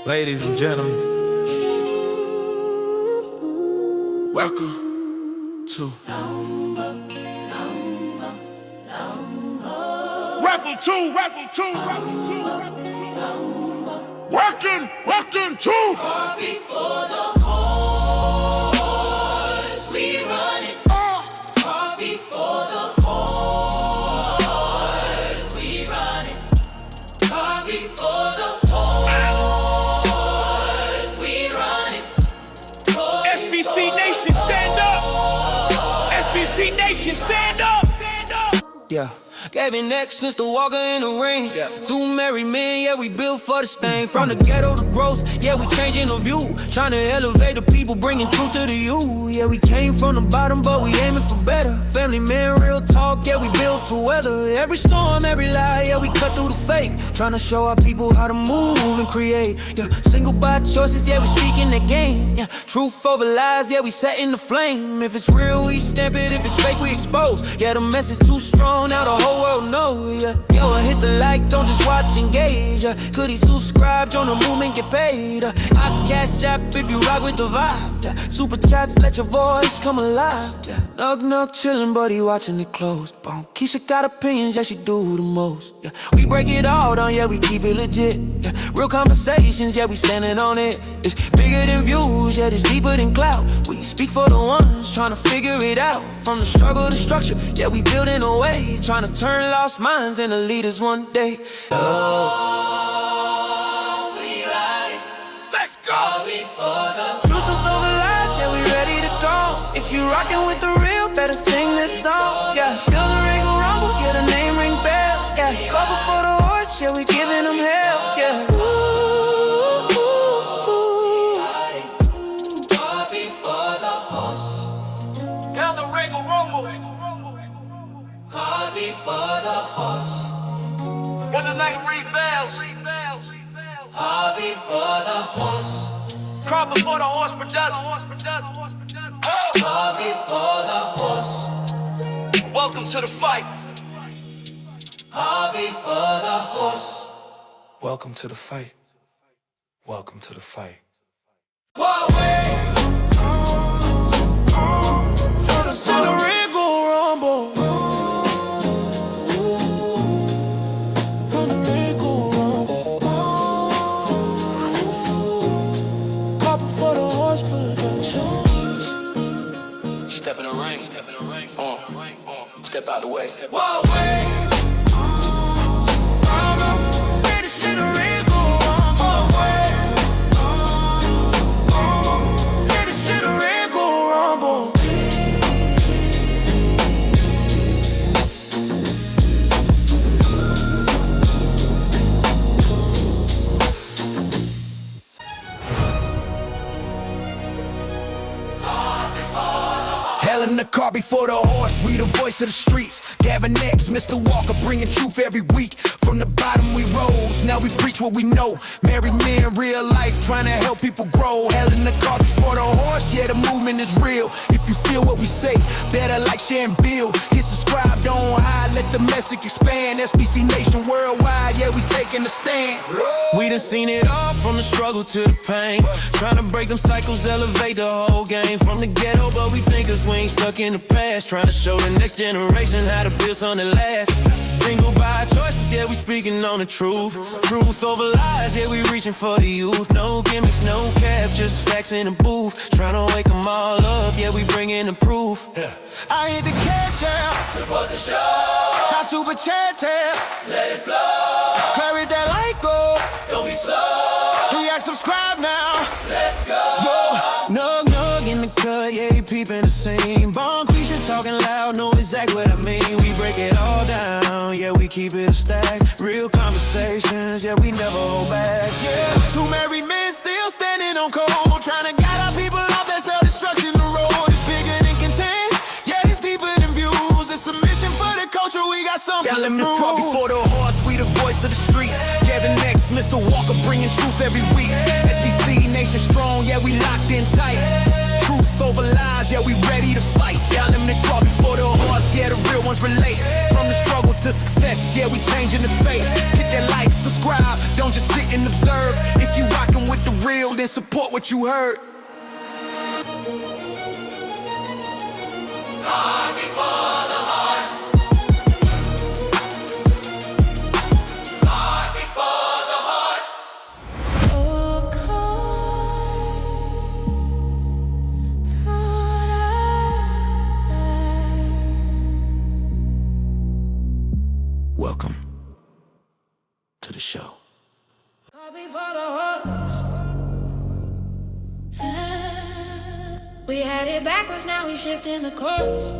Ladies and gentlemen, welcome to Welcome to Far before the horse, we run it. Far before the horse, we run it. Far before the horse, we run it. SBC Nation, stand up! SBC Nation, stand up! Stand up! Yeah. Gavin X Mr. Walker in the ring. Two married men, yeah, we built for the stain. From the ghetto to growth, yeah, we changing the view. Trying to elevate the people, bringing truth to the youth. Yeah, we came from the bottom, but we aiming for better. Family man, real talk, yeah, we built to weather every storm, every lie, yeah, we cut through the fake. Trying to show our people how to move and create. Yeah, single by choices, yeah, we speaking the game. Yeah, truth over lies, yeah, we setting the flame. If it's real, we stamp it. If it's fake, we expose. Yeah, the message too strong, now the whole world know, yeah. Yo, hit the like, don't just watch, engage. Could he subscribe, join the movement, get paid? I cash app if you rock with the vibe. Yeah. Super chats, let your voice come alive. Yeah. Knock, chillin', but he watching it close. Boom. Keisha got opinions, yeah, she do the most. Yeah. We break it all down, yeah, we keep it legit. Yeah. Real conversations, yeah, we standing on it. It's bigger than views, yeah, it's deeper than clout. We speak for the ones trying to figure it out. From the struggle to structure, yeah, we building a way. Trying to turn lost minds into leaders one day. Oh, we ride. Let's go! Far before the Truth over lies, yeah, we ready to go. If you rockin' with the real, better sing this song. Yeah, feel the Regal Rumble, yeah, the name ring bells. Yeah, go before the horse, yeah, we giving them hell. Yeah. Far before the horse. Now the Regal Rumble. Far before the horse. When the night ring bells. Far before the horse. Crawl before the horse production. Far before the horse. Welcome to the fight. Far before the horse. Welcome to the fight. Welcome to the fight. It's in the Regal Rumble. On the Regal Rumble. Call before the horse production. Step in the ring. Step out the way. It's in the Regal Rumble. It's in the Regal Rumble. Hell in the car before the horse, we the voice of the streets. Gavin X Mr. Walker, bringing truth every week. From the bottom we rose, now we preach what we know. Married men, real life, trying to help people grow. Hell in the car before the horse, yeah, the movement is real. If you feel what we say, better like, share, and build. Hit subscribe, don't hide, let the message expand. SBC Nation worldwide, yeah, we taking a stand. We done seen it all, from the struggle to the pain. Trying to break them cycles, elevate the whole game. From the ghetto, but we thinkers, we ain't stuck in the past. Trying to show the next generation how to build something that lasts. Single by choices, yeah, we speaking on the truth. Truth over lies, yeah, we reaching for the youth. No gimmicks, no cap, just facts in the booth. Trying to wake them all up, yeah, we bringing the proof. I hit the cash out, Support the show. I super chat tab, Let it flow. carry that light go. Don't be slow. We act subscribe now. Let's go. Yo, nug in the cut, yeah, you peeping the scene. Bonquisha talking loud, know exactly what I mean. We break it all down, yeah, we keep it a stack. Real conversations, yeah, we never hold back. Yeah, two married men still standing on cold, trying to guide our people off that self-destruction. The road is bigger than content, yeah, it's deeper than views. It's a mission for the culture, we got something Y'all to in the car prove. before the horse, we the voice of the streets. Gavin X Mr. Walker, bringing truth every week. SBC Nation strong, yeah, we locked in tight. Truth over lies, yeah, we ready to fight. Y'all in the car before the horse, yeah, the real ones relate. From the struggle to success, yeah, we changing the fate. Hit that like, subscribe, don't just sit and observe. If you rockin' with and support what you heard. Cart before the horse. Cart before the horse. Oh, Welcome to the show. cart before the horse. We had it backwards, now we shifting the course.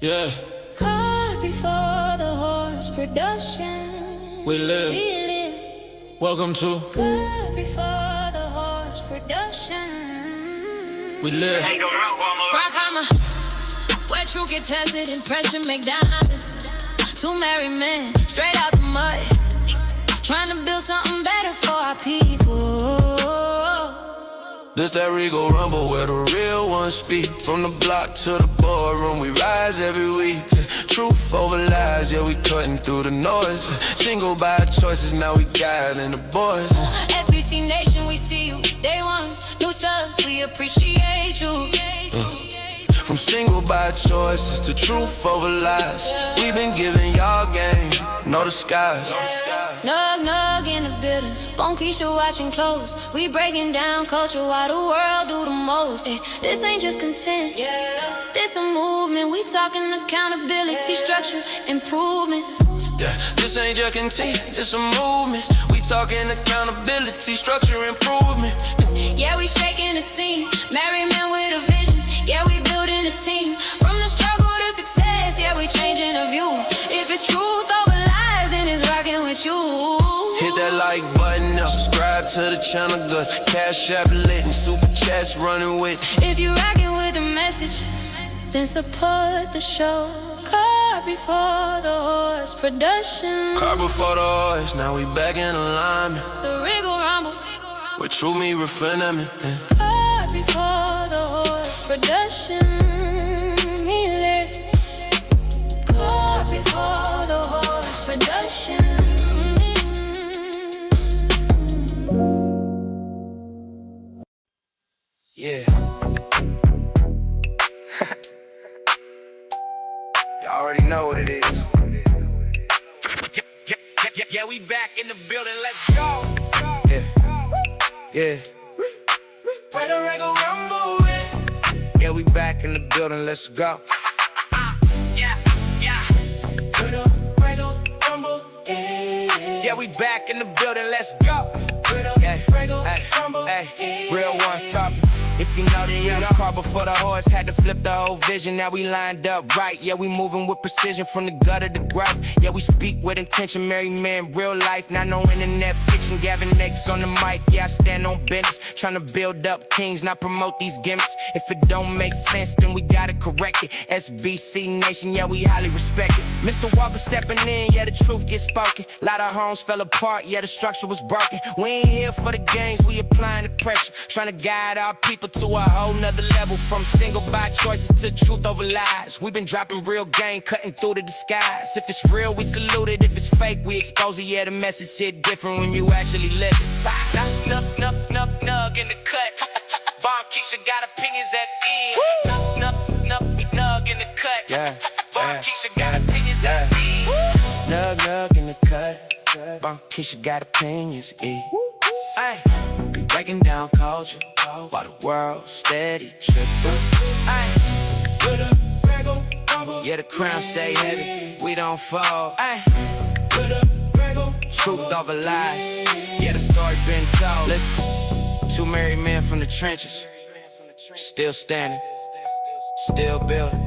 Yeah, Cart before the horse production. we live. Welcome to Cart before the horse production. We live. Rock hammer, where truth get tested and pressure make diamonds. Two married men, straight out the mud, trying to build something better for our people. This that Regal Rumble where the real ones speak. From the block to the boardroom, we rise every week. Truth over lies, yeah, we cutting through the noise. Single by choices, now we guiding the boys. SBC Nation, we see you. Day ones, new subs, we appreciate you. From single by choices to truth over lies. We been giving y'all game, no disguise. Nug, nug in the building. Bone Keisha watching close. We breaking down culture while the world do the most. This ain't just content, this a movement. We talking accountability, structure, improvement. Yeah, this ain't just content, this a movement. We talking accountability, structure, improvement. Yeah, we shaking the scene. Married men with a vision. Yeah, we building a team. From the struggle to success, yeah, we changing the view. If it's truth over lies, then it's rocking with you. Hit that like button up, subscribe to the channel, good. Cash app lit and super chats running with. If you rocking with the message, then support the show. Cart before the horse production. Car before the horse, now we back in alignment. The Regal Rumble. With true me refinement. Cart before the horse production. Miller. Cart before the horse production. Yeah. Y'all already know what it is. Yeah, we back in the building, let's go. Yeah. Where the Regal Rumble at? Yeah, we back in the building, let's go. Yeah. Where the Regal Rumble at? Yeah, we back in the building, let's go. Where the Regal Rumble at? Real ones talking. If you know, then you know. Car before the horse, had to flip the whole vision. Now we lined up right. Yeah, we moving with precision from the gutter to growth. Yeah, we speak with intention. Married man, real life, not no internet fiction. Gavin X on the mic. Yeah, I stand on business, trying to build up kings, not promote these gimmicks. If it don't make sense, then we gotta correct it. SBC Nation, yeah, we highly respect it. Mr. Walker stepping in, yeah, the truth gets spoken. Lot of homes fell apart, yeah, the structure was broken. We ain't here for the games, we applying the pressure, trying to guide our people to a whole nother level. From single by choices to truth over lies. We've been dropping real game, cutting through the disguise. If it's real, we salute it. If it's fake, we expose it. Yeah, the message hit different when you actually live it. Nug in the cut. Bomb Keisha got opinions at the end. Nug in the cut. Yeah. Bomb Keisha got opinions at the end. Nug in the cut. Bomb Keisha got opinions. Ay, be breaking down culture while the world steady tripping. Ay, with a Regal Rumble. Yeah, the crown stay heavy, we don't fall. Ay, with a Regal truth over lies. Yeah, the story been told. Listen, two married men from the trenches, still standing, still building,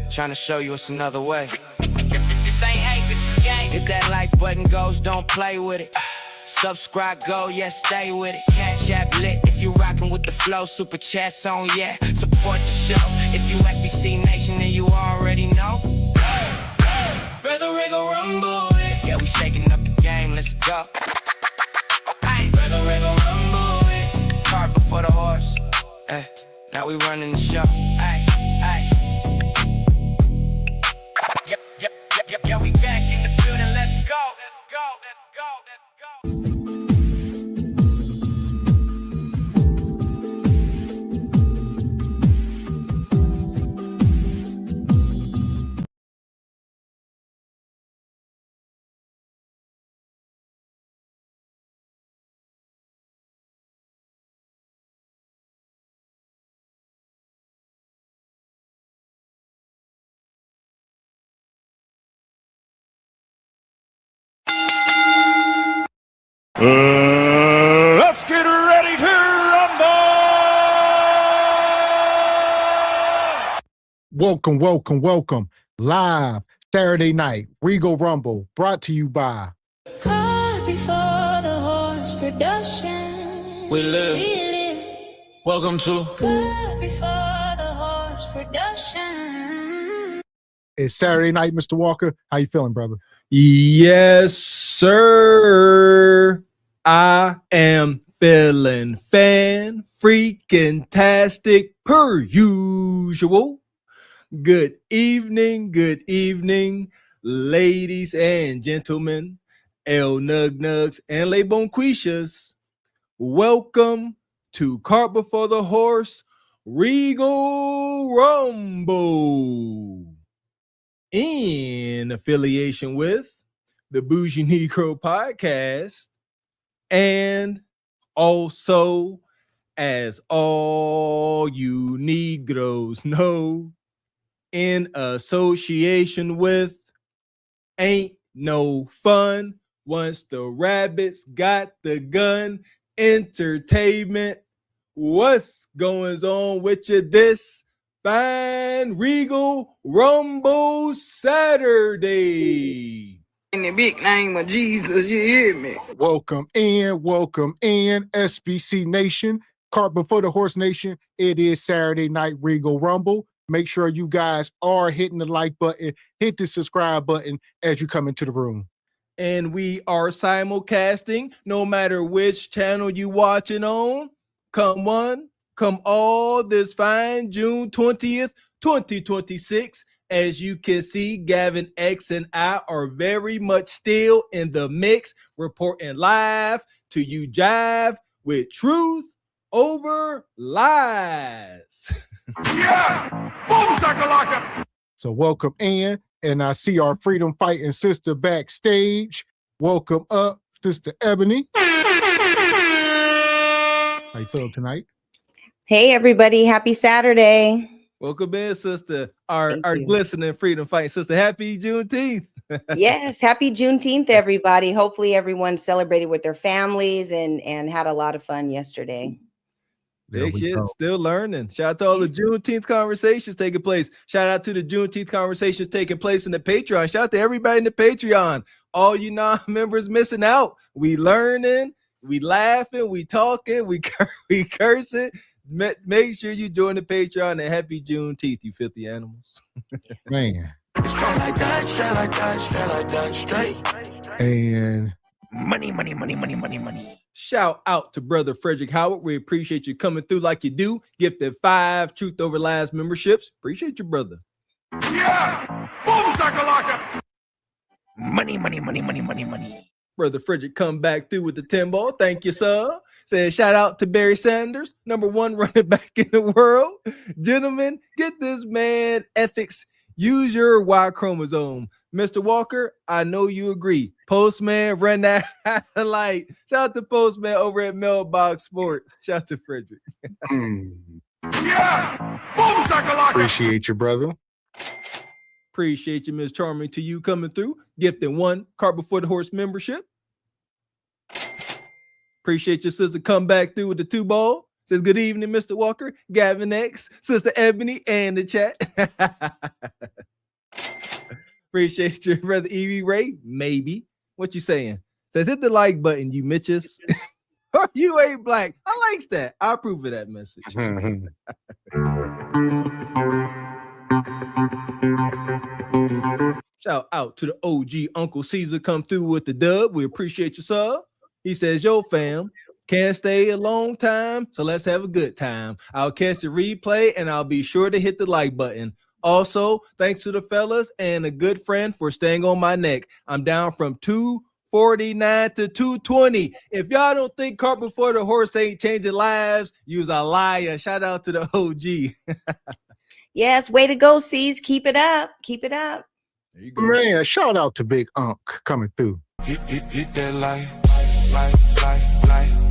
trying to show you it's another way. This ain't hate, this is game. Hit that like button goes, don't play with it. Subscribe, go, yeah, stay with it. Cash app lit if you rockin' with the flow. Super chats on, yeah, support the show. If you SBC Nation, then you already know. Where the Regal Rumble at? Yeah, we shaking up the game, let's go. Where the Regal Rumble at? Cart before the horse. Now we running the show. Yeah, we back in the building, let's go. Let's get ready to rumble! Welcome. Live Saturday night, Regal Rumble, brought to you by Caught before the horse production. We live. Welcome to Caught before the horse production. It's Saturday night, Mr. Walker. How you feeling, brother? Yes, sir. I am feeling freaking-tastic per usual. Good evening, ladies and gentlemen, El Nug Nugs and Le Bonquishas. Welcome to Cart Before the Horse Regal Rumble, in affiliation with the Bougie Negro Podcast, and also, as all you Negroes know, in association with Ain't No Fun Once the Rabbits Got the Gun Entertainment. What's going on with you this fine Regal Rumble Saturday? In the big name of Jesus, you hear me? Welcome in, SBC Nation, Cart Before the Horse Nation. It is Saturday night, Regal Rumble. Make sure you guys are hitting the like button, hit the subscribe button as you come into the room. And we are simulcasting no matter which channel you watching on. Come one, come all, this fine June 20th, 2026. As you can see, Gavin X and I are very much still in the mix, reporting live to you jive with truth over lies. Yeah! Boom, shakalaka! So welcome in, and I see our freedom fighting sister backstage. Welcome up, Sister Ebony. How you feeling tonight? Hey, everybody. Happy Saturday. Welcome in, sister. Our glistening freedom fighting sister. Happy Juneteenth. Yes, happy Juneteenth, everybody. Hopefully everyone celebrated with their families and had a lot of fun yesterday. Big shit, still learning. Shout out to all the Juneteenth conversations taking place. Shout out to the Juneteenth conversations taking place in the Patreon. Shout out to everybody in the Patreon. All you non-members missing out. We learning, we laughing, we talking, we cursing. Make sure you join the Patreon, and happy Juneteenth, you filthy animals. Man. Straight like that, straight like that, straight like that, straight. And Money. Shout out to Brother Frederick Howard. We appreciate you coming through like you do. Gifted 5 Truth Over Lies memberships. Appreciate you, brother. Yeah! Boom, shakalaka! Money. Brother Frederick come back through with the 10 ball. Thank you, sir. Says shout out to Barry Sanders, #1 running back in the world. Gentlemen, get this man ethics. Use your Y chromosome. Mr. Walker, I know you agree. Postman, run that light. Shout out to Postman over at Mailbox Sports. Shout out to Frederick. Yeah! Boom, shakalaka! appreciate you, brother. Appreciate you, Ms. Charming, to you coming through. Gifting 1 Cart Before the Horse membership. Appreciate your sister come back through with the 2 ball. Says good evening, Mr. Walker, Gavin X, Sister Ebony, and the chat. Appreciate your brother Evie Ray. Maybe. What you saying? Says hit the like button, you Mitches. Or you ain't black. I likes that. I approve of that message. Shout out to the OG Uncle Caesar come through with the dub. We appreciate you, sir. He says, yo, fam, can't stay a long time, so let's have a good time. I'll catch the replay, and I'll be sure to hit the like button. Also, thanks to the fellas and a good friend for staying on my neck. I'm down from 249 to 220. If y'all don't think Cart Before the Horse ain't changing lives, you's a liar. Shout out to the OG. Yes, way to go, C's. Keep it up. Keep it up. There you go. Man, shout out to Big Unc coming through. Hit that like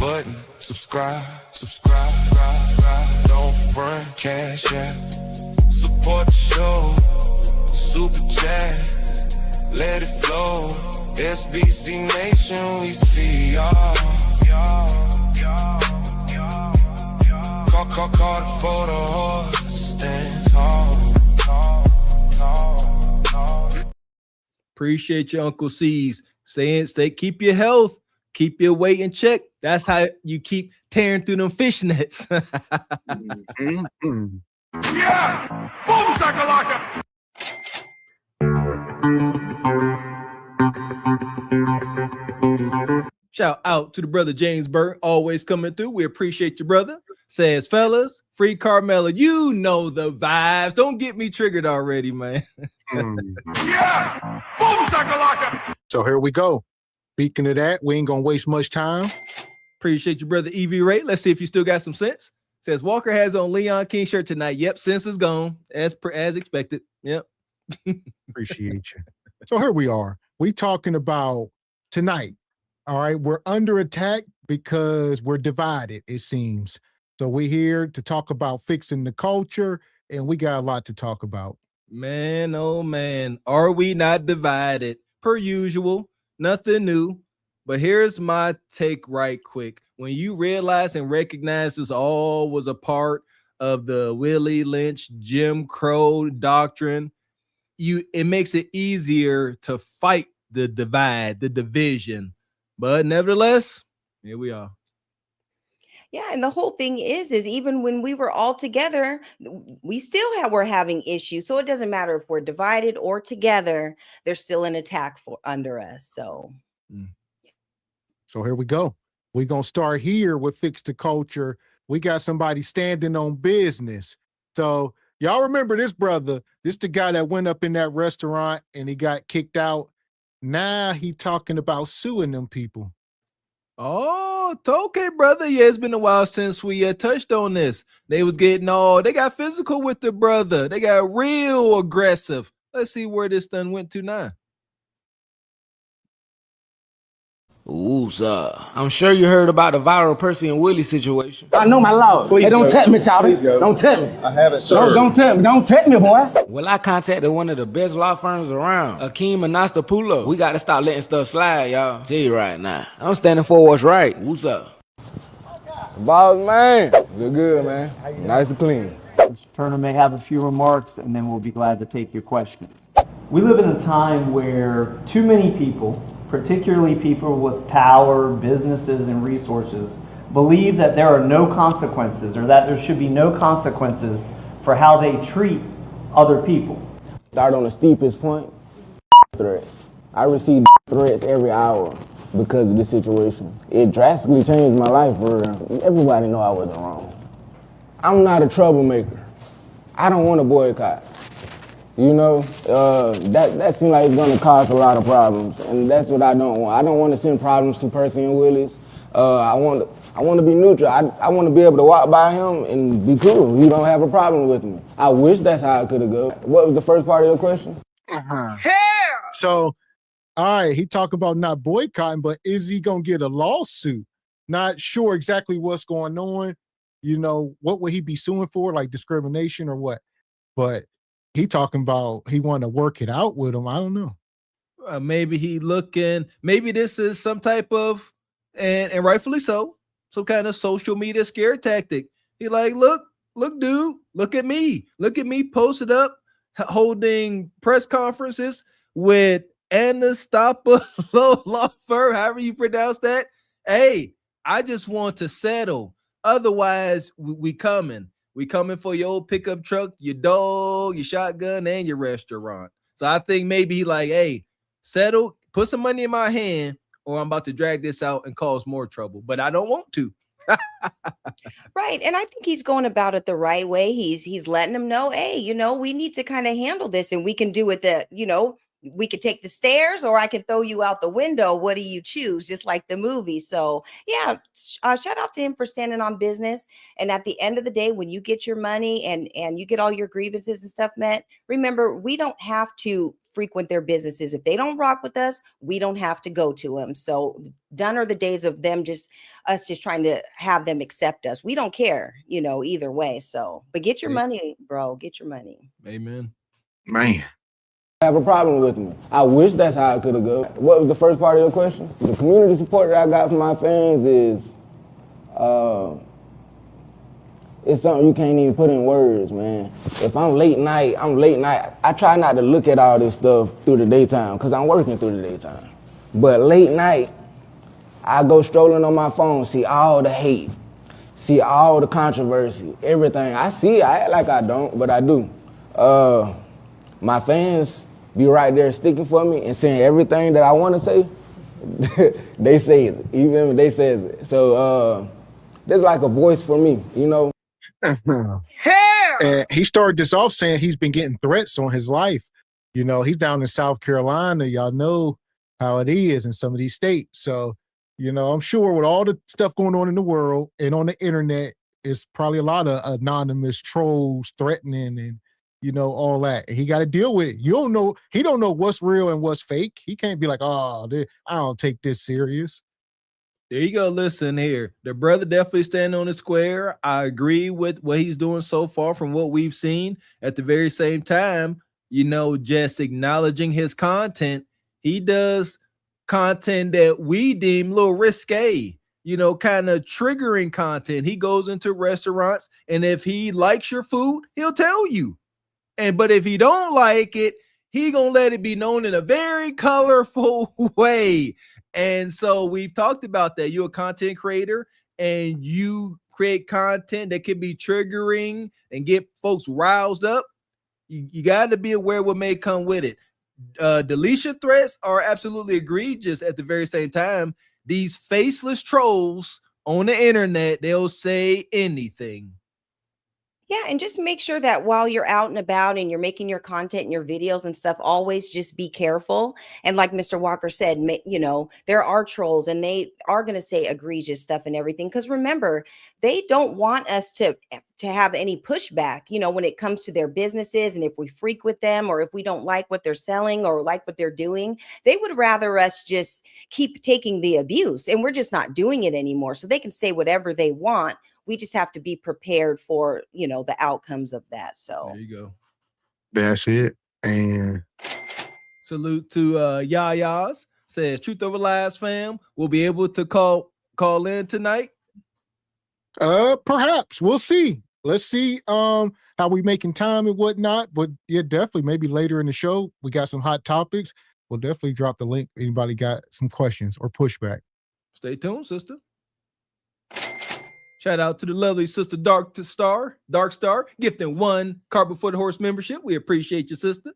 button. Subscribe. Don't front, cash out. Support the show. Super chat. Let it flow. SBC Nation, we see y'all. Call the photo horse, stand tall. Appreciate your Uncle C's saying, keep your health, keep your weight in check. That's how you keep tearing through them fishnets. Yeah! Boom, shakalaka! Shout out to the brother James Burke, always coming through. We appreciate you, brother. Says, fellas, free Carmelo. You know the vibes. Don't get me triggered already, man. Yeah! Boom, shakalaka! So here we go. Speaking of that, we ain't gonna waste much time. Appreciate you, brother EV Ray. Let's see if you still got some sense. Says Walker has on Leon King shirt tonight. Yep, sense is gone as expected. Yep. Appreciate you. So here we are. We talking about tonight. All right, we're under attack because we're divided, it seems. So we're here to talk about fixing the culture, and we got a lot to talk about. Man, oh man, are we not divided? Per usual, nothing new. But here's my take right quick. When you realize and recognize this all was a part of the Willie Lynch, Jim Crow doctrine, it makes it easier to fight the divide, the division. But nevertheless, here we are. Yeah, and the whole thing is even when we were all together, we still were having issues. So it doesn't matter if we're divided or together, there's still an attack under us. So here we go. We're going to start here with Fix the Culture. We got somebody standing on business. So y'all remember this brother, this the guy that went up in that restaurant and he got kicked out. Now he talking about suing them people. Oh, okay, brother. Yeah, it's been a while since we touched on this. They got physical with the brother. They got real aggressive. Let's see where this thing went to now. Ooh, sir. I'm sure you heard about the viral Percy and Willie situation. I know my law. Hey, don't tempt me, Shouty. Don't tempt me. I haven't, sir. Don't tempt me. Don't tempt me, boy. Well, I contacted one of the best law firms around, Akeem Anastapulo. We got to stop letting stuff slide, y'all. Tell you right now. I'm standing for what's right. What's up? Boss, man. You're good, man. Nice and clean. Mr. Turner may have a few remarks, and then we'll be glad to take your questions. We live in a time where too many people, particularly people with power, businesses, and resources, believe that there are no consequences, or that there should be no consequences for how they treat other people. Start on the steepest point, threats. I receive threats every hour because of this situation. It drastically changed my life, for everybody know I wasn't wrong. I'm not a troublemaker. I don't want to boycott. You know, that seems like it's gonna cause a lot of problems, and that's what I don't want. I don't want to send problems to Percy and Willie's. I want to be neutral. I want to be able to walk by him and be cool. He don't have a problem with me. I wish that's how it could have gone. What was the first part of your question? So, all right, he talked about not boycotting, but is he gonna get a lawsuit? Not sure exactly what's going on. You know, what would he be suing for, like discrimination or what? But he talking about he want to work it out with him. I don't know. Maybe maybe this is some type of, and rightfully so, some kind of social media scare tactic. He like, look, dude, look at me posted up, holding press conferences with Anastapulo law firm, however you pronounce that. Hey, I just want to settle. Otherwise, we coming. We coming for your old pickup truck, your dog, your shotgun, and your restaurant. So I think maybe he like, hey, settle, put some money in my hand, or I'm about to drag this out and cause more trouble. But I don't want to. Right. And I think he's going about it the right way. He's letting them know, hey, we need to kind of handle this, and we can do it that, we could take the stairs or I can throw you out the window. What do you choose? Just like the movie. So yeah, shout out to him for standing on business. And at the end of the day, when you get your money and you get all your grievances and stuff met, remember, we don't have to frequent their businesses. If they don't rock with us, we don't have to go to them. So done are the days of us just trying to have them accept us. We don't care, either way. So, but get your money, bro. Get your money. Amen. Man. have a problem with me. I wish that's how it could have gone. What was the first part of your question? The community support that I got from my fans is, it's something you can't even put in words, man. If I'm late night, I'm late night. I try not to look at all this stuff through the daytime because I'm working through the daytime. But late night, I go strolling on my phone, see all the hate, see all the controversy, everything. I see it. I act like I don't, but I do. My fans be right there sticking for me and saying everything that I want to say. They say it, even if they says it. So there's like a voice for me, you know. And he started this off saying he's been getting threats on his life. You know, he's down in South Carolina. Y'all know how it is in some of these states. So, you know, I'm sure with all the stuff going on in the world and on the internet, it's probably a lot of anonymous trolls threatening and, you know, all that. And he got to deal with it. You don't know. He don't know what's real and what's fake. He can't be like, oh, I don't take this serious. There you go. Listen here. The brother definitely standing on the square. I agree with what he's doing so far from what we've seen. At the very same time, you know, just acknowledging his content. He does content that we deem a little risque, you know, kind of triggering content. He goes into restaurants, and if he likes your food, he'll tell you. But if he don't like it, he gonna let it be known in a very colorful way. And so we've talked about that. You're a content creator and you create content that can be triggering and get folks roused up. You got to be aware what may come with it. Deletion threats are absolutely egregious. At the very same time, these faceless trolls on the internet, they'll say anything. Yeah, and just make sure that while you're out and about and you're making your content and your videos and stuff, always just be careful. And like Mr. Walker said, you know, there are trolls and they are going to say egregious stuff and everything. Because remember, they don't want us to have any pushback, you know, when it comes to their businesses. And if we freak with them or if we don't like what they're selling or like what they're doing, they would rather us just keep taking the abuse. And we're just not doing it anymore. So they can say whatever they want. We just have to be prepared for, you know, the outcomes of that. So there you go. That's it. And salute to Yaya's. Says Truth Over Lies fam will be able to call in tonight. Perhaps we'll see. Let's see how we making time and whatnot. But yeah, definitely maybe later in the show we got some hot topics. We'll definitely drop the link. Anybody got some questions or pushback? Stay tuned, sister. Shout out to the lovely sister Dark Star, gifting 1 Cart Before the Horse membership. We appreciate you, sister.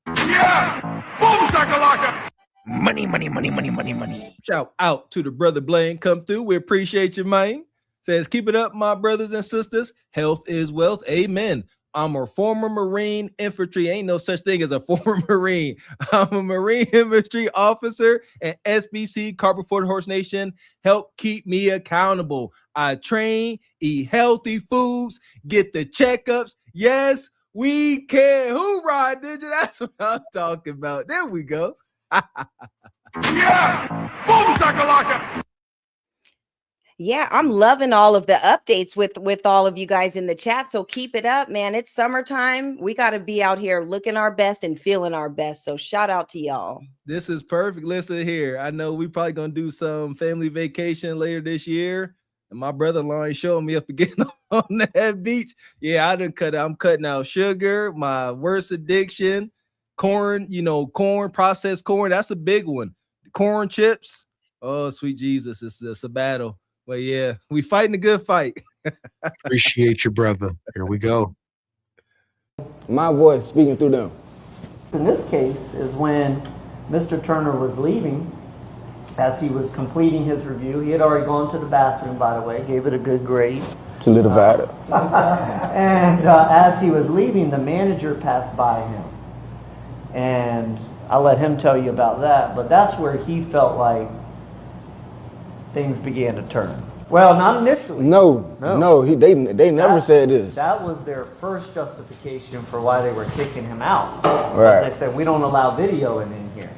Yeah! Boom, shakalaka! Money, money, money, money, money, money. Shout out to the brother Blaine come through. We appreciate you, man. Says, keep it up, my brothers and sisters. Health is wealth. Amen. I'm a former Marine infantry. Ain't no such thing as a former Marine. I'm a Marine infantry officer, and SBC, Cart Before the Horse Nation, help keep me accountable. I train, eat healthy foods, get the checkups. Yes, we can. Hoorah, Ninja. That's what I'm talking about. There we go. Yeah! Boom, shakalaka! yeah, I'm loving all of the updates with all of you guys in the chat. So keep it up, man. It's summertime. We got to be out here looking our best and feeling our best. So shout out to y'all. This is perfect. Listen here. I know we probably going to do some family vacation later this year. And my brother-in-law ain't showing me up again on that beach. Yeah, I'm cutting out sugar, my worst addiction, corn, processed corn. That's a big one. Corn chips. Oh, sweet Jesus. It's a battle. But yeah, we fighting a good fight. Appreciate you, brother. Here we go. My voice speaking through them. In this case is when Mr. Turner was leaving, as he was completing his review. He had already gone to the bathroom, by the way, gave it a good grade. Too little better. And as he was leaving, the manager passed by him. And I'll let him tell you about that, but that's where he felt like things began to turn. Well, not initially. No. They never said this. That was their first justification for why they were kicking him out. Right. They said, we don't allow video in here.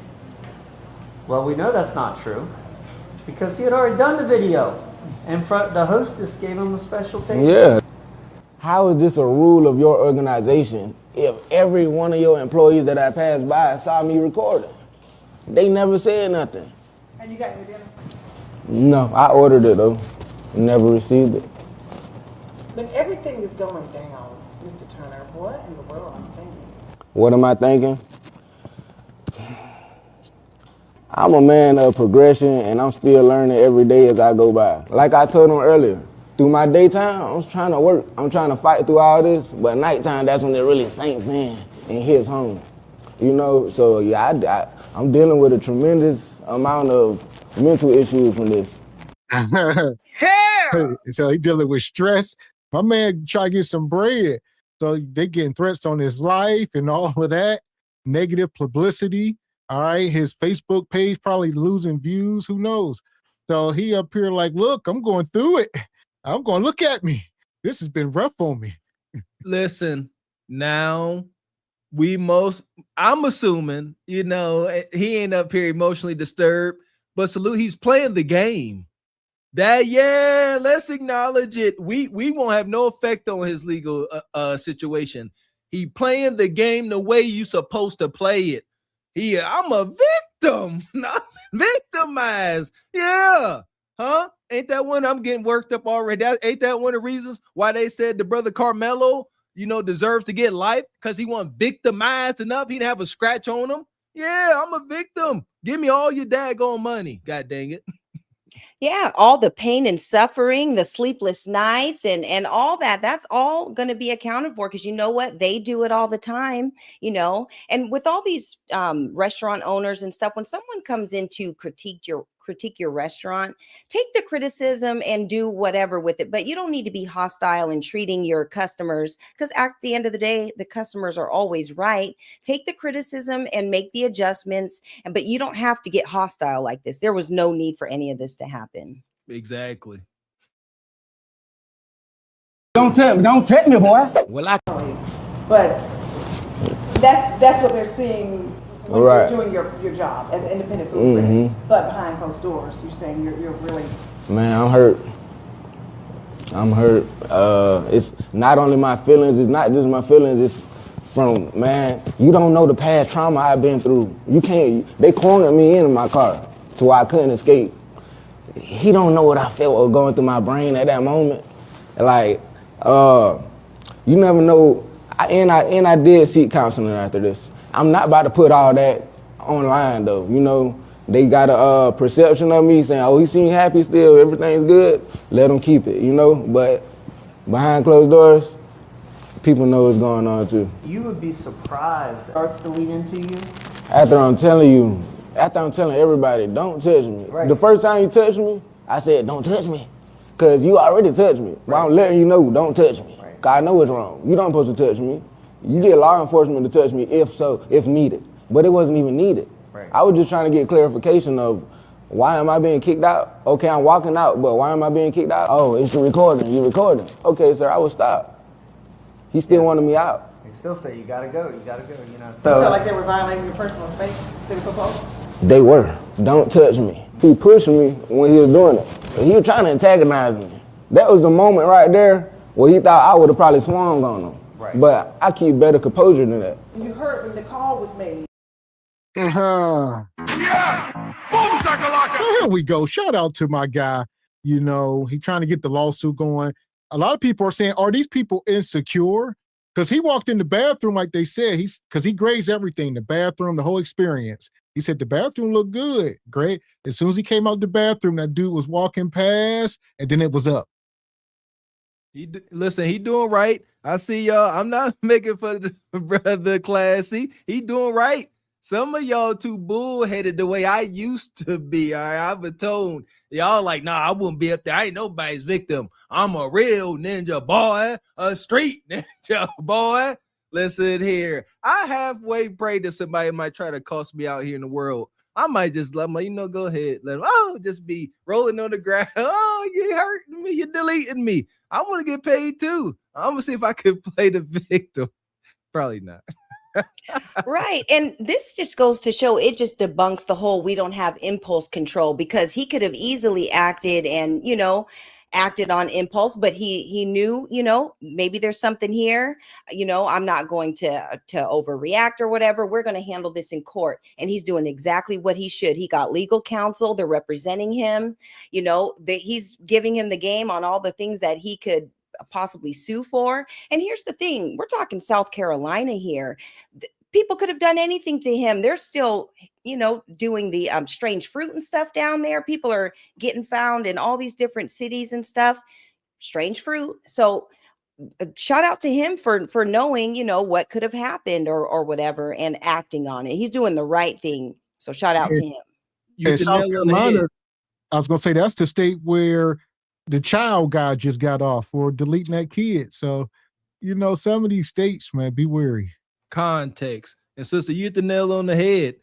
Well, we know that's not true because he had already done the video and the hostess gave him a special tape. Yeah. How is this a rule of your organization if every one of your employees that I passed by saw me recording? They never said nothing. And you got your dinner? No, I ordered it though. Never received it. But everything is going down, Mr. Turner. What in the world are you thinking? What am I thinking? I'm a man of progression and I'm still learning every day as I go by. Like I told him earlier, through my daytime, I'm trying to work. I'm trying to fight through all this, but nighttime, that's when it really sinks in and hits home. You know, so yeah, I'm dealing with a tremendous amount of mental issues from this. So he dealing with stress. My man try to get some bread. So they getting threats on his life and all of that. Negative publicity. All right. His Facebook page probably losing views. Who knows? So he up here like, look, I'm going through it. I'm going, look at me. This has been rough on me. Listen, now I'm assuming, you know, he ain't up here emotionally disturbed, but salute, he's playing the game. Let's acknowledge it. We won't have no effect on his legal situation. He playing the game the way you supposed to play it. I'm a victim, not victimized. Yeah. Huh? Ain't that one I'm getting worked up already? Ain't that one of the reasons why they said the brother Carmelo, you know, deserves to get life? Because he wasn't victimized enough. He didn't have a scratch on him. Yeah, I'm a victim. Give me all your daggone money. God dang it. Yeah, all the pain and suffering, the sleepless nights and all that, that's all going to be accounted for because you know what? They do it all the time, you know. And with all these restaurant owners and stuff, when someone comes in to critique your restaurant, take the criticism and do whatever with it. But you don't need to be hostile in treating your customers because at the end of the day, the customers are always right. Take the criticism and make the adjustments. But you don't have to get hostile like this. There was no need for any of this to happen. Exactly. Don't tell me, boy. Well, But that's what they're seeing when Right. you're doing your job as an independent food critic. But behind closed doors, you're saying you're really... Man, I'm hurt. It's not only my feelings, it's not just my feelings, it's from, man, you don't know the past trauma I've been through. They cornered me in my car to where I couldn't escape. He don't know what I felt or going through my brain at that moment. Like, you never know, I did seek counseling after this. I'm not about to put all that online though, you know. They got a perception of me saying, oh, he seems happy still, everything's good, let him keep it, you know. But behind closed doors, people know what's going on too. You would be surprised. It starts to lead into you. After I'm telling everybody, don't touch me. Right. The first time you touched me, I said, don't touch me. Because you already touched me. But I'm letting you know, don't touch me. Right. Because I know it's wrong. You don't supposed to touch me. You get law enforcement to touch me if needed. But it wasn't even needed. Right. I was just trying to get clarification of why am I being kicked out? Okay, I'm walking out, but why am I being kicked out? Oh, it's the recording. You're recording. Okay, sir, I will stop. He still wanted me out. They still say you gotta go, you know. So you felt like they were violating your personal space? They were so close? They were. Don't touch me. He pushed me when he was doing it. He was trying to antagonize me. That was the moment right there where he thought I would have probably swung on him. Right. But I keep better composure than that. You heard when the call was made. Yeah. Boom, shakalaka. Here we go. Shout out to my guy. You know, he trying to get the lawsuit going. A lot of people are saying, are these people insecure? Because he walked in the bathroom, like they said, because he grazed everything, the bathroom, the whole experience. He said the bathroom looked good, great. As soon as he came out the bathroom, that dude was walking past, and then it was up. Listen, he doing right. I see y'all. I'm not making for the brother classy. He doing right. Some of y'all too bullheaded the way I used to be. All right, I've been told y'all like, nah, I wouldn't be up there. I ain't nobody's victim. I'm a real ninja boy, a street ninja boy. Listen here. I halfway prayed that somebody might try to cost me out here in the world. I might just let them, go ahead. Let them, just be rolling on the ground. Oh, you hurting me. You're deleting me. I want to get paid too. I'm going to see if I could play the victim. Probably not. Right. And this just goes to show, it just debunks the whole we don't have impulse control, because he could have easily acted and, acted on impulse, but he knew, maybe there's something here. I'm not going to overreact or whatever. We're going to handle this in court. And he's doing exactly what he should. He got legal counsel. They're representing him. He's giving him the game on all the things that he could possibly sue for. And here's the thing, we're talking South Carolina here. People could have done anything to him. They're still, doing the strange fruit and stuff down there. People are getting found in all these different cities and stuff. Strange fruit. So shout out to him for knowing, what could have happened or whatever and acting on it. He's doing the right thing. So shout out to him. And South Carolina, I was going to say that's the state where the child guy just got off for deleting that kid. So, some of these states, man, be wary. Context. And sister, you hit the nail on the head.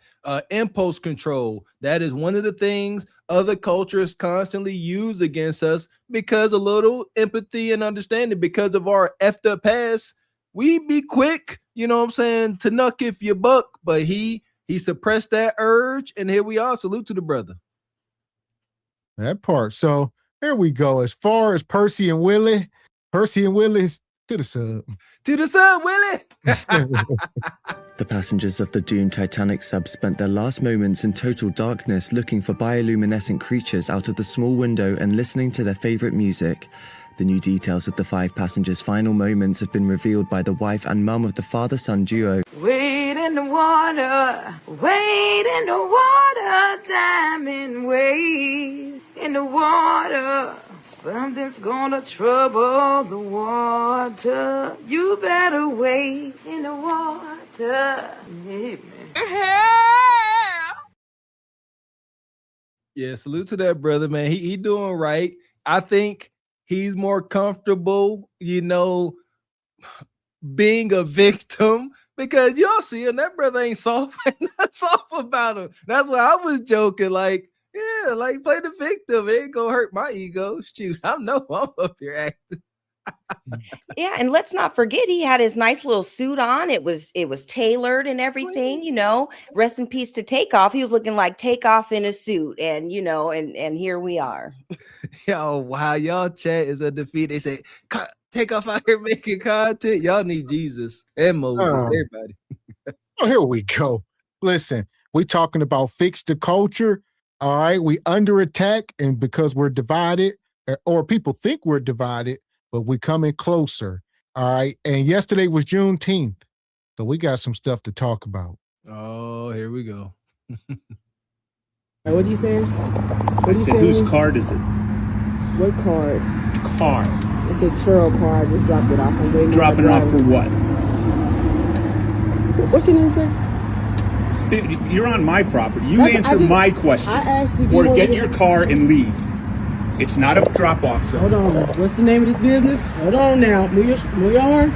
Impulse control. That is one of the things other cultures constantly use against us because a little empathy and understanding, because of our effed up past, we be quick, to nuck if you buck, but he suppressed that urge, and here we are. Salute to the brother. That part. So here we go. As far as Percy and Willie to the sub. To the sub, Willie. The passengers of the doomed Titanic sub spent their last moments in total darkness looking for bioluminescent creatures out of the small window and listening to their favorite music. The new details of the 5 passengers' final moments have been revealed by the wife and mum of the father-son duo. Wade in the water, diamond, wade in the water. Something's gonna trouble the water. You better wade in the water. Yeah, salute to that brother, man. He doing right. I think he's more comfortable, being a victim, because y'all see him. That brother ain't soft, not soft about him. That's why I was joking, like, yeah, like play the victim. It ain't gonna hurt my ego. Shoot, I'm up here acting. Yeah, and let's not forget he had his nice little suit on. It was tailored and everything, Rest in peace to Takeoff. He was looking like Takeoff in a suit, and and here we are. Yo, wow, y'all chat is a defeat. They say Takeoff out here making content. Y'all need Jesus and Moses, everybody. Here we go. Listen, we talking about fix the culture. All right, we under attack, and because we're divided, or people think we're divided, but we coming closer. All right, and yesterday was Juneteenth, so we got some stuff to talk about. Oh, here we go. What are you saying? What are you saying? Whose card is it? What card? Card. It's a Turo card. I just dropped it off. I'm waiting. Dropping it off for what? What's your name, sir? You're on my property. You answer my question. I asked you. Or get your car and leave. It's not a drop-off zone. Hold on. What's the name of this business? Hold on now. Move your arm.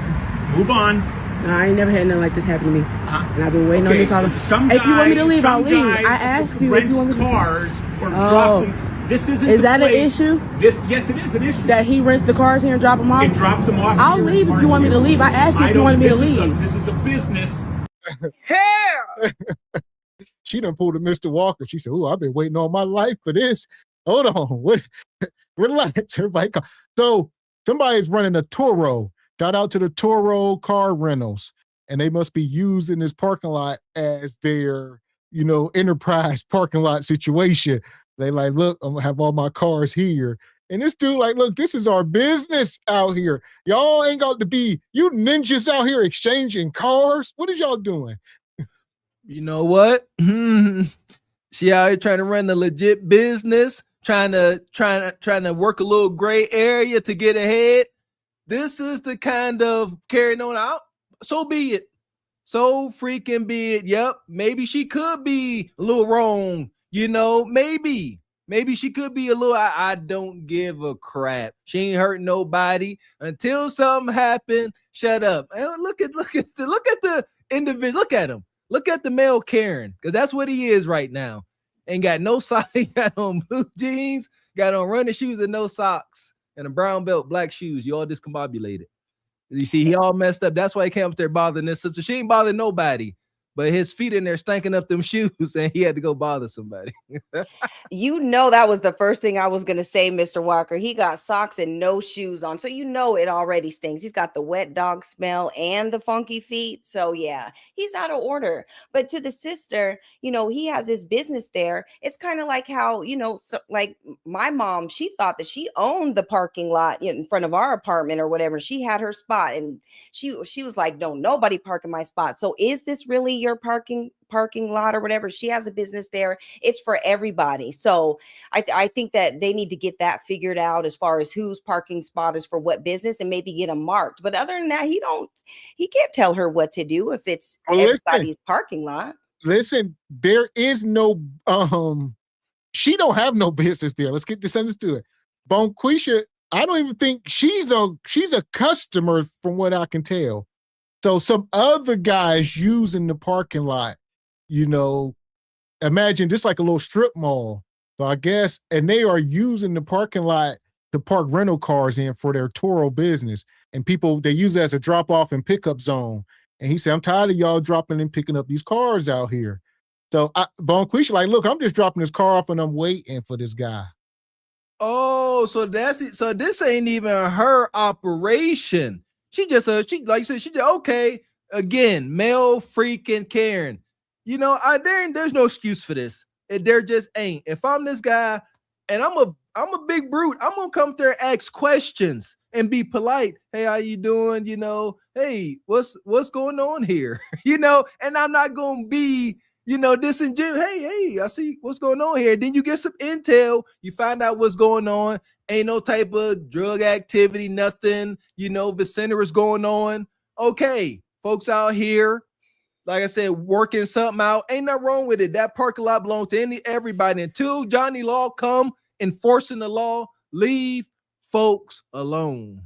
Move on. No, I ain't never had nothing like this happen to me. And I've been waiting on this all the time. If you want me to leave, I'll leave. I asked you if you want me to cars or drops them. This isn't Is that an issue? Yes, it is an issue. That he rents the cars here and drop them off? It drops them off. I'll leave if you want me to leave. I asked you if you wanted me to leave. This is a business. Hell! She done pulled a Mr. Walker. She said, I've been waiting all my life for this. Hold on. What? Relax. Everybody. So somebody's running a Turo. Shout out to the Turo car rentals. And they must be using this parking lot as their, enterprise parking lot situation. They like, look, I'm gonna have all my cars here. And this dude like, look, this is our business out here. Y'all ain't got to be, you ninjas out here exchanging cars. What is y'all doing? You know what? She out here trying to run a legit business, trying to work a little gray area to get ahead. This is the kind of carrying on out. So be it. So freaking be it. Yep. Maybe she could be a little wrong. Maybe she could be a little, I don't give a crap. She ain't hurt nobody until something happened. Shut up. And look at the individual. Look at him. Look at the male Karen, because that's what he is right now. Ain't got no socks, got on blue jeans, got on running shoes and no socks, and a brown belt, black shoes. You all discombobulated. You see, he all messed up. That's why he came up there bothering this sister. She ain't bothering nobody. but his feet in there stinking up them shoes, and he had to go bother somebody. You know, that was the first thing I was going to say, Mr. Walker. He got socks and no shoes on. So, you know, it already stinks. He's got the wet dog smell and the funky feet. So, yeah, he's out of order. But to the sister, you know, he has his business there. It's kind of like how, you know, so, like my mom, she thought that she owned the parking lot in front of our apartment or whatever. She had her spot and she was like, no, nobody park in my spot. So is this really your parking lot or whatever? She has a business there. It's for everybody. So I think that they need to get that figured out as far as whose parking spot is for what business and maybe get them marked. But other than that, he can't tell her what to do if it's everybody's parking lot. Listen, there is no she don't have no business there. Let's get this understood. Bonquisha, I don't even think she's a customer from what I can tell. So some other guys using the parking lot, you know, imagine just like a little strip mall. So I guess, and they are using the parking lot to park rental cars in for their Toro business. And people, they use it as a drop off and pickup zone. And he said, I'm tired of y'all dropping and picking up these cars out here. So Bonquisha like, look, I'm just dropping this car off and I'm waiting for this guy. Oh, so that's it. So this ain't even her operation. She just she like you said, she just okay. Again, male freaking Karen. You know, there's no excuse for this. There just ain't. If I'm this guy and I'm a big brute, I'm gonna come there and ask questions and be polite. Hey, how you doing? You know, hey, what's going on here? You know, and I'm not gonna be, you know, disingenuous. Hey, I see what's going on here. Then you get some intel, you find out what's going on. Ain't no type of drug activity, nothing, you know, vicinerous going on. Okay, folks out here, like I said, working something out. Ain't nothing wrong with it. That parking lot belongs to everybody. Until Johnny Law come enforcing the law, leave folks alone.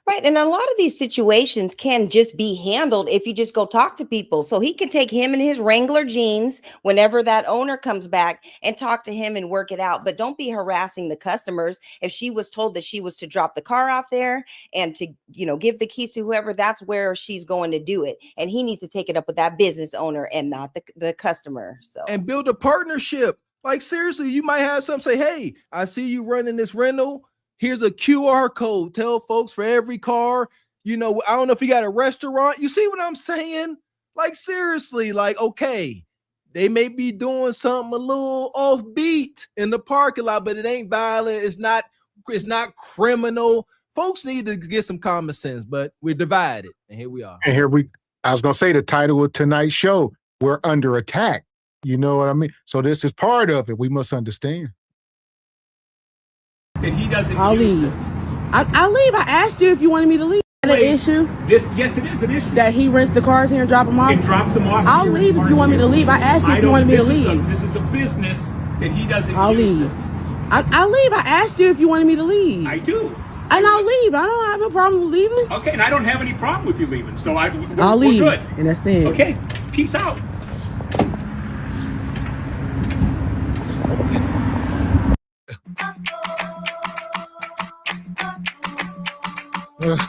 Right. And a lot of these situations can just be handled if you just go talk to people. So he can take him and his Wrangler jeans whenever that owner comes back and talk to him and work it out. But don't be harassing the customers. If she was told that she was to drop the car off there and to, you know, give the keys to whoever, that's where she's going to do it. And he needs to take it up with that business owner and not the customer. So and build a partnership. Like seriously, you might have some say, hey, I see you running this rental. Here's a QR code. Tell folks for every car, you know, I don't know if you got a restaurant. You see what I'm saying? Like, seriously, like, okay, they may be doing something a little offbeat in the parking lot, but it ain't violent. It's not criminal. Folks need to get some common sense, but we're divided. And here we are. And I was going to say the title of tonight's show, we're under attack. You know what I mean? So this is part of it. We must understand. That he doesn't I'll use leave. this. I'll leave. I asked you if you wanted me to leave. Is that an issue? Yes, it is an issue. That he rents the cars here and drop them off? It drops them off. I'll leave if you want me to leave. I asked you if you wanted me to leave. This is a business that he doesn't use. I'll leave. I'll leave. I asked you if you wanted me to leave. I do. And I'll leave. I don't have a problem with leaving. Okay, and I don't have any problem with you leaving. So I'll leave. We're good. And that's it. Okay, peace out.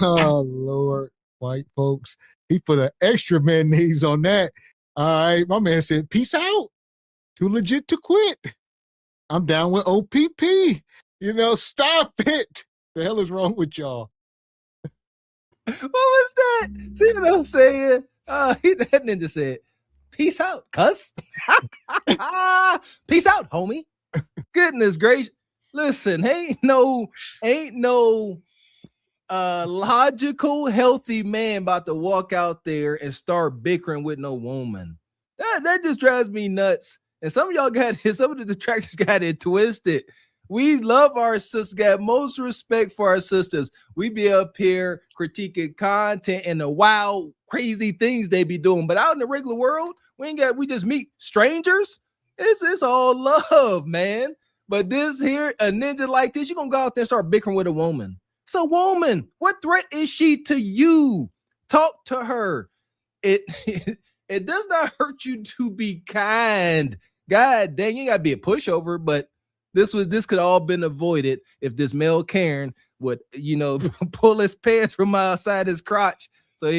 Oh, Lord, white folks. He put an extra mayonnaise on that. All right, my man said, peace out. Too legit to quit. I'm down with OPP. You know, stop it. The hell is wrong with y'all? What was that? See what I'm saying? That ninja said, peace out, cuss. Peace out, homie. Goodness gracious. Listen, ain't no logical, healthy man about to walk out there and start bickering with no woman. That just drives me nuts. And some of y'all some of the detractors got it twisted. We love our sisters, got most respect for our sisters. We be up here critiquing content and the wild, crazy things they be doing. But out in the regular world, we just meet strangers. It's all love, man. But this here, a ninja like this, you're gonna go out there and start bickering with a woman. It's a woman. What threat is she to you? Talk to her. It does not hurt you to be kind. God dang, you gotta be a pushover, but this could all been avoided if this male Karen would, you know, pull his pants from outside his crotch. So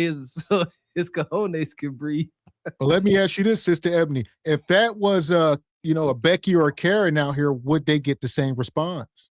his cojones can breathe. Well, let me ask you this, Sister Ebony. If that was a Becky or a Karen out here, would they get the same response?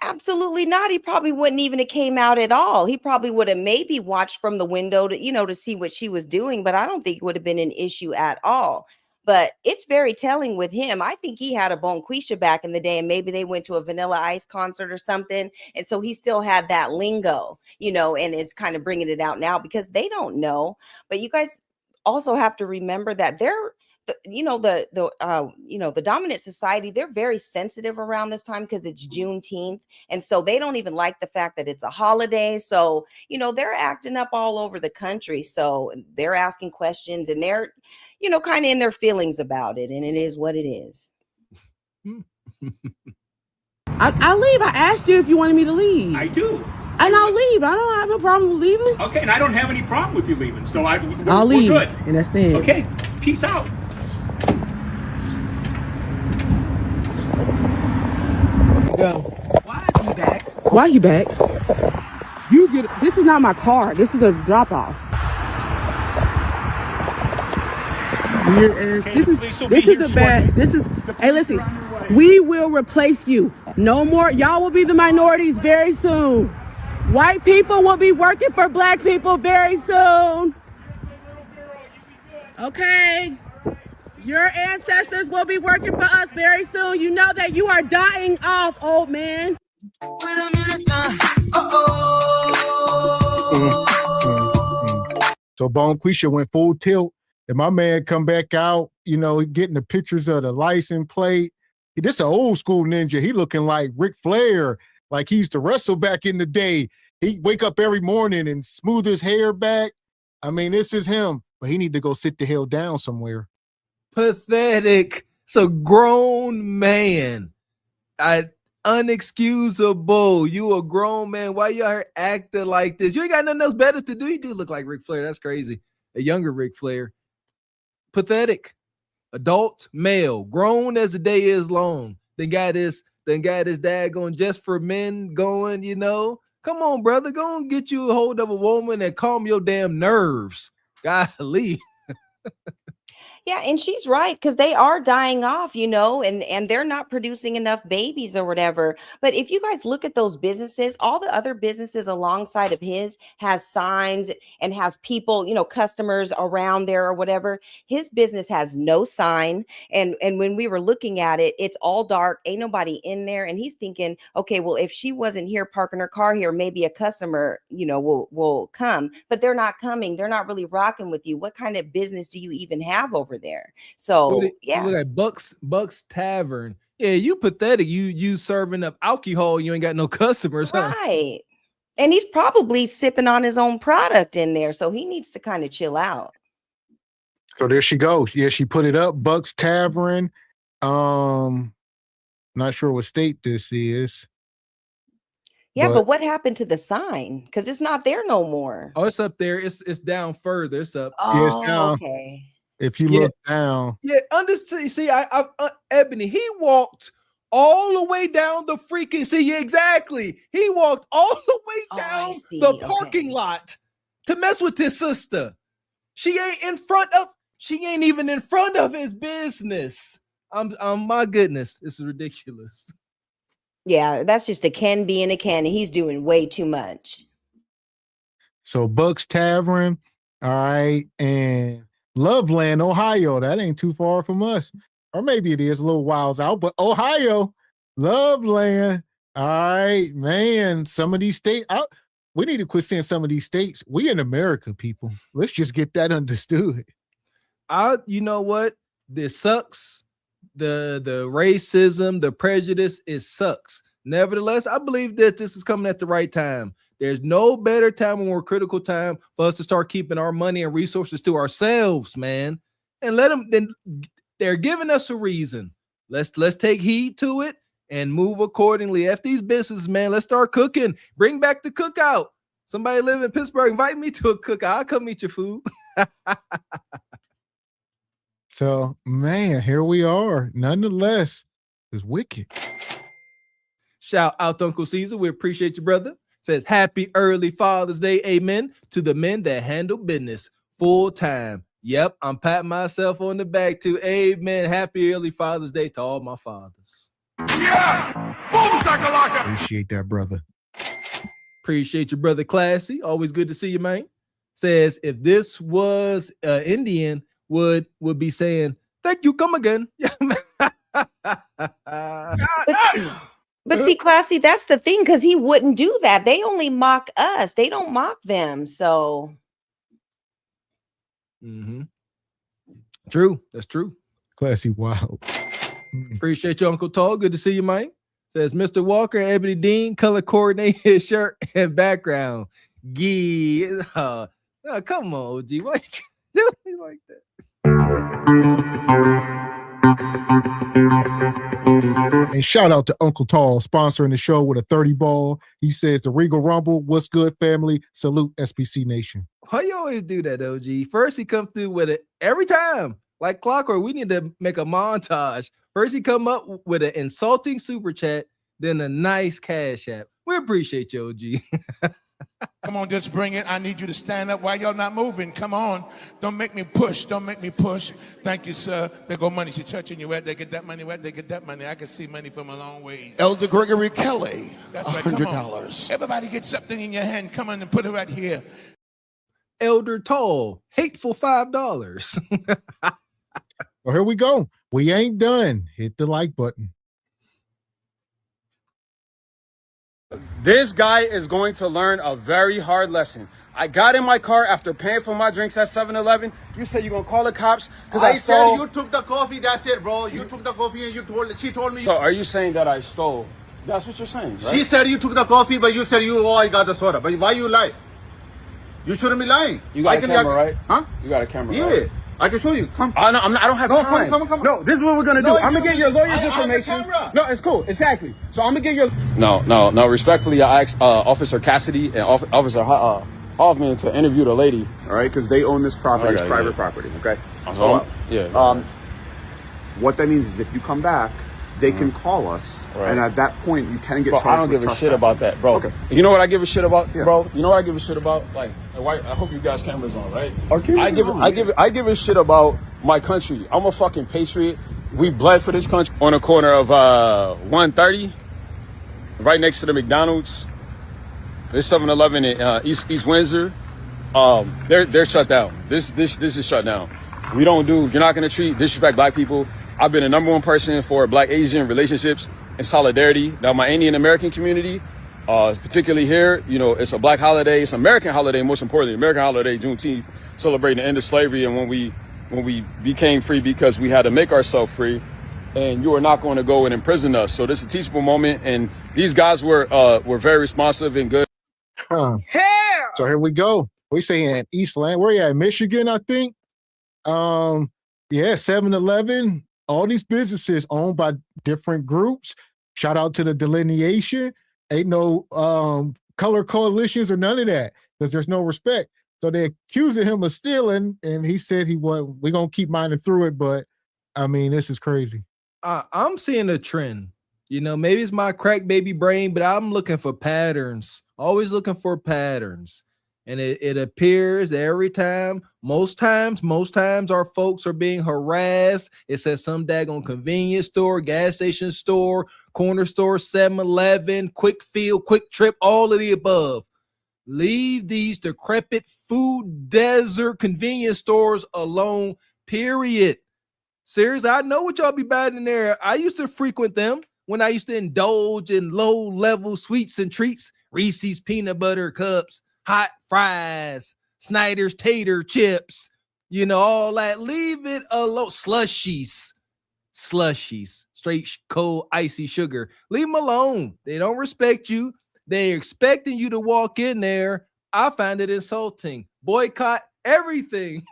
Absolutely not. He probably wouldn't even have came out at all. He probably would have maybe watched from the window to see what she was doing, but I don't think it would have been an issue at all. But it's very telling with him. I think he had a Bonquisha back in the day, and maybe they went to a Vanilla Ice concert or something. And so he still had that lingo, and is kind of bringing it out now because they don't know. But you guys also have to remember that the dominant society, they're very sensitive around this time because it's Juneteenth. And so they don't even like the fact that it's a holiday. So, they're acting up all over the country. So they're asking questions and they're, kind of in their feelings about it. And it is what it is. I'll leave. I asked you if you wanted me to leave. I do. And I'll leave. I don't have a problem with leaving. Okay, and I don't have any problem with you leaving. So I'll leave. We're good. And that's it. Okay, peace out. Go. Why is he back? Why are you back? This is not my car. This is a drop off. Hey, listen, we will replace you. No more. Y'all will be the minorities very soon. White people will be working for black people very soon. Okay. Your ancestors will be working for us very soon. You know that you are dying off, old man. So Bonquisha went full tilt. And my man come back out, getting the pictures of the license plate. This an old school ninja. He looking like Ric Flair, like he used to wrestle back in the day. He wake up every morning and smooth his hair back. I mean, this is him, but he need to go sit the hell down somewhere. Pathetic. It's a grown man. Unexcusable. You a grown man. Why you out here acting like this? You ain't got nothing else better to do. You do look like Ric Flair. That's crazy. A younger Ric Flair. Pathetic. Adult male, grown as the day is long. Then got his dad going just for men going, Come on, brother. Go and get you a hold of a woman and calm your damn nerves. Golly. Yeah, and she's right, because they are dying off, and they're not producing enough babies or whatever. But if you guys look at those businesses, all the other businesses alongside of his has signs and has people, customers around there or whatever. His business has no sign. And when we were looking at it, it's all dark. Ain't nobody in there. And he's thinking, okay, well, if she wasn't here parking her car here, maybe a customer, will come. But they're not coming. They're not really rocking with you. What kind of business do you even have over there? So yeah, look at Buck's Tavern. Yeah, you pathetic. You serving up alcohol. You ain't got no customers, huh? Right. And he's probably sipping on his own product in there, so he needs to kind of chill out. So there she goes. Yeah, she put it up. Buck's Tavern. Not sure what state this is. Yeah, but what happened to the sign? Because it's not there no more. Oh, it's up there. It's down further. It's up. Oh, yeah, it's down. Okay. If you look down. Yeah, see, I Ebony, he walked all the way down the freaking, exactly. He walked all the way down the parking lot to mess with his sister. She ain't even in front of his business. My goodness, this is ridiculous. Yeah, that's just a Ken being a Ken, and he's doing way too much. So Buck's Tavern, all right, and Loveland, Ohio. That ain't too far from us. Or maybe it is a little whiles out, but Ohio, Loveland. All right, man. Some of these states, we need to quit saying some of these states. We in America, people. Let's just get that understood. You know what? This sucks. The racism, the prejudice, it sucks. Nevertheless, I believe that this is coming at the right time. There's no better time, a more critical time for us to start keeping our money and resources to ourselves, man. And then they're giving us a reason. Let's take heed to it and move accordingly. F these businesses, man. Let's start cooking. Bring back the cookout. Somebody live in Pittsburgh, invite me to a cookout. I'll come eat your food. So, man, here we are. Nonetheless, it's wicked. Shout out to Uncle Caesar. We appreciate you, brother. Says happy early Father's Day, amen, to the men that handle business full time. Yep, I'm patting myself on the back too. Amen. Happy early Father's Day to all my fathers. Yeah! Boom, shakalaka! Appreciate that, brother. Appreciate your brother, Classy. Always good to see you, man. Says if this was Indian, would be saying, "Thank you, come again." But see, Classy, that's the thing, because he wouldn't do that. They only mock us. They don't mock them. So True. That's true. Classy, wow. Appreciate you, Uncle Tall. Good to see you, man. Says Mr. Walker, Ebony Dean, color coordinate his shirt and background. Gee, come on, OG. Why you do me like that? And shout out to Uncle Tall sponsoring the show with a 30 ball. He says the Regal Rumble, what's good, family? Salute SPC Nation. How you always do that, OG? First he come through with it every time, like clockwork. We need to make a montage. First he come up with an insulting super chat, then a nice cash app. We appreciate you, OG. Come on, just bring it. I need you to stand up while y'all not moving. Come on. Don't make me push. Don't make me push. Thank you, sir. There go money. She's touching you. Where they get that money? Where they get that money? I can see money from a long way. Elder Gregory Kelly, That's right. Come on. $100. Everybody get something in your hand. Come on and put it right here. Elder Tall, hateful $5. Well, here we go. We ain't done. Hit the like button. This guy is going to learn a very hard lesson. I got in my car after paying for my drinks at 7-Eleven. You said you're going to call the cops because I stole. said you took the coffee. That's it, bro. You took the coffee and she told me. So are you saying that I stole? That's what you're saying, right? She said you took the coffee, but you said I got the soda. But why you lie? You shouldn't be lying. You got a camera, right? Huh? You got a camera, Yeah. right? I can show you. Come. No, I don't have time. Come. No, this is what we're gonna do. I'm gonna get your lawyer's information. No, it's cool. Exactly. So I'm gonna get your. No. Respectfully, I asked Officer Cassidy and Officer Hoffman to interview the lady. All right, because they own this property. It's private property. Okay. What that means is if you come back, they can call us, and at that point you can get charged. I don't give a shit about that, bro. Okay. You know what I give a shit about, bro? You know what I give a shit about? Like, I hope you guys cameras on, right? I give a shit about my country. I'm a fucking patriot. We bled for this country. On the corner of 130, right next to the McDonald's. There's 7-Eleven in East Windsor. They're shut down. This is shut down. You're not gonna disrespect black people. I've been the number one person for Black Asian relationships and solidarity. Now, my Indian American community, particularly here, it's a black holiday. It's an American holiday, most importantly, American holiday, Juneteenth, celebrating the end of slavery and when we became free because we had to make ourselves free. And you are not going to go and imprison us. So this is a teachable moment. And these guys were very responsive and good. So here we go. We saying Eastland. Where you at? Michigan, I think. 7-Eleven. All these businesses owned by different groups. Shout out to the delineation. Ain't no color coalitions or none of that because there's no respect. So they accusing him of stealing, and he said we're gonna keep mining through it. But I mean, this is crazy. I'm seeing a trend. Maybe it's my crack baby brain, but I'm looking for patterns. Always looking for patterns. And it appears every time, most times our folks are being harassed. It says some daggone convenience store, gas station store, corner store, 7-Eleven, quick field, quick trip, all of the above. Leave these decrepit food desert convenience stores alone, period. Seriously, I know what y'all be buying in there. I used to frequent them when I used to indulge in low-level sweets and treats, Reese's peanut butter cups, hot fries, Snyder's tater chips, all that. Leave it alone. Slushies, straight cold, icy sugar. Leave them alone. They don't respect you. They're expecting you to walk in there. I find it insulting. Boycott everything.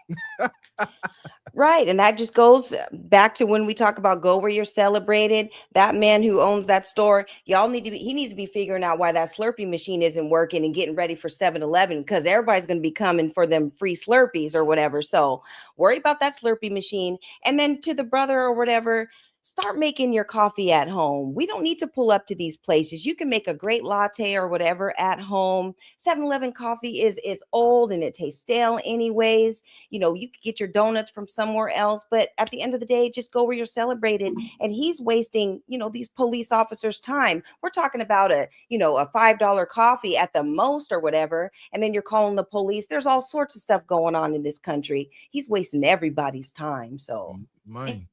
Right. And that just goes back to when we talk about go where you're celebrated. That man who owns that store, he needs to be figuring out why that Slurpee machine isn't working and getting ready for 7-Eleven because everybody's going to be coming for them free Slurpees or whatever. So worry about that Slurpee machine. And then to the brother or whatever, start making your coffee at home. We don't need to pull up to these places. You can make a great latte or whatever at home. 7-Eleven coffee is old and it tastes stale anyways. You know, you could get your donuts from somewhere else, but at the end of the day, just go where you're celebrated. And he's wasting, you know, these police officers' time. We're talking about a $5 coffee at the most or whatever, and then you're calling the police. There's all sorts of stuff going on in this country. He's wasting everybody's time. So mine.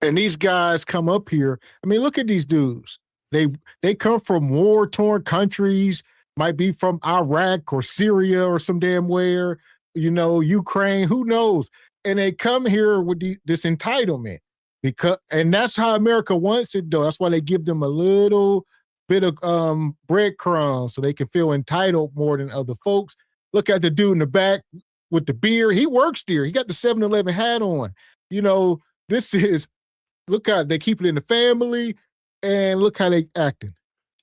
And these guys come up here. I mean, look at these dudes. They come from war-torn countries, might be from Iraq or Syria or some damn where, Ukraine, who knows? And they come here with this entitlement and that's how America wants it, though. That's why they give them a little bit of breadcrumbs so they can feel entitled more than other folks. Look at the dude in the back with the beard. He works there. He got the 7-Eleven hat on. Look how they keep it in the family, and look how they acting.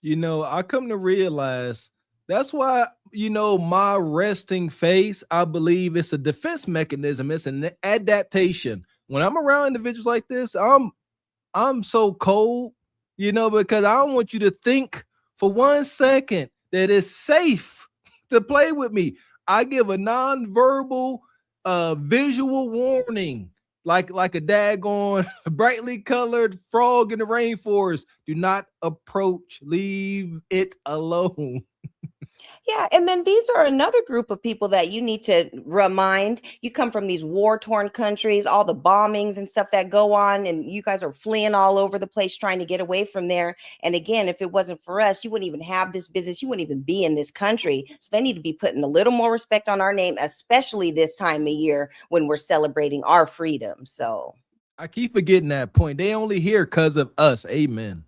I come to realize that's why, my resting face, I believe it's a defense mechanism. It's an adaptation. When I'm around individuals like this, I'm so cold, because I don't want you to think for 1 second that it's safe to play with me. I give a nonverbal visual warning. Like a daggone brightly colored frog in the rainforest. Do not approach. Leave it alone. Yeah, and then these are another group of people that you need to remind. You come from these war-torn countries, all the bombings and stuff that go on, and you guys are fleeing all over the place trying to get away from there. And again, if it wasn't for us, you wouldn't even have this business. You wouldn't even be in this country. So they need to be putting a little more respect on our name, especially this time of year when we're celebrating our freedom. So I keep forgetting that point. They only here because of us. Amen.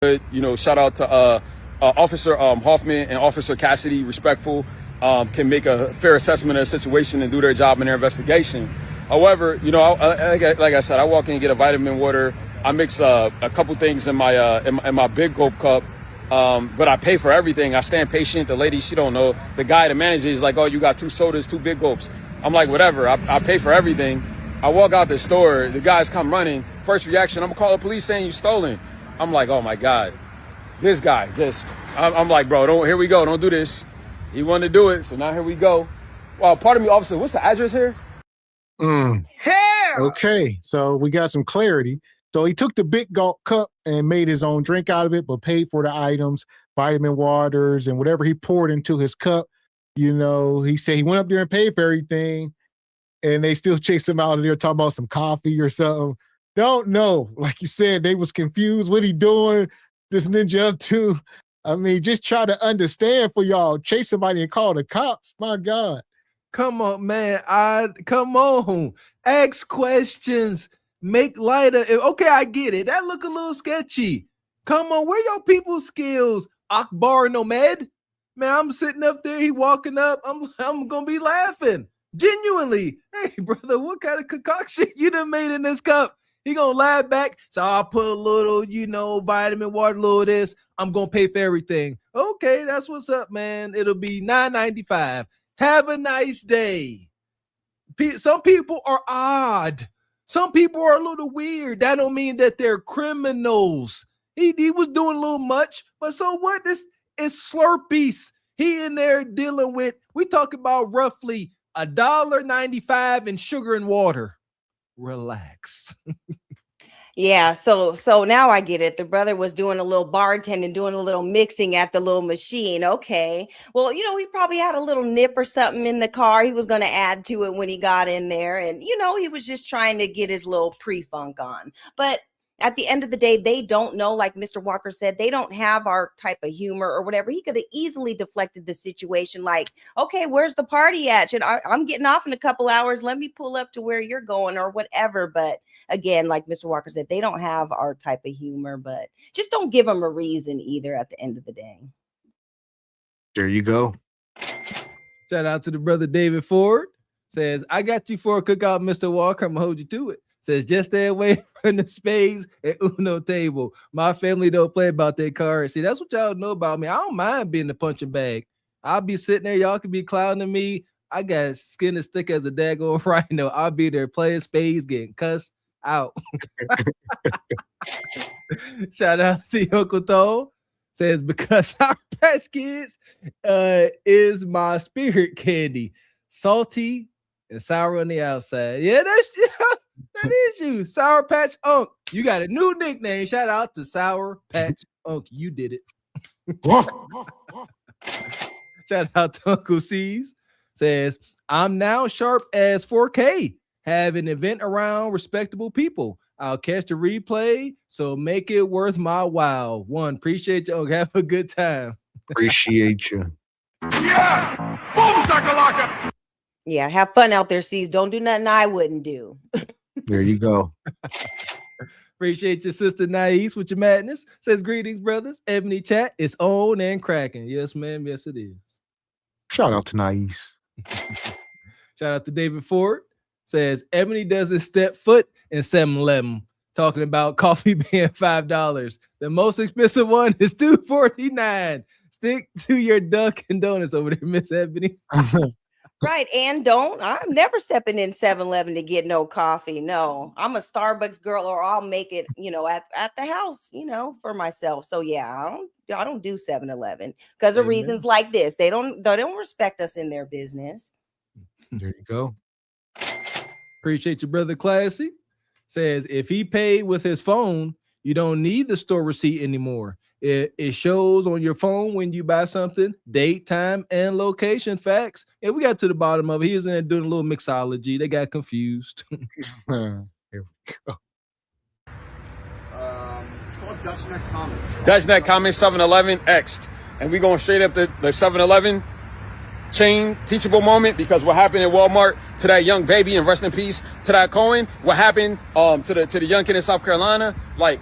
Shout out to Officer Hoffman and Officer Cassidy, respectful, can make a fair assessment of the situation and do their job in their investigation. However, like I said, I walk in and get a vitamin water. I mix a couple things in my big gulp cup, but I pay for everything. I stand patient. The lady, she don't know. The guy, the manager, is like, "Oh, you got 2 sodas, 2 big gulps." I'm like, whatever. I pay for everything. I walk out the store. The guys come running. First reaction, I'm gonna call the police saying you stolen. I'm like, oh my God. This guy I'm like, bro, here we go. Don't do this. He wanted to do it. So now here we go. Well, pardon me, officer, what's the address here? Okay. So we got some clarity. So he took the big gulp cup and made his own drink out of it, but paid for the items, vitamin waters and whatever he poured into his cup. He said he went up there and paid for everything, and they still chased him out of there talking about some coffee or something. Don't know. Like you said, they was confused. What he doing? This ninja up to? I mean, just try to understand for y'all. Chase somebody and call the cops. My God. Come on, man. Come on. Ask questions. Make light of it. Okay, I get it. That look a little sketchy. Come on, where your people's skills? Akbar Nomad? Man, I'm sitting up there. He walking up. I'm gonna be laughing. Genuinely. Hey, brother, what kind of concoction you done made in this cup? He gonna laugh back. So I'll put a little, vitamin water, a little of this. I'm gonna pay for everything. Okay, that's what's up, man. It'll be $9.95. Have a nice day. Some people are odd. Some people are a little weird. That don't mean that they're criminals. He was doing a little much, but so what? This is Slurpees. He in there dealing with, we talk about roughly $1.95 in sugar and water. Relax. yeah, so now I get it. The brother was doing a little bartending, doing a little mixing at the little machine. Okay. Well, he probably had a little nip or something in the car. He was going to add to it when he got in there. And, he was just trying to get his little pre-funk on. But at the end of the day, they don't know, like Mr. Walker said, they don't have our type of humor or whatever. He could have easily deflected the situation like, okay, where's the party at? I'm getting off in a couple hours. Let me pull up to where you're going or whatever. But again, like Mr. Walker said, they don't have our type of humor, but just don't give them a reason either at the end of the day. There you go. Shout out to the brother David Ford. Says, I got you for a cookout, Mr. Walker. I'm going to hold you to it. Says, just stay away from the spades at Uno table. My family don't play about their cards. See, that's what y'all know about me. I don't mind being the punching bag. I'll be sitting there. Y'all can be clowning me. I got skin as thick as a daggone rhino. I'll be there playing spades, getting cussed. out. Shout out to Uncle Toe. Says, because Sour Patch Kids is my spirit candy. Salty and sour on the outside. Yeah, that is you. Sour Patch Unk. You got a new nickname. Shout out to Sour Patch Unk. You did it. Shout out to Uncle C's. Says, I'm now sharp as 4K. Have an event around respectable people. I'll catch the replay, so make it worth my while. One, appreciate you. Have a good time. Appreciate you. Yeah! Boom, shakalaka! Yeah, have fun out there, C's. Don't do nothing I wouldn't do. There you go. Appreciate your sister Nais with your madness. Says, greetings, brothers. Ebony chat is on and cracking. Yes, ma'am. Yes, it is. Shout out to Nais. Shout out to David Ford. Says, Ebony doesn't step foot in 7-Eleven. Talking about coffee being $5. The most expensive one is $2.49. Stick to your Dunkin' Donuts over there, Miss Ebony. Right. And I'm never stepping in 7-Eleven to get no coffee. No, I'm a Starbucks girl, or I'll make it, at the house, for myself. So yeah, I don't do 7-Eleven because of reasons like this. They don't respect us in their business. There you go. Appreciate your brother Classy. Says, if he paid with his phone, you don't need the store receipt anymore. It shows on your phone when you buy something, date, time, and location. Facts. And we got to the bottom of it. He was in there doing a little mixology. They got confused. Here we go. It's called Dutch Neck Comments. Dutch Neck Comments 7-Eleven X'd. And we going straight up the 7-Eleven chain teachable moment, because what happened in Walmart to that young baby, and rest in peace to that Cohen, what happened to the young kid in South Carolina, like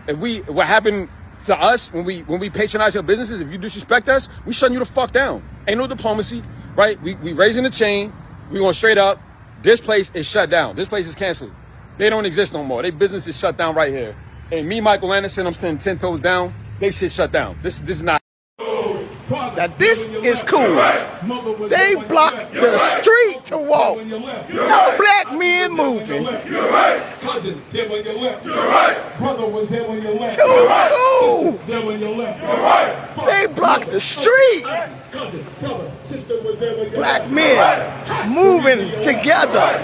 what happened to us when we patronize your businesses, if you disrespect us, we shutting you the fuck down. Ain't no diplomacy, right? We raising the chain, we going straight up. This place is shut down. This place is canceled. They don't exist no more. Their business is shut down right here. And me, Michael Anderson, I'm standing 10 toes down. They shit shut down. This is not. Now this is cool. They blocked the street to walk. No black men moving. You're right. Cousin, there when you left. You're right. Brother was there when you left. Too cool. There when you left. You're right. They blocked the street. Cousin, brother, sister was there when you black left. men moving together.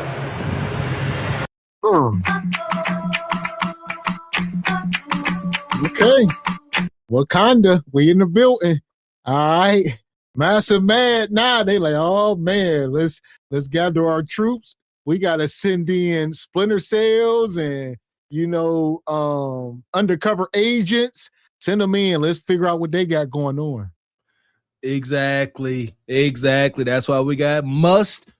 Okay. Wakanda, we in the building. All right. Massive mad now. They like, oh man, let's gather our troops. We gotta send in splinter cells and undercover agents. Send them in. Let's figure out what they got going on. Exactly. That's why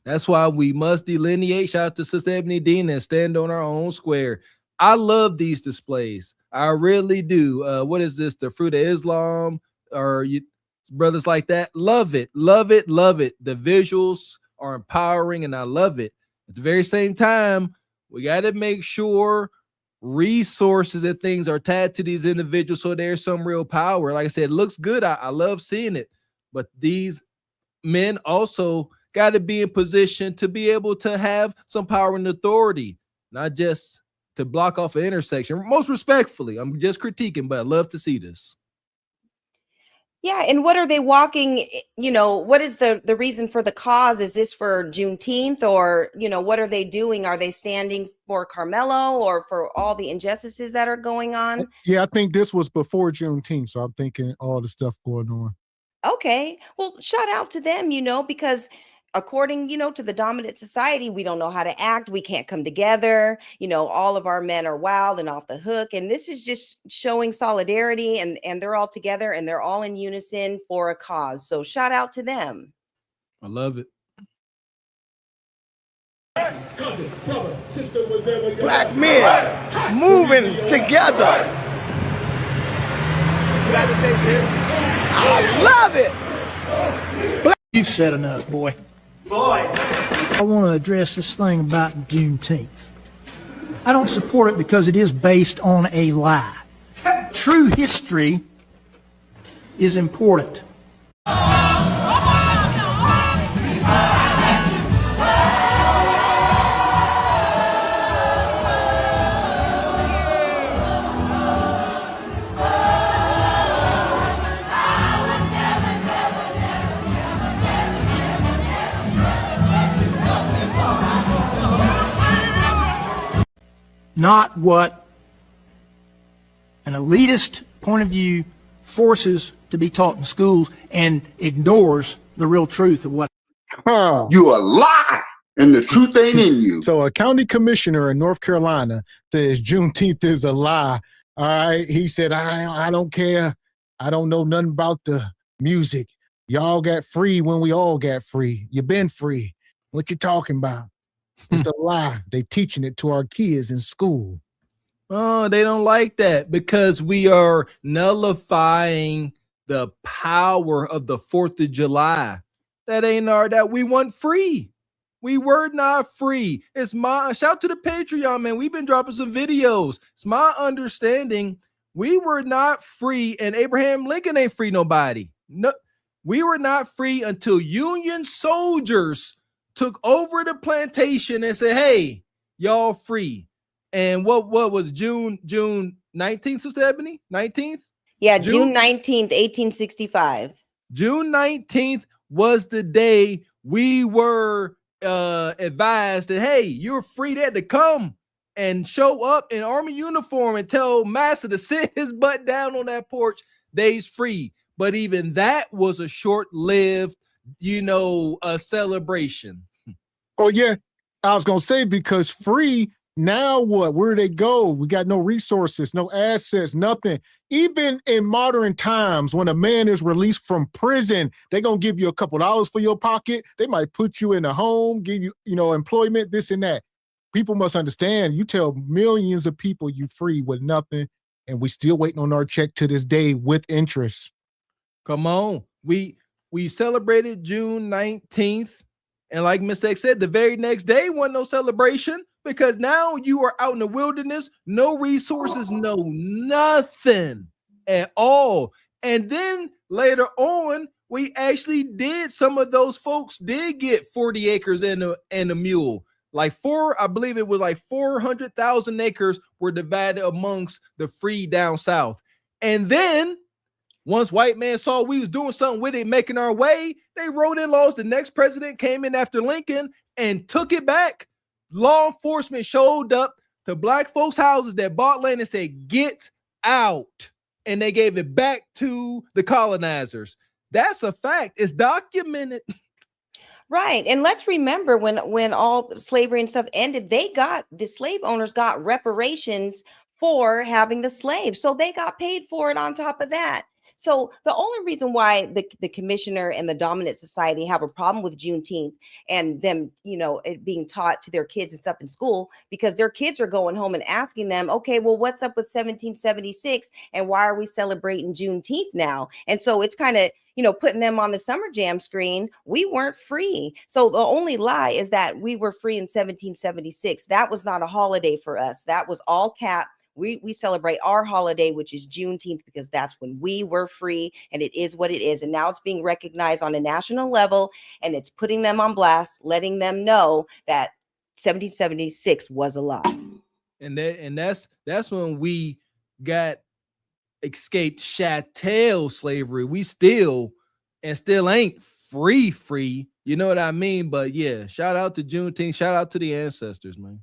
that's why we must delineate. Shout out to Sister Ebony Dean and stand on our own square. I love these displays. I really do. What is this? The Fruit of Islam or brothers like that? Love it. The visuals are empowering and I love it. At the very same time, we got to make sure resources and things are tied to these individuals so there's some real power. Like I said, it looks good. I love seeing it. But these men also got to be in position to be able to have some power and authority, not just to block off an intersection. Most respectfully, I'm just critiquing, but I love to see this. Yeah, and what are they walking? What is the reason for the cause? Is this for Juneteenth, or what are they doing? Are they standing for Carmelo or for all the injustices that are going on? Yeah, I think this was before Juneteenth, so I'm thinking all the stuff going on. Okay, well, shout out to them, because according, to the dominant society, we don't know how to act. We can't come together. All of our men are wild and off the hook. And this is just showing solidarity, and they're all together and they're all in unison for a cause. So shout out to them. I love it. Cousin, brother, sister was there when you Black left. men moving together. I love it. You've said enough, boy. I want to address this thing about Juneteenth. I don't support it because it is based on a lie. True history is important. not what an elitist point of view forces to be taught in schools and ignores the real truth of what. You a lie, and the truth ain't in you. So a county commissioner in North Carolina says Juneteenth is a lie. All right. He said, I don't care. I don't know nothing about the music. Y'all got free when we all got free. You been free. What you talking about? It's a lie. They teaching it to our kids in school. Oh, they don't like that because we are nullifying the power of the 4th of July. That ain't that we want free. We were not free. It's my shout to the Patreon, man. We've been dropping some videos. It's my understanding we were not free, and Abraham Lincoln ain't free nobody. No, we were not free until Union soldiers took over the plantation and said, "Hey, y'all free." And what was June 19th, Sister Ebony? 19th? Yeah, June 19th, 1865. June 19th was the day we were advised that, hey, you're free there to come and show up in Army uniform and tell Master to sit his butt down on that porch. They's free. But even that was a short-lived, a celebration. Oh, yeah. I was going to say, because free, now what? Where do they go? We got no resources, no assets, nothing. Even in modern times, when a man is released from prison, they're going to give you a couple dollars for your pocket. They might put you in a home, give you, employment, this and that. People must understand, you tell millions of people you free with nothing, and we still waiting on our check to this day with interest. Come on. We celebrated June 19th. And like Mr. X said, the very next day wasn't no celebration because now you are out in the wilderness, no resources, no nothing at all. And then later on, we actually did, some of those folks did get 40 acres and a mule. I believe it was like 400,000 acres were divided amongst the free down south. And then once white man saw we was doing something with it, making our way, they wrote in laws. The next president came in after Lincoln and took it back. Law enforcement showed up to black folks' houses that bought land and said, get out. And they gave it back to the colonizers. That's a fact. It's documented. Right. And let's remember when all slavery and stuff ended, the slave owners got reparations for having the slaves. So they got paid for it on top of that. So the only reason why the commissioner and the dominant society have a problem with Juneteenth and them, it being taught to their kids and stuff in school, because their kids are going home and asking them, okay, well, what's up with 1776 and why are we celebrating Juneteenth now? And so it's kind of, putting them on the Summer Jam screen. We weren't free. So the only lie is that we were free in 1776. That was not a holiday for us. That was all cap. We celebrate our holiday, which is Juneteenth, because that's when we were free, and it is what it is. And now it's being recognized on a national level, and it's putting them on blast, letting them know that 1776 was a lie. And that's when we got escaped chattel slavery. We still ain't free. You know what I mean? But yeah, shout out to Juneteenth. Shout out to the ancestors, man.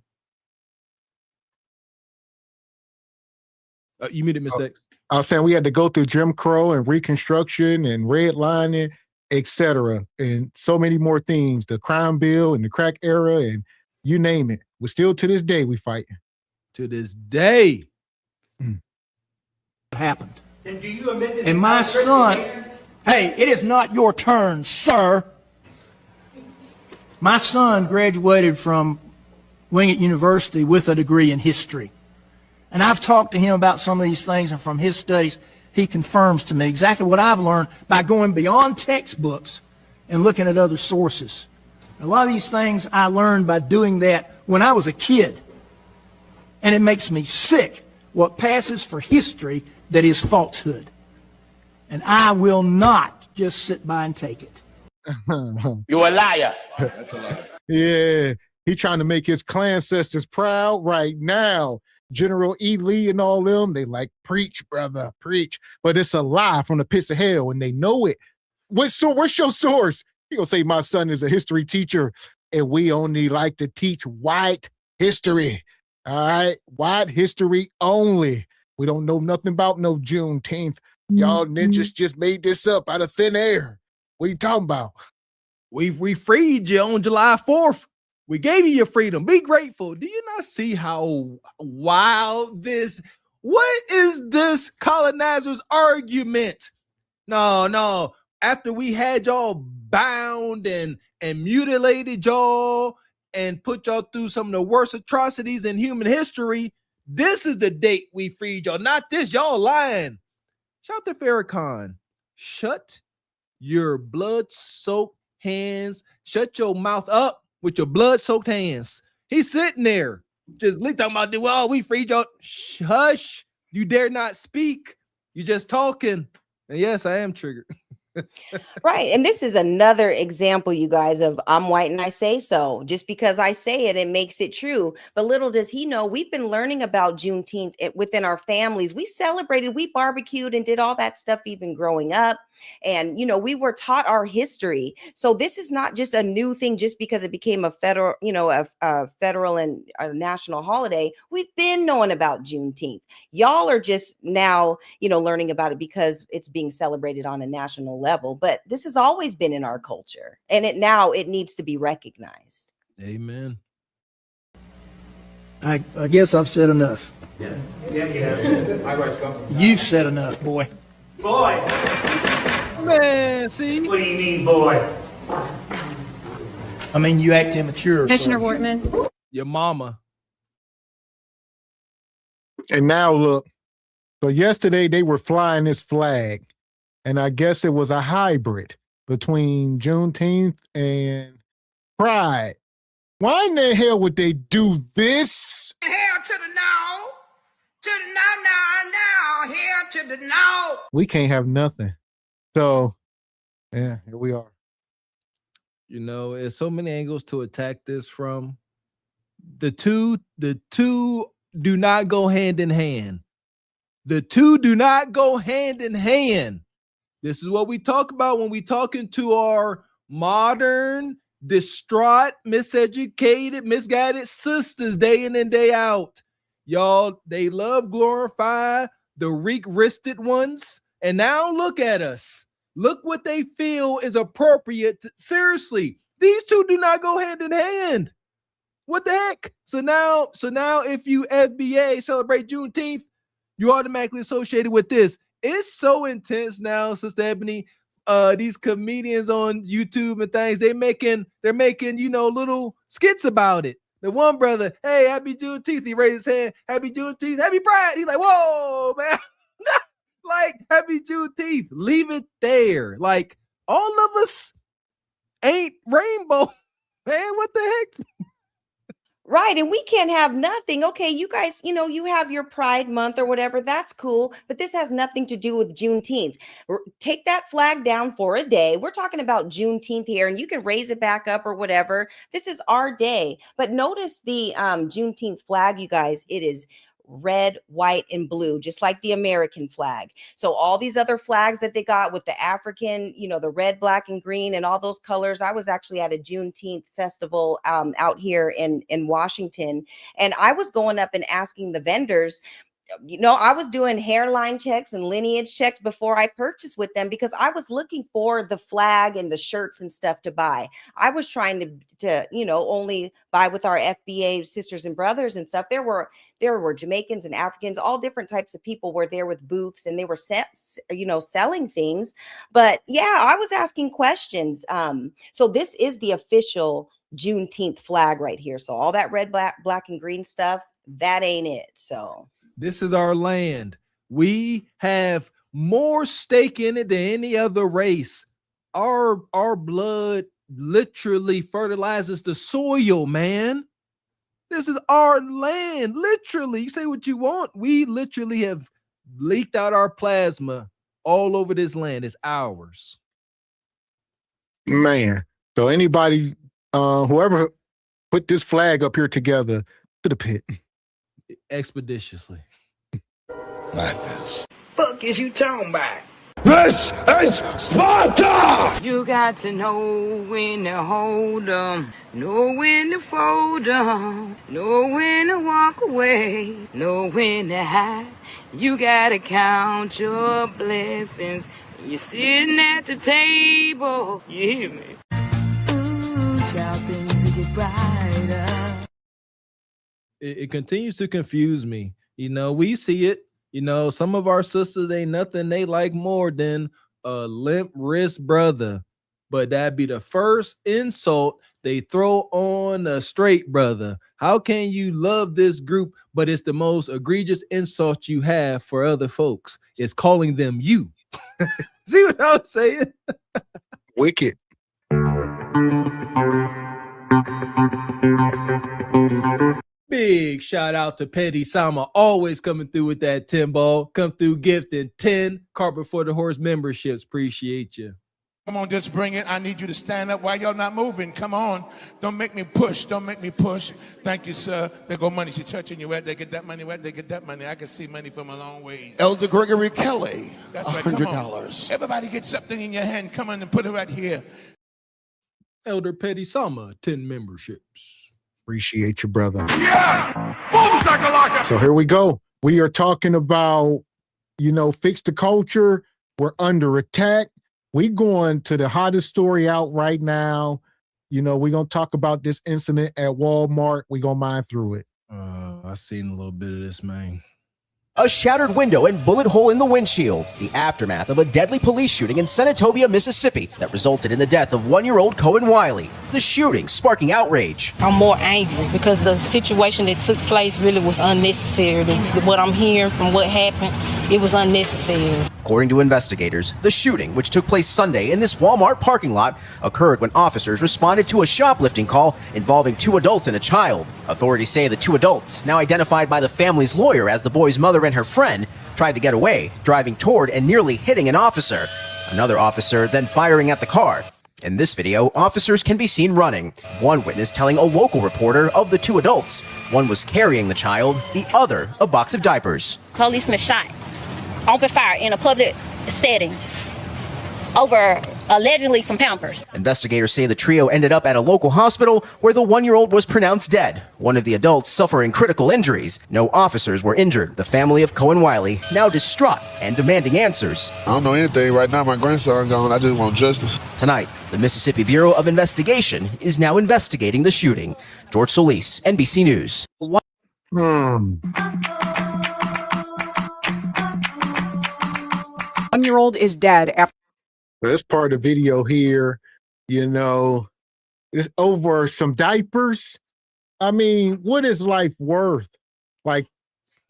You muted, Miss X. I was saying we had to go through Jim Crow and Reconstruction and redlining, etc., and so many more things. The crime bill and the crack era and you name it. We're still to this day we fighting. To this day. Happened. And do you admit this? And my son, hey, it is not your turn, sir. My son graduated from Wingate University with a degree in history. And I've talked to him about some of these things, and from his studies, he confirms to me exactly what I've learned by going beyond textbooks and looking at other sources. A lot of these things I learned by doing that when I was a kid. And it makes me sick what passes for history that is falsehood. And I will not just sit by and take it. You're a liar. That's a lie. Yeah, he trying to make his clan ancestors proud right now. General E. Lee and all them, they like, preach, brother, preach. But it's a lie from the pits of hell, and they know it. What's your source? He gonna say my son is a history teacher, and we only like to teach white history. All right. White history only. We don't know nothing about no Juneteenth. Y'all ninjas just made this up out of thin air. What are you talking about? We freed you on July 4th. We gave you your freedom. Be grateful. Do you not see how wild this? What is this colonizer's argument? No. After we had y'all bound and mutilated y'all and put y'all through some of the worst atrocities in human history, this is the date we freed y'all. Not this. Y'all lying. Shout to Farrakhan. Shut your blood-soaked hands. Shut your mouth up with your blood-soaked hands. He's sitting there just talking about, well, we freed y'all. Hush. You dare not speak. You just talking. And yes, I am triggered. Right. And this is another example, you guys, of I'm white and I say so. Just because I say it, it makes it true. But little does he know, we've been learning about Juneteenth within our families. We celebrated, we barbecued and did all that stuff even growing up. And, we were taught our history. So this is not just a new thing just because it became a federal, a federal and a national holiday. We've been knowing about Juneteenth. Y'all are just now, learning about it because it's being celebrated on a national level. But this has always been in our culture. And it needs to be recognized. Amen. I guess I've said enough. Yeah. You've said enough, boy. Boy. Man, see? What do you mean, boy? I mean, you act immature. Commissioner Wortman. Your mama. And now look, so yesterday they were flying this flag, and I guess it was a hybrid between Juneteenth and Pride. Why in the hell would they do this? Hell to the no. To the no. Hell to the no. We can't have nothing. So, yeah, here we are. There's so many angles to attack this from. The two do not go hand in hand. The two do not go hand in hand. This is what we talk about when we talking to our modern, distraught, miseducated, misguided sisters day in and day out. Y'all, they love glorify the weak-wristed ones. And now look at us. Look what they feel is appropriate. Seriously, these two do not go hand in hand. What the heck? So now if you FBA celebrate Juneteenth, you automatically associated with this. It's so intense now, Sister Ebony. These comedians on YouTube and things, they're making little skits about it. The one brother, hey, happy Juneteenth. He raised his hand, happy Juneteenth, happy Pride. He's like, whoa, man. Like, happy Juneteenth. Leave it there. Like, all of us ain't rainbow. Man, what the heck? Right. And we can't have nothing. Okay, you guys, you have your Pride Month or whatever. That's cool. But this has nothing to do with Juneteenth. Take that flag down for a day. We're talking about Juneteenth here, and you can raise it back up or whatever. This is our day. But notice the Juneteenth flag, you guys. It is red, white, and blue, just like the American flag. So all these other flags that they got with the African, the red, black, and green, and all those colors. I was actually at a Juneteenth festival out here in Washington, and I was going up and asking the vendors. I was doing hairline checks and lineage checks before I purchased with them because I was looking for the flag and the shirts and stuff to buy. I was trying to only buy with our FBA sisters and brothers and stuff. There were Jamaicans and Africans, all different types of people were there with booths, and they were selling things. But yeah, I was asking questions. So this is the official Juneteenth flag right here. So all that red, black, and green stuff, that ain't it. So this is our land. We have more stake in it than any other race. Our blood literally fertilizes the soil, man. This is our land, literally. You say what you want. We literally have leaked out our plasma all over this land. It's ours. Man. So anybody, whoever put this flag up here together, to the pit. Expeditiously. Madness. Fuck is you talking about? This is Sparta! You got to know when to hold 'em, know when to fold 'em, know when to walk away, know when to hide. You gotta count your blessings. You're sitting at the table. You hear me? Ooh, child, things will get brighter. It continues to confuse me. You know, we see it. You know, some of our sisters ain't nothing they like more than a limp wrist brother, but that'd be the first insult they throw on a straight brother. How can you love this group, but it's the most egregious insult you have for other folks? It's calling them you. See what I'm saying? Wicked. Big shout out to Petty Sama, always coming through with that 10 ball. Come through gifting 10 Carpet for the Horse memberships. Appreciate you. Come on, just bring it. I need you to stand up. Why y'all not moving? Come on. Don't make me push. Don't make me push. Thank you, sir. There go money. She touching you. Where they get that money? Where they get that money? I can see money from a long way. Elder Gregory Kelly, That's right. Come on. $100. Everybody get something in your hand. Come on and put it right here. Elder Petty Sama, 10 memberships. Appreciate you, brother. Yeah! Boom, shakalaka! So here we go. We are talking about, fix the culture. We're under attack. We going to the hottest story out right now. We're going to talk about this incident at Walmart. We're going to mine through it. I seen a little bit of this, man. A shattered window and bullet hole in the windshield. The aftermath of a deadly police shooting in Senatobia, Mississippi that resulted in the death of 1-year-old Cohen Wiley. The shooting sparking outrage. I'm more angry because the situation that took place really was unnecessary. What I'm hearing from what happened, it was unnecessary. According to investigators, the shooting, which took place Sunday in this Walmart parking lot, occurred when officers responded to a shoplifting call involving 2 adults and a child. Authorities say the 2 adults, now identified by the family's lawyer as the boy's mother and her friend, tried to get away, driving toward and nearly hitting an officer. Another officer then firing at the car. In this video, officers can be seen running. One witness telling a local reporter of the 2 adults. One was carrying the child, the other a box of diapers. Policeman shot, open fire in a public setting over allegedly some Pampers. Investigators say the trio ended up at a local hospital where the 1-year-old was pronounced dead. One of the adults suffering critical injuries. No officers were injured. The family of Cohen Wiley now distraught and demanding answers. I don't know anything right now. My grandson gone. I just want justice. Tonight, the Mississippi Bureau of Investigation is now investigating the shooting. George Solis, NBC News. 1-year-old is dead after. This part of the video here, it's over some diapers. I mean, what is life worth? Like,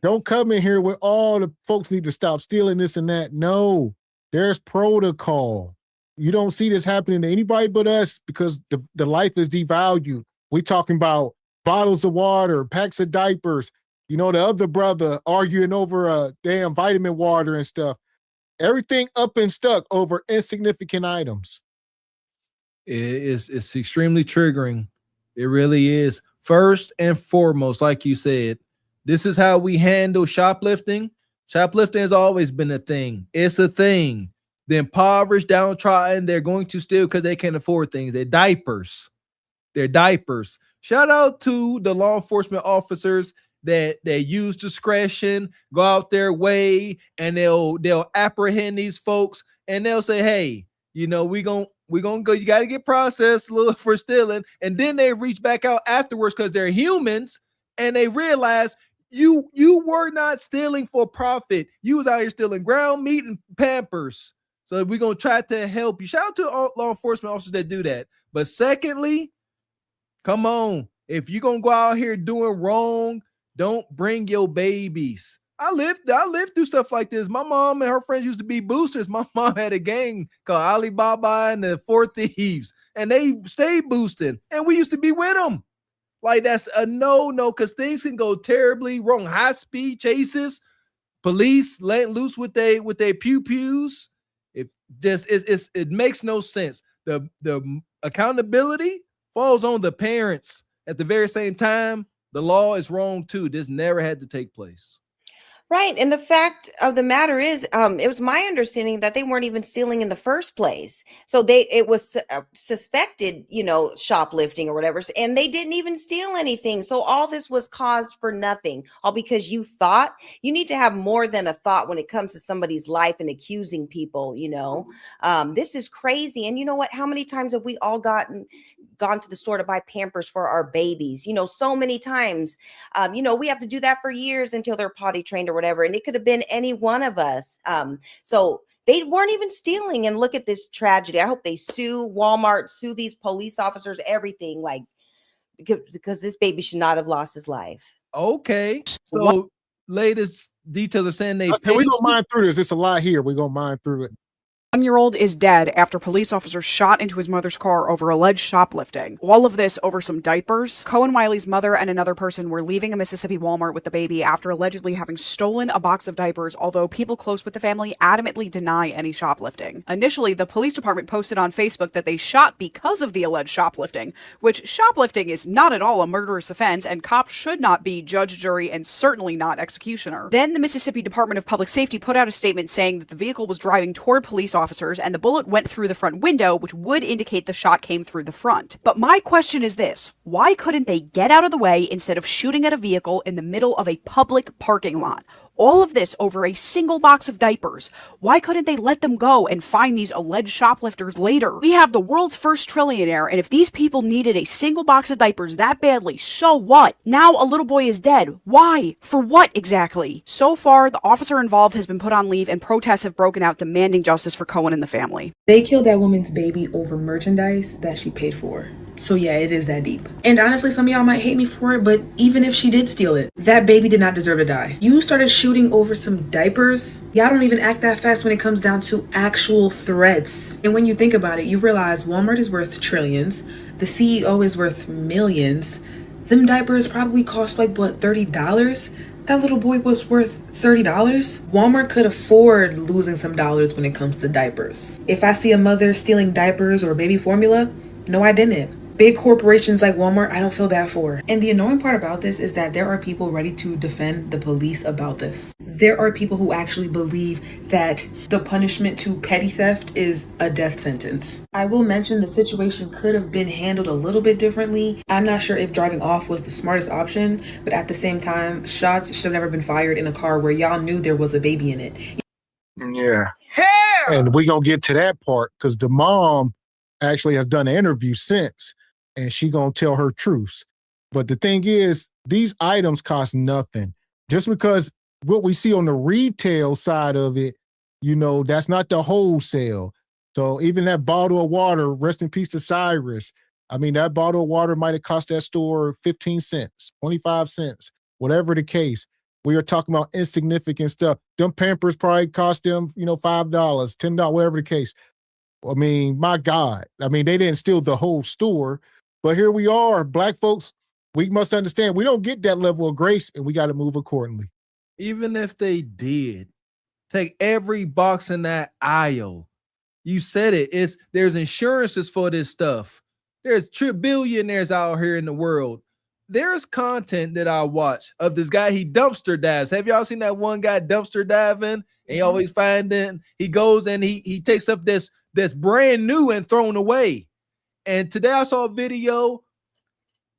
don't come in here with all the folks need to stop stealing this and that. No, there's protocol. You don't see this happening to anybody but us because the life is devalued. We're talking about bottles of water, packs of diapers. The other brother arguing over a damn vitamin water and stuff. Everything up and stuck over insignificant items. It's extremely triggering. It really is. First and foremost, like you said, this is how we handle shoplifting. Shoplifting has always been a thing. It's a thing. The impoverished, downtrodden, they're going to steal because they can't afford things. They're diapers. Shout out to the law enforcement officers that they use discretion, go out their way, and they'll apprehend these folks, and they'll say, hey, we gonna go, you got to get processed a little for stealing, and then they reach back out afterwards because they're humans, and they realize you were not stealing for profit. You was out here stealing ground meat and Pampers. So we're gonna try to help you. Shout out to all law enforcement officers that do that. But secondly, come on, if you're gonna go out here doing wrong, don't bring your babies. I lived through stuff like this. My mom and her friends used to be boosters. My mom had a gang called Alibaba and the Four Thieves, and they stayed boosting, and we used to be with them. Like, that's a no, because things can go terribly wrong. High speed chases, police letting loose with their pew-pews. It makes no sense. The accountability falls on the parents. At the very same time, the law is wrong too. This never had to take place. Right. And the fact of the matter is, it was my understanding that they weren't even stealing in the first place. So it was suspected, shoplifting or whatever. And they didn't even steal anything. So all this was caused for nothing, all because you thought. You need to have more than a thought when it comes to somebody's life and accusing people, This is crazy. And you know what? How many times have we all gone to the store to buy Pampers for our babies, so many times. We have to do that for years until they're potty trained or whatever. And it could have been any one of us. So they weren't even stealing. And look at this tragedy. I hope they sue Walmart, sue these police officers, everything, because this baby should not have lost his life. Okay. So latest details are saying we're going to mine through this. It's a lot here. We're going to mine through it. 1-year-old is dead after police officers shot into his mother's car over alleged shoplifting. All of this over some diapers. Cohen Wiley's mother and another person were leaving a Mississippi Walmart with the baby after allegedly having stolen a box of diapers, although people close with the family adamantly deny any shoplifting. Initially, the police department posted on Facebook that they shot because of the alleged shoplifting, which shoplifting is not at all a murderous offense, and cops should not be judge, jury, and certainly not executioner. Then the Mississippi Department of Public Safety put out a statement saying that the vehicle was driving toward police officers and the bullet went through the front window, which would indicate the shot came through the front. But my question is this: why couldn't they get out of the way instead of shooting at a vehicle in the middle of a public parking lot? All of this over a single box of diapers. Why couldn't they let them go and find these alleged shoplifters later? We have the world's first trillionaire, and if these people needed a single box of diapers that badly, so what? Now a little boy is dead. Why? For what exactly? So far, the officer involved has been put on leave and protests have broken out demanding justice for Cohen and the family. They killed that woman's baby over merchandise that she paid for. So yeah, it is that deep. And honestly, some of y'all might hate me for it, but even if she did steal it, that baby did not deserve to die. You started shooting over some diapers? Y'all don't even act that fast when it comes down to actual threats. And when you think about it, you realize Walmart is worth trillions. The CEO is worth millions. Them diapers probably cost $30? That little boy was worth $30. Walmart could afford losing some dollars when it comes to diapers. If I see a mother stealing diapers or baby formula, no, I didn't. Big corporations like Walmart, I don't feel bad for. And the annoying part about this is that there are people ready to defend the police about this. There are people who actually believe that the punishment to petty theft is a death sentence. I will mention the situation could have been handled a little bit differently. I'm not sure if driving off was the smartest option, but at the same time, shots should have never been fired in a car where y'all knew there was a baby in it. Yeah. Hell! And we're going to get to that part because the mom actually has done an interview since. And she gonna tell her truths. But the thing is, these items cost nothing. Just because what we see on the retail side of it, that's not the wholesale. So even that bottle of water, rest in peace to Cyrus. I mean, that bottle of water might have cost that store 15 cents, 25 cents, whatever the case. We are talking about insignificant stuff. Them Pampers probably cost them, $5, $10, whatever the case. I mean, my God. I mean, they didn't steal the whole store. But here we are, Black folks, we must understand we don't get that level of grace and we got to move accordingly. Even if they did, take every box in that aisle. You said it. There's insurances for this stuff. There's billionaires out here in the world. There's content that I watch of this guy, he dumpster dives. Have y'all seen that one guy dumpster diving? And he always finding, he goes and he takes stuff that's brand new and thrown away. And today I saw a video,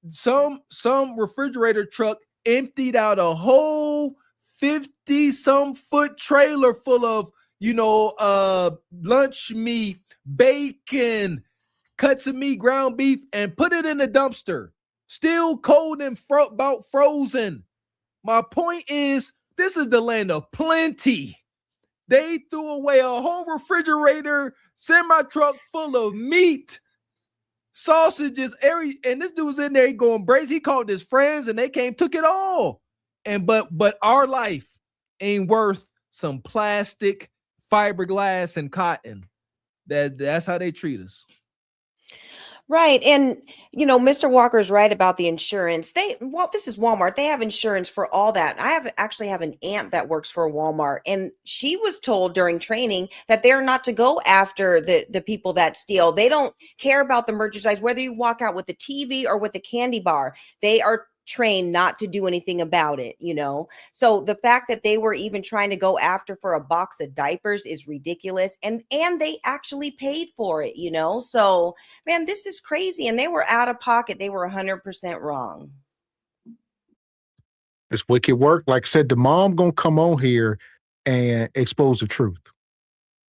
some refrigerator truck emptied out a whole 50-some foot trailer full of, lunch meat, bacon, cuts of meat, ground beef, and put it in the dumpster. Still cold and about frozen. My point is, this is the land of plenty. They threw away a whole refrigerator, semi-truck full of meat, sausages, and this dude was in there, he going brazen. He called his friends and they came, took it all. And but our life ain't worth some plastic, fiberglass, and cotton. That's how they treat us. Right. And, Mr. Walker's right about the insurance. This is Walmart. They have insurance for all that. I actually have an aunt that works for Walmart, and she was told during training that they're not to go after the people that steal. They don't care about the merchandise, whether you walk out with the TV or with the candy bar. They are trained not to do anything about it, you know? So the fact that they were even trying to go after for a box of diapers is ridiculous. And they actually paid for it, you know? So, man, this is crazy. And they were out of pocket. They were 100% wrong. It's wicked work. Like I said, the mom gonna come on here and expose the truth.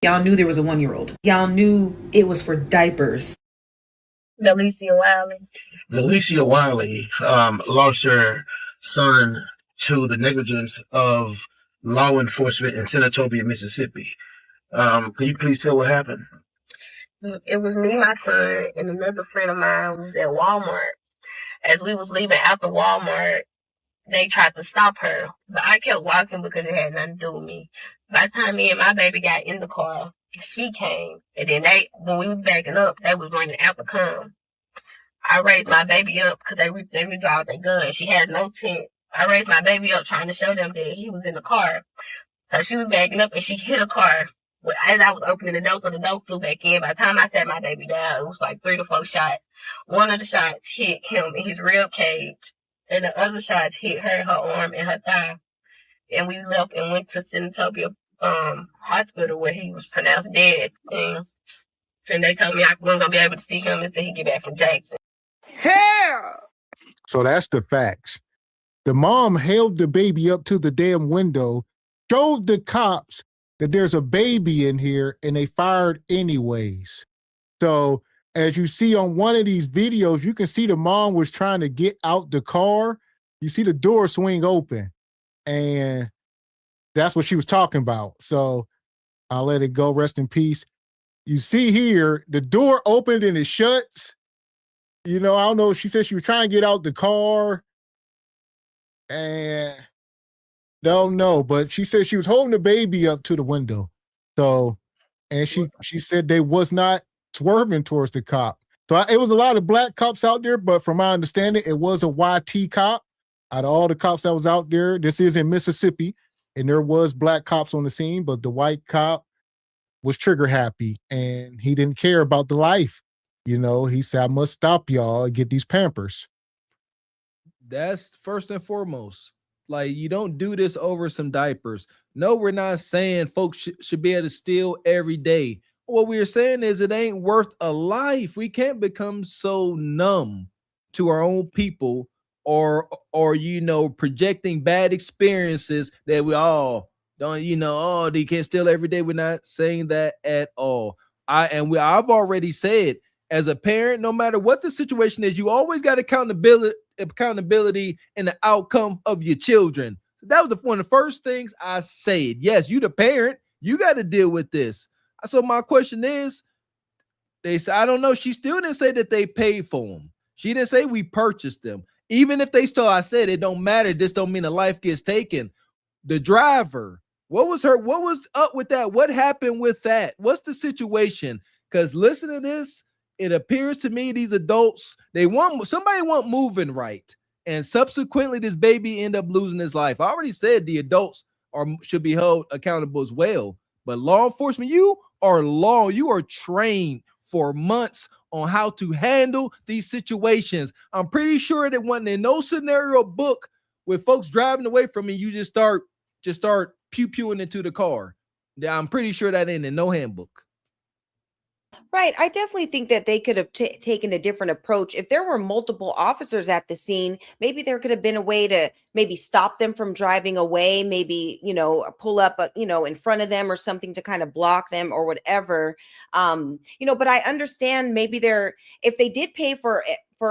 Y'all knew there was a 1-year-old. Y'all knew it was for diapers. Alicia Wiley. Alicia Wiley lost her son to the negligence of law enforcement in Senatobia, Mississippi. Can you please tell what happened? It was me, my son, and another friend of mine was at Walmart. As we was leaving out the Walmart, they tried to stop her, but I kept walking because it had nothing to do with me. By the time me and my baby got in the car, she came, and then when we was backing up, they was running out to come. I raised my baby up because they withdrew their gun. She had no tent. I raised my baby up trying to show them that he was in the car. So she was backing up and she hit a car. As I was opening the door, so the door flew back in. By the time I sat my baby down, it was like 3 to 4 shots. One of the shots hit him in his rib cage, and the other shots hit her arm, and her thigh. And we left and went to Senatobia hospital where he was pronounced dead. And they told me I wasn't going to be able to see him until he get back from Jackson. Hell! So that's the facts. The mom held the baby up to the damn window, showed the cops that there's a baby in here, and they fired anyways. So as you see on one of these videos, you can see the mom was trying to get out the car. You see the door swing open, and that's what she was talking about. So I'll let it go. Rest in peace. You see here, the door opened and it shuts. You know, I don't know. She said she was trying to get out the car, and don't know, but she said she was holding the baby up to the window. So, and she said they was not swerving towards the cop. So it was a lot of black cops out there, but from my understanding, it was a YT cop. Out of all the cops that was out there, this is in Mississippi, and there was black cops on the scene, but the white cop was trigger happy, and he didn't care about the life. You know, he said, I must stop y'all and get these Pampers. That's first and foremost. Like, you don't do this over some diapers. No, we're not saying folks should be able to steal every day. What we're saying is it ain't worth a life. We can't become so numb to our own people or you know, projecting bad experiences that we all don't, you know, oh, they can't steal every day. We're not saying that at all. I've already said, as a parent, no matter what the situation is, you always got accountability in the outcome of your children. So that was one of the first things I said. Yes, you the parent, you got to deal with this. So my question is, they said, I don't know. She still didn't say that they paid for them. She didn't say we purchased them. Even if they stole, I said it don't matter. This don't mean a life gets taken. The driver, what was up with that? What happened with that? What's the situation? Because listen to this. It appears to me these adults, somebody wasn't moving right. And subsequently, this baby ended up losing his life. I already said the adults should be held accountable as well. But law enforcement, you are trained for months on how to handle these situations. I'm pretty sure that when in no scenario book with folks driving away from you, you just start pew-pewing into the car. I'm pretty sure that ain't in no handbook. Right. I definitely think that they could have taken a different approach. If there were multiple officers at the scene, maybe there could have been a way to maybe stop them from driving away, maybe, you know, pull up, in front of them or something to kind of block them or whatever. But I understand maybe if they did pay for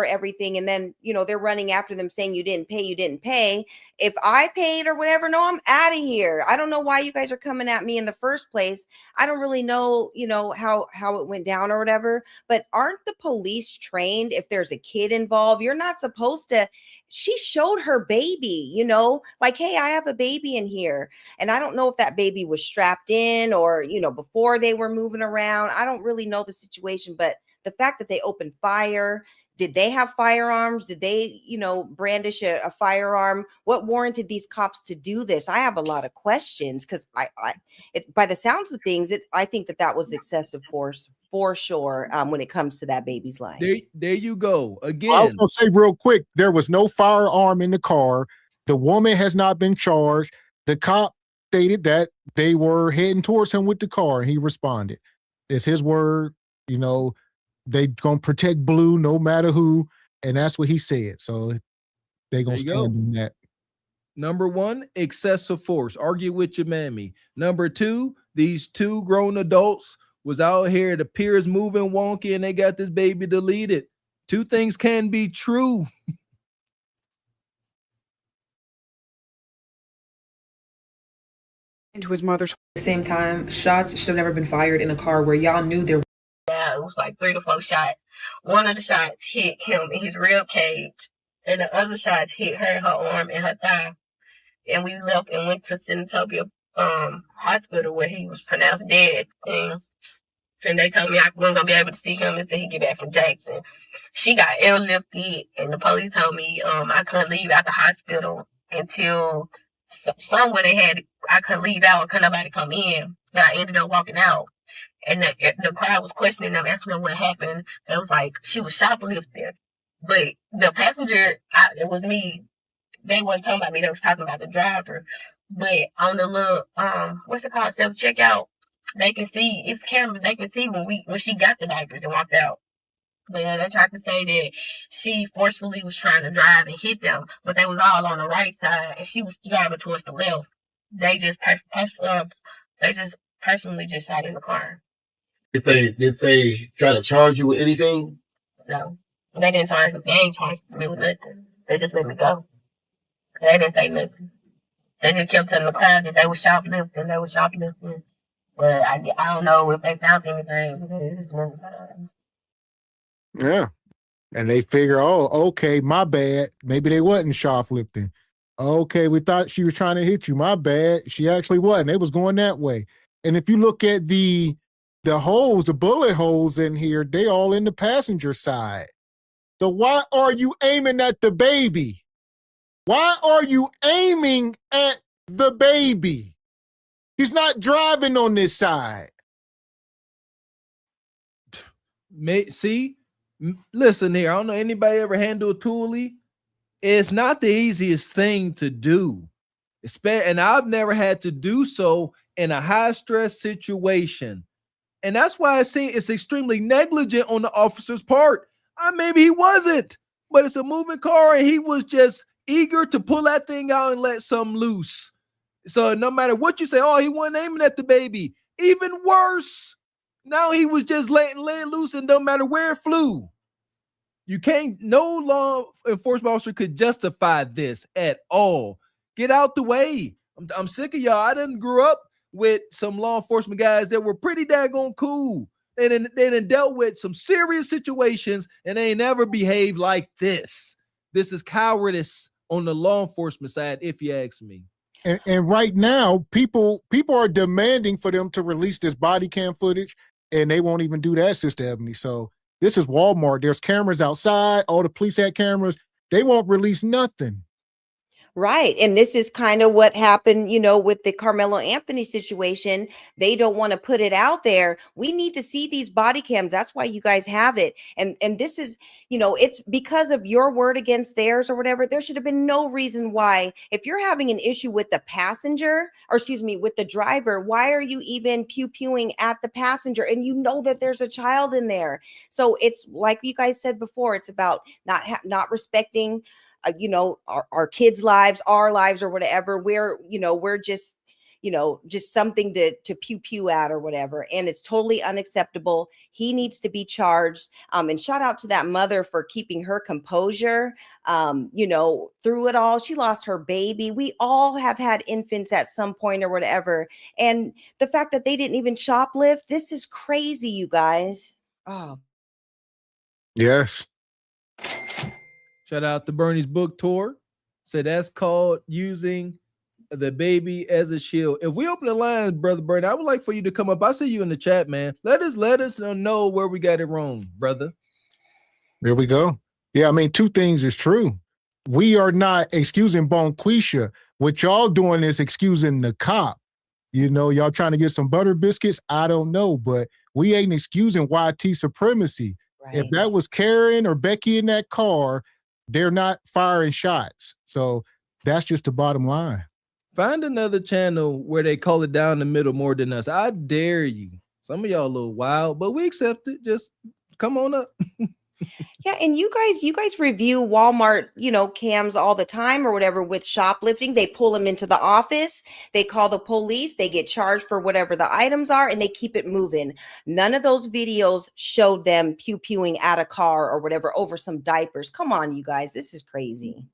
everything and then, they're running after them saying you didn't pay. If I paid or whatever, no, I'm out of here. I don't know why you guys are coming at me in the first place. I don't really know, how it went down or whatever, but aren't the police trained if there's a kid involved? You're not supposed to. She showed her baby, like, hey, I have a baby in here. And I don't know if that baby was strapped in or, before they were moving around. I don't really know the situation, but the fact that they opened fire, did they have firearms? Did they, brandish a firearm? What warranted these cops to do this? I have a lot of questions because by the sounds of things, I think that was excessive force for sure when it comes to that baby's life. There you go. Again, I was going to say real quick, there was no firearm in the car. The woman has not been charged. The cop stated that they were heading towards him with the car, and he responded. It's his word, you know, they going to protect Blue no matter who, and that's what he said. So they going to stand on that. Number one, excessive force. Argue with your mammy. Number two, these two grown adults was out here. The peers moving wonky, and they got this baby deleted. Two things can be true. Into his mother's. At the same time, shots should have never been fired in a car where y'all knew there. Yeah, it was like 3 to 4 shots. One of the shots hit him in his rib cage, and the other shots hit her arm, and her thigh. And we left and went to Senatobia Hospital where he was pronounced dead. And they told me I wasn't going to be able to see him until he get back from Jackson. She got airlifted, and the police told me I couldn't leave out the hospital until somewhere I couldn't leave out and couldn't nobody come in. But I ended up walking out. And the crowd was questioning them, asking them what happened. It was like she was shoplifting. But the passenger, it was me. They wasn't talking about me. They was talking about the driver. But on the little, what's it called, self-checkout, they can see, it's cameras, they can see when she got the diapers and walked out. But yeah, they tried to say that she forcefully was trying to drive and hit them, but they was all on the right side, and she was driving towards the left. They just personally just shot in the car. Did they try to charge you with anything? No, they didn't charge me. They ain't charged me with nothing. They just let me go. They didn't say nothing. They just kept telling the crowd that they were shoplifting. But I don't know if they found anything. Yeah. And they figure, oh, okay, my bad. Maybe they wasn't shoplifting. Okay, we thought she was trying to hit you. My bad. She actually wasn't. They was going that way. And if you look at the holes, the bullet holes in here, they all in the passenger side. So why are you aiming at the baby? Why are you aiming at the baby? He's not driving on this side. See, listen here. I don't know anybody ever handle a toolie. It's not the easiest thing to do. And I've never had to do so in a high stress situation. And that's why it's extremely negligent on the officer's part. Maybe he wasn't, but it's a moving car and he was just eager to pull that thing out and let some loose. So no matter what you say, oh, he wasn't aiming at the baby. Even worse. Now he was just laying loose, and no matter where it flew. You can't, no law enforcement officer could justify this at all. Get out the way. I'm sick of y'all. I done grew up with some law enforcement guys that were pretty daggone cool. They done dealt with some serious situations, and they never behaved like this. This is cowardice on the law enforcement side, if you ask me. And right now, people are demanding for them to release this body cam footage, and they won't even do that, Sister Ebony. So this is Walmart. There's cameras outside. All the police had cameras. They won't release nothing. Right. And this is kind of what happened, with the Carmelo Anthony situation. They don't want to put it out there. We need to see these body cams. That's why you guys have it. And this is, it's because of your word against theirs or whatever. There should have been no reason why, if you're having an issue with the passenger, with the driver, why are you even pew-pewing at the passenger? And you know that there's a child in there. So it's like you guys said before, it's about not respecting our kids' lives, our lives, or whatever. We're just something to pew at or whatever. And it's totally unacceptable. He needs to be charged. And shout out to that mother for keeping her composure, through it all. She lost her baby. We all have had infants at some point or whatever. And the fact that they didn't even shoplift, this is crazy, you guys. Oh. Yes. Shout out to Bernie's book tour. So that's called using the baby as a shield. If we open the lines, Brother Bernie, I would like for you to come up. I see you in the chat, man. Let us know where we got it wrong, brother. There we go. Yeah, I mean, two things is true. We are not excusing Bonquisha. What y'all doing is excusing the cop. You know, y'all trying to get some butter biscuits? I don't know, but we ain't excusing YT supremacy. Right. If that was Karen or Becky in that car, they're not firing shots. So that's just the bottom line. Find another channel where they call it down the middle more than us. I dare you. Some of y'all a little wild, but we accept it. Just come on up. Yeah, and you guys review Walmart, cams all the time or whatever with shoplifting. They pull them into the office, they call the police, they get charged for whatever the items are, and they keep it moving. None of those videos showed them pew-pewing at a car or whatever over some diapers. Come on, you guys, this is crazy.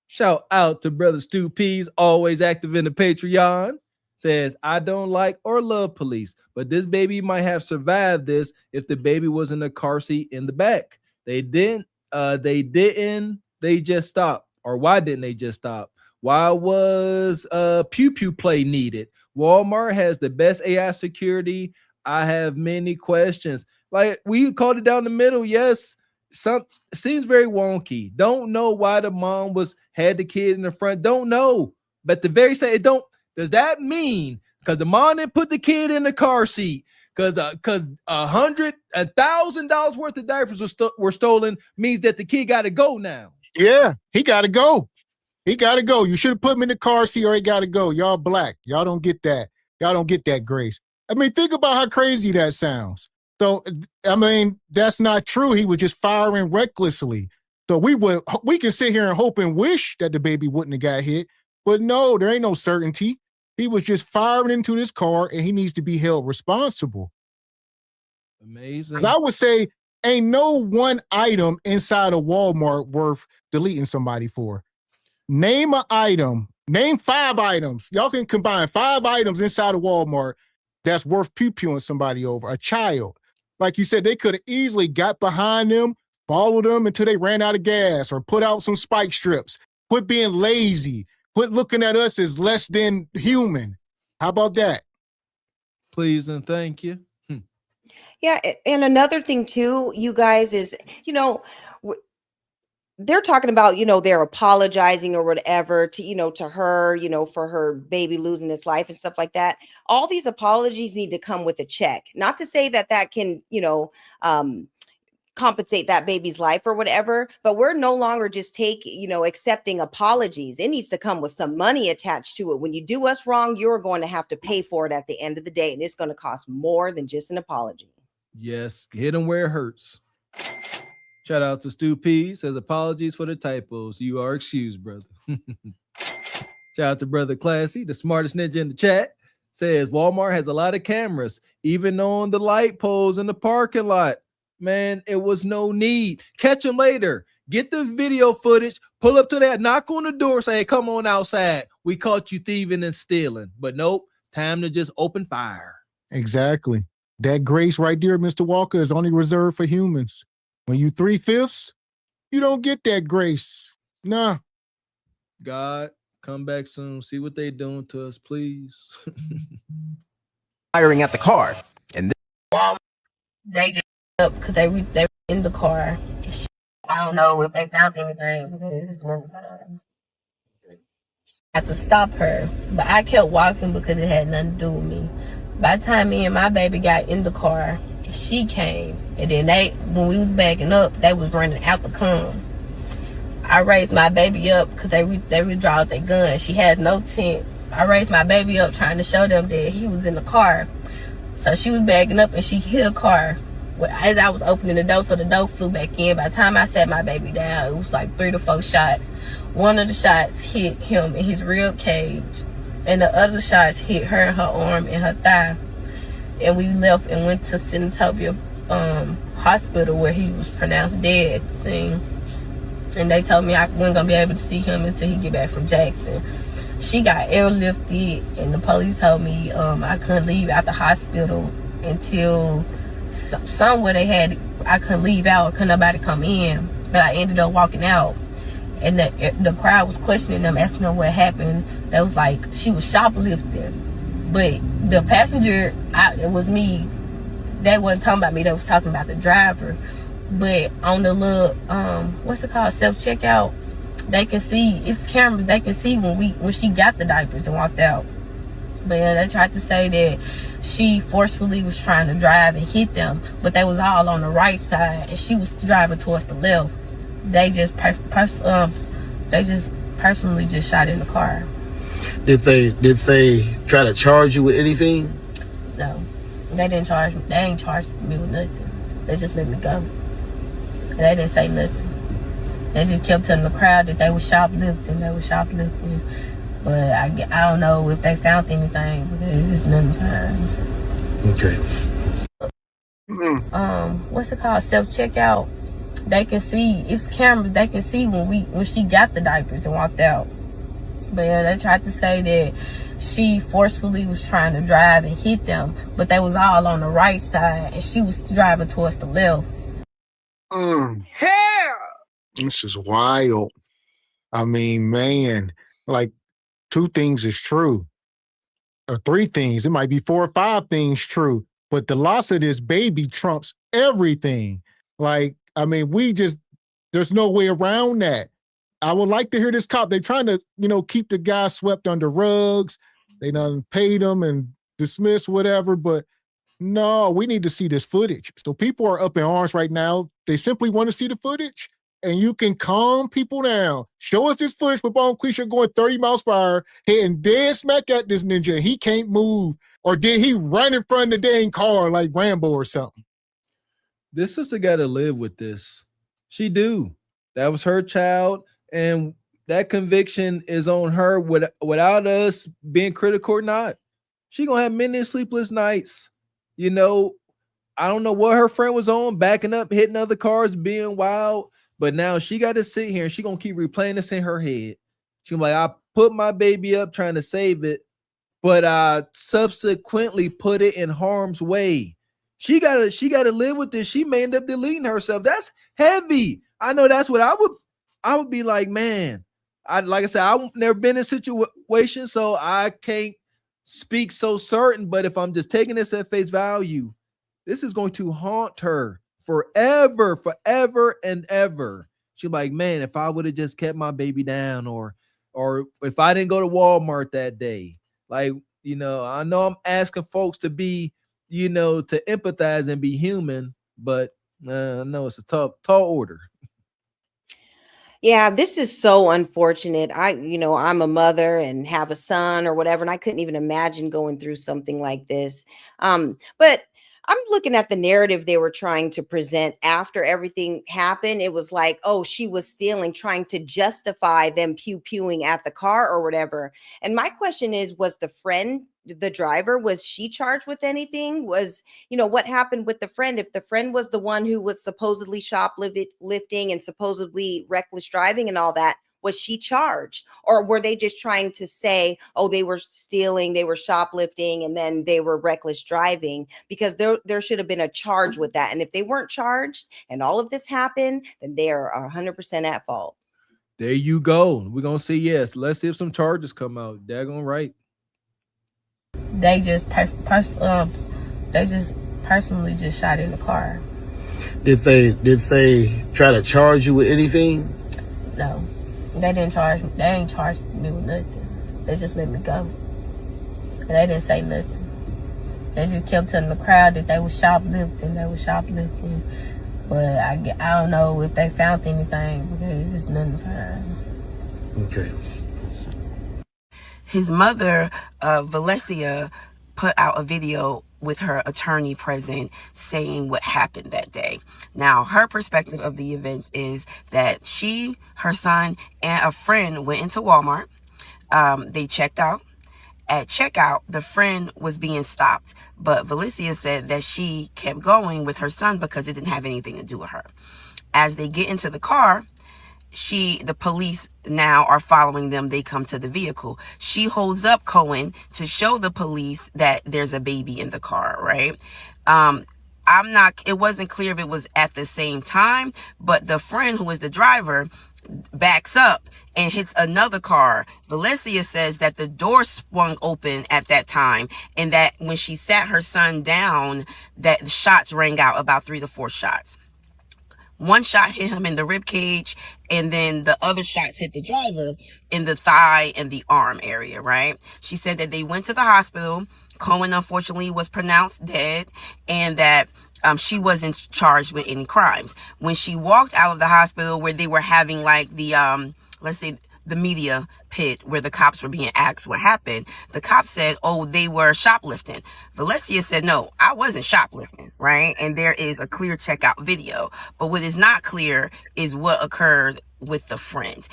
Shout out to Brother Stu Peas, always active in the Patreon. Says, I don't like or love police, but this baby might have survived this if the baby was in a car seat in the back. They just stopped. Or why didn't they just stop? Why was pew pew play needed? Walmart has the best AI security. I have many questions. Like, we called it down the middle. Yes, seems very wonky. Don't know why the mom had the kid in the front. Don't know. But the very same, it don't. Does that mean because the mom didn't put the kid in the car seat because $100,000 worth of diapers were stolen means that the kid got to go now? Yeah, he got to go. He got to go. You should have put him in the car seat or he got to go. Y'all black. Y'all don't get that. Y'all don't get that grace. I mean, think about how crazy that sounds. So, I mean, that's not true. He was just firing recklessly. So we can sit here and hope and wish that the baby wouldn't have got hit. But no, there ain't no certainty. He was just firing into this car and he needs to be held responsible. Amazing. Because I would say ain't no one item inside of Walmart worth deleting somebody for. Name an item. Name 5 items. Y'all can combine 5 items inside of Walmart that's worth pew-pewing somebody over. A child. Like you said, they could have easily got behind them, followed them until they ran out of gas or put out some spike strips. Quit being lazy. Quit looking at us as less than human. How about that? Please and thank you. Yeah, and another thing too, you guys, is, they're talking about, they're apologizing or whatever to, to her, for her baby losing its life and stuff like that. All these apologies need to come with a check. Not to say that can, compensate that baby's life or whatever, but we're no longer just accepting apologies. It needs to come with some money attached to it. When you do us wrong, you're going to have to pay for it at the end of the day, and it's going to cost more than just an apology. Yes, hit them where it hurts. Shout out to Stu P. Says, apologies for the typos. You are excused, brother. Shout out to Brother Classy, the smartest ninja in the chat. Says, Walmart has a lot of cameras, even on the light poles in the parking lot. Man, it was no need. Catch them later. Get the video footage. Pull up to that. Knock on the door. Say, hey, come on outside. We caught you thieving and stealing. But nope, time to just open fire. Exactly. That grace right there, Mr. Walker, is only reserved for humans. When you 3/5, you don't get that grace. Nah. God, come back soon. See what they doing to us, please. Firing at the car. And they just up because they were in the car. I don't know if they found anything because I had to stop her, but I kept walking because it had nothing to do with me. By the time me and my baby got in the car, she came, and then when we was backing up, they was running out the come. I raised my baby up because they withdrew their gun. She had no tent. I raised my baby up trying to show them that he was in the car. So she was backing up and she hit a car as I was opening the door, so the door flew back in. By the time I sat my baby down, it was like 3 to 4 shots. One of the shots hit him in his rib cage, and the other shots hit her in her arm and her thigh. And we left and went to Senatobia hospital, where he was pronounced dead at the scene. And they told me I wasn't gonna be able to see him until he get back from Jackson. She got airlifted, and the police told me I couldn't leave out the hospital until somewhere I couldn't leave out, couldn't nobody come in. But I ended up walking out, and the crowd was questioning them, asking them what happened. They was like, she was shoplifting. But the passenger, it was me. They wasn't talking about me, they was talking about the driver. But on the little, what's it called, self-checkout, They can see, it's cameras, they can see when she got the diapers and walked out. But yeah, they tried to say that she forcefully was trying to drive and hit them, but they was all on the right side and she was driving towards the left. They just personally just shot in the car. Did they try to charge you with anything? No, they didn't charge me. They ain't charged me with nothing. They just let me go. And they didn't say nothing. They just kept telling the crowd that they were shoplifting. But I don't know if they found anything, because it's nothing found. Okay. What's it called? Self-checkout. They can see, it's cameras, they can see when she got the diapers and walked out. But yeah, they tried to say that she forcefully was trying to drive and hit them, but they was all on the right side and she was driving towards the left. Hell! This is wild. I mean, man, like 2 things is true. Or 3 things. It might be 4 or 5 things true. But the loss of this baby trumps everything. Like, I mean, there's no way around that. I would like to hear this cop. They're trying to, keep the guy swept under rugs. They done paid him and dismissed whatever, but no, we need to see this footage. So people are up in arms right now. They simply want to see the footage, and you can calm people down. Show us this footage with Bonquisha going 30 miles per hour, hitting dead smack at this ninja, and he can't move. Or did he run in front of the dang car like Rambo or something? This sister got to live with this. She do. That was her child, and that conviction is on her without us being critical or not. She gonna have many sleepless nights. I don't know what her friend was on, backing up, hitting other cars, being wild. But now she got to sit here and she gonna keep replaying this in her head. She gonna be like, I put my baby up trying to save it, but I subsequently put it in harm's way. She gotta live with this. She may end up deleting herself. That's heavy. I know that's what I would be like, man. Like I said, I've never been in a situation, so I can't speak so certain. But if I'm just taking this at face value, this is going to haunt her forever and ever. She's like, man, if I would have just kept my baby down, or if I didn't go to Walmart that day, like, I know I'm asking folks to be, to empathize and be human, but I know it's a tall order. Yeah, this is so unfortunate. I'm a mother and have a son or whatever, and I couldn't even imagine going through something like this. But I'm looking at the narrative they were trying to present after everything happened. It was like, oh, she was stealing, trying to justify them pew-pewing at the car or whatever. And my question is, was the friend, the driver, was she charged with anything? What happened with the friend? If the friend was the one who was supposedly shoplifting and supposedly reckless driving and all that, was she charged? Or were they just trying to say, oh, they were stealing, they were shoplifting, and then they were reckless driving? Because there should have been a charge with that. And if they weren't charged and all of this happened, then they are 100% at fault. There you go. We're going to see yes. Let's see if some charges come out. Daggone right. They just personally just shot in the car. Did they try to charge you with anything? No. They didn't charge me. They ain't charged me with nothing. They just let me go. And they didn't say nothing. They just kept telling the crowd that they were shoplifting. But I don't know if they found anything, because it's nothing found. Okay. His mother, Valencia, put out a video with her attorney present saying what happened that day. Now, her perspective of the events is that she, her son, and a friend went into Walmart. They checked out. At checkout, the friend was being stopped, but Valencia said that she kept going with her son because it didn't have anything to do with her. As they get into the car, the police now are following them. They come to the vehicle. She holds up Cohen to show the police that there's a baby in the car, right? It wasn't clear if it was at the same time, but the friend who is the driver backs up and hits another car. Valencia says that the door swung open at that time, and that when she sat her son down, that the shots rang out, about 3 to 4 shots. One shot hit him in the rib cage, and then the other shots hit the driver in the thigh and the arm area, right? She said that they went to the hospital. Cohen, unfortunately, was pronounced dead, and that she wasn't charged with any crimes. When she walked out of the hospital where they were having like the, let's say, the media pit where the cops were being asked what happened, the cops said, oh, they were shoplifting. Valencia said, no, I wasn't shoplifting, right? And there is a clear checkout video. But what is not clear is what occurred with the friend.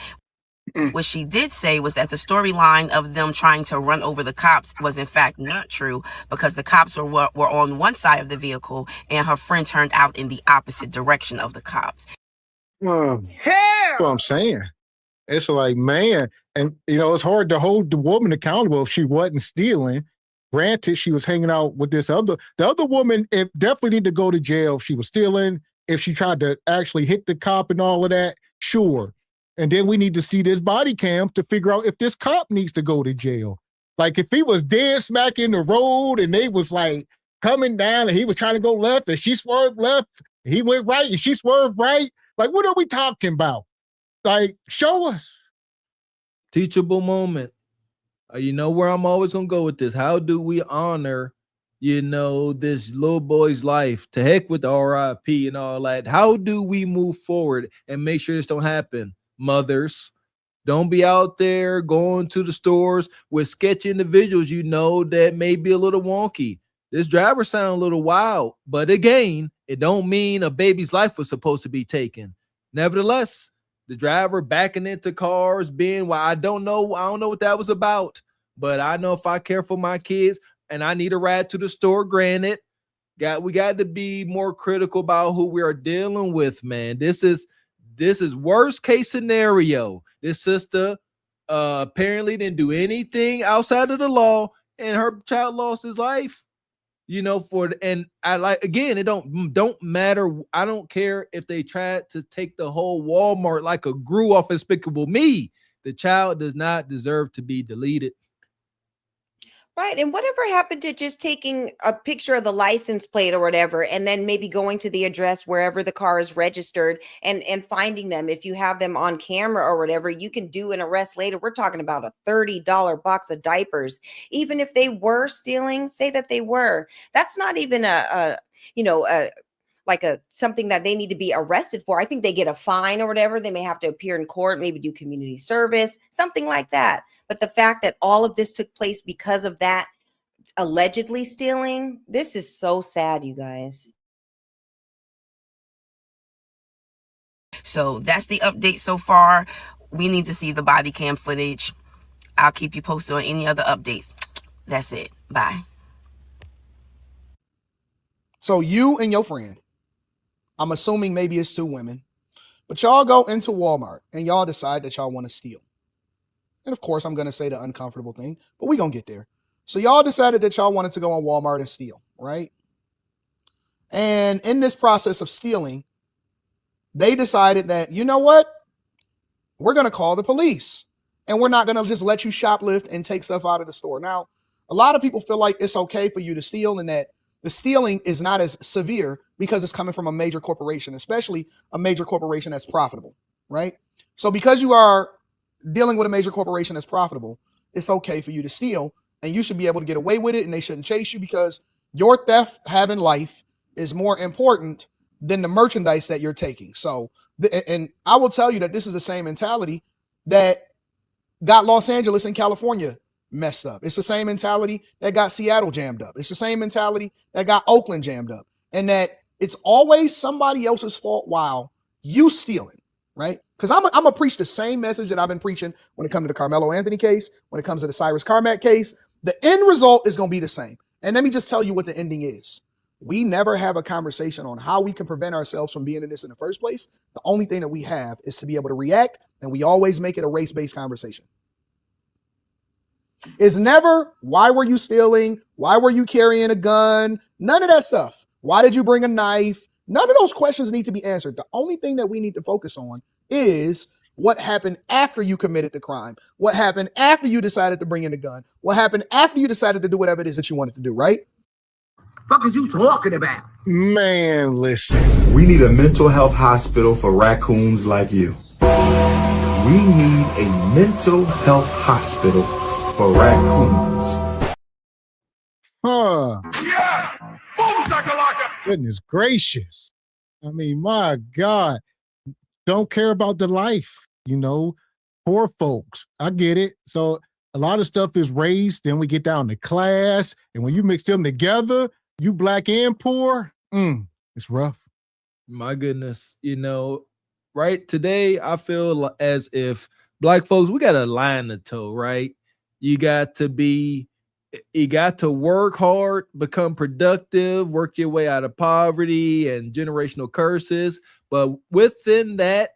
What she did say was that the storyline of them trying to run over the cops was in fact not true, because the cops were on one side of the vehicle and her friend turned out in the opposite direction of the cops. That's what I'm saying. It's like, man, and it's hard to hold the woman accountable if she wasn't stealing. Granted, she was hanging out with the other woman. It definitely need to go to jail if she was stealing. If she tried to actually hit the cop and all of that, sure. And then we need to see this body cam to figure out if this cop needs to go to jail. Like if he was dead smack in the road and they was like coming down and he was trying to go left and she swerved left, he went right and she swerved right. Like, what are we talking about? Like, show us. Teachable moment. You know where I'm always going to go with this. How do we honor, this little boy's life? To heck with the RIP and all that. How do we move forward and make sure this don't happen? Mothers, don't be out there going to the stores with sketchy individuals that may be a little wonky. This driver sounds a little wild, but again, it don't mean a baby's life was supposed to be taken. Nevertheless, the driver backing into cars, I don't know what that was about, but I know if I care for my kids and I need a ride to the store, granted, we got to be more critical about who we are dealing with, man. This is worst case scenario. This sister apparently didn't do anything outside of the law, and her child lost his life. And I it don't matter. I don't care if they tried to take the whole Walmart like a grew off Despicable Me. The child does not deserve to be deleted. Right. And whatever happened to just taking a picture of the license plate or whatever, and then maybe going to the address wherever the car is registered and finding them. If you have them on camera or whatever, you can do an arrest later. We're talking about a $30 box of diapers. Even if they were stealing, say that they were, that's not even something that they need to be arrested for. I think they get a fine or whatever. They may have to appear in court, maybe do community service, something like that. But the fact that all of this took place because of that allegedly stealing, this is so sad, you guys. So that's the update so far. We need to see the body cam footage. I'll keep you posted on any other updates. That's it. Bye. So you and your friend, I'm assuming maybe it's two women, but y'all go into Walmart and y'all decide that y'all want to steal. And of course, I'm going to say the uncomfortable thing, but we're going to get there. So y'all decided that y'all wanted to go on Walmart and steal, right? And in this process of stealing, they decided that, you know what? We're going to call the police and we're not going to just let you shoplift and take stuff out of the store. Now, a lot of people feel like it's okay for you to steal and that the stealing is not as severe because it's coming from a major corporation, especially a major corporation that's profitable, right? So because you are dealing with a major corporation that's profitable, it's okay for you to steal and you should be able to get away with it and they shouldn't chase you because your theft having life is more important than the merchandise that you're taking. So, and I will tell you that this is the same mentality that got Los Angeles and California messed up. It's the same mentality that got Seattle jammed up. It's the same mentality that got Oakland jammed up. And that it's always somebody else's fault while you stealing, right? Because I'm going to preach the same message that I've been preaching when it comes to the Carmelo Anthony case, when it comes to the Cyrus Carmack case. The end result is going to be the same. And let me just tell you what the ending is. We never have a conversation on how we can prevent ourselves from being in this in the first place. The only thing that we have is to be able to react, and we always make it a race-based conversation. It's never, why were you stealing? Why were you carrying a gun? None of that stuff. Why did you bring a knife? None of those questions need to be answered. The only thing that we need to focus on is what happened after you committed the crime. What happened after you decided to bring in a gun. What happened after you decided to do whatever it is that you wanted to do, right? Fuck is you talking about? Man, listen. We need a mental health hospital for raccoons like you. We need a mental health hospital for raccoons. Huh. Goodness gracious. I mean, my God. Don't care about the life, poor folks. I get it. So a lot of stuff is race. Then we get down to class. And when you mix them together, you black and poor, it's rough. My goodness. Right today, I feel as if Black folks, we got a line to toe, right? You got to work hard, become productive, work your way out of poverty and generational curses. But within that,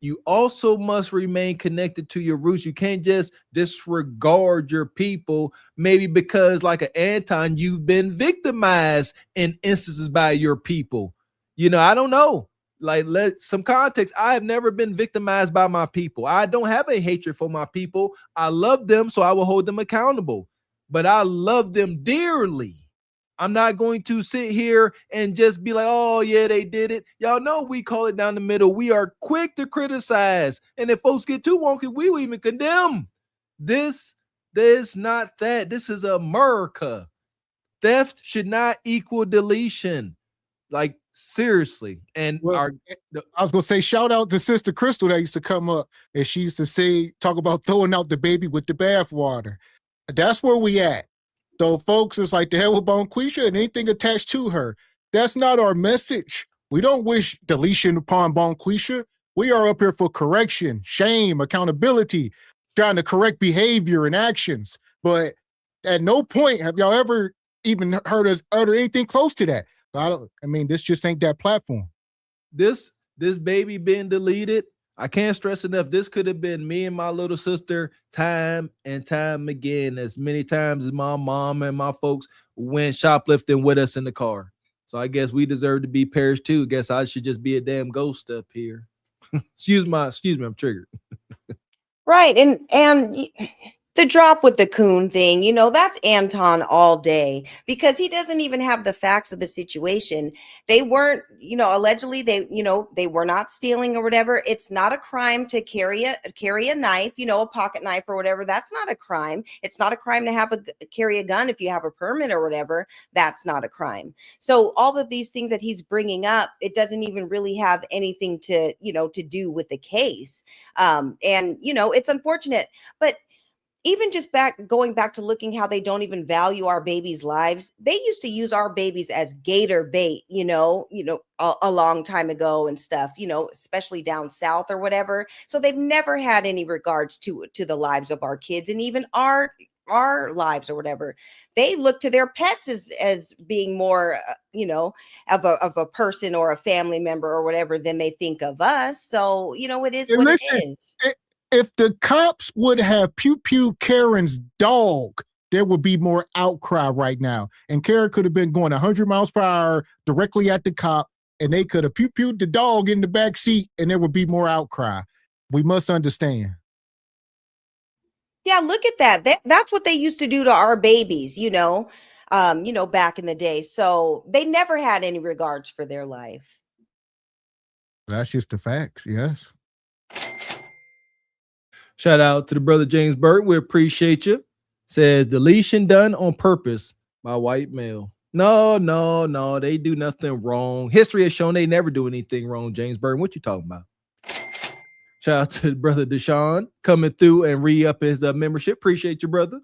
you also must remain connected to your roots. You can't just disregard your people, maybe because, like an Anton, you've been victimized in instances by your people. I don't know. Some context. I have never been victimized by my people. I don't have a hatred for my people. I love them, so I will hold them accountable. But I love them dearly. I'm not going to sit here and just be like, oh, yeah, they did it. Y'all know we call it down the middle. We are quick to criticize. And if folks get too wonky, we will even condemn. This not that. This is America. Theft should not equal deletion. Seriously. And I was going to say, shout out to Sister Crystal that used to come up and she used to talk about throwing out the baby with the bathwater. That's where we at. So folks, it's like the hell with Bonquisha and anything attached to her. That's not our message. We don't wish deletion upon Bonquisha. We are up here for correction, shame, accountability, trying to correct behavior and actions. But at no point have y'all ever even heard us utter anything close to that. This just ain't that platform. This baby being deleted, I can't stress enough. This could have been me and my little sister time and time again, as many times as my mom and my folks went shoplifting with us in the car. So I guess we deserve to be perished too. Guess I should just be a damn ghost up here. Excuse me, I'm triggered. Right. And the drop with the coon thing, that's Anton all day, because he doesn't even have the facts of the situation. They weren't, allegedly they were not stealing or whatever. It's not a crime to carry a knife, a pocket knife or whatever. That's not a crime. It's not a crime to carry a gun if you have a permit or whatever. That's not a crime. So all of these things that he's bringing up, it doesn't even really have anything to do with the case. It's unfortunate, but even just going back to looking how they don't even value our babies' lives. They used to use our babies as gator bait, a long time ago and stuff, especially down south or whatever. So they've never had any regards to the lives of our kids and even our lives or whatever. They look to their pets as being more, of a person or a family member or whatever than they think of us. So, it is what it is. If the cops would have pew Karen's dog, there would be more outcry right now. And Karen could have been going 100 miles per hour directly at the cop, and they could have pew-pewed the dog in the back seat, and there would be more outcry. We must understand. Yeah, look at that. That's what they used to do to our babies, back in the day. So they never had any regards for their life. That's just the facts, yes. Shout out to the brother James Burke. We appreciate you. Says deletion done on purpose by white male. No. They do nothing wrong. History has shown they never do anything wrong, James Burke. What you talking about? Shout out to the brother Deshaun coming through and re-up his membership. Appreciate you, brother.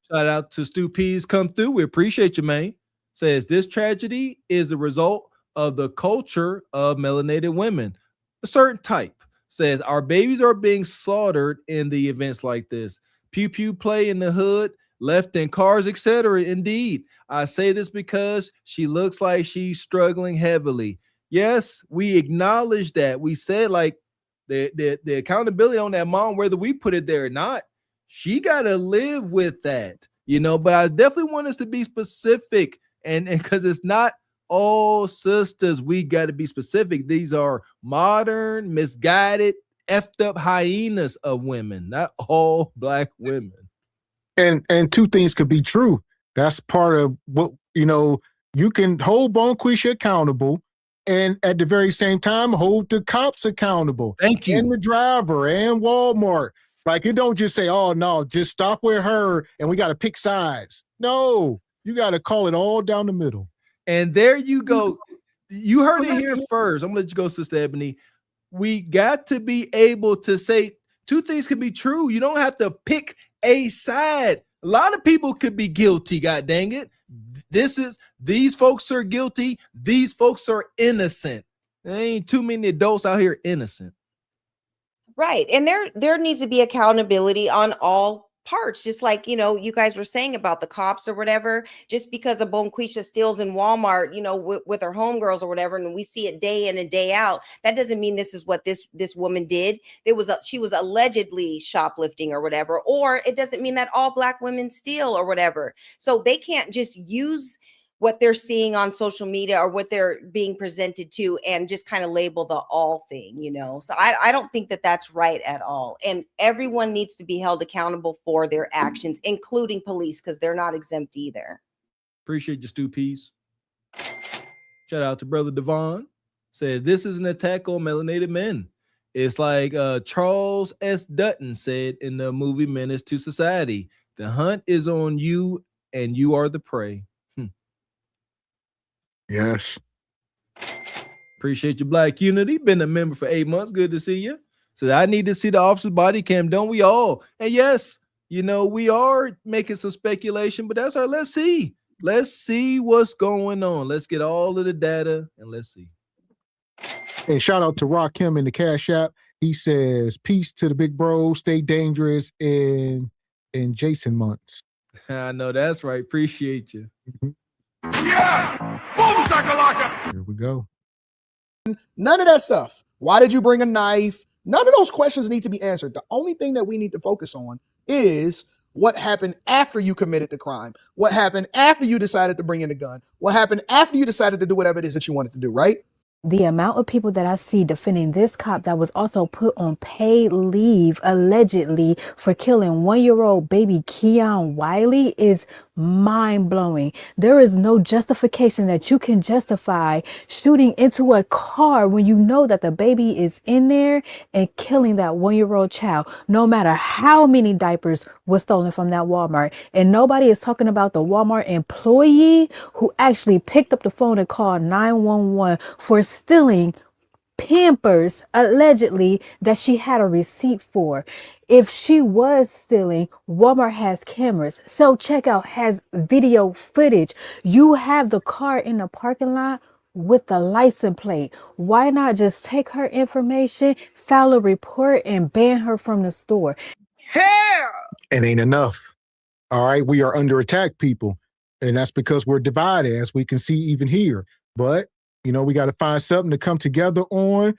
Shout out to Stu P's come through. We appreciate you, man. Says this tragedy is a result of the culture of melanated women, a certain type. Says our babies are being slaughtered in the events like this. Pew play in the hood, left in cars, etc. Indeed, I say this because she looks like she's struggling heavily. Yes, we acknowledge that. We said the accountability on that mom, whether we put it there or not, she got to live with that, but I definitely want us to be specific and because it's not all sisters, we got to be specific. These are modern, misguided, effed up hyenas of women, not all Black women. And two things could be true. That's part of what, You can hold Bonquisha accountable and at the very same time hold the cops accountable. Thank you. And the driver and Walmart. Like, it don't just say, oh, no, just stop with her and we got to pick sides. No, you got to call it all down the middle. And there you go. You heard it here first. I'm going to let you go, Sister Ebony. We got to be able to say two things can be true. You don't have to pick a side. A lot of people could be guilty, god dang it. These folks are guilty. These folks are innocent. There ain't too many adults out here innocent. Right. And there needs to be accountability on all parts, just like, you guys were saying about the cops or whatever. Just because a Bonquisha steals in Walmart, with her homegirls or whatever, and we see it day in and day out, that doesn't mean this is what this woman did. She was allegedly shoplifting or whatever, or it doesn't mean that all Black women steal or whatever. So they can't just use what they're seeing on social media or what they're being presented to and just kind of label the all thing, So I don't think that that's right at all. And everyone needs to be held accountable for their actions, including police, because they're not exempt either. Appreciate you, Stu Peace. Shout out to Brother Devon. Says, this is an attack on melanated men. It's like Charles S. Dutton said in the movie Menace to Society. The hunt is on you and you are the prey. Yes. Appreciate your Black unity. Been a member for 8 months. Good to see you. So I need to see the officer's body cam. Don't we all? And yes, we are making some speculation, but that's our, let's see. Let's see what's going on. Let's get all of the data and let's see. And shout out to Rakim in the Cash App. He says, peace to the big bro. Stay dangerous in Jason months. I know that's right. Appreciate you. Mm-hmm. Yeah! Boom, shakalaka! Here we go. None of that stuff. Why did you bring a knife? None of those questions need to be answered. The only thing that we need to focus on is what happened after you committed the crime. What happened after you decided to bring in a gun. What happened after you decided to do whatever it is that you wanted to do, right? The amount of people that I see defending this cop that was also put on paid leave, allegedly, for killing 1-year-old baby Keon Wiley is mind-blowing. There is no justification that you can justify shooting into a car when you know that the baby is in there and killing that 1-year-old child, no matter how many diapers were stolen from that Walmart. And nobody is talking about the Walmart employee who actually picked up the phone and called 911 for stealing Pampers, allegedly, that she had a receipt for. If she was stealing, Walmart has cameras. Self-checkout has video footage. You have the car in the parking lot with the license plate. Why not just take her information, file a report, and ban her from the store? Hell! It ain't enough. All right, we are under attack, people. And that's because we're divided, as we can see even here. But we got to find something to come together on.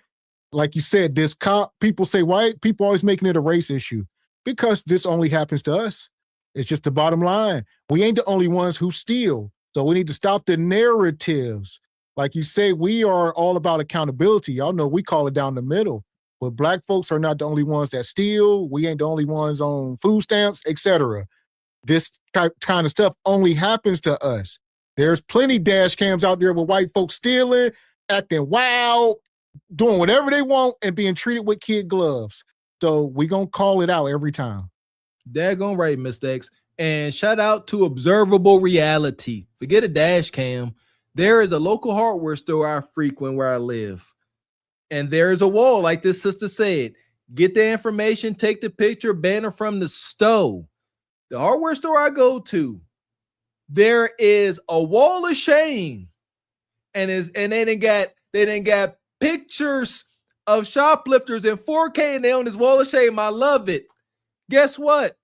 Like you said, this cop, people say white, people always making it a race issue because this only happens to us. It's just the bottom line. We ain't the only ones who steal. So we need to stop the narratives. Like you say, we are all about accountability. Y'all know we call it down the middle. But Black folks are not the only ones that steal. We ain't the only ones on food stamps, etc. This kind of stuff only happens to us. There's plenty dash cams out there with white folks stealing, acting wild, doing whatever they want, and being treated with kid gloves. So we gonna call it out every time. Daggone right, Mr. X. And shout out to Observable Reality. Forget a dash cam. There is a local hardware store I frequent where I live. And there is a wall, like this sister said. Get the information, take the picture, ban her from the store. The hardware store I go to, there is a wall of shame, and they didn't got pictures of shoplifters in 4K, and they on this wall of shame. I love it. Guess what?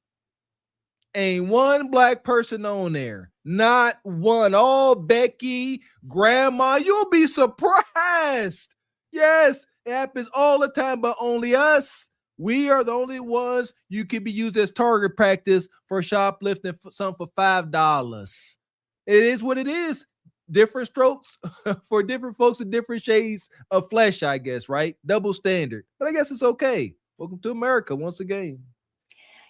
Ain't one Black person on there. Not one. All Becky, grandma. You'll be surprised. Yes, it happens all the time, but only us. We are the only ones you can be used as target practice for shoplifting something for $5. It is what it is. Different strokes for different folks and different shades of flesh, I guess, right? Double standard. But I guess it's okay. Welcome to America once again.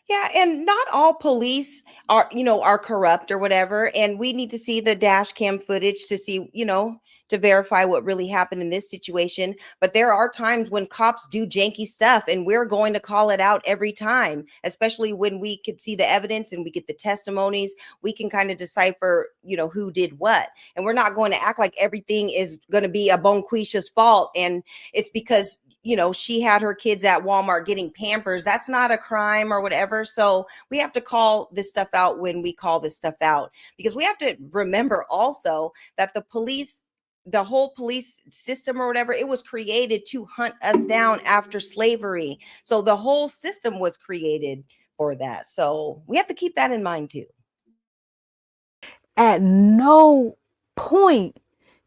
Yeah, and not all police are corrupt or whatever. And we need to see the dash cam footage to see, to verify what really happened in this situation. But there are times when cops do janky stuff, and we're going to call it out every time, especially when we could see the evidence and we get the testimonies. We can kind of decipher, who did what. And we're not going to act like everything is going to be a Bonquisha's fault. And it's because she had her kids at Walmart getting Pampers. That's not a crime or whatever. So we have to call this stuff out when we call this stuff out, because we have to remember also that the whole police system or whatever, it was created to hunt us down after slavery. So the whole system was created for that. So we have to keep that in mind too. At no point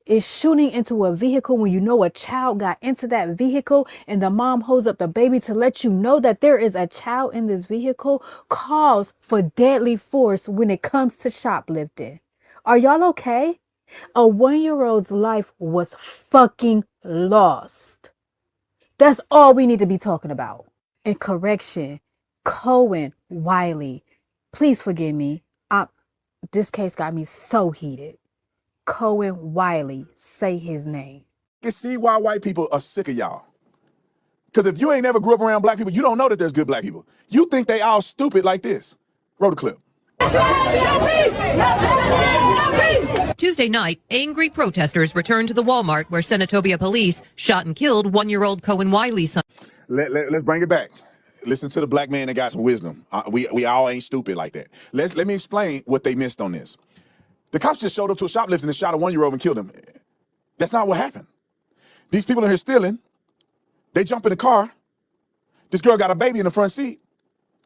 is shooting into a vehicle when you know a child got into that vehicle and the mom holds up the baby to let you know that there is a child in this vehicle calls for deadly force when it comes to shoplifting. Are y'all okay? A 1-year-old's life was fucking lost. That's all we need to be talking about. And correction, Cohen Wiley, please forgive me. This case got me so heated. Cohen Wiley, say his name. I can see why white people are sick of y'all. Because if you ain't never grew up around black people, you don't know that there's good black people. You think they all stupid like this. Roll the clip. Tuesday night, angry protesters returned to the Walmart where Senatobia police shot and killed 1-year-old Cohen Wiley's son. Let's bring it back. Listen to the black man that got some wisdom. We all ain't stupid like that. Let me explain what they missed on this. The cops just showed up to a shoplifting and shot a 1-year-old and killed him. That's not what happened. These people in here stealing. They jump in the car. This girl got a baby in the front seat.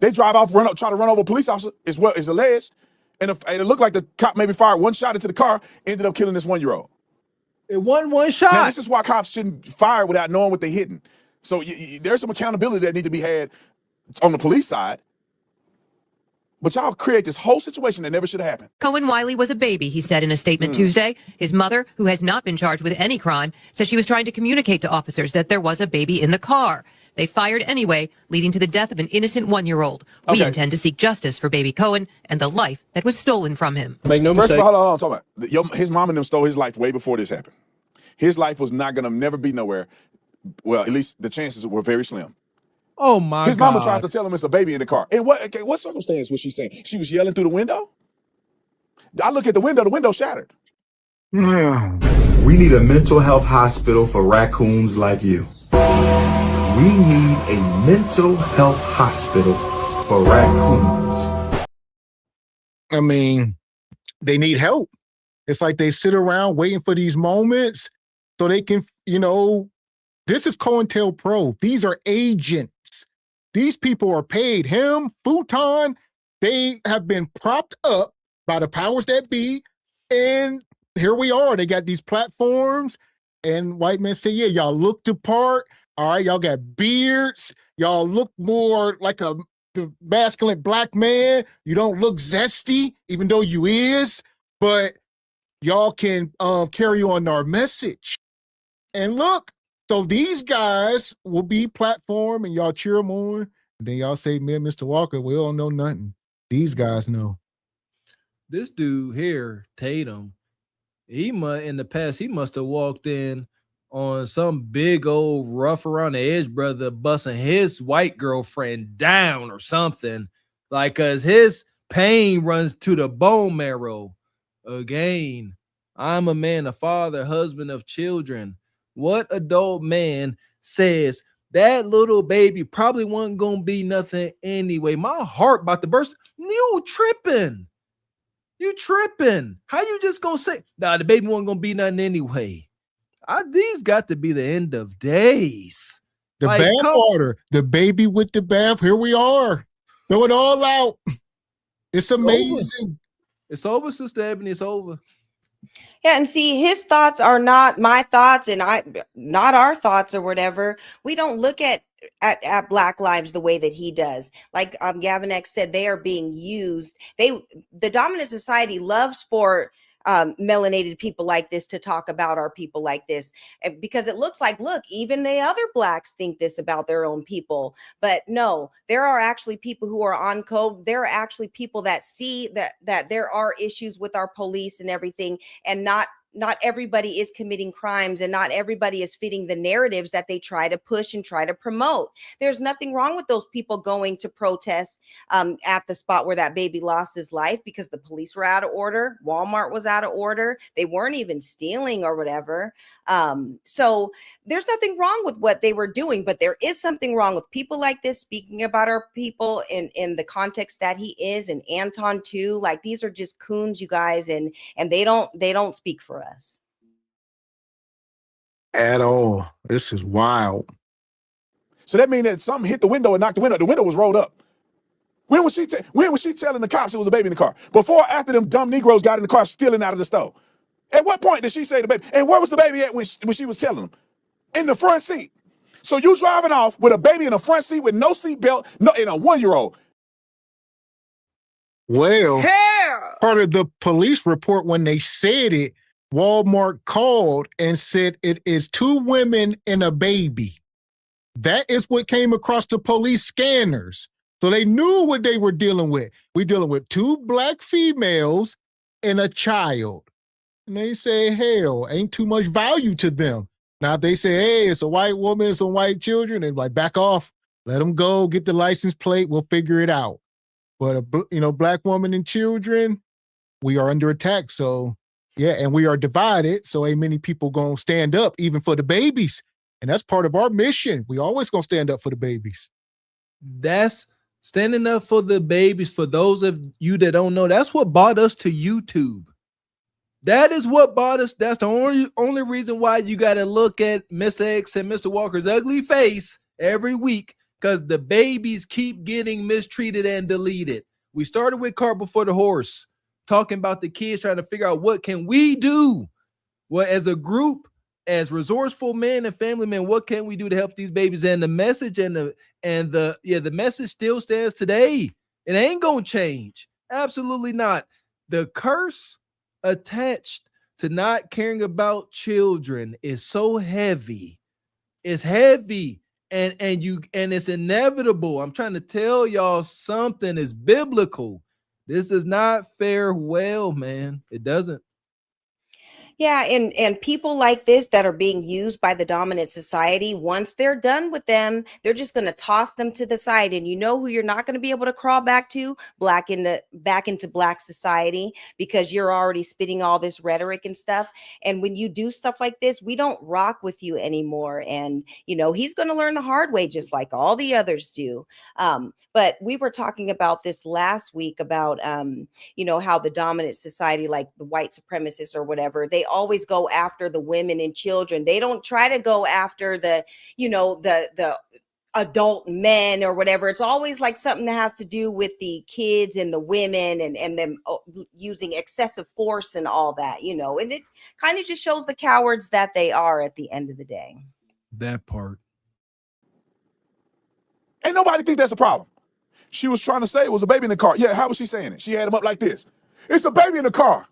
They drive off, try to run over a police officer, is what is alleged. And it looked like the cop maybe fired one shot into the car, ended up killing this 1-year-old. It wasn't one shot. Now, this is why cops shouldn't fire without knowing what they're hitting. So there's some accountability that need to be had on the police side. But y'all create this whole situation that never should have happened. Cohen Wiley was a baby, he said in a statement Tuesday. His mother, who has not been charged with any crime, says she was trying to communicate to officers that there was a baby in the car. They fired anyway, leading to the death of an innocent 1-year-old. We intend to seek justice for baby Cohen and the life that was stolen from him. Make no mistake. First of all, hold on. His mom and them stole his life way before this happened. His life was not going to never be nowhere. Well, at least the chances were very slim. Oh my God. His mama tried to tell him it's a baby in the car. And what circumstance was she saying? She was yelling through the window? I look at the window shattered. We need a mental health hospital for raccoons like you. We need a mental health hospital for raccoons. I mean, they need help. It's like they sit around waiting for these moments so they can, this is COINTELPRO. These are agents. These people are paid. Him, Futon, they have been propped up by the powers that be. And here we are. They got these platforms. And white men say, yeah, y'all look the part. All right, y'all got beards. Y'all look more like the masculine black man. You don't look zesty, even though you is. But y'all can carry on our message. And look, so these guys will be platform and y'all cheer them on. And then y'all say, me and Mr. Walker, we don't know nothing. These guys know. This dude here, Tatum, in the past, he must have walked in on some big old rough around the edge brother busting his white girlfriend down or something. Like, cause his pain runs to the bone marrow. Again, I'm a man, a father, husband of children. What adult man says that little baby probably wasn't gonna be nothing anyway? My heart about to burst. You tripping. How you just gonna say, nah, the baby wasn't gonna be nothing anyway? These got to be the end of days. The bath order, the baby with the bath. Here we are. Throw it all out. It's amazing. It's over, Sister Ebony. It's over. Yeah, and see, his thoughts are not my thoughts, and not our thoughts or whatever. We don't look at Black lives the way that he does. Like Gavin X said, they are being used. The dominant society loves for melanated people like this to talk about our people like this, and because it looks like, look, even the other blacks think this about their own people. But no, there are actually people who are on code. There are actually people that see that there are issues with our police and everything, and not everybody is committing crimes, and not everybody is fitting the narratives that they try to push and try to promote. There's nothing wrong with those people going to protest at the spot where that baby lost his life, because the police were out of order. Walmart was out of order. They weren't even stealing or whatever. So there's nothing wrong with what they were doing, but there is something wrong with people like this speaking about our people in the context that he is, and Anton too. Like, these are just coons, you guys, and they don't speak for us at all. This is wild. So that means that something hit the window and knocked the window. The window was rolled up. When was she telling the cops it was a baby in the car? Before or after them dumb Negroes got in the car stealing out of the store? At what point did she say the baby? And where was the baby at when she was telling them? In the front seat. So you driving off with a baby in the front seat with no seatbelt, in a 1-year-old. Well, part of the police report, when they said it, Walmart called and said it is 2 women and a baby. That is what came across the police scanners. So they knew what they were dealing with. We're dealing with 2 black females and a child. And they say, hell, ain't too much value to them. Now, if they say, hey, it's a white woman, some white children, and like, back off, let them go, get the license plate, we'll figure it out. But, black woman and children, we are under attack. So, yeah, and we are divided. So ain't many people going to stand up even for the babies. And that's part of our mission. We always going to stand up for the babies. That's standing up for the babies. For those of you that don't know, that's what brought us to YouTube. That is what bought us. That's the only reason why you got to look at Mr. X and Mr. Walker's ugly face every week, because the babies keep getting mistreated and deleted. We started with Cart Before the Horse, talking about the kids, trying to figure out what can we do. Well, as a group, as resourceful men and family men, what can we do to help these babies? And the message the message still stands today. It ain't gonna change. Absolutely not. The curse attached to not caring about children is so heavy. It's heavy, and it's inevitable. I'm trying to tell y'all something is biblical. This does not fare well, man. It doesn't. Yeah, and people like this that are being used by the dominant society, once they're done with them, they're just going to toss them to the side. And you know who you're not going to be able to crawl back to? Back into black society, because you're already spitting all this rhetoric and stuff. And when you do stuff like this, we don't rock with you anymore. And, he's going to learn the hard way, just like all the others do. But we were talking about this last week about, how the dominant society, like the white supremacists or whatever, they always go after the women and children. They don't try to go after the adult men or whatever. It's always like something that has to do with the kids and the women and them using excessive force and all that, and it kind of just shows the cowards that they are at the end of the day. That part. Ain't nobody think that's a problem. She was trying to say it was a baby in the car. Yeah, how was she saying it? She had him up like this. It's a baby in the car.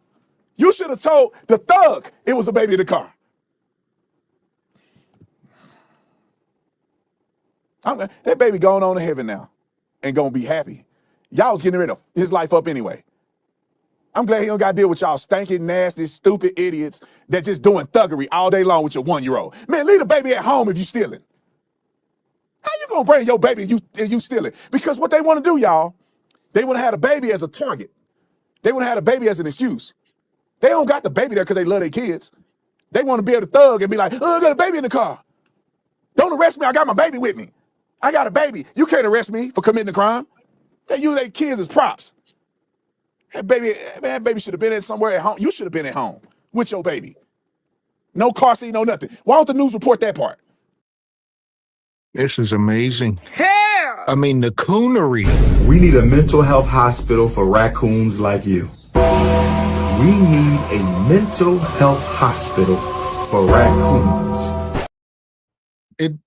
You should have told the thug it was a baby in the car. That baby going on to heaven now and going to be happy. Y'all was getting rid of his life up anyway. I'm glad he don't got to deal with y'all stinking, nasty, stupid idiots that just doing thuggery all day long with your 1-year-old. Man, leave the baby at home if you stealing. How you going to bring your baby and you stealing? Because what they want to do, y'all, they want to have a baby as a target. They want to have a baby as an excuse. They don't got the baby there because they love their kids. They want to be able to thug and be like, oh, I got a baby in the car. Don't arrest me. I got my baby with me. I got a baby. You can't arrest me for committing a crime. They use their kids as props. That baby should have been at somewhere at home. You should have been at home with your baby. No car seat, no nothing. Why don't the news report that part? This is amazing. I mean, the coonery. We need a mental health hospital for raccoons like you. We need a mental health hospital for raccoons.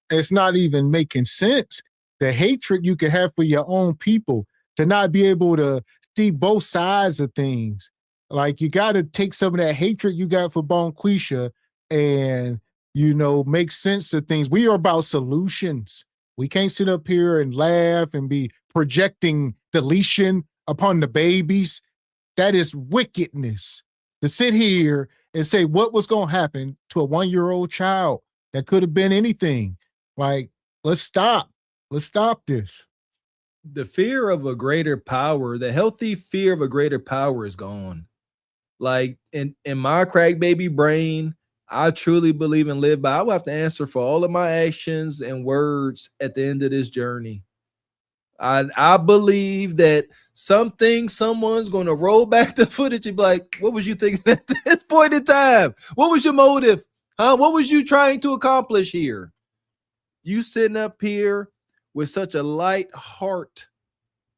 It's not even making sense. The hatred you can have for your own people, to not be able to see both sides of things. Like, you got to take some of that hatred you got for Bonquisha and, make sense of things. We are about solutions. We can't sit up here and laugh and be projecting deletion upon the babies. That is wickedness. To sit here and say what was going to happen to a 1-year-old child that could have been anything. Like, let's stop. Let's stop this. The fear of a greater power, the healthy fear of a greater power is gone. Like, in my crack baby brain, I truly believe and live by, I will have to answer for all of my actions and words at the end of this journey. I believe that someone's going to roll back the footage and be like, what was you thinking at this point in time? What was your motive? Huh? What was you trying to accomplish here? You sitting up here with such a light heart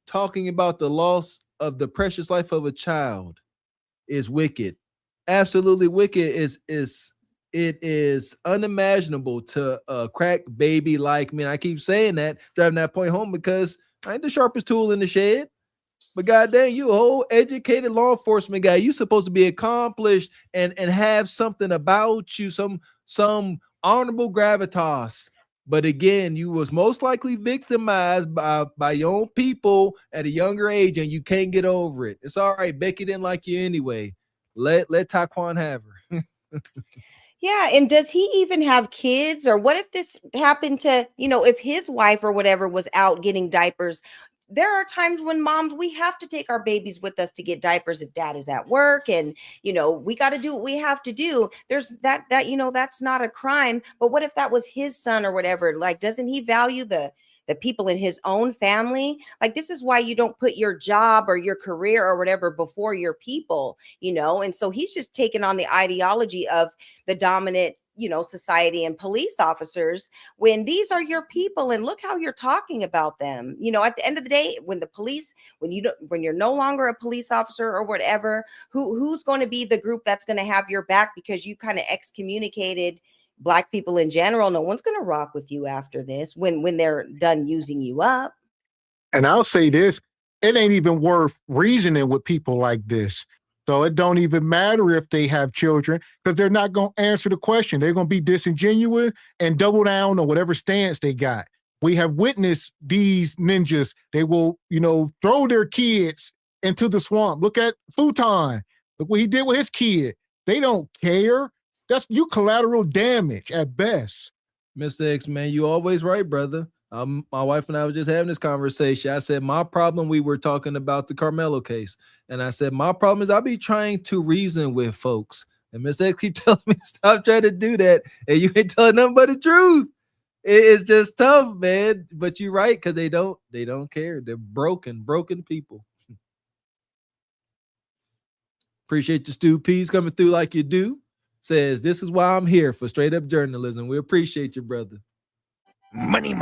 talking about the loss of the precious life of a child is wicked. Absolutely wicked. It is unimaginable to a crack baby like me. And I keep saying that, driving that point home, because I ain't the sharpest tool in the shed. But goddamn, you a whole educated law enforcement guy. You supposed to be accomplished and have something about you, some honorable gravitas. But again, you was most likely victimized by your own people at a younger age, and you can't get over it. It's all right. Becky didn't like you anyway. Let Taquan have her. Yeah. And does he even have kids? Or what if this happened to, if his wife or whatever was out getting diapers? There are times when moms, we have to take our babies with us to get diapers if dad is at work, and, we got to do what we have to do. There's that, that's not a crime. But what if that was his son or whatever? Like, doesn't he value the people in his own family? Like, this is why you don't put your job or your career or whatever before your people, and so he's just taking on the ideology of the dominant, society and police officers, when these are your people, and look how you're talking about them. At the end of the day, when the police, when you're no longer a police officer or whatever, who's going to be the group that's going to have your back because you kind of excommunicated Black people in general? No one's going to rock with you after this when they're done using you up. And I'll say this, it ain't even worth reasoning with people like this. So it don't even matter if they have children, because they're not going to answer the question. They're going to be disingenuous and double down on whatever stance they got. We have witnessed these ninjas. They will, throw their kids into the swamp. Look at Futon. Look what he did with his kid. They don't care. That's collateral damage at best. Mr. X, man, you always right, brother. My wife and I was just having this conversation. I said, my problem, we were talking about the Carmelo case. And I said, my problem is I be trying to reason with folks. And Mr. X keep telling me, stop trying to do that. And you ain't telling nothing but the truth. It's just tough, man. But you're right, because they don't care. They're broken people. Appreciate the Stu P's coming through like you do. Says, this is why I'm here, for straight up journalism. We appreciate you, brother. Money.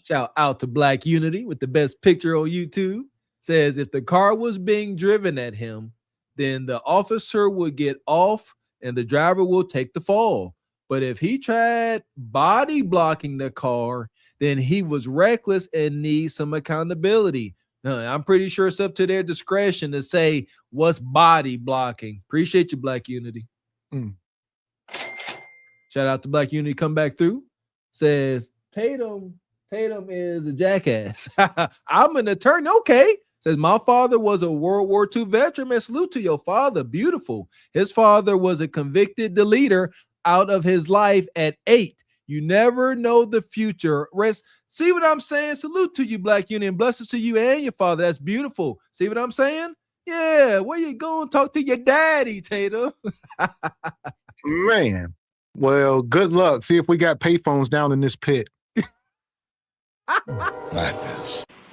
Shout out to Black Unity with the best picture on YouTube. Says, if the car was being driven at him, then the officer would get off and the driver will take the fall. But if he tried body blocking the car, then he was reckless and needs some accountability. I'm pretty sure it's up to their discretion to say what's body blocking. Appreciate you, Black Unity. Shout out to Black Unity. Come back through. Says, Tatum is a jackass. I'm an attorney. Okay. Says, my father was a World War II veteran. Man, salute to your father. Beautiful. His father was a convicted deleter out of his life at 8. You never know the future. See what I'm saying? Salute to you, Black Union. Blessings to you and your father. That's beautiful. See what I'm saying? Yeah. Where you going? Talk to your daddy, Tatum. Man. Well, good luck. See if we got payphones down in this pit.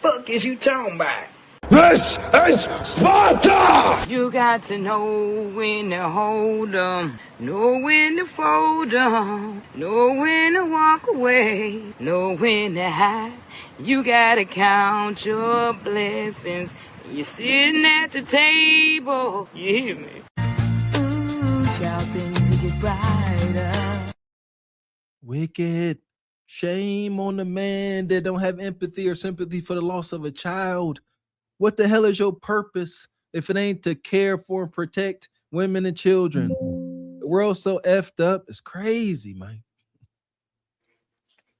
Fuck is you talking about? This is Sparta! You got to know when to hold 'em, know when to fold 'em, know when to walk away, know when to hide. You gotta count your blessings. You're sitting at the table. You hear me? Ooh, child, things will get brighter. Wicked. Shame on the man that don't have empathy or sympathy for the loss of a child. What the hell is your purpose if it ain't to care for and protect women and children? The world's so effed up. It's crazy, man.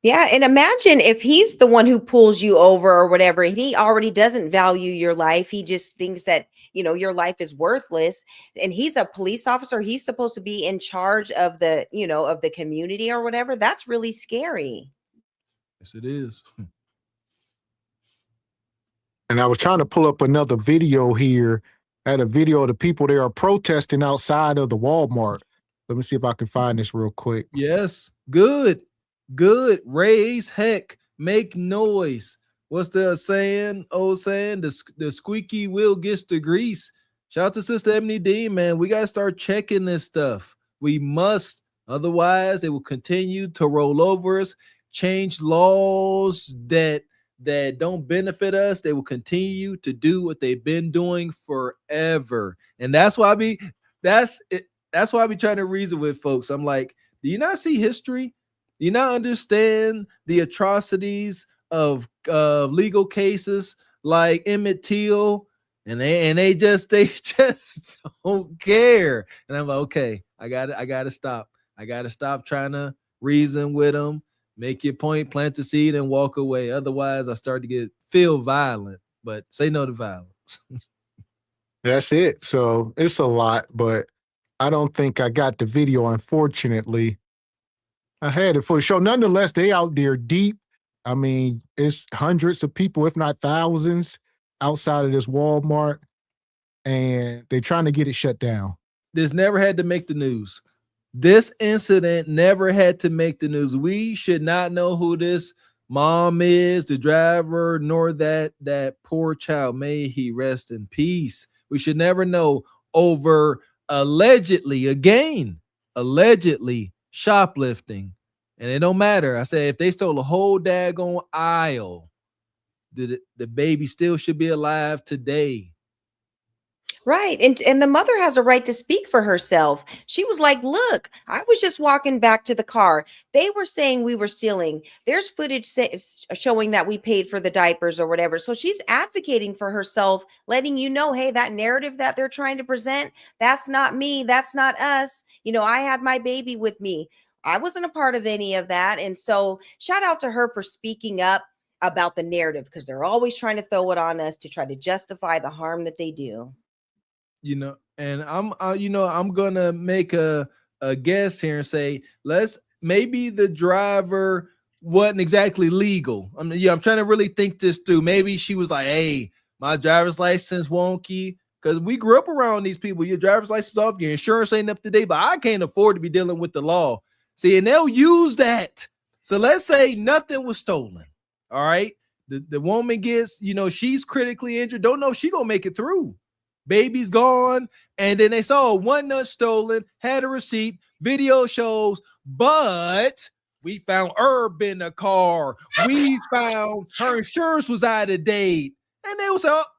Yeah, and imagine if he's the one who pulls you over or whatever, and he already doesn't value your life. He just thinks that, your life is worthless. And he's a police officer. He's supposed to be in charge of the, of the community or whatever. That's really scary. Yes, it is. And I was trying to pull up another video here. I had a video of the people there are protesting outside of the Walmart. Let me see if I can find this real quick. Yes. Good. Raise heck. Make noise. What's the saying? Old saying, the squeaky wheel gets the grease. Shout out to Sister Ebony Dean, man. We got to start checking this stuff. We must. Otherwise, they will continue to roll over us, change laws that don't benefit us. They will continue to do what they've been doing forever. And that's why that's why I be trying to reason with folks. I'm like, do you not see history? Do you not understand the atrocities of legal cases like Emmett Till? And they just don't care. And I'm like, okay, I gotta stop. I gotta stop trying to reason with them. Make your point, plant the seed, and walk away. Otherwise, I start to feel violent. But say no to violence. That's it. So it's a lot, but I don't think I got the video, unfortunately. I had it for the show. Nonetheless, they out there deep. I mean, it's hundreds of people, if not thousands, outside of this Walmart, and they're trying to get it shut down. This never had to make the news. This incident never had to make the news. We should not know who this mom is, the driver, nor that poor child. May he rest in peace. We should never know over allegedly shoplifting. And it don't matter. I say if they stole a whole daggone aisle, the baby still should be alive today. Right. And the mother has a right to speak for herself. She was like, look, I was just walking back to the car. They were saying we were stealing. There's footage showing that we paid for the diapers or whatever. So she's advocating for herself, letting you know, hey, that narrative that they're trying to present, that's not me. That's not us. I had my baby with me. I wasn't a part of any of that. And so shout out to her for speaking up about the narrative, because they're always trying to throw it on us to try to justify the harm that they do. And I'm gonna make a guess here and say maybe the driver wasn't exactly legal. I'm trying to really think this through. Maybe she was like, hey, my driver's license wonky, because we grew up around these people. Your driver's license off, your insurance ain't up to date, but I can't afford to be dealing with the law. See, and they'll use that. So let's say nothing was stolen. All right. The woman gets, she's critically injured. Don't know if she gonna make it through. Baby's gone. And then they saw one nut stolen, had a receipt, video shows, but we found herb in the car. We found her insurance was out of date. And they was up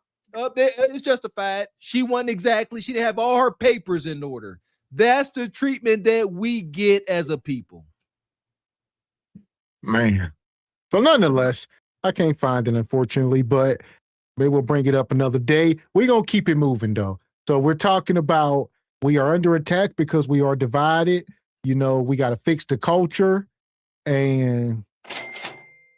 there. It's justified. She didn't have all her papers in order. That's the treatment that we get as a people. Man. So nonetheless, I can't find it, unfortunately, but maybe we'll bring it up another day. We're going to keep it moving, though. So we're talking about we are under attack because we are divided. We got to fix the culture. And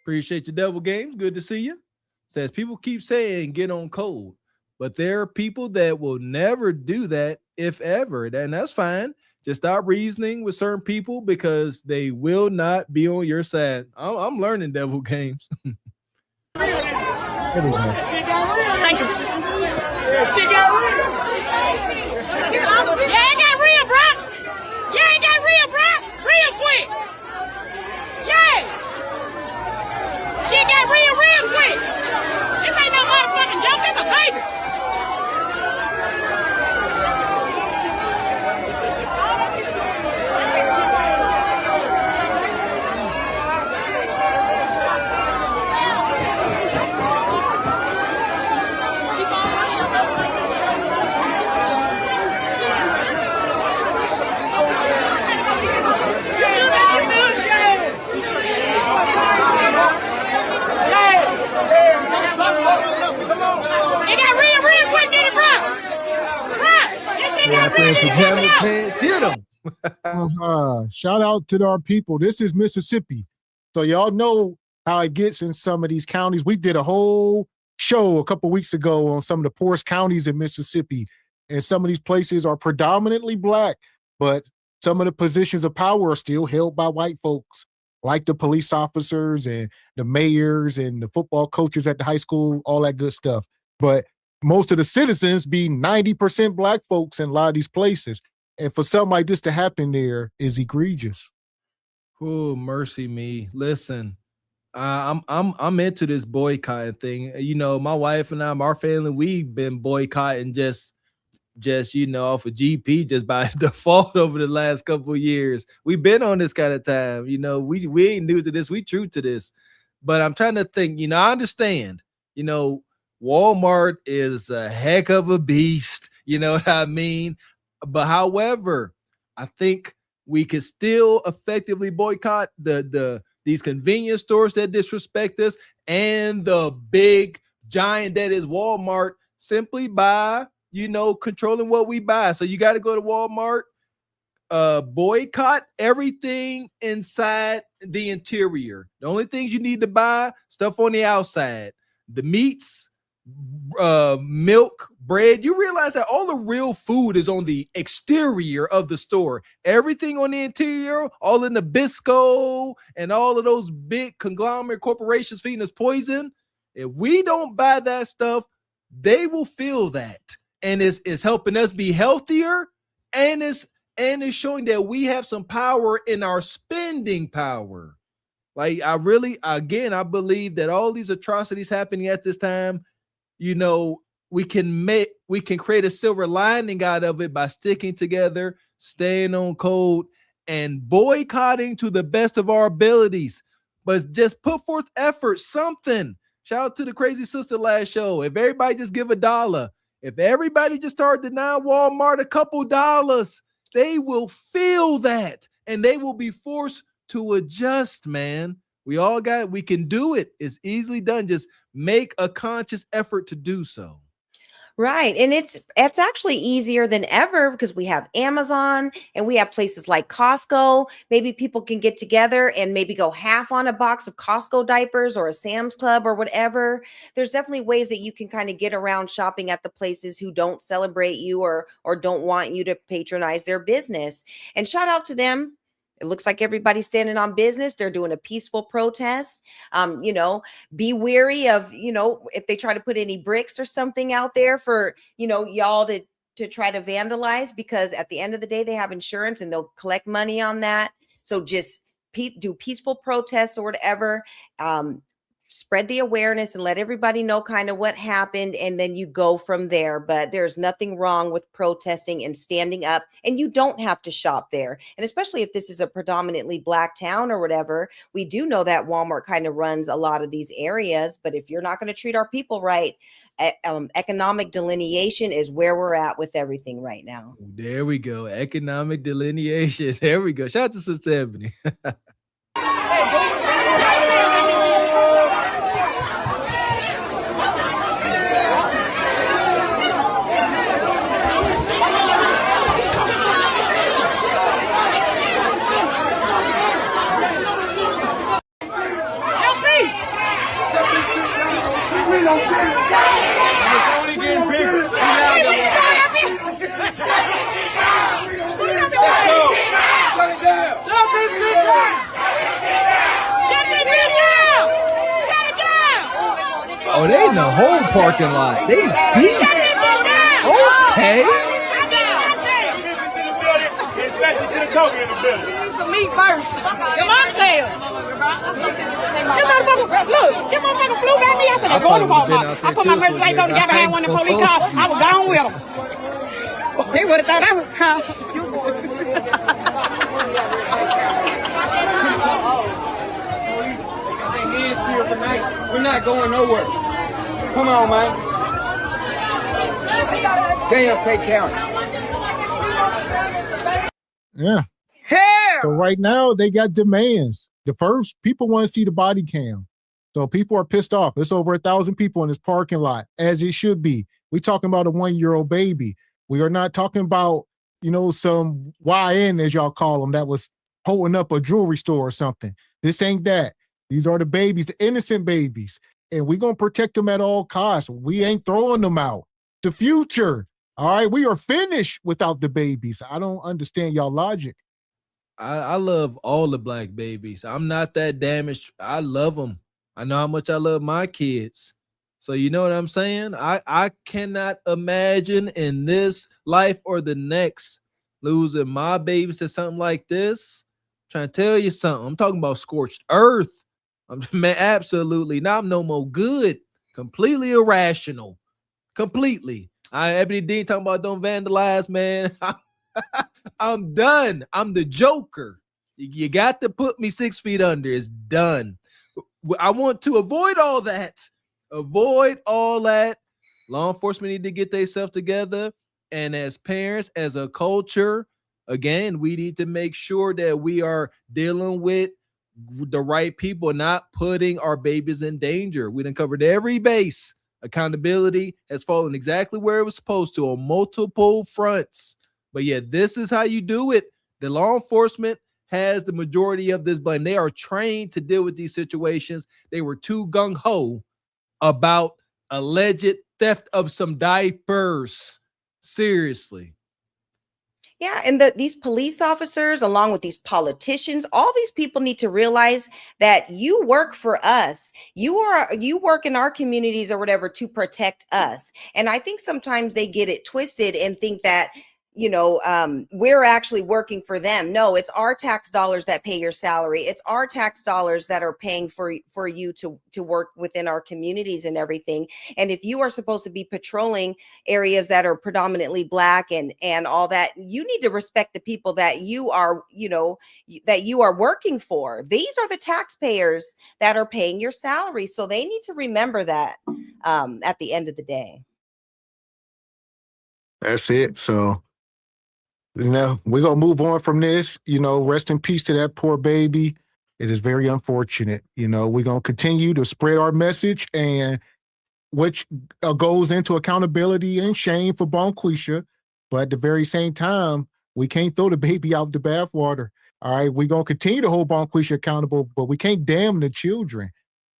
appreciate your devil games. Good to see you. Says people keep saying get on code, but there are people that will never do that, if ever. And that's fine. Just stop reasoning with certain people because they will not be on your side. I'm learning devil games. Thank you. She got real. You ain't got real, bro. You ain't got real, bro. Real quick. Yeah. She got real quick. This ain't no motherfucking joke. This a baby. It got real. in pajama pants. Get them. Shout out to our people. This is Mississippi. So y'all know how it gets in some of these counties. We did a whole show a couple weeks ago on some of the poorest counties in Mississippi. And some of these places are predominantly black, but some of the positions of power are still held by white folks, like the police officers and the mayors and the football coaches at the high school, all that good stuff. But most of the citizens be 90% black folks in a lot of these places. And for something like this to happen there is egregious. Oh, mercy me. Listen, I'm into this boycotting thing. You know, my wife and our family, we've been boycotting just off of GP just by default over the last couple of years. We've been on this kind of time. You know, we ain't new to this. We true to this. But I'm trying to think, you know, I understand, you know, Walmart is a heck of a beast. You know what I mean? But however, I think we could still effectively boycott these convenience stores that disrespect us and the big giant that is Walmart simply by, you know, controlling what we buy. So you got to go to Walmart, boycott everything inside the interior. The only things you need to buy, stuff on the outside, the meats, milk, bread. You realize that all the real food is on the exterior of the store. Everything on the interior, all in the Nabisco and all of those big conglomerate corporations feeding us poison. If we don't buy that stuff, they will feel that. And it's helping us be healthier, and it's showing that we have some power in our spending power. Like I believe that all these atrocities happening at this time, you know, we can create a silver lining out of it by sticking together, staying on code, and boycotting to the best of our abilities. But just put forth effort, something. Shout out to the crazy sister last show. If everybody just give $1, if everybody just start denying Walmart a couple dollars, they will feel that and they will be forced to adjust, man. We can do it. It's easily done. Just make a conscious effort to do so. Right. And it's actually easier than ever because we have Amazon and we have places like Costco. Maybe people can get together and maybe go half on a box of Costco diapers or a Sam's Club or whatever. There's definitely ways that you can kind of get around shopping at the places who don't celebrate you or don't want you to patronize their business. And shout out to them. It looks like everybody's standing on business. They're doing a peaceful protest. You know, be wary of, you know, if they try to put any bricks or something out there for, you know, y'all to try to vandalize, because at the end of the day, they have insurance and they'll collect money on that. So just do peaceful protests or whatever. Spread the awareness and let everybody know kind of what happened, and then you go from there. But there's nothing wrong with protesting and standing up, and you don't have to shop there. And especially if this is a predominantly black town or whatever, we do know that Walmart kind of runs a lot of these areas. But if you're not going to treat our people right, economic delineation is where we're at with everything right now. There we go. Economic delineation. There we go. Shout out to Sister Ebony. Oh, they in the whole parking lot. They deep. Okay. You need some meat first. Your mom tail. Your motherfucker flew by me. I said, go to Walmart. I put my merch lights on the Gavin had one of the police cars. I was gone with them. They would have thought I was We're not going nowhere. Come on, man. Damn, Tate County. Yeah. Hell. So right now they got demands. The first, people want to see the body cam. So people are pissed off. It's over 1,000 people in this parking lot, as it should be. We're talking about a 1-year-old baby. We are not talking about some YN, as y'all call them, that was holding up a jewelry store or something. This ain't that. These are the babies, the innocent babies. And we're going to protect them at all costs. We ain't throwing them out. The future. All right. We are finished without the babies. I don't understand y'all logic. I love all the black babies. I'm not that damaged. I love them. I know how much I love my kids. So you know what I'm saying? I cannot imagine in this life or the next losing my babies to something like this. I'm trying to tell you something. I'm talking about scorched earth. Man, absolutely. Now I'm no more good. Completely irrational. Completely. Ebony Dean talking about don't vandalize, man. I'm done. I'm the Joker. You got to put me 6 feet under. It's done. I want to avoid all that. Avoid all that. Law enforcement need to get themselves together. And as parents, as a culture, again, we need to make sure that we are dealing with the right people, not putting our babies in danger. We done covered every base. Accountability has fallen exactly where it was supposed to on multiple fronts. But yeah, this is how you do it. The law enforcement has the majority of this blame. They are trained to deal with these situations. They were too gung-ho about alleged theft of some diapers. Seriously. Yeah, and these police officers, along with these politicians, all these people need to realize that you work for us. You work in our communities or whatever to protect us. And I think sometimes they get it twisted and think that, we're actually working for them. No, it's our tax dollars that pay your salary. It's our tax dollars that are paying for you to work within our communities and everything. And if you are supposed to be patrolling areas that are predominantly Black and all that, you need to respect the people that you are working for. These are the taxpayers that are paying your salary. So they need to remember that at the end of the day. That's it. So, we're going to move on from this. Rest in peace to that poor baby. It is very unfortunate. We're going to continue to spread our message, and which goes into accountability and shame for Bonquisha. But at the very same time, we can't throw the baby out the bathwater. All right. We're going to continue to hold Bonquisha accountable, but we can't damn the children.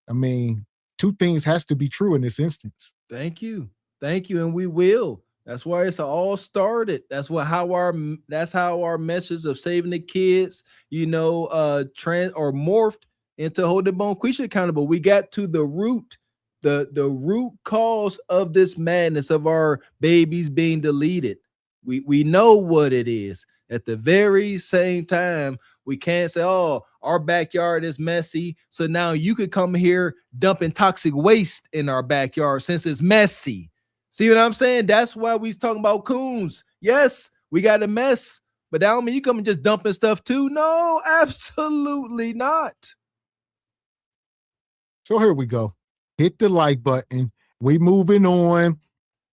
I mean, two things has to be true in this instance. Thank you. And we will. That's why it's all started. That's how our message of saving the kids, morphed into holding Bonquisha accountable. We got to the root, the root cause of this madness of our babies being deleted. We know what it is. At the very same time, we can't say, oh, our backyard is messy, so now you could come here dumping toxic waste in our backyard since it's messy. See what I'm saying? That's why we talking about coons. Yes, we got a mess, but that don't mean you come and just dumping stuff too. No, absolutely not. So here we go. Hit the like button. We moving on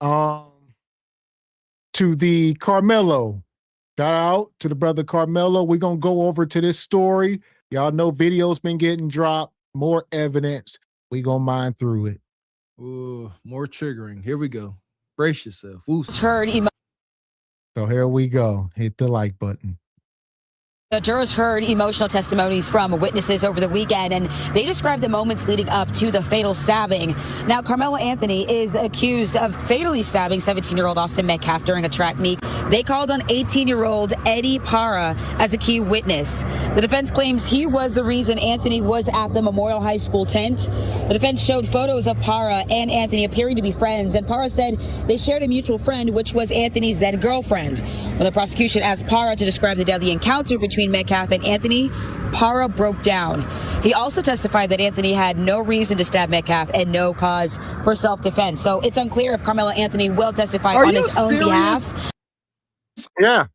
to the Carmelo. Shout out to the brother Carmelo. We're going to go over to this story. Y'all know video's been getting dropped. More evidence. We going to mine through it. Ooh, more triggering. Here we go. Brace yourself. Ooh, so here we go. Hit the like button. The jurors heard emotional testimonies from witnesses over the weekend, and they described the moments leading up to the fatal stabbing. Now, Carmelo Anthony is accused of fatally stabbing 17-year-old Austin Metcalf during a track meet. They called on 18-year-old Eddie Parra as a key witness. The defense claims he was the reason Anthony was at the Memorial High School tent. The defense showed photos of Parra and Anthony appearing to be friends, and Parra said they shared a mutual friend, which was Anthony's then girlfriend. When the prosecution asked Parra to describe the deadly encounter between Metcalf and Anthony, Parra broke down. He also testified that Anthony had no reason to stab Metcalf and no cause for self-defense. So it's unclear if Carmelo Anthony will testify on his own behalf. Yeah.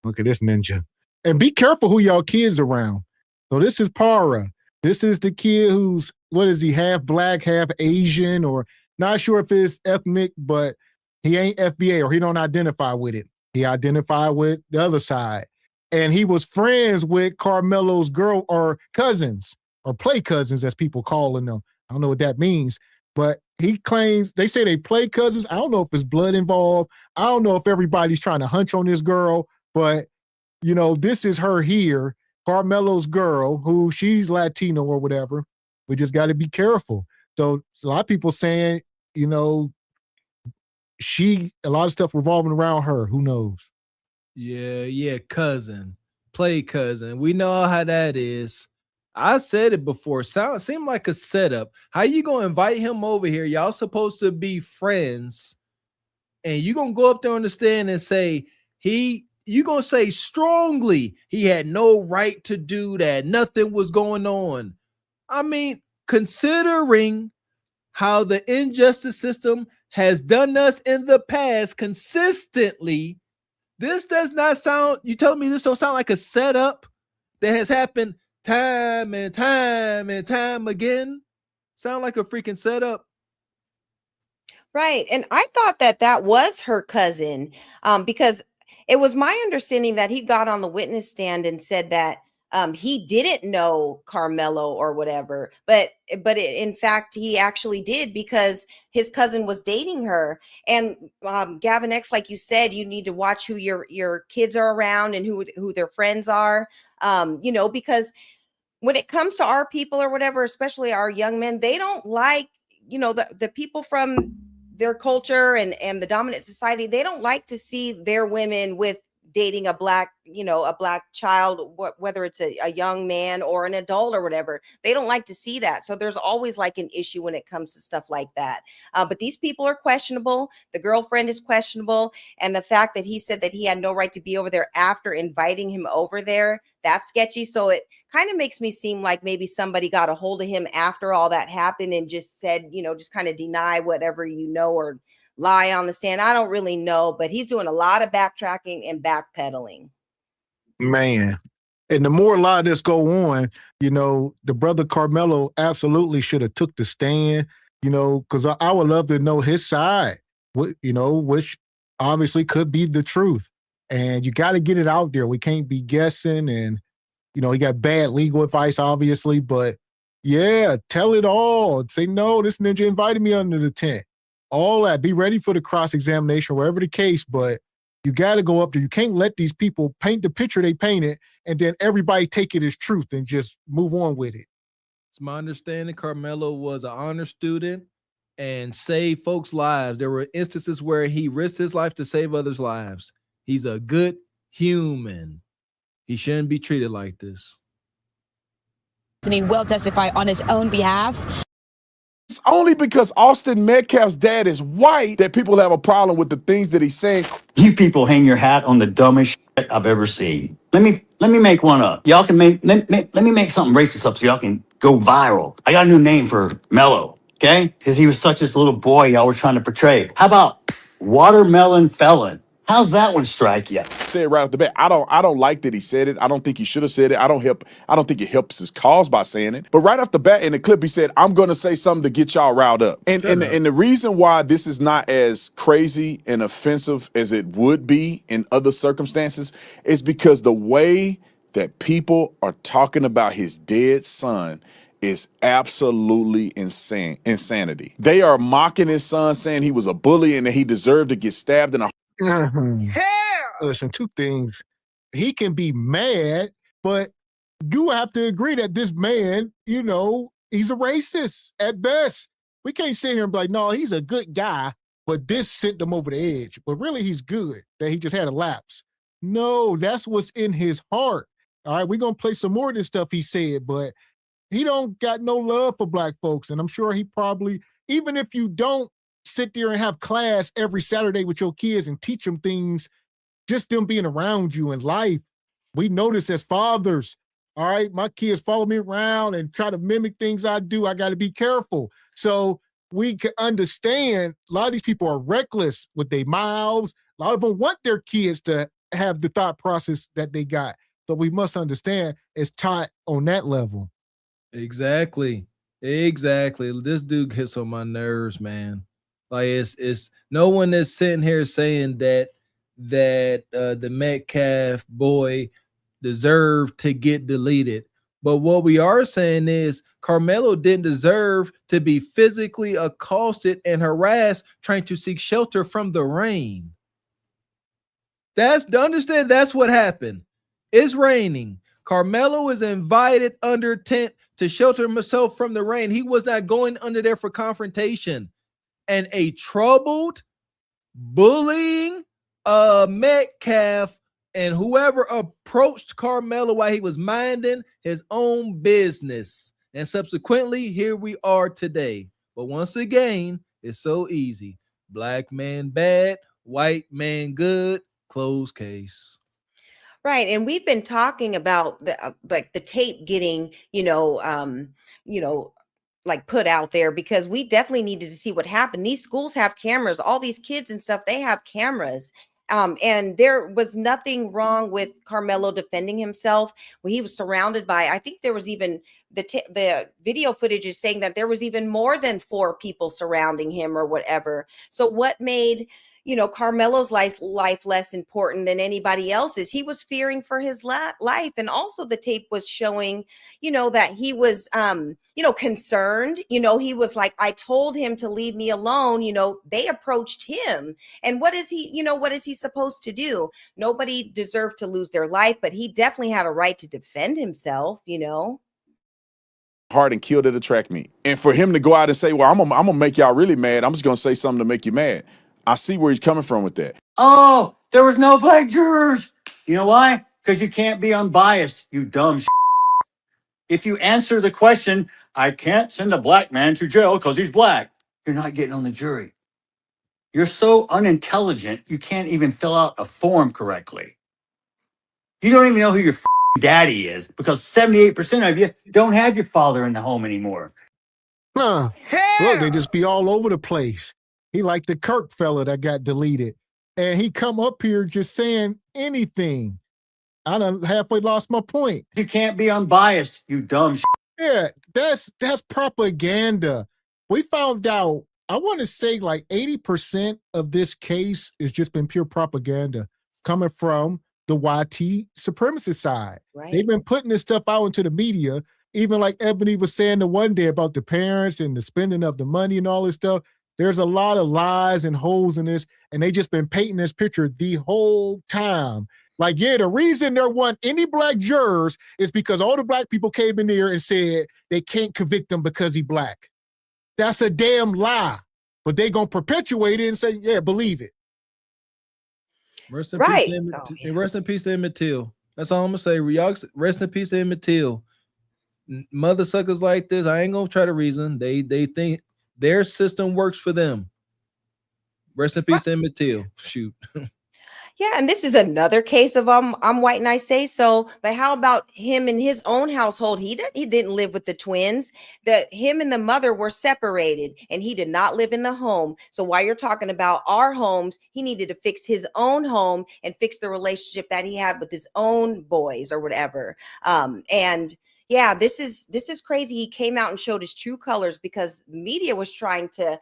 Look at this ninja. And be careful who y'all kids around. So this is Parra. This is the kid who's, what is he, half Black, half Asian, or not sure if it's ethnic, but he ain't FBA or he don't identify with it. He identified with the other side. And he was friends with Carmelo's girl or cousins or play cousins, as people calling them. I don't know what that means, but he claims, they say they play cousins. I don't know if it's blood involved. I don't know if everybody's trying to hunch on this girl But, you know, this is her here, Carmelo's girl, who she's Latino or whatever. We just got to be careful. So a lot of people saying, you know, a lot of stuff revolving around her. Who knows? Yeah, cousin. Play cousin. We know how that is. I said it before. Seemed like a setup. How you gonna invite him over here? Y'all supposed to be friends, and you gonna go up there on the stand and say you gonna say strongly he had no right to do that. Nothing was going on. I mean, considering how the injustice system has done us in the past consistently, this does not sound, you telling me this don't sound like a setup that has happened time and time and time again? Sound like a freaking setup. Right. And I thought that was her cousin, because it was my understanding that he got on the witness stand and said that he didn't know Carmelo or whatever, but in fact, he actually did, because his cousin was dating her. And Gavin X, like you said, you need to watch who your kids are around and who their friends are, you know, because when it comes to our people or whatever, especially our young men, they don't like, you know, the people from their culture and the dominant society. They don't like to see their women with dating a black child, whether it's a young man or an adult or whatever. They don't like to see that. So there's always like an issue when it comes to stuff like that. But these people are questionable. The girlfriend is questionable. And the fact that he said that he had no right to be over there after inviting him over there, that's sketchy. So it kind of makes me seem like maybe somebody got a hold of him after all that happened and just said, you know, just kind of deny whatever, you know, or lie on the stand. I don't really know, but he's doing a lot of backtracking and backpedaling. Man. And the more a lot of this go on, you know, the brother Carmelo absolutely should have took the stand, you know, because I would love to know his side, you know, which obviously could be the truth. And you got to get it out there. We can't be guessing. And, you know, he got bad legal advice, obviously, but yeah, tell it all. Say, no, this ninja invited me under the tent. All that. Be ready for the cross-examination, wherever the case, but you got to go up there. You can't let these people paint the picture they painted and then everybody take it as truth and just move on with it. It's my understanding Carmelo was an honor student and saved folks' lives. There were instances where he risked his life to save others' lives. He's a good human. He shouldn't be treated like this. And he will testify on his own behalf. It's only because Austin Metcalf's dad is white that people have a problem with the things that he's saying. You people hang your hat on the dumbest shit I've ever seen. Let me make one up. Y'all can let me make something racist up so y'all can go viral. I got a new name for Mello, okay? Because he was such this little boy y'all were trying to portray. How about watermelon felon? How's that one strike you? Say it right off the bat. I don't like that he said it. I don't think he should have said it. I don't think it helps his cause by saying it. But right off the bat in the clip, he said, "I'm gonna say something to get y'all riled up." And the reason why this is not as crazy and offensive as it would be in other circumstances is because the way that people are talking about his dead son is absolutely insanity. They are mocking his son, saying he was a bully and that he deserved to get stabbed in a Listen, two things. He can be mad, but you have to agree that this man, you know, he's a racist at best. We can't sit here and be like, no, he's a good guy, but this sent him over the edge. But really, he's good, that he just had a lapse. No, that's what's in his heart. All right, we're going to play some more of this stuff he said, but he don't got no love for black folks. And I'm sure he probably, even if you don't sit there and have class every Saturday with your kids and teach them things, just them being around you in life. We notice as fathers, all right, my kids follow me around and try to mimic things I do. I got to be careful. So we can understand a lot of these people are reckless with their mouths. A lot of them want their kids to have the thought process that they got. So we must understand it's taught on that level. Exactly. This dude gets on my nerves, man. Like it's no one is sitting here saying that the Metcalf boy deserved to get deleted. But what we are saying is Carmelo didn't deserve to be physically accosted and harassed trying to seek shelter from the rain. Understand that's what happened. It's raining. Carmelo is invited under tent to shelter himself from the rain. He was not going under there for confrontation. And a troubled, bullying Metcalf and whoever approached Carmelo while he was minding his own business. And subsequently, here we are today. But once again, it's so easy. Black man bad, white man good, closed case. Right, and we've been talking about the the tape getting, like put out there because we definitely needed to see what happened. These schools have cameras, all these kids and stuff, they have cameras. And there was nothing wrong with Carmelo defending himself when he was surrounded by, I think there was even the video footage is saying that there was even more than 4 people surrounding him or whatever. So what made Carmelo's life less important than anybody else's? He was fearing for his life. And also the tape was showing, that he was, concerned. He was like, I told him to leave me alone. They approached him. And what is he supposed to do? Nobody deserved to lose their life, but he definitely had a right to defend himself, Hard and killed at a track meet. And for him to go out and say, well, I'm gonna make y'all really mad. I'm just gonna say something to make you mad. I see where he's coming from with that. Oh, there was no black jurors. You know why? Because you can't be unbiased, you dumb shit. If you answer the question, I can't send a black man to jail because he's black, you're not getting on the jury. You're so unintelligent, you can't even fill out a form correctly. You don't even know who your daddy is because 78% of you don't have your father in the home anymore. Look, they just be all over the place. He like the Kirk fella that got deleted. And he come up here just saying anything. I done halfway lost my point. You can't be unbiased, you dumb shit. Yeah, that's propaganda. We found out, I want to say like 80% of this case has just been pure propaganda coming from the YT supremacist side. Right. They've been putting this stuff out into the media, even like Ebony was saying the one day about the parents and the spending of the money and all this stuff. There's a lot of lies and holes in this, and they just been painting this picture the whole time. Like, yeah, the reason there weren't any black jurors is because all the black people came in there and said they can't convict him because he's black. That's a damn lie. But they gonna perpetuate it and say, yeah, believe it. Rest in peace to Emmett Till. That's all I'm gonna say. Rest in peace to Emmett Till. Mother suckers like this, I ain't gonna try to reason. They think their system works for them. Rest in peace to Emmett Till. Shoot. Yeah, and this is another case of I'm white and I say so. But how about him in his own household? He didn't live with the twins. Him and the mother were separated, and he did not live in the home. So while you're talking about our homes, he needed to fix his own home and fix the relationship that he had with his own boys or whatever. And yeah, this is crazy. He came out and showed his true colors because the media was trying to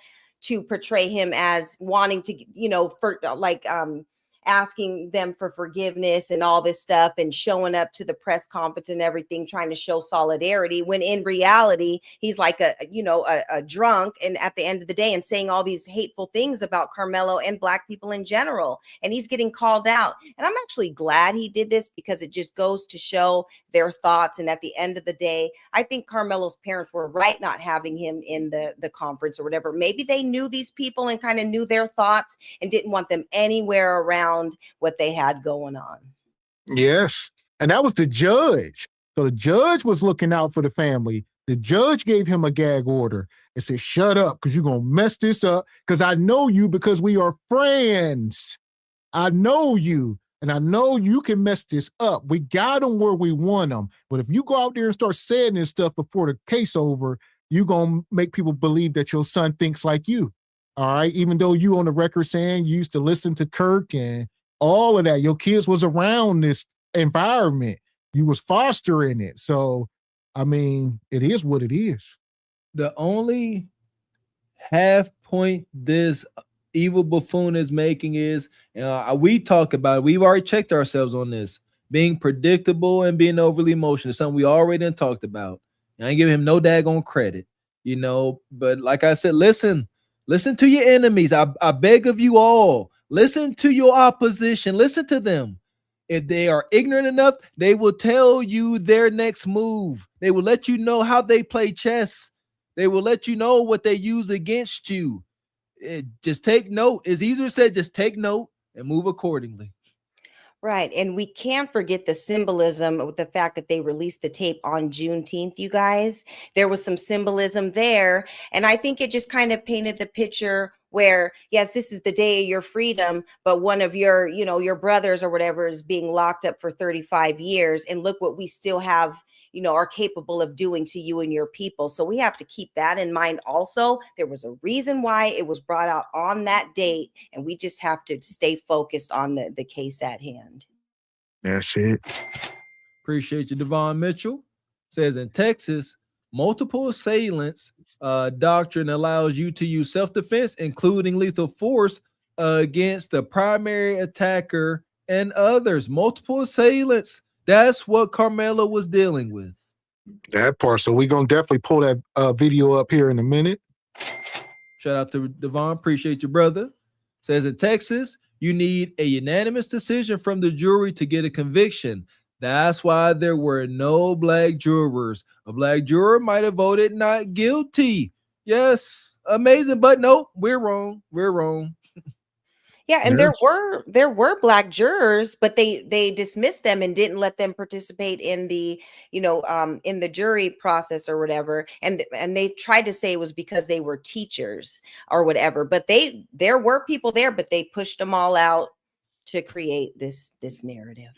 portray him as wanting to, asking them for forgiveness and all this stuff and showing up to the press conference and everything, trying to show solidarity, when in reality, he's like a drunk and at the end of the day and saying all these hateful things about Carmelo and black people in general. And he's getting called out. And I'm actually glad he did this because it just goes to show their thoughts. And at the end of the day, I think Carmelo's parents were right not having him in the conference or whatever. Maybe they knew these people and kind of knew their thoughts and didn't want them anywhere around what they had going on. Yes. And that was the judge. So the judge was looking out for the family. The judge gave him a gag order and said, shut up, because you're going to mess this up, because I know you because we are friends. I know you, and I know you can mess this up. We got them where we want them. But if you go out there and start saying this stuff before the case over, you're going to make people believe that your son thinks like you. All right. Even though you on the record saying you used to listen to Kirk and all of that, your kids was around this environment. You was fostering it. So, I mean, it is what it is. The only half point this evil buffoon is making is, we talk about it. We've already checked ourselves on this. Being predictable and being overly emotional, something we already talked about. I ain't giving him no daggone credit, but like I said, listen to your enemies. I beg of you all, Listen to your opposition. Listen to them. If they are ignorant enough, they will tell you their next move. They will let you know how they play chess. They will let you know what they use against you. Just take note. As easier said, just take note and move accordingly. Right. And we can't forget the symbolism with the fact that they released the tape on Juneteenth, you guys. There was some symbolism there. And I think it just kind of painted the picture where, yes, this is the day of your freedom, but one of your, your brothers or whatever is being locked up for 35 years. And look what we still have, are capable of doing to you and your people. So we have to keep that in mind also. There was a reason why it was brought out on that date, and we just have to stay focused on the case at hand. That's it. Appreciate you, Devon Mitchell. Says in Texas, multiple assailants doctrine allows you to use self-defense, including lethal force, against the primary attacker and others. Multiple assailants. That's what Carmelo was dealing with. That part. So we're going to definitely pull that video up here in a minute. Shout out to Devon. Appreciate your brother. Says in Texas, you need a unanimous decision from the jury to get a conviction. That's why there were no black jurors. A black juror might have voted not guilty. Yes, amazing. But no, we're wrong. We're wrong. Yeah, and there were black jurors, but they dismissed them and didn't let them participate in the in the jury process or whatever. And they tried to say it was because they were teachers or whatever. But there were people there, but they pushed them all out to create this narrative.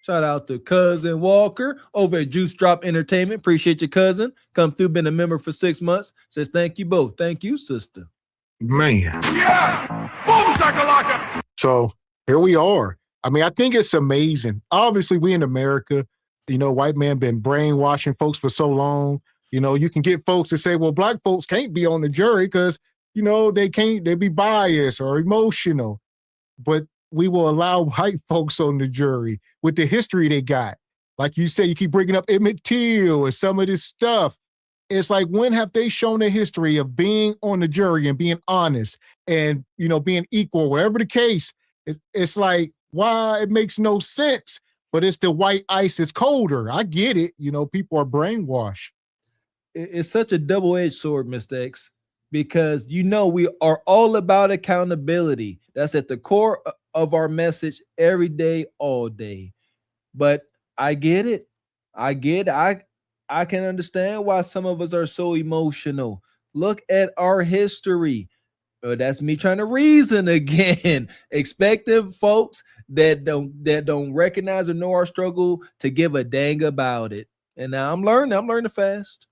Shout out to Cousin Walker over at Juice Drop Entertainment. Appreciate your cousin. Come through, been a member for 6 months. Says thank you both. Thank you, sister. Man. Yeah. Boom, so here we are. I mean, I think it's amazing. Obviously, we in America, white man been brainwashing folks for so long. You can get folks to say, well, black folks can't be on the jury because, they be biased or emotional. But we will allow white folks on the jury with the history they got. Like you said, you keep bringing up Emmett Till and some of this stuff. It's like, when have they shown a history of being on the jury and being honest and, being equal, whatever the case? It's like, why? It makes no sense, but it's the white ice is colder. I get it. People are brainwashed. It's such a double-edged sword, Mr. X, because, we are all about accountability. That's at the core of our message every day, all day. But I get it. I can understand why some of us are so emotional. Look at our history. That's me trying to reason again. Expecting folks that don't recognize or know our struggle to give a dang about it. And now I'm learning fast.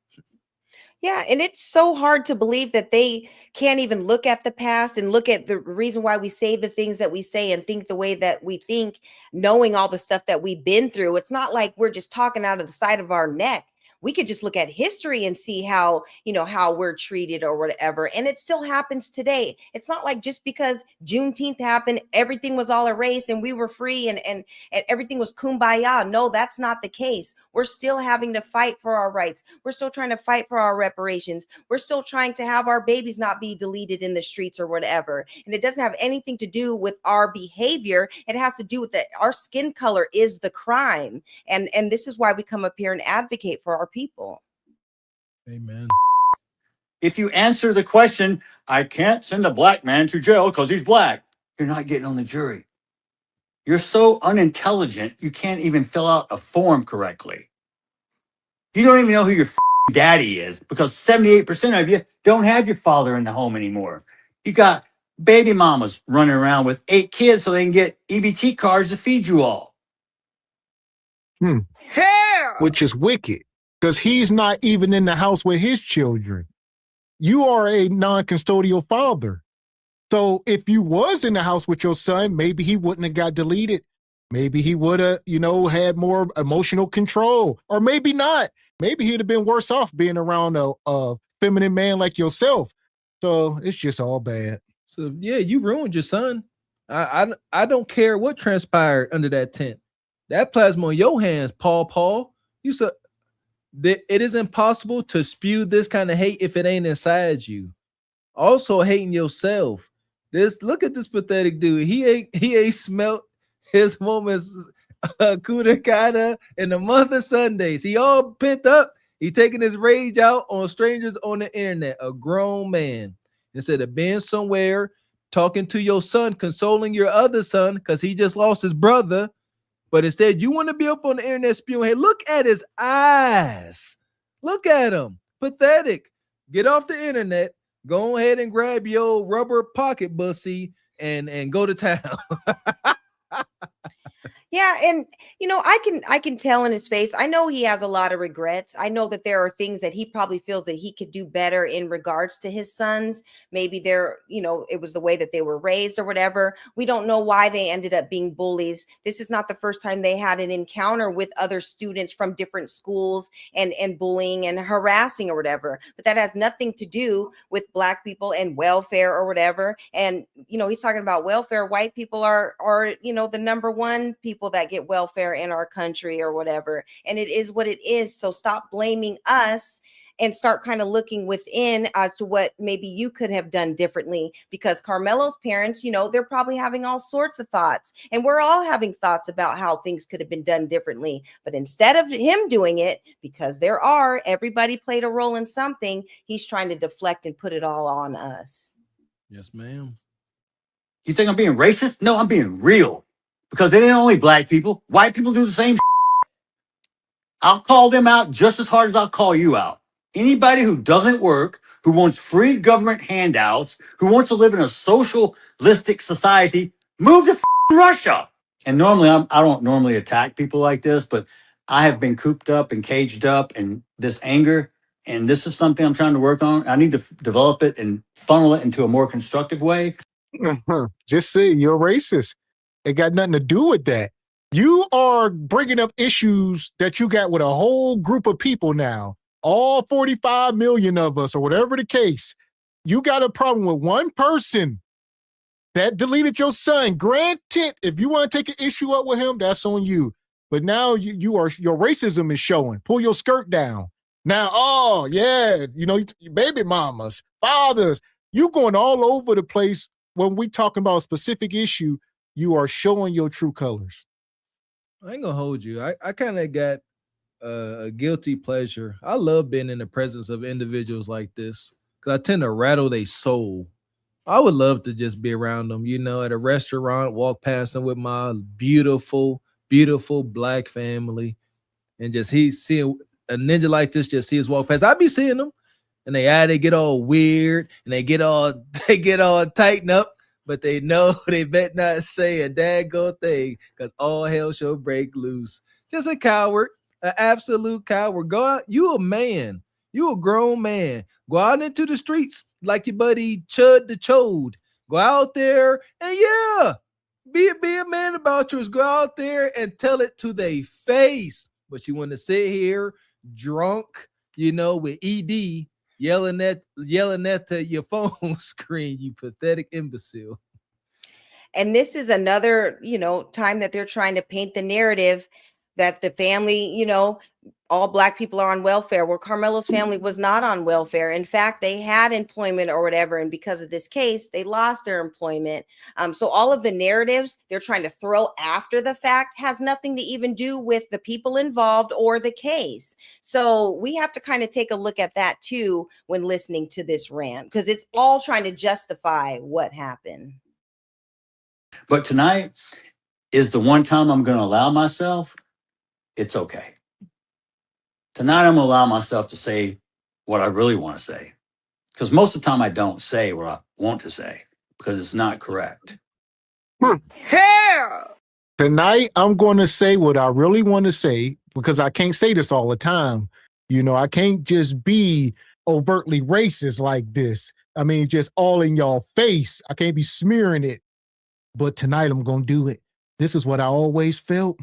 Yeah, and it's so hard to believe that they can't even look at the past and look at the reason why we say the things that we say and think the way that we think, knowing all the stuff that we've been through. It's not like we're just talking out of the side of our neck. We could just look at history and see how, how we're treated or whatever. And it still happens today. It's not like just because Juneteenth happened, everything was all erased and we were free and everything was kumbaya. No, that's not the case. We're still having to fight for our rights. We're still trying to fight for our reparations. We're still trying to have our babies not be deleted in the streets or whatever. And it doesn't have anything to do with our behavior. It has to do with that our skin color is the crime. And this is why we come up here and advocate for our people. Amen. If you answer the question, I can't send a black man to jail because he's black, you're not getting on the jury. You're so unintelligent, you can't even fill out a form correctly. You don't even know who your daddy is because 78% of you don't have your father in the home anymore. You got baby mamas running around with 8 kids so they can get EBT cards to feed you all. Hell! Which is wicked. Because he's not even in the house with his children. You are a non-custodial father. So if you was in the house with your son, maybe he wouldn't have got deleted. Maybe he would have, had more emotional control. Or maybe not. Maybe he'd have been worse off being around a feminine man like yourself. So it's just all bad. So, yeah, you ruined your son. I don't care what transpired under that tent. That plasma on your hands, Paul. You said... It is impossible to spew this kind of hate if it ain't inside you. Also hating yourself. Look at this pathetic dude. He ain't smelt his woman's kudakata in the month of Sundays. He all pent up. He taking his rage out on strangers on the internet. A grown man, instead of being somewhere talking to your son, consoling your other son because he just lost his brother, but instead you want to be up on the internet spewing. Hey, look at his eyes. Look at him. Pathetic. Get off the internet. Go ahead and grab your rubber pocket bussy and go to town. Yeah, and I can tell in his face. I know he has a lot of regrets. I know that there are things that he probably feels that he could do better in regards to his sons. Maybe it was the way that they were raised or whatever. We don't know why they ended up being bullies. This is not the first time they had an encounter with other students from different schools and bullying and harassing or whatever. But that has nothing to do with Black people and welfare or whatever. And he's talking about welfare. White people are the number one people that get welfare in our country or whatever, and it is what it is. So stop blaming us and start kind of looking within as to what maybe you could have done differently, because Carmelo's parents, they're probably having all sorts of thoughts, and we're all having thoughts about how things could have been done differently. But instead of him doing it, because everybody played a role in something, he's trying to deflect and put it all on us. Yes, ma'am. You think I'm being racist? No, I'm being real. Because they ain't only Black people. White people do the same shit. I'll call them out just as hard as I'll call you out. Anybody who doesn't work, who wants free government handouts, who wants to live in a socialistic society, move to Russia. And normally, I don't normally attack people like this, but I have been cooped up and caged up in this anger. And this is something I'm trying to work on. I need to develop it and funnel it into a more constructive way. Just say you're racist. It got nothing to do with that. You are bringing up issues that you got with a whole group of people now, all 45 million of us or whatever the case. You got a problem with one person that deleted your son. Granted, if you want to take an issue up with him, that's on you. But now your racism is showing. Pull your skirt down. Now, baby mamas, fathers, you going all over the place. When we talking about a specific issue, you are showing your true colors. I ain't gonna hold you. I kind of got a guilty pleasure. I love being in the presence of individuals like this because I tend to rattle their soul. I would love to just be around them, at a restaurant, walk past them with my beautiful, beautiful Black family, and just seeing a ninja like this, just see us walk past. I'd be seeing them, and they get all weird, and they get all tightened up. But they know they bet not say a daggone thing because all hell shall break loose. Just a coward, an absolute coward. Go out, you a man. You a grown man. Go out into the streets like your buddy Chud the Chode. Go out there and be a man about yours. Go out there and tell it to their face. But you want to sit here drunk, with ED, yelling at your phone screen, you pathetic imbecile. And this is another, time that they're trying to paint the narrative that the family, all Black people are on welfare, where Carmelo's family was not on welfare. In fact, they had employment or whatever. And because of this case, they lost their employment. So all of the narratives they're trying to throw after the fact has nothing to even do with the people involved or the case. So we have to kind of take a look at that too when listening to this rant, because it's all trying to justify what happened. But tonight is the one time I'm going to allow myself, it's okay. Tonight I'm going to allow myself to say what I really want to say. Because most of the time I don't say what I want to say because it's not correct. Hell! Tonight I'm going to say what I really want to say because I can't say this all the time. I can't just be overtly racist like this. I mean, just all in y'all face. I can't be smearing it. But tonight I'm going to do it. This is what I always felt.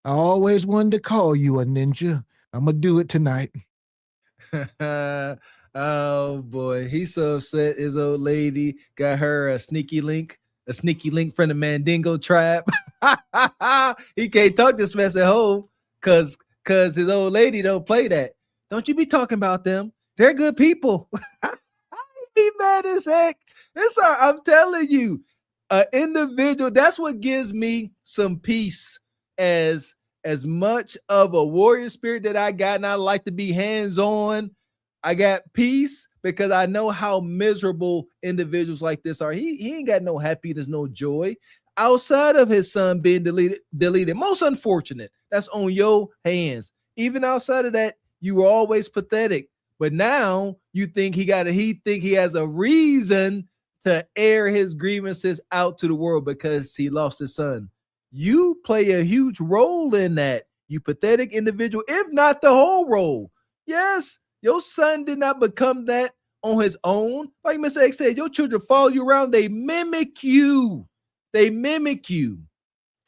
I always wanted to call you a ninja. I'm going to do it tonight. Oh, boy. He's so upset. His old lady got her a sneaky link from the Mandingo tribe. He can't talk this mess at home because his old lady don't play that. Don't you be talking about them. They're good people. be mad as heck. I'm telling you, an individual, that's what gives me some peace as much of a warrior spirit that I got, and I like to be hands-on. I got peace because I know how miserable individuals like this are. He ain't got no happiness, no joy outside of his son being deleted. Most unfortunate. That's on your hands. Even outside of that, you were always pathetic. But now you think he has a reason to air his grievances out to the world because he lost his son. You play a huge role in that, you pathetic individual, if not the whole role. Yes, your son did not become that on his own. Like Mr. X said, your children follow you around. They mimic you.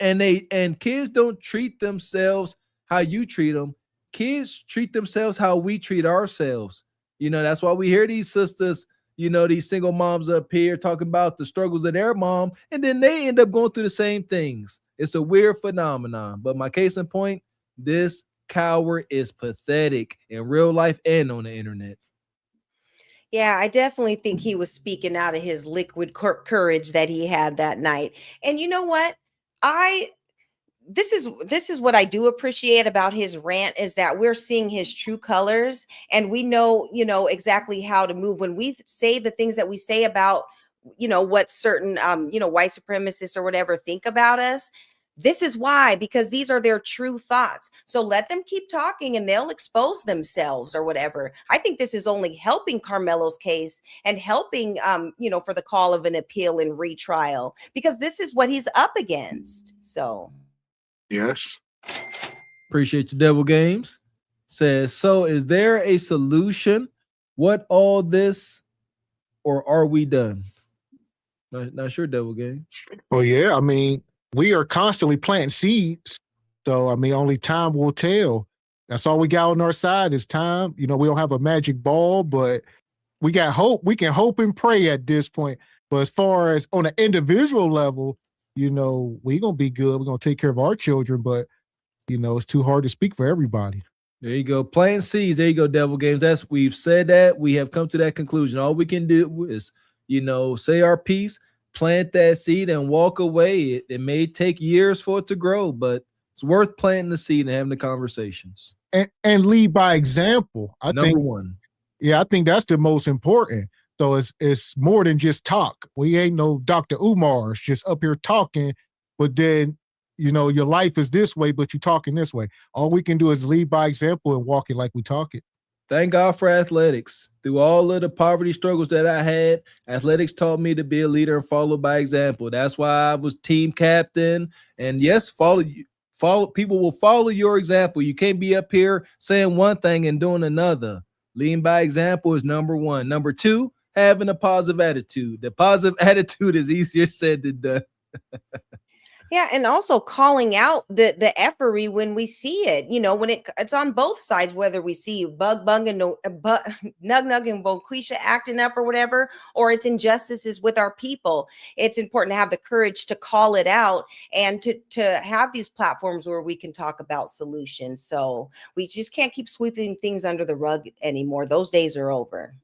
And kids don't treat themselves how you treat them. Kids treat themselves how we treat ourselves. That's why we hear these sisters, these single moms up here talking about the struggles of their mom, and then they end up going through the same things. It's a weird phenomenon. But my case in point, this coward is pathetic in real life and on the internet. Yeah, I definitely think he was speaking out of his liquid courage that he had that night. And you know what? This is what I do appreciate about his rant, is that we're seeing his true colors, and we know, exactly how to move when we say the things that we say about, what certain, white supremacists or whatever think about us. This is why, because these are their true thoughts. So let them keep talking and they'll expose themselves or whatever. I think this is only helping Carmelo's case and helping, for the call of an appeal and retrial, because this is what he's up against. So. Yes. Appreciate your Devil Games. Says, so is there a solution? What all this, or are we done? Not sure, Devil Games. Well, yeah, I mean, we are constantly planting seeds. So, I mean, only time will tell. That's all we got on our side is time. We don't have a magic ball, but we got hope. We can hope and pray at this point. But as far as on an individual level, we're going to be good. We're going to take care of our children, but, it's too hard to speak for everybody. There you go. Planting seeds. There you go, Devil Games. We've said that. We have come to that conclusion. All we can do is, say our piece, plant that seed and walk away. It may take years for it to grow, but it's worth planting the seed and having the conversations. And lead by example. Number one. Yeah, I think that's the most important. So it's more than just talk. We ain't no Dr. Umar's just up here talking, but then, your life is this way, but you talking this way. All we can do is lead by example and walk it like we talk it. Thank God for athletics. Through all of the poverty struggles that I had, athletics taught me to be a leader and follow by example. That's why I was team captain. And yes, people will follow your example. You can't be up here saying one thing and doing another. Leading by example is number one. Number two, having a positive attitude. The positive attitude is easier said than done. Yeah, and also calling out the effery when we see it. When it's on both sides, whether we see Nug Nug and Bonquisha acting up or whatever, or it's injustices with our people. It's important to have the courage to call it out and to have these platforms where we can talk about solutions. So we just can't keep sweeping things under the rug anymore. Those days are over.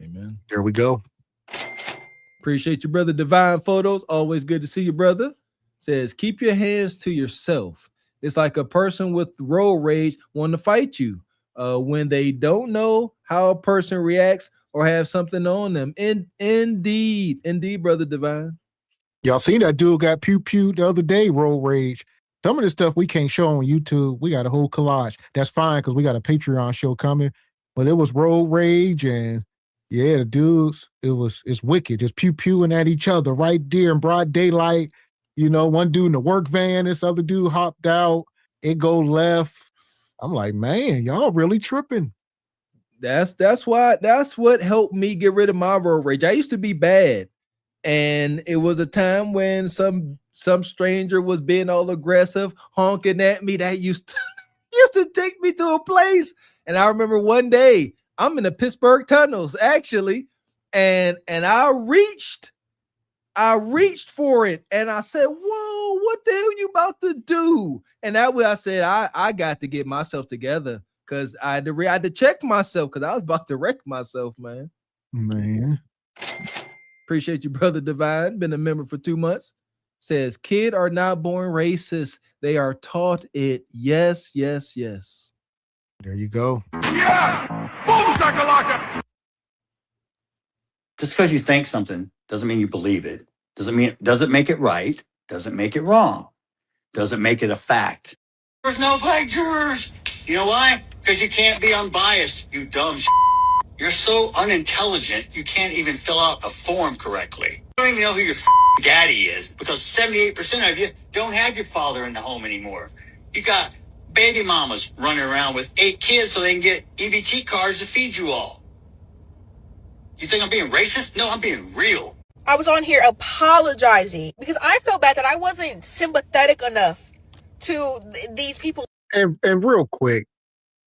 Amen. There we go. Appreciate your brother. Divine Photos. Always good to see you, brother. Says, keep your hands to yourself. It's like a person with road rage wanting to fight you when they don't know how a person reacts or have something on them. Indeed, brother Divine. Y'all seen that dude got pew-pewed the other day, road rage. Some of this stuff we can't show on YouTube. We got a whole collage. That's fine because we got a Patreon show coming. But it was road rage and yeah, the dudes, it's wicked. Just pew-pewing at each other right there in broad daylight. One dude in the work van, this other dude hopped out. It go left. I'm like, man, y'all really tripping. That's what helped me get rid of my road rage. I used to be bad. And it was a time when some stranger was being all aggressive, honking at me. That used to take me to a place. And I remember one day, I'm in the Pittsburgh tunnels, actually, and I reached for it, and I said, "Whoa, what the hell you about to do?" And that way, I said, "I got to get myself together because I had to check myself because I was about to wreck myself, man. Man. Appreciate you, brother Divine. Been a member for 2 months. Says, kids are not born racist. They are taught it. Yes, yes, yes. There you go. Just because you think something doesn't mean you believe it. Doesn't make it right. Doesn't make it wrong. Doesn't make it a fact. There's no black jurors. You know why? Because you can't be unbiased, you dumb You're so unintelligent, you can't even fill out a form correctly. You don't even know who your daddy is because 78% of you don't have your father in the home anymore. You got baby mamas running around with 8 kids so they can get EBT cards to feed you all. You think I'm being racist? No, I'm being real. I was on here apologizing because I felt bad that I wasn't sympathetic enough to these people. And real quick,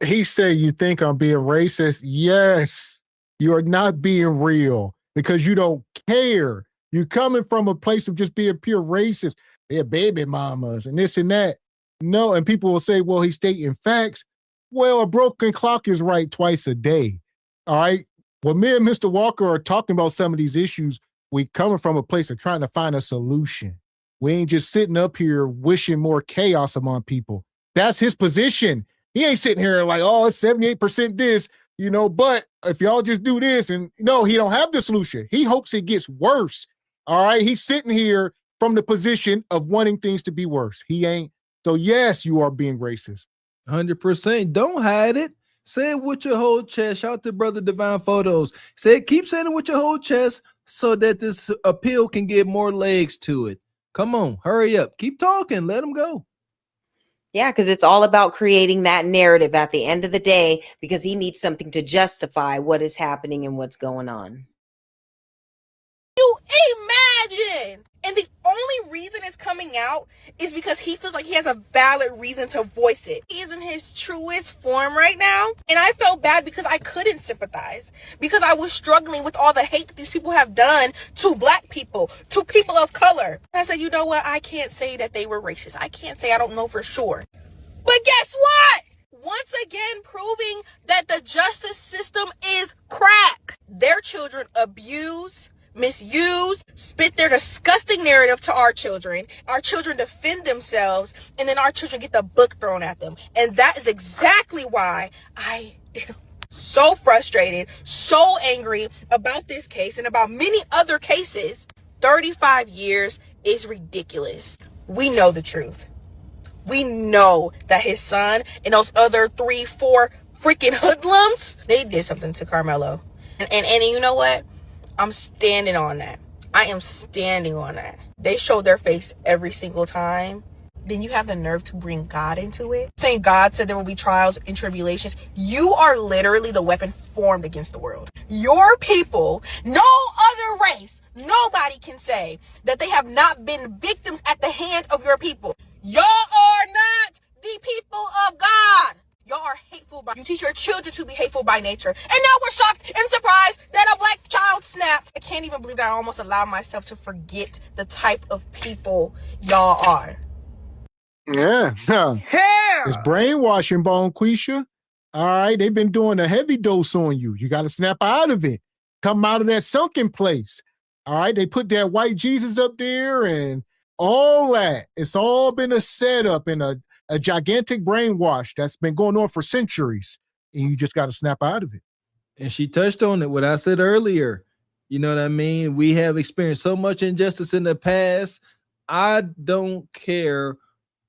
he said, you think I'm being racist? Yes, you are not being real because you don't care. You're coming from a place of just being pure racist. They're baby mamas and this and that. No, and people will say, well, he's stating facts. Well, a broken clock is right twice a day. All right. When me and Mr. Walker are talking about some of these issues, we coming from a place of trying to find a solution. We ain't just sitting up here wishing more chaos among people. That's his position. He ain't sitting here like, oh, it's 78% this, but if y'all just do this, and no, he don't have the solution. He hopes it gets worse. All right. He's sitting here from the position of wanting things to be worse. He ain't. So yes, you are being racist. 100%. Don't hide it. Say it with your whole chest. Shout out to Brother Divine Photos. Keep saying it with your whole chest so that this appeal can get more legs to it. Come on, hurry up. Keep talking. Let them go. Yeah, because it's all about creating that narrative at the end of the day because he needs something to justify what is happening and what's going on. You imagine! And the only reason it's coming out is because he feels like he has a valid reason to voice it. He is in his truest form right now. And I felt bad because I couldn't sympathize. Because I was struggling with all the hate that these people have done to black people, to people of color. And I said, you know what? I can't say that they were racist. I can't say I don't know for sure. But guess what? Once again, proving that the justice system is crack. Their children abuse, misuse, spit their disgusting narrative to our children defend themselves, and then our children get the book thrown at them. And that is exactly why I am so frustrated, so angry about this case and about many other cases. 35 years is ridiculous. We know the truth. We know that his son and those other 3-4 freaking hoodlums, they did something to Carmelo. And you know what? I'm standing on that. I am standing on that. They show their face every single time. Then you have the nerve to bring God into it. Saying God said there will be trials and tribulations. You are literally the weapon formed against the world. Your people, no other race, nobody can say that they have not been victims at the hand of your people. Y'all are not the people of God. Y'all are hateful. You teach your children to be hateful by nature. And now we're shocked and surprised that a black child snapped. I can't even believe that I almost allowed myself to forget the type of people y'all are. Yeah. It's brainwashing, Bonquisha. All right. They've been doing a heavy dose on you. You got to snap out of it. Come out of that sunken place. All right. They put that white Jesus up there and all that. It's all been a setup and a gigantic brainwash that's been going on for centuries, and you just got to snap out of it. And she touched on it, what I said earlier. You know what I mean? We have experienced so much injustice in the past. I don't care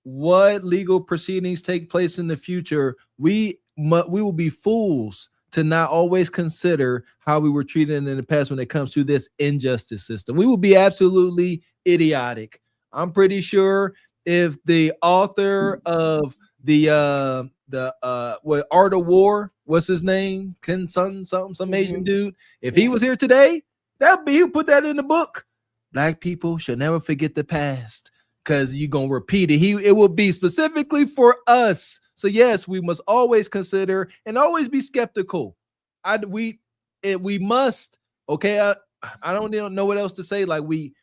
what legal proceedings take place in the future. We will be fools to not always consider how we were treated in the past when it comes to this injustice system. We will be absolutely idiotic. I'm pretty sure if the author of the Art of War, what's his name? Ken Sun, some Asian dude. If he was here today, he would put that in the book. Black people should never forget the past because you're gonna repeat it. It will be specifically for us. So yes, we must always consider and always be skeptical. We must. Okay, I don't even know what else to say. Like we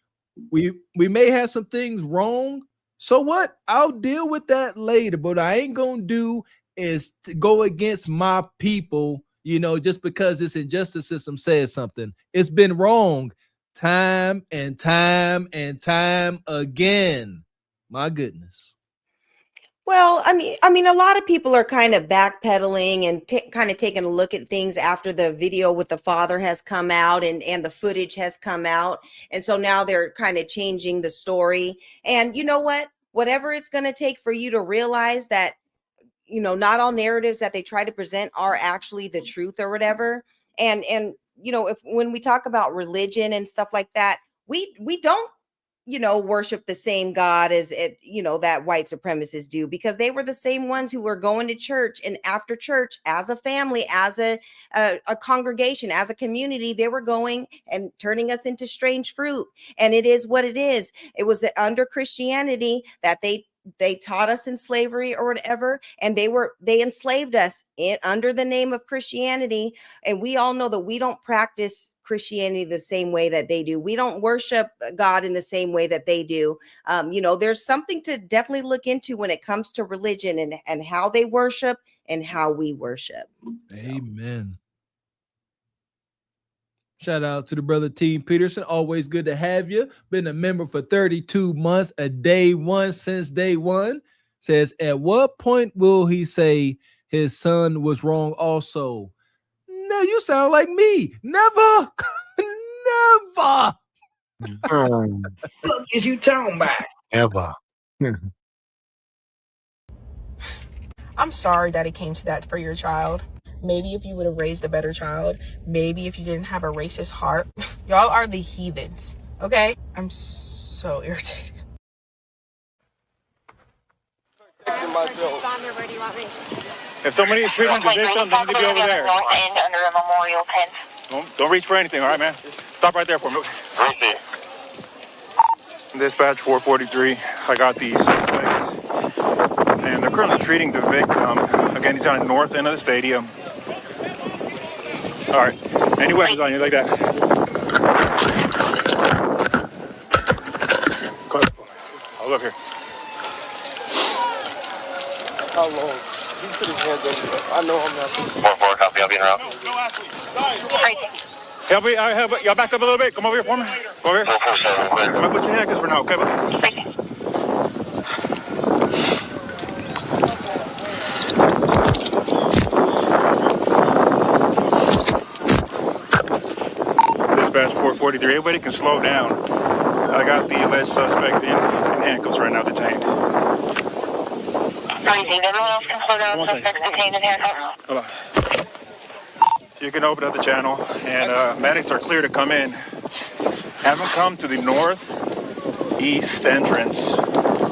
may have some things wrong. So what? I'll deal with that later, but I ain't gonna do is to go against my people, you know, just because this injustice system says something. It's been wrong time and time and time again. My goodness. Well, I mean, a lot of people are kind of backpedaling and kind of taking a look at things after the video with the father has come out and the footage has come out. And so now they're kind of changing the story. And you know what? Whatever it's going to take for you to realize that, you know, not all narratives that they try to present are actually the truth or whatever. And you know, when we talk about religion and stuff like that, we don't, you know, worship the same God as it, you know, that white supremacists do, because they were the same ones who were going to church, and after church, as a family, as a congregation, as a community, they were going and turning us into strange fruit. And it is what it is. It was under Christianity that they taught us in slavery or whatever, and they enslaved us under the name of Christianity. And we all know that we don't practice Christianity the same way that they do. We don't worship God in the same way that they do. You know, there's something to definitely look into when it comes to religion and how they worship and how we worship. Amen. Shout out to the brother Team Peterson. Always good to have you. Been a member for 32 months, a day one since day one. Says, at what point will he say his son was wrong also? No, you sound like me. Never. Never. What is you talking about? Ever. I'm sorry that it came to that for your child. Maybe if you would have raised a better child, maybe if you didn't have a racist heart. Y'all are the heathens, okay? I'm so irritated. If somebody is treating the victim, they need to be over there. Under a memorial pen. Don't reach for anything, all right, man? Stop right there for me. Right there. Dispatch 443. I got these suspects, and they're currently treating the victim. Again, he's on the north end of the stadium. All right. Any weapons on you like that? I'll look here. How long? He put his hands over. I know I'm not. 4-4, copy. I'll be in route. Help me. Y'all back up a little bit. Come over here for me. Over here. I'm going to put your handcuffs for now, okay? Dispatch 443. Everybody can slow down. I got the alleged suspect in handcuffs right now, detained. Everyone else can slow down. Suspect detained in handcuffs. Hold on. You can open up the channel, and medics are clear to come in. Have them come to the northeast entrance.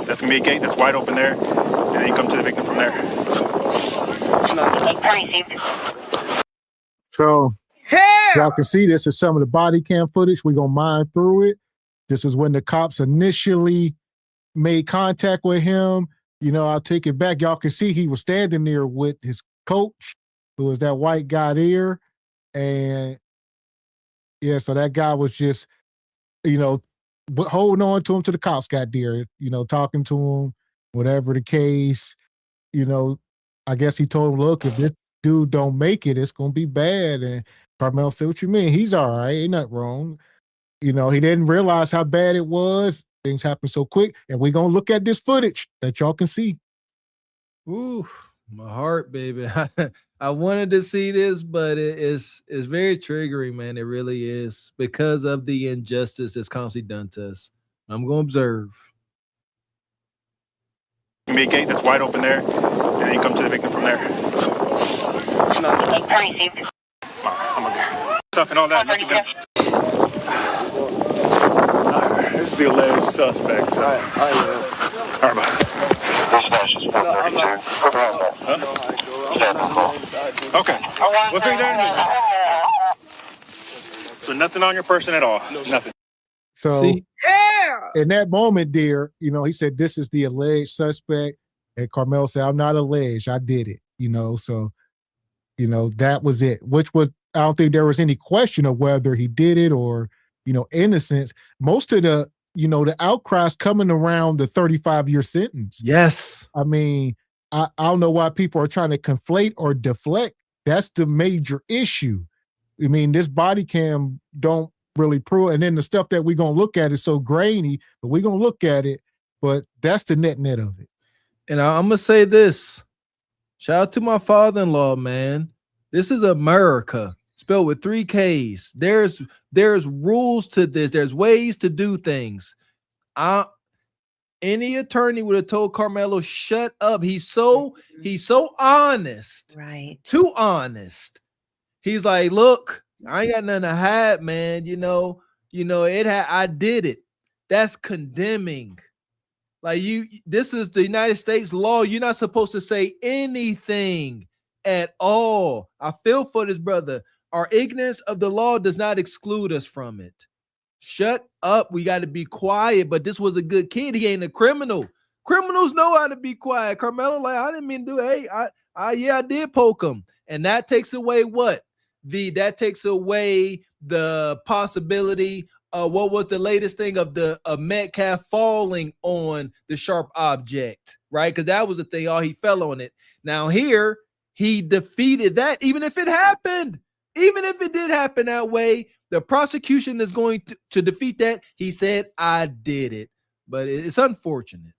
That's going to be a gate that's wide open there, and then you come to the victim from there. So, y'all can see this is some of the body cam footage. We're going to mine through it. This is when the cops initially made contact with him. You know, I'll take it back. Y'all can see he was standing there with his coach, who was that white guy there. And yeah, so that guy was just, you know, holding on to him till the cops got there, you know, talking to him, whatever the case. You know, I guess he told him, look, if this dude don't make it, it's going to be bad. And Carmelo said, what you mean? He's all right. Ain't nothing wrong. You know, he didn't realize how bad it was. Things happen so quick. And we're going to look at this footage that y'all can see. Ooh, my heart, baby. I wanted to see this, but it's very triggering, man. It really is, because of the injustice that's constantly done to us. I'm going to observe. Be a gate that's wide open there, and then you come to the victim from there. I'm stuff and all that. This is the alleged suspect. All right, bye. Okay. We'll figure that out. So nothing on your person at all. Nothing. So in that moment there, you know, he said, this is the alleged suspect. And Carmelo said, I'm not alleged. I did it. You know, so, you know, that was it, which was, I don't think there was any question of whether he did it or, you know, innocence. Most of the, you know, the outcries coming around the 35-year sentence. Yes. I mean, I don't know why people are trying to conflate or deflect. That's the major issue. I mean, this body cam don't really prove, and then the stuff that we're going to look at is so grainy, but we're going to look at it, but that's the net of it. And I'm going to say this. Shout out to my father-in-law, man. This is America, spelled with 3 Ks. There's rules to this. There's ways to do things. Any attorney would have told Carmelo, shut up. He's so honest. Right. Too honest. He's like, look, I ain't got nothing to hide, man. I did it. That's condemning. Like this is the United States law. You're not supposed to say anything at all. I feel for this brother. Our ignorance of the law does not exclude us from it. Shut up. We got to be quiet. But this was a good kid. He ain't a criminal. Criminals know how to be quiet. Carmelo, like, I didn't mean to do it. Hey, I did poke him. And that takes away what? That takes away the possibility of what was the latest thing of Metcalf falling on the sharp object, right? Because that was the thing. He fell on it. Now here, he defeated that, even if it happened. Even if it did happen that way, the prosecution is going to defeat that. He said, I did it. But it's unfortunate.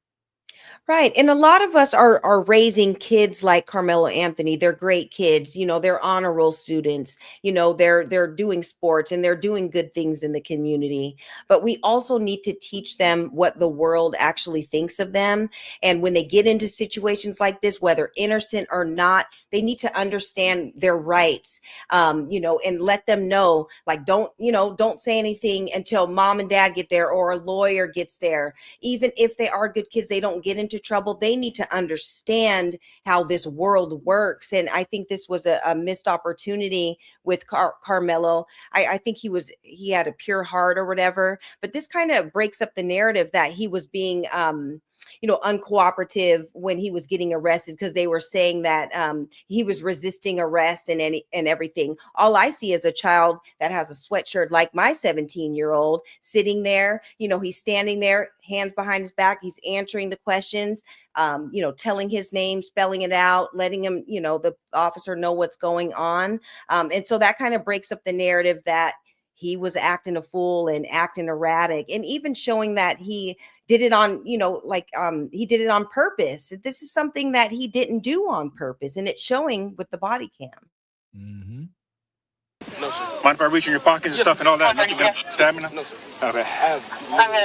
Right. And a lot of us are raising kids like Carmelo Anthony. They're great kids. They're honor roll students. They're doing sports and they're doing good things in the community. But we also need to teach them what the world actually thinks of them. And when they get into situations like this, whether innocent or not, they need to understand their rights, and let them know, like, don't say anything until mom and dad get there or a lawyer gets there. Even if they are good kids, they don't get into trouble. They need to understand how this world works. And I think this was a missed opportunity with Carmelo. I think he had a pure heart or whatever, but this kind of breaks up the narrative that he was being, uncooperative when he was getting arrested, because they were saying that he was resisting arrest and everything. All I see is a child that has a sweatshirt like my 17-year-old sitting there. He's standing there, hands behind his back. He's answering the questions, telling his name, spelling it out, letting him, the officer know what's going on. And so that kind of breaks up the narrative that he was acting a fool and acting erratic, and even showing that he did it on, he did it on purpose. This is something that he didn't do on purpose, and it's showing with the body cam. Mm-hmm. No, sir. Mind if I reach in your pockets and stuff and all that? Nothing gonna stab me? No, sir. Okay. I'm gonna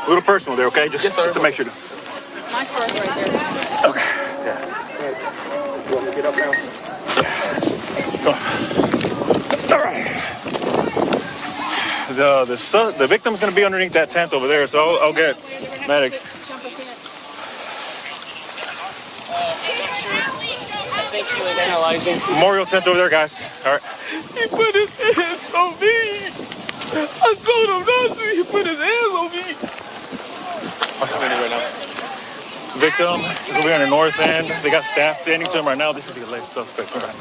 a little personal there, okay? Just to make sure. My car's right there. Okay. Yeah. You want me to get up now? Go. All right. The victim's going to be underneath that tent over there, so I'll get medics. I think he was analyzing. Memorial tent over there, guys. All right. He put his hands on me. I told him not to. He put his hands on me. What's happening right now? Victim is over here on the north end. They got staff standing to him right now. This is the latest suspect. All right.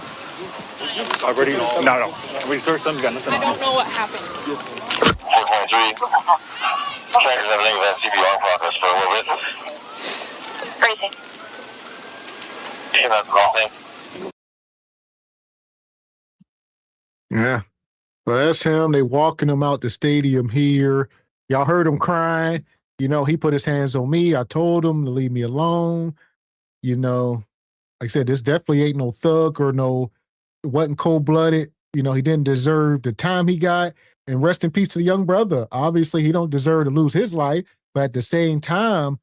Already? No. Already searched them. Got nothing on I don't know what happened. 4.3. Checkers everything with that CPR process for a witness. Crazy. Yeah, that's the wrong thing. Yeah. Well, that's him. They walking him out the stadium here. Y'all heard him crying. He put his hands on me. I told him to leave me alone. Like I said, this definitely ain't no thug or it wasn't cold-blooded. He didn't deserve the time he got. And rest in peace to the young brother. Obviously, he don't deserve to lose his life. But at the same time,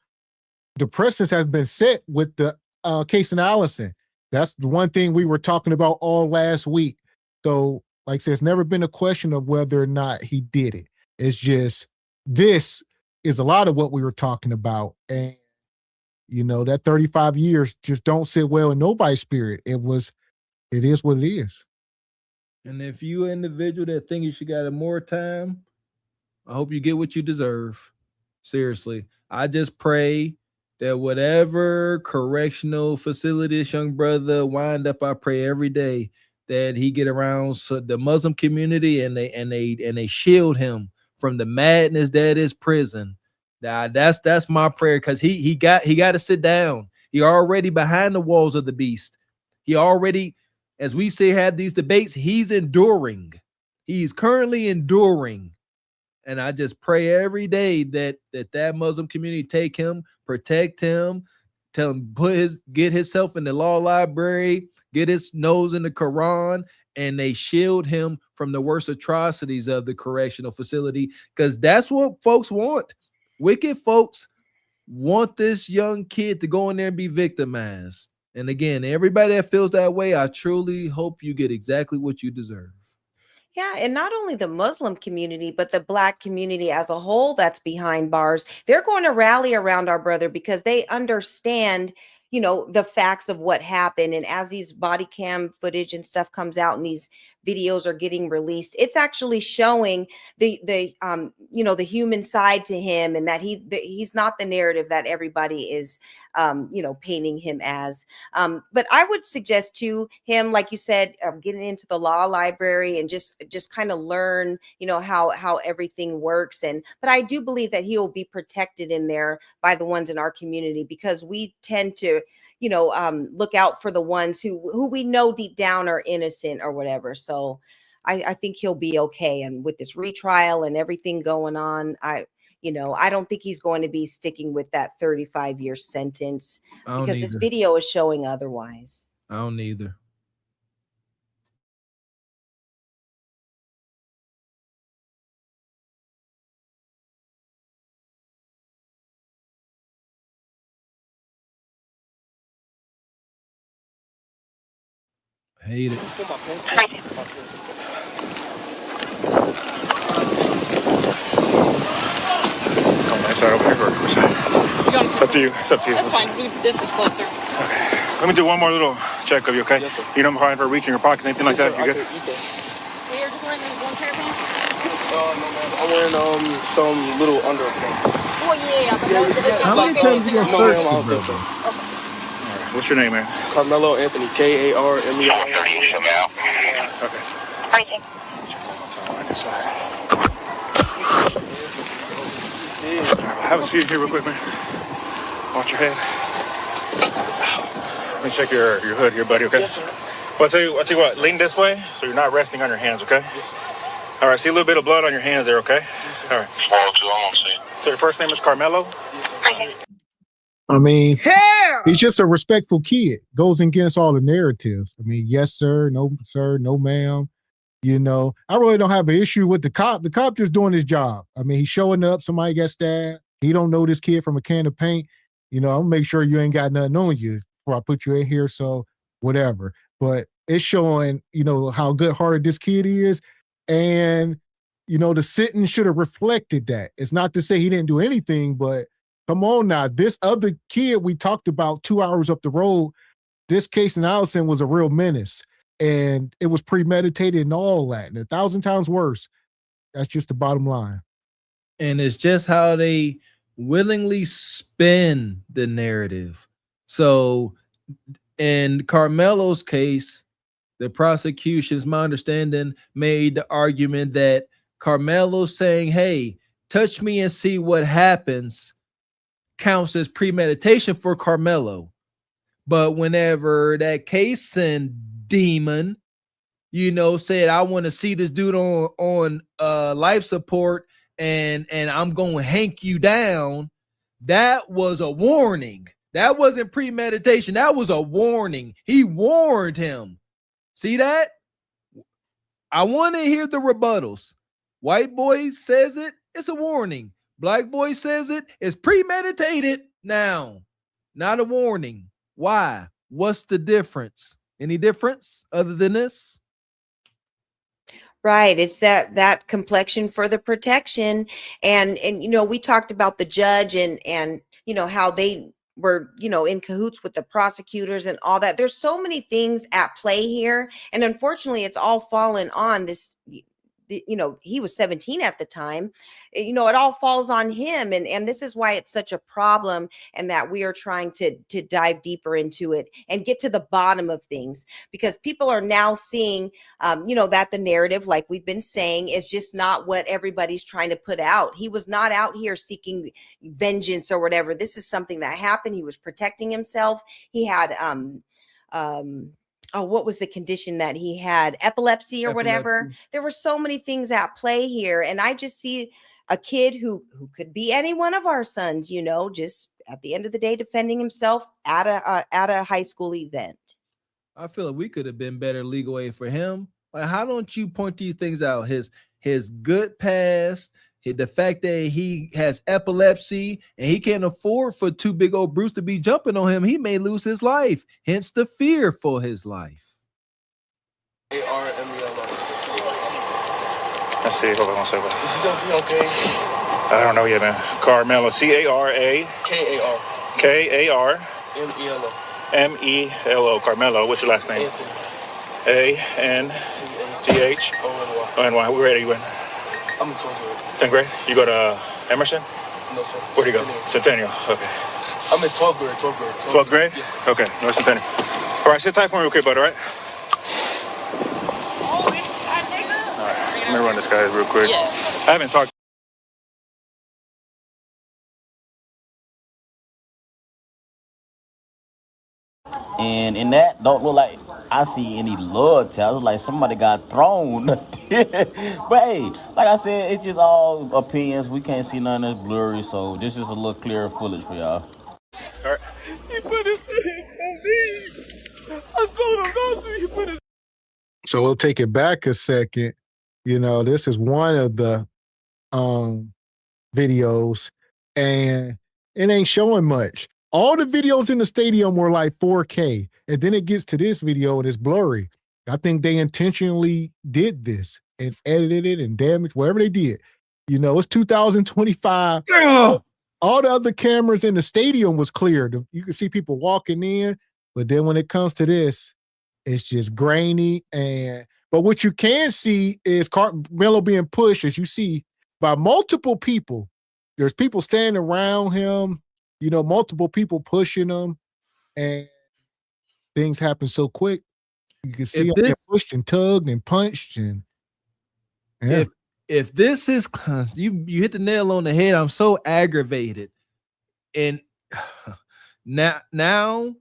the precedents have been set with the case in Allison. That's the one thing we were talking about all last week. So, like I said, it's never been a question of whether or not he did it. It's just this is a lot of what we were talking about. And, that 35 years just don't sit well in nobody's spirit. It is what it is. And if you're an individual that think you should got more time, I hope you get what you deserve. Seriously. I just pray that whatever correctional facility this young brother wind up, I pray every day that he get around the Muslim community and they shield him from the madness that is prison. That's my prayer, because he got to sit down. He already behind the walls of the beast. He already, as we say, had these debates. He's enduring. He's currently enduring. And I just pray every day that Muslim community take him, protect him, tell him get himself in the law library, get his nose in the Quran, and they shield him from the worst atrocities of the correctional facility, because that's what folks want. Wicked folks want this young kid to go in there and be victimized. And again, everybody that feels that way, I truly hope you get exactly what you deserve. Yeah, and not only the Muslim community, but the Black community as a whole that's behind bars. They're going to rally around our brother because they understand, the facts of what happened. And as these body cam footage and stuff comes out and these videos are getting released, it's actually showing the human side to him, and that he's not the narrative that everybody is painting him as. But I would suggest to him, like you said, getting into the law library and just kind of learn, how everything works. But I do believe that he will be protected in there by the ones in our community, because we tend to, look out for the ones who we know deep down are innocent or whatever. So I think he'll be okay. And with this retrial and everything going on, I don't think he's going to be sticking with that 35-year sentence, because this video is showing otherwise. I don't either. Hate it. Sorry, over here. It's up to you. It's up to you. That's fine. This is closer. Okay. Let me do one more little check of you, okay? Yes, sir. You don't mind for reaching your pockets, anything like that? You good? You're just wearing one pair of pants? No, man. I'm wearing some little underpants. Oh, yeah. How many times you get thirsty, bro? What's your name, man? Carmelo Anthony, K-A-R-M-E-L. Okay. Have a seat here real quick, man. Watch your head. Let me check your hood here, buddy, okay? Yes, sir. Well, I'll tell you what, lean this way so you're not resting on your hands, okay? Yes, sir. All right, see a little bit of blood on your hands there, okay? Yes, sir. All right. So your first name is Carmelo? Yes, sir. I mean, he's just a respectful kid. Goes against all the narratives. I mean, yes, sir, no, ma'am. I really don't have an issue with the cop. The cop just doing his job. I mean, he's showing up. Somebody got stabbed. He don't know this kid from a can of paint. I'll make sure you ain't got nothing on you before I put you in here. So whatever. But it's showing, how good-hearted this kid is. And, the sentence should have reflected that. It's not to say he didn't do anything, but come on now. This other kid we talked about 2 hours up the road, this case in Allison was a real menace. And it was premeditated and all that, and 1,000 times worse. That's just the bottom line. And it's just how they willingly spin the narrative. So in Carmelo's case, the prosecution, is my understanding, made the argument that Carmelo saying, hey, touch me and see what happens, counts as premeditation for Carmelo. But whenever that case and demon, said, I want to see this dude on life support and I'm going to hank you down, that was a warning. That wasn't premeditation. That was a warning. He warned him. See that? I want to hear the rebuttals. White boy says it, it's a warning. Black boy says it, it's premeditated now, not a warning. Why? What's the difference? Any difference other than this? Right. It's that complexion for the protection. And we talked about the judge and how they were, in cahoots with the prosecutors and all that. There's so many things at play here. And unfortunately, it's all fallen on this he was 17 at the time. It all falls on him. And this is why it's such a problem, and that we are trying to dive deeper into it and get to the bottom of things, because people are now seeing, that the narrative, like we've been saying, is just not what everybody's trying to put out. He was not out here seeking vengeance or whatever. This is something that happened. He was protecting himself. He had, what was the condition that he had? Epilepsy or whatever. There were so many things at play here. And I just see a kid who could be any one of our sons, just at the end of the day, defending himself at a high school event. I feel like we could have been better legal aid for him. Like, how don't you point these things out? His good past, the fact that he has epilepsy and he can't afford for two big old brutes to be jumping on him. He may lose his life, hence the fear for his life. Let's see. Hold on one second. Is he gonna be okay? I don't know yet, man. Carmelo, C-A-R-A. K-A-R. K-A-R. M-E-L-O. M-E-L-O. Carmelo. What's your last name? A-N-T-H. O-N-Y. Where are you in? I'm in 12th grade. 10th grade? You go to Emerson? No, sir. Where do you go? Centennial. Okay. I'm in 12th grade. 12th grade? Yes, sir. Okay. No, Centennial. All right, sit tight for me real quick, bud, all right? All right. Let me run this guy real quick. Yeah. I haven't talked. And in that, don't look like I see any blood tells, like somebody got thrown. But hey, like I said, it's just all opinions. We can't see none that's blurry, so this is a little clearer footage for y'all. All right. He put his hands on me. I told him not to. He put his. So we'll take it back a second. This is one of the videos, and it ain't showing much. All the videos in the stadium were like 4K, and then it gets to this video and it's blurry. I think they intentionally did this and edited it and damaged whatever they did. It's 2025. All the other cameras in the stadium was clear. You can see people walking in, but then when it comes to this, it's just grainy. But what you can see is Carmelo being pushed, as you see, by multiple people. There's people standing around him. Multiple people pushing them, and things happen so quick. You can see them get pushed and tugged and punched. And if this is you hit the nail on the head. I'm so aggravated, and now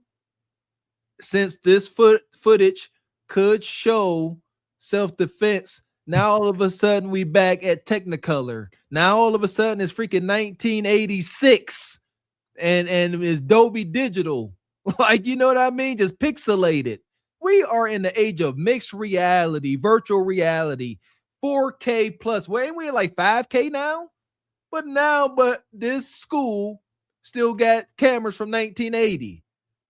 since this footage could show self-defense, now all of a sudden we back at Technicolor. Now all of a sudden it's freaking 1986. And it's Dolby Digital, like, you know what I mean? Just pixelated. We are in the age of mixed reality, virtual reality, 4K plus. Well, ain't we like 5K now? But this school still got cameras from 1980.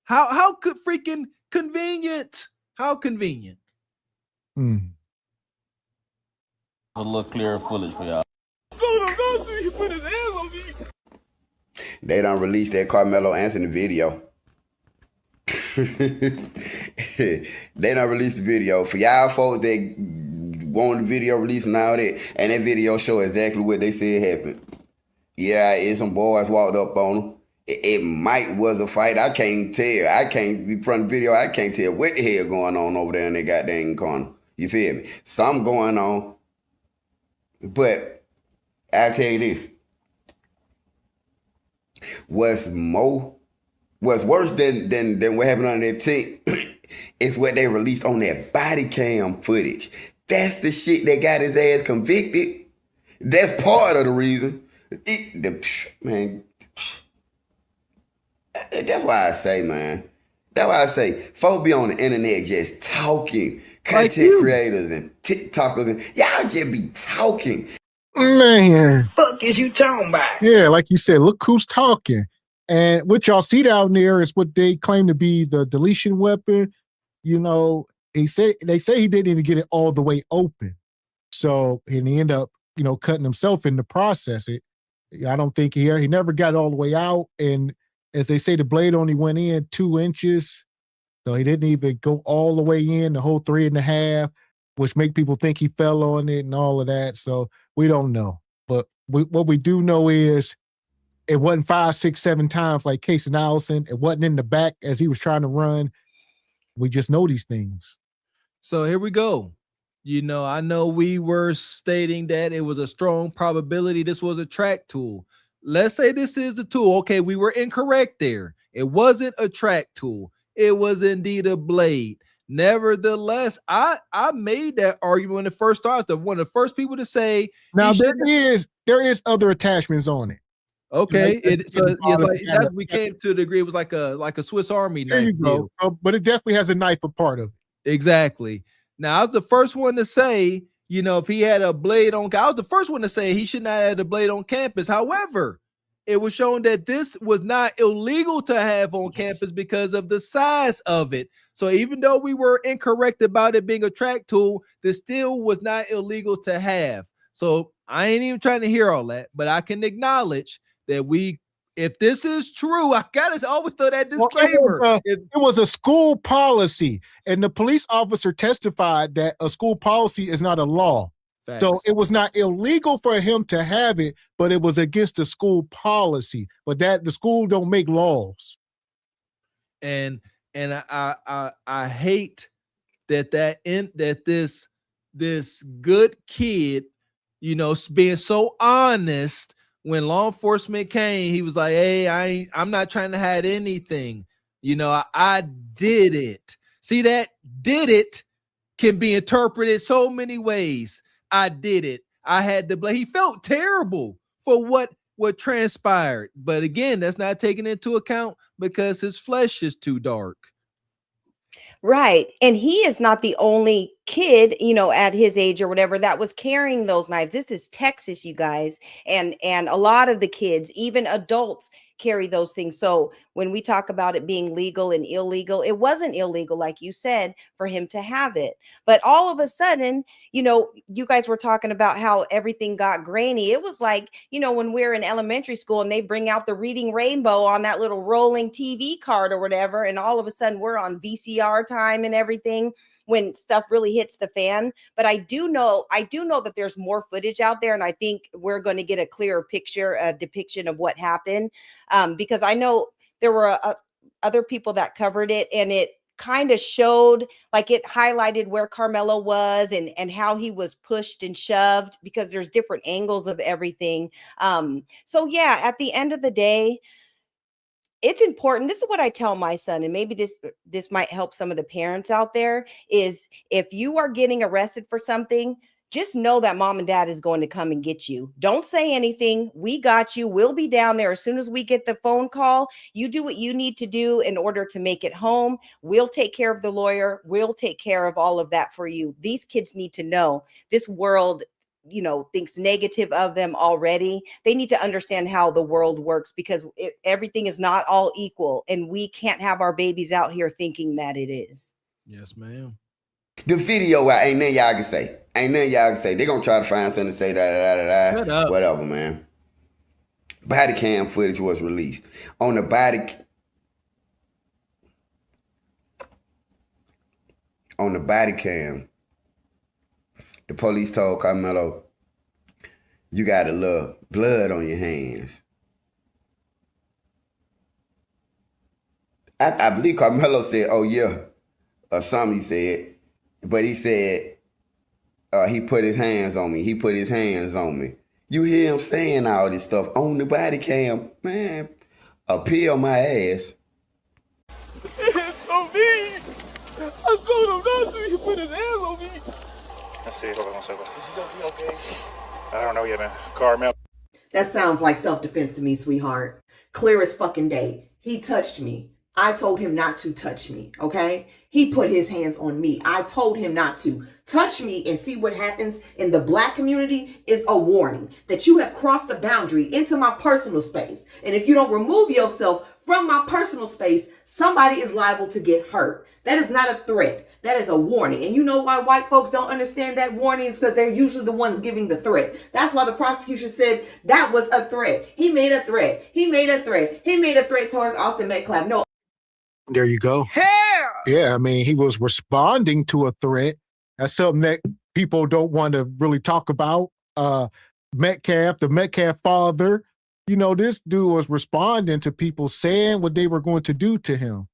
How could freaking convenient? How convenient? A little clearer footage for y'all. He put his hands on me. They done released that Carmelo Anthony video. They done released the video. For y'all folks that want the video released and all that, and that video show exactly what they said happened. Yeah, it's some boys walked up on them. It might was a fight. I can't tell. From the video, I can't tell what the hell going on over there in that goddamn corner. You feel me? Something going on. But I'll tell you this. What's worse than what happened on that tape is what they released on that body cam footage. That's the shit that got his ass convicted. That's part of the reason. Man, that's why I say, man. That's why I say, folks be on the internet just talking. Content creators and TikTokers, and y'all just be talking. Man. Fuck is you talking about? Yeah, like you said, look who's talking. And what y'all see down there is what they claim to be the deletion weapon. They say he didn't even get it all the way open. So, and he ended up, cutting himself in the process. I don't think he never got it all the way out. And as they say, the blade only went in 2 inches. So he didn't even go all the way in, the whole 3.5. which make people think he fell on it and all of that. So we don't know. But what we do know is it wasn't 5, 6, 7 times like Casey Allison. It wasn't in the back as he was trying to run. We just know these things. So here we go. I know we were stating that it was a strong probability this was a track tool. Let's say this is the tool. Okay, we were incorrect there. It wasn't a track tool. It was indeed a blade. Nevertheless, I made that argument when it first started. One of the first people to say. Now there is other attachments on it. Okay, we came to the degree it was like a Swiss Army knife. There you go. But it definitely has a knife a part of it. Exactly. Now I was the first one to say, if he had a blade on, I was the first one to say he should not have a blade on campus. However, it was shown that this was not illegal to have on campus because of the size of it. So even though we were incorrect about it being a track tool, this still was not illegal to have. So I ain't even trying to hear all that, but I can acknowledge that if this is true, I gotta always throw that disclaimer. It was a school policy, and the police officer testified that a school policy is not a law. Facts. So it was not illegal for him to have it, but it was against the school policy. But that the school don't make laws. And I hate that this good kid, being so honest. When law enforcement came, he was like, hey, I'm not trying to hide anything. I did it. See, that did it can be interpreted so many ways. I did it. I had to blame. He felt terrible for what transpired. But again, that's not taken into account because his flesh is too dark. Right. And he is not the only kid, at his age or whatever that was carrying those knives. This is Texas, you guys. And a lot of the kids, even adults, carry those things. So when we talk about it being legal and illegal, it wasn't illegal, like you said, for him to have it. But all of a sudden, you guys were talking about how everything got grainy. It was like, when we're in elementary school and they bring out the Reading Rainbow on that little rolling TV card or whatever, and all of a sudden we're on VCR time and everything when stuff really hits the fan. But I do know that there's more footage out there, and I think we're going to get a clearer picture, a depiction of what happened, because I know there were other people that covered it, and it kind of showed, like, it highlighted where Carmelo was and how he was pushed and shoved, because there's different angles of everything. So yeah, at the end of the day, it's important. This is what I tell my son, and maybe this might help some of the parents out there, is if you are getting arrested for something, just know that mom and dad is going to come and get you. Don't say anything. We got you. We'll be down there as soon as we get the phone call. You do what you need to do in order to make it home. We'll take care of the lawyer. We'll take care of all of that for you. These kids need to know this world, thinks negative of them already. They need to understand how the world works, because everything is not all equal, and we can't have our babies out here thinking that it is. Yes, ma'am. The video, ain't nothing y'all can say. Ain't nothing y'all can say. They're going to try to find something to say, Shut up. Whatever, man. Body cam footage was released. On the body cam, the police told Carmelo, you got a little blood on your hands. I believe Carmelo said, oh yeah, or something he said. But he said, he put his hands on me. He put his hands on me. You hear him saying all this stuff on the body cam. Man, appeal my ass. It's so mean. I told him not to. He put his hands on me. Let's see. Hold on 1 second. Is he going to be okay? I don't know yet, man. Carmelo. That sounds like self-defense to me, sweetheart. Clear as fucking day. He touched me. I told him not to touch me, okay? He put his hands on me. I told him not to. Touch me and see what happens in the Black community is a warning that you have crossed the boundary into my personal space. And if you don't remove yourself from my personal space, somebody is liable to get hurt. That is not a threat. That is a warning. And you know why white folks don't understand that warning? Is because they're usually the ones giving the threat. That's why the prosecution said that was a threat. He made a threat. He made a threat. He made a threat towards Austin Metcalf. No. There you go. Hell! Yeah, I mean, he was responding to a threat. That's something that people don't want to really talk about. Metcalf, the Metcalf father, this dude was responding to people saying what they were going to do to him.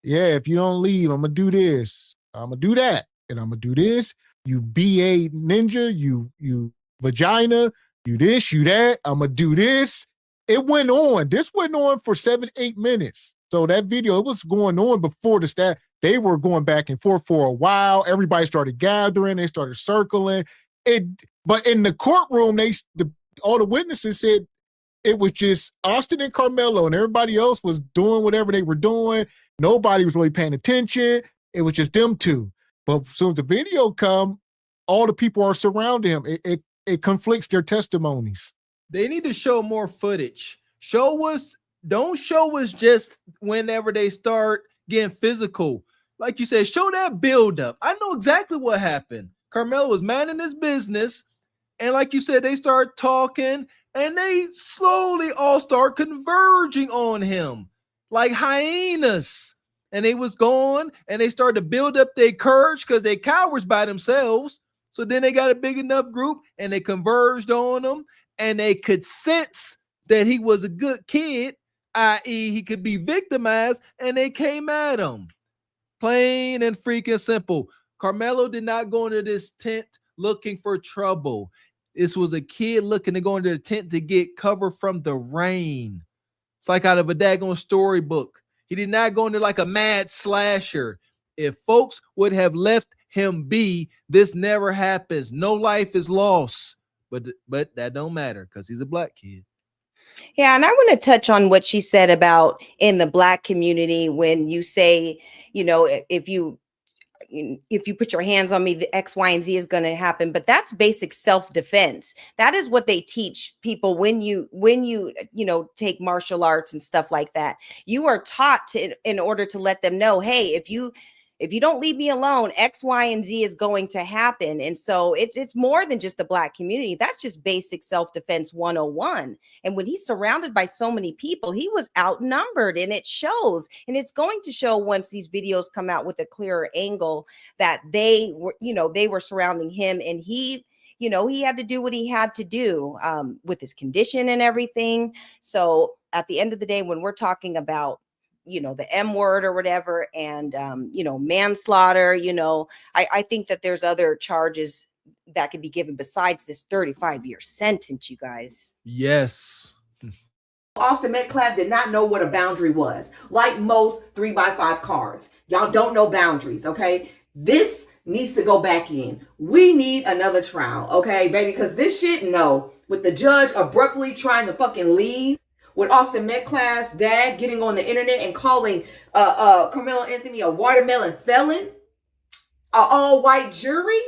Yeah, if you don't leave, I'm going to do this. I'm going to do that. And I'm going to do this. You BA ninja, you vagina, you this, you that. I'm going to do this. It went on. This went on for 7-8 minutes. So that video, it was going on before the stat. They were going back and forth for a while. Everybody started gathering. They started circling. But in the courtroom, all the witnesses said it was just Austin and Carmelo, and everybody else was doing whatever they were doing. Nobody was really paying attention. It was just them two. But as soon as the video come, all the people are surrounding him. It conflicts their testimonies. They need to show more footage. Don't show us just whenever they start getting physical. Like you said, show that buildup. I know exactly what happened. Carmelo was minding his business, and like you said, they start talking, and they slowly all start converging on him like hyenas. And they was going, and they started to build up their courage because they cowards by themselves. So then they got a big enough group, and they converged on him, and they could sense that he was a good kid, i.e. he could be victimized, and they came at him. Plain and freaking simple. Carmelo did not go into this tent looking for trouble. This was a kid looking to go into the tent to get cover from the rain. It's like out of a daggone storybook. He did not go into like a mad slasher. If folks would have left him be, this never happens. No life is lost. But that don't matter because he's a black kid. Yeah, and I want to touch on what she said about in the black community when you say, if you put your hands on me, the X, Y, and Z is going to happen. But that's basic self-defense. That is what they teach people when you take martial arts and stuff like that. You are taught in order to let them know, hey, if you don't leave me alone, X, Y, and Z is going to happen. And so it's more than just the black community. That's just basic self-defense 101. And when he's surrounded by so many people, he was outnumbered, and it shows. And it's going to show once these videos come out with a clearer angle that they were surrounding him, and he had to do what he had to do with his condition and everything. So at the end of the day, when we're talking about the M word or whatever, and, manslaughter, I think that there's other charges that could be given besides this 35-year sentence, you guys. Yes. Austin Metcalf did not know what a boundary was. Like most 3x5 cards. Y'all don't know boundaries, okay? This needs to go back in. We need another trial, okay, baby? Because this shit, no. With the judge abruptly trying to fucking leave, with Austin Metcalf's dad getting on the internet and calling Carmelo Anthony a watermelon felon, an all-white jury?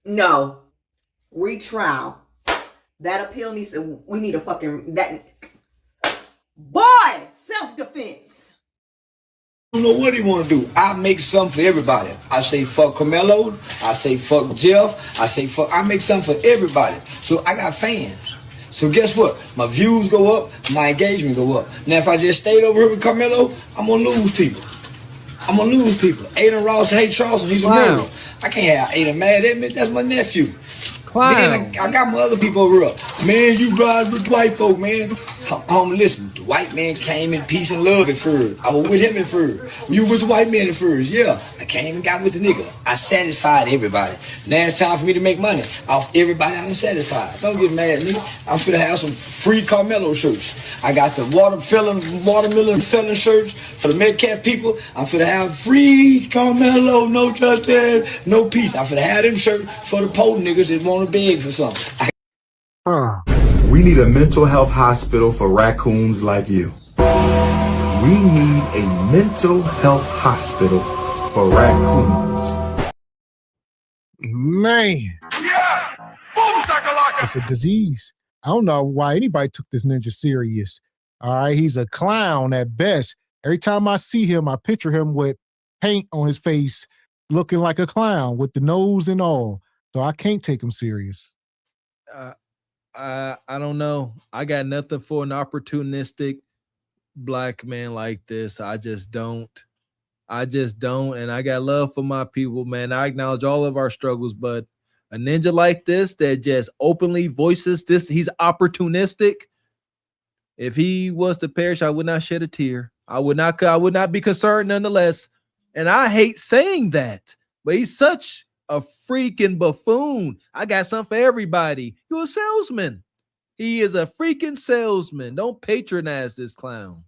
No. Retrial. That appeal needs to, we need a fucking, boy, self-defense. I don't know what he want to do. I make something for everybody. I say fuck Carmelo. I say fuck Jeff. I make something for everybody. So I got fans. So guess what? My views go up, my engagement go up. Now if I just stayed over here with Carmelo, I'm gonna lose people. Aiden Ross hate Charleston, he's a murderer. I can't have Aiden mad at me, that's my nephew. Wow. Then I got my other people over here. Man, you ride with white folk, man. Listen, the white man came in peace and love at first. I was with him at first. You was the white man at first, yeah. I came and got with the nigga. I satisfied everybody. Now it's time for me to make money off everybody I'm satisfied. Don't get mad at me. I'm finna have some free Carmelo shirts. I got the watermelon felon shirts for the Metcalf people. I'm finna have free Carmelo, no justice, no peace. I'm finna have them shirts for the poor niggas that want to beg for something. We need a mental health hospital for raccoons like you. We need a mental health hospital for raccoons. Man. It's a disease. I don't know why anybody took this ninja serious. All right, he's a clown at best. Every time I see him, I picture him with paint on his face, looking like a clown with the nose and all. So I can't take him serious. I don't know. I got nothing for an opportunistic black man like this. I just don't. I just don't. And I got love for my people, man. I acknowledge all of our struggles, but a ninja like this that just openly voices this, he's opportunistic. If he was to perish, I would not shed a tear. I would not be concerned nonetheless. And I hate saying that, but he's such a freaking buffoon. I got something for everybody. You're a salesman. He is a freaking salesman. Don't patronize this clown.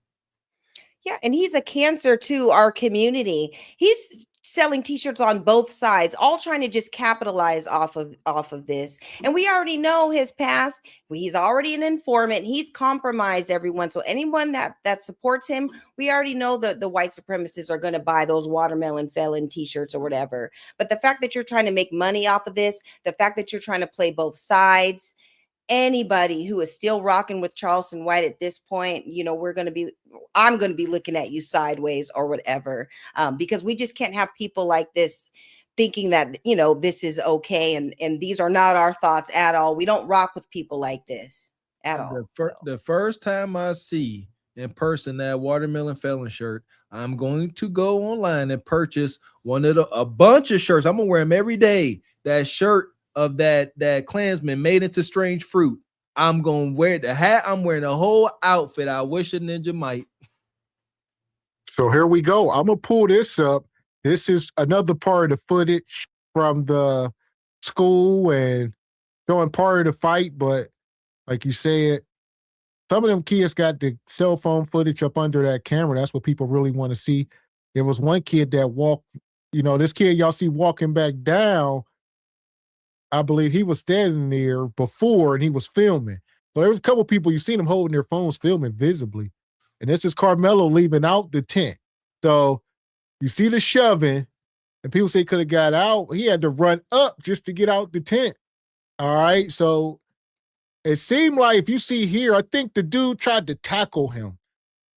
Yeah, and he's a cancer to our community. He's selling t-shirts on both sides, all trying to just capitalize off of this. And we already know his past. He's already an informant. He's compromised everyone. So anyone that supports him, we already know that the white supremacists are going to buy those watermelon felon t-shirts or whatever. But the fact that you're trying to make money off of this, the fact that you're trying to play both sides, anybody who is still rocking with Charleston White at this point, you know, I'm going to be looking at you sideways or whatever, because we just can't have people like this thinking that, you know, this is okay. And these are not our thoughts at all. We don't rock with people like this at all. The first time I see in person that watermelon felon shirt, I'm going to go online and purchase a bunch of shirts. I'm going to wear them every day. That shirt of that Klansman made into strange fruit. I'm gonna wear the hat. I'm wearing the whole outfit. I wish a ninja might. So here we go. I'm gonna pull this up. This is another part of the footage from the school and showing part of the fight. But like you said, some of them kids got the cell phone footage up under that camera. That's what people really want to see. There was one kid that walked, you know, this kid y'all see walking back down. I believe he was standing there before and he was filming. So there was a couple people, you seen them holding their phones filming visibly. And this is Carmelo leaving out the tent. So you see the shoving and people say he could have got out. He had to run up just to get out the tent. All right. So it seemed like if you see here, I think the dude tried to tackle him.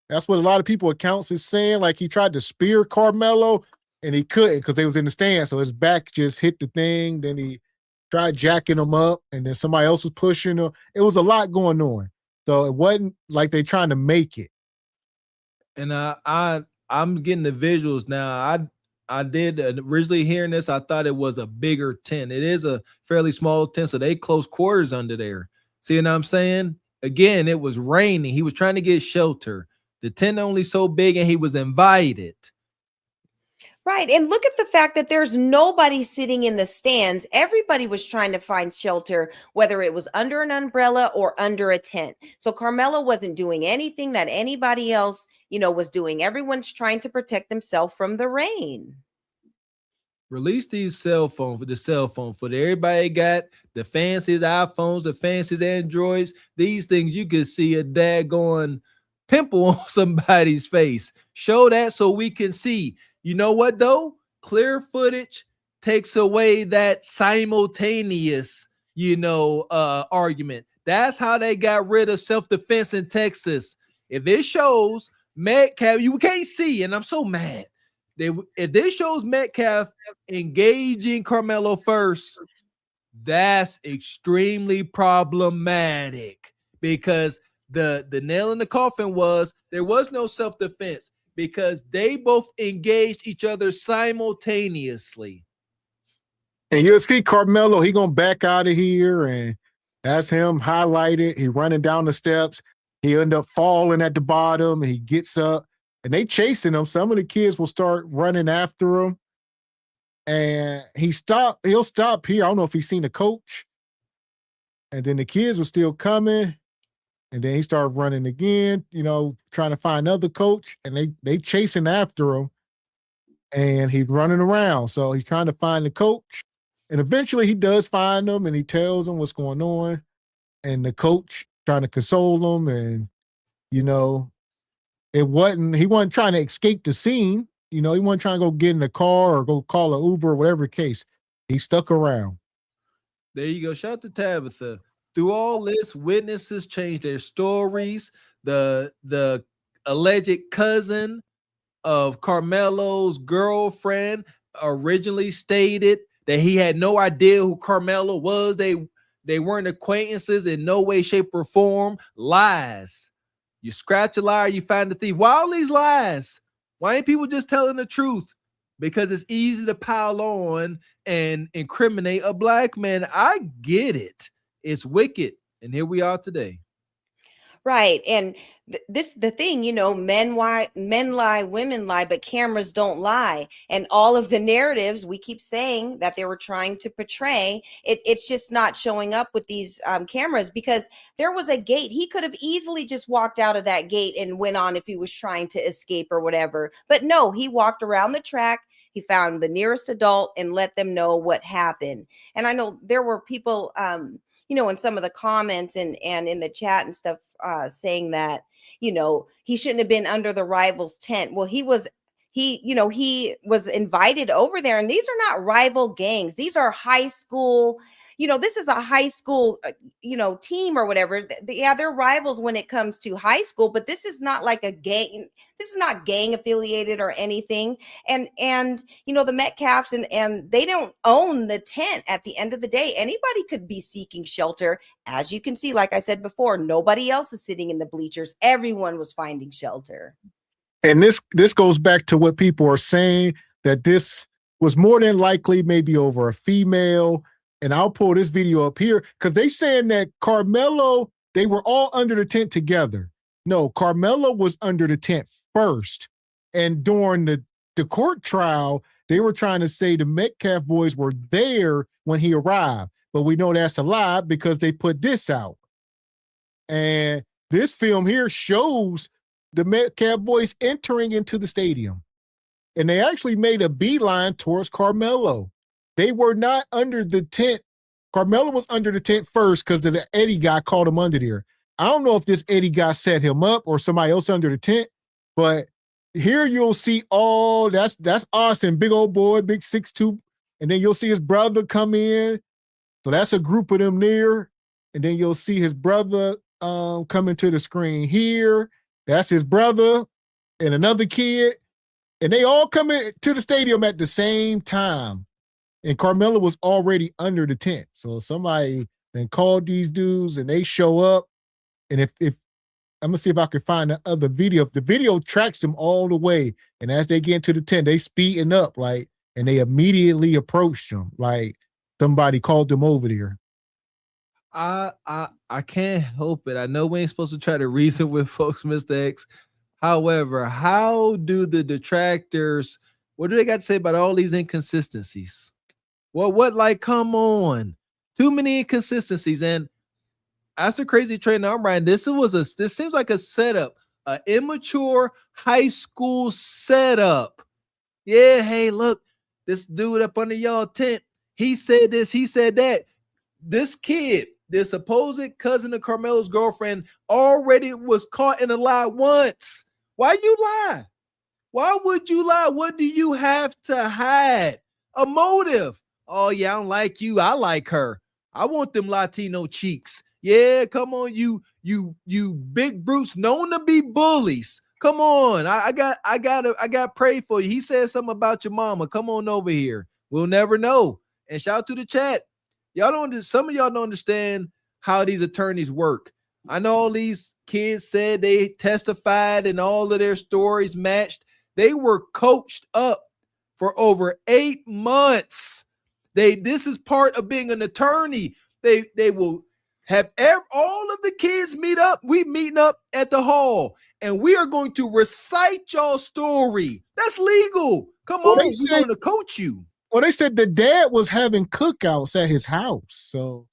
That's what a lot of people accounts is saying. Like he tried to spear Carmelo and he couldn't because they was in the stand. So his back just hit the thing. Then he tried jacking him up, and then somebody else was pushing him. It was a lot going on. So it wasn't like they trying to make it. And I'm getting the visuals now. I did originally hearing this, I thought it was a bigger tent. It is a fairly small tent, so they close quarters under there. See what I'm saying? Again, it was raining. He was trying to get shelter. The tent only so big, and he was invited. Right. And look at the fact that there's nobody sitting in the stands. Everybody was trying to find shelter, whether it was under an umbrella or under a tent. So Carmelo wasn't doing anything that anybody else, you know, was doing. Everyone's trying to protect themselves from the rain. Release these cell phone for everybody got the fanciest iPhones, the fanciest Androids. These things you could see a daggone pimple on somebody's face. Show that so we can see. You know what, though? Clear footage takes away that simultaneous, argument. That's how they got rid of self-defense in Texas. If it shows Metcalf, you can't see, and I'm so mad. If this shows Metcalf engaging Carmelo first, that's extremely problematic because the nail in the coffin was there was no self-defense. Because they both engaged each other simultaneously. And you'll see Carmelo, he gonna back out of here, and that's him highlighted. He running down the steps. He end up falling at the bottom, and he gets up, and they chasing him. Some of the kids will start running after him, and he'll stop here. I don't know if he's seen the coach, and then the kids were still coming. And then he started running again, trying to find another coach, and they chasing after him, and he's running around. So he's trying to find the coach, and eventually he does find him, and he tells him what's going on, and the coach trying to console him, and he wasn't trying to escape the scene. He wasn't trying to go get in the car or go call an Uber or whatever the case. He stuck around. There you go. Shout out to Tabitha. Through all this, witnesses changed their stories. The alleged cousin of Carmelo's girlfriend originally stated that he had no idea who Carmelo was. They weren't acquaintances in no way, shape, or form. Lies. You scratch a liar, you find the thief. Why all these lies? Why ain't people just telling the truth? Because it's easy to pile on and incriminate a black man. I get it. It's wicked. And here we are today. Right. And the thing, men lie, women lie, but cameras don't lie. And all of the narratives we keep saying that they were trying to portray, it's just not showing up with these cameras, because there was a gate. He could have easily just walked out of that gate and went on if he was trying to escape or whatever. But no, he walked around the track. He found the nearest adult and let them know what happened. And I know there were people, in some of the comments and in the chat and stuff, saying that, he shouldn't have been under the rival's tent. Well, he was invited over there, and these are not rival gangs. These are high school, this is a high school, team or whatever. They're rivals when it comes to high school, but this is not like a gang. This is not gang affiliated or anything. And the Metcalfs and they don't own the tent at the end of the day. Anybody could be seeking shelter. As you can see, like I said before, nobody else is sitting in the bleachers. Everyone was finding shelter. And this goes back to what people are saying, that this was more than likely maybe over a female. And I'll pull this video up here because they saying that Carmelo, they were all under the tent together. No, Carmelo was under the tent first. And during the court trial, they were trying to say the Metcalf boys were there when he arrived. But we know that's a lie because they put this out. And this film here shows the Metcalf boys entering into the stadium. And they actually made a beeline towards Carmelo. They were not under the tent. Carmelo was under the tent first because the Eddie guy called him under there. I don't know if this Eddie guy set him up or somebody else under the tent, but here you'll see that's Austin, big old boy, big 6'2", and then you'll see his brother come in. So that's a group of them there. And then you'll see his brother coming to the screen here. That's his brother and another kid. And they all come in to the stadium at the same time. And Carmelo was already under the tent. So somebody then called these dudes and they show up. And if I'm gonna see if I can find the other video. If the video tracks them all the way, and as they get into the tent, they speeding up, and they immediately approached them, like somebody called them over there. I can't help it. I know we ain't supposed to try to reason with folks, Mr. X. However, how do the detractors, what do they got to say about all these inconsistencies? Well, come on. Too many inconsistencies. And that's the crazy train I'm riding. This seems like a setup, an immature high school setup. Yeah, hey, look, this dude up under y'all tent, he said this, he said that. This kid, this supposed cousin of Carmelo's girlfriend, already was caught in a lie once. Why you lie? Why would you lie? What do you have to hide? A motive. Oh, yeah, I don't like you. I like her. I want them Latino cheeks. Yeah, come on, you big brutes known to be bullies. Come on. I got pray for you. He said something about your mama. Come on over here. We'll never know. And shout out to the chat. Some of y'all don't understand how these attorneys work. I know all these kids said they testified and all of their stories matched. They were coached up for over 8 months. This is part of being an attorney. They will have all of the kids meet up. We meeting up at the hall, and we are going to recite y'all story. That's legal. Come on, we're going to coach you. Well, they said the dad was having cookouts at his house. So,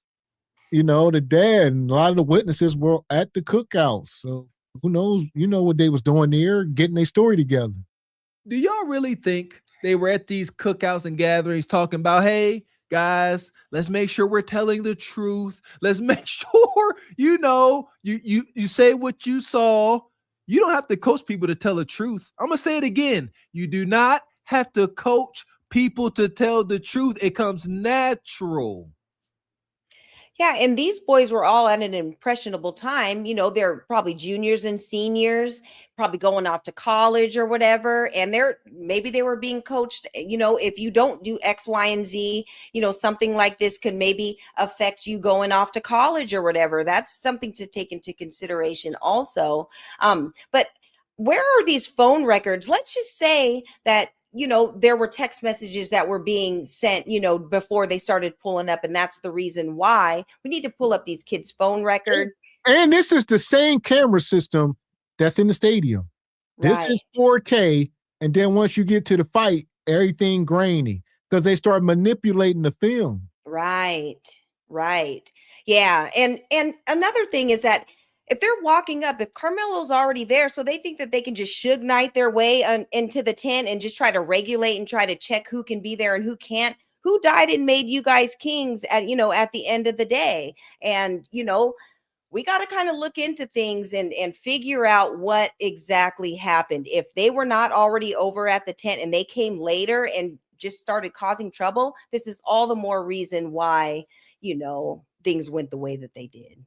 the dad and a lot of the witnesses were at the cookouts. So who knows, what they was doing there, getting their story together. Do y'all really think they were at these cookouts and gatherings talking about, hey, guys, let's make sure we're telling the truth. Let's make sure, you say what you saw. You don't have to coach people to tell the truth. I'm going to say it again. You do not have to coach people to tell the truth. It comes natural. Yeah, and these boys were all at an impressionable time. They're probably juniors and seniors, probably going off to college or whatever. And maybe they were being coached, if you don't do X, Y, and Z, something like this could maybe affect you going off to college or whatever. That's something to take into consideration also. But where are these phone records? Let's just say that, there were text messages that were being sent, before they started pulling up. And that's the reason why we need to pull up these kids' phone records. And this is the same camera system that's in the stadium. This is 4K. And then once you get to the fight, everything grainy because they start manipulating the film. Right. Yeah. And another thing is that if they're walking up, if Carmelo's already there, so they think that they can just Suge Knight their way into the tent and just try to regulate and try to check who can be there and who can't, who died and made you guys kings at the end of the day. And, we got to kind of look into things and figure out what exactly happened. If they were not already over at the tent and they came later and just started causing trouble, this is all the more reason why, things went the way that they did.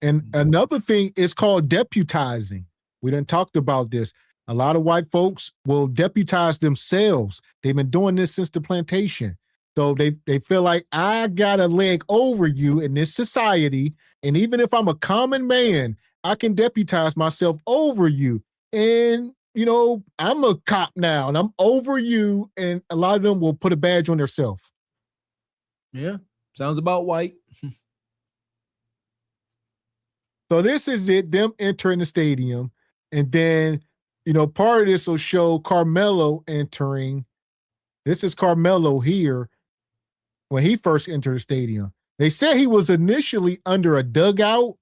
And another thing is called deputizing. We done talked about this. A lot of white folks will deputize themselves. They've been doing this since the plantation. So they feel like I got a leg over you in this society. And even if I'm a common man, I can deputize myself over you. And, I'm a cop now and I'm over you. And a lot of them will put a badge on themselves. Yeah. Sounds about white. So this is it, them entering the stadium. And then, part of this will show Carmelo entering. This is Carmelo here when he first entered the stadium. They said he was initially under a dugout.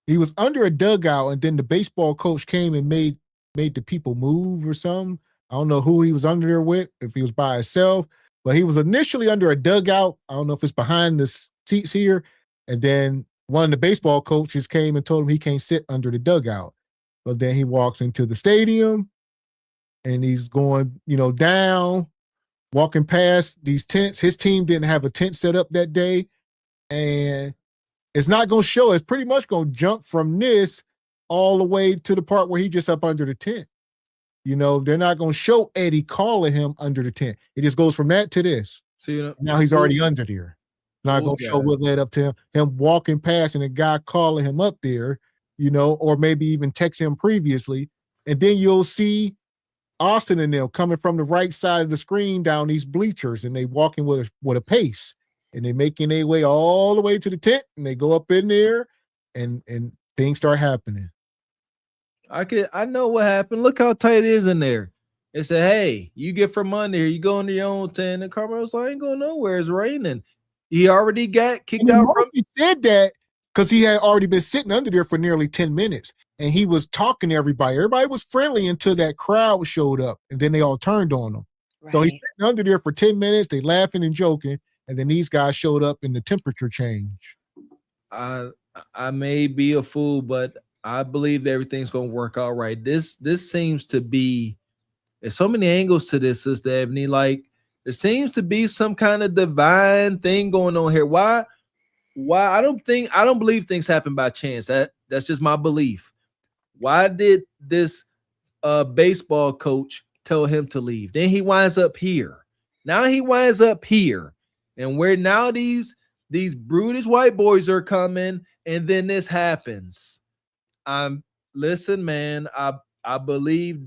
He was under a dugout, and then the baseball coach came and made the people move or something. I don't know who he was under there with, if he was by himself, but he was initially under a dugout. I don't know if it's behind the seats here. And then one of the baseball coaches came and told him he can't sit under the dugout. But then he walks into the stadium and he's going, down, walking past these tents. His team didn't have a tent set up that day. And it's not going to show. It's pretty much going to jump from this all the way to the part where he just up under the tent. They're not going to show Eddie calling him under the tent. It just goes from that to this. So, now he's already under there. Not going to show what led up to him walking past and a guy calling him up there, or maybe even text him previously. And then you'll see Austin and them coming from the right side of the screen down these bleachers, and they walking with a pace, and they making their way all the way to the tent, and they go up in there, and things start happening. I know what happened. Look how tight it is in there. They said, hey, you get from under here, you go into your own tent. And Carmelo's like, I ain't going nowhere. It's raining. He already got kicked out. He said that because he had already been sitting under there for nearly 10 minutes. And he was talking to everybody. Everybody was friendly until that crowd showed up. And then they all turned on him. Right. So he's sitting under there for 10 minutes. They laughing and joking. And then these guys showed up and the temperature changed. I may be a fool, but I believe everything's going to work out right. This seems to be, there's so many angles to this, Sister Ebony. Like, there seems to be some kind of divine thing going on here. Why? I don't believe things happen by chance. That's just my belief. Why did this baseball coach tell him to leave? Then he winds up here. Now he winds up here. And where now these brutish white boys are coming, and then this happens. Listen, man, I believe,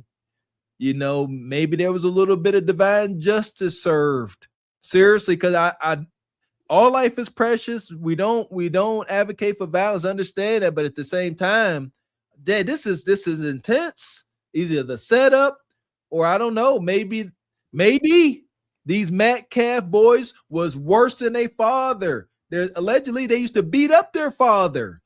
maybe there was a little bit of divine justice served. Seriously, because I all life is precious. We don't advocate for violence, understand that, but at the same time, Dad, this is intense. Either the setup, or I don't know, maybe these Metcalf boys was worse than their father. Allegedly they used to beat up their father.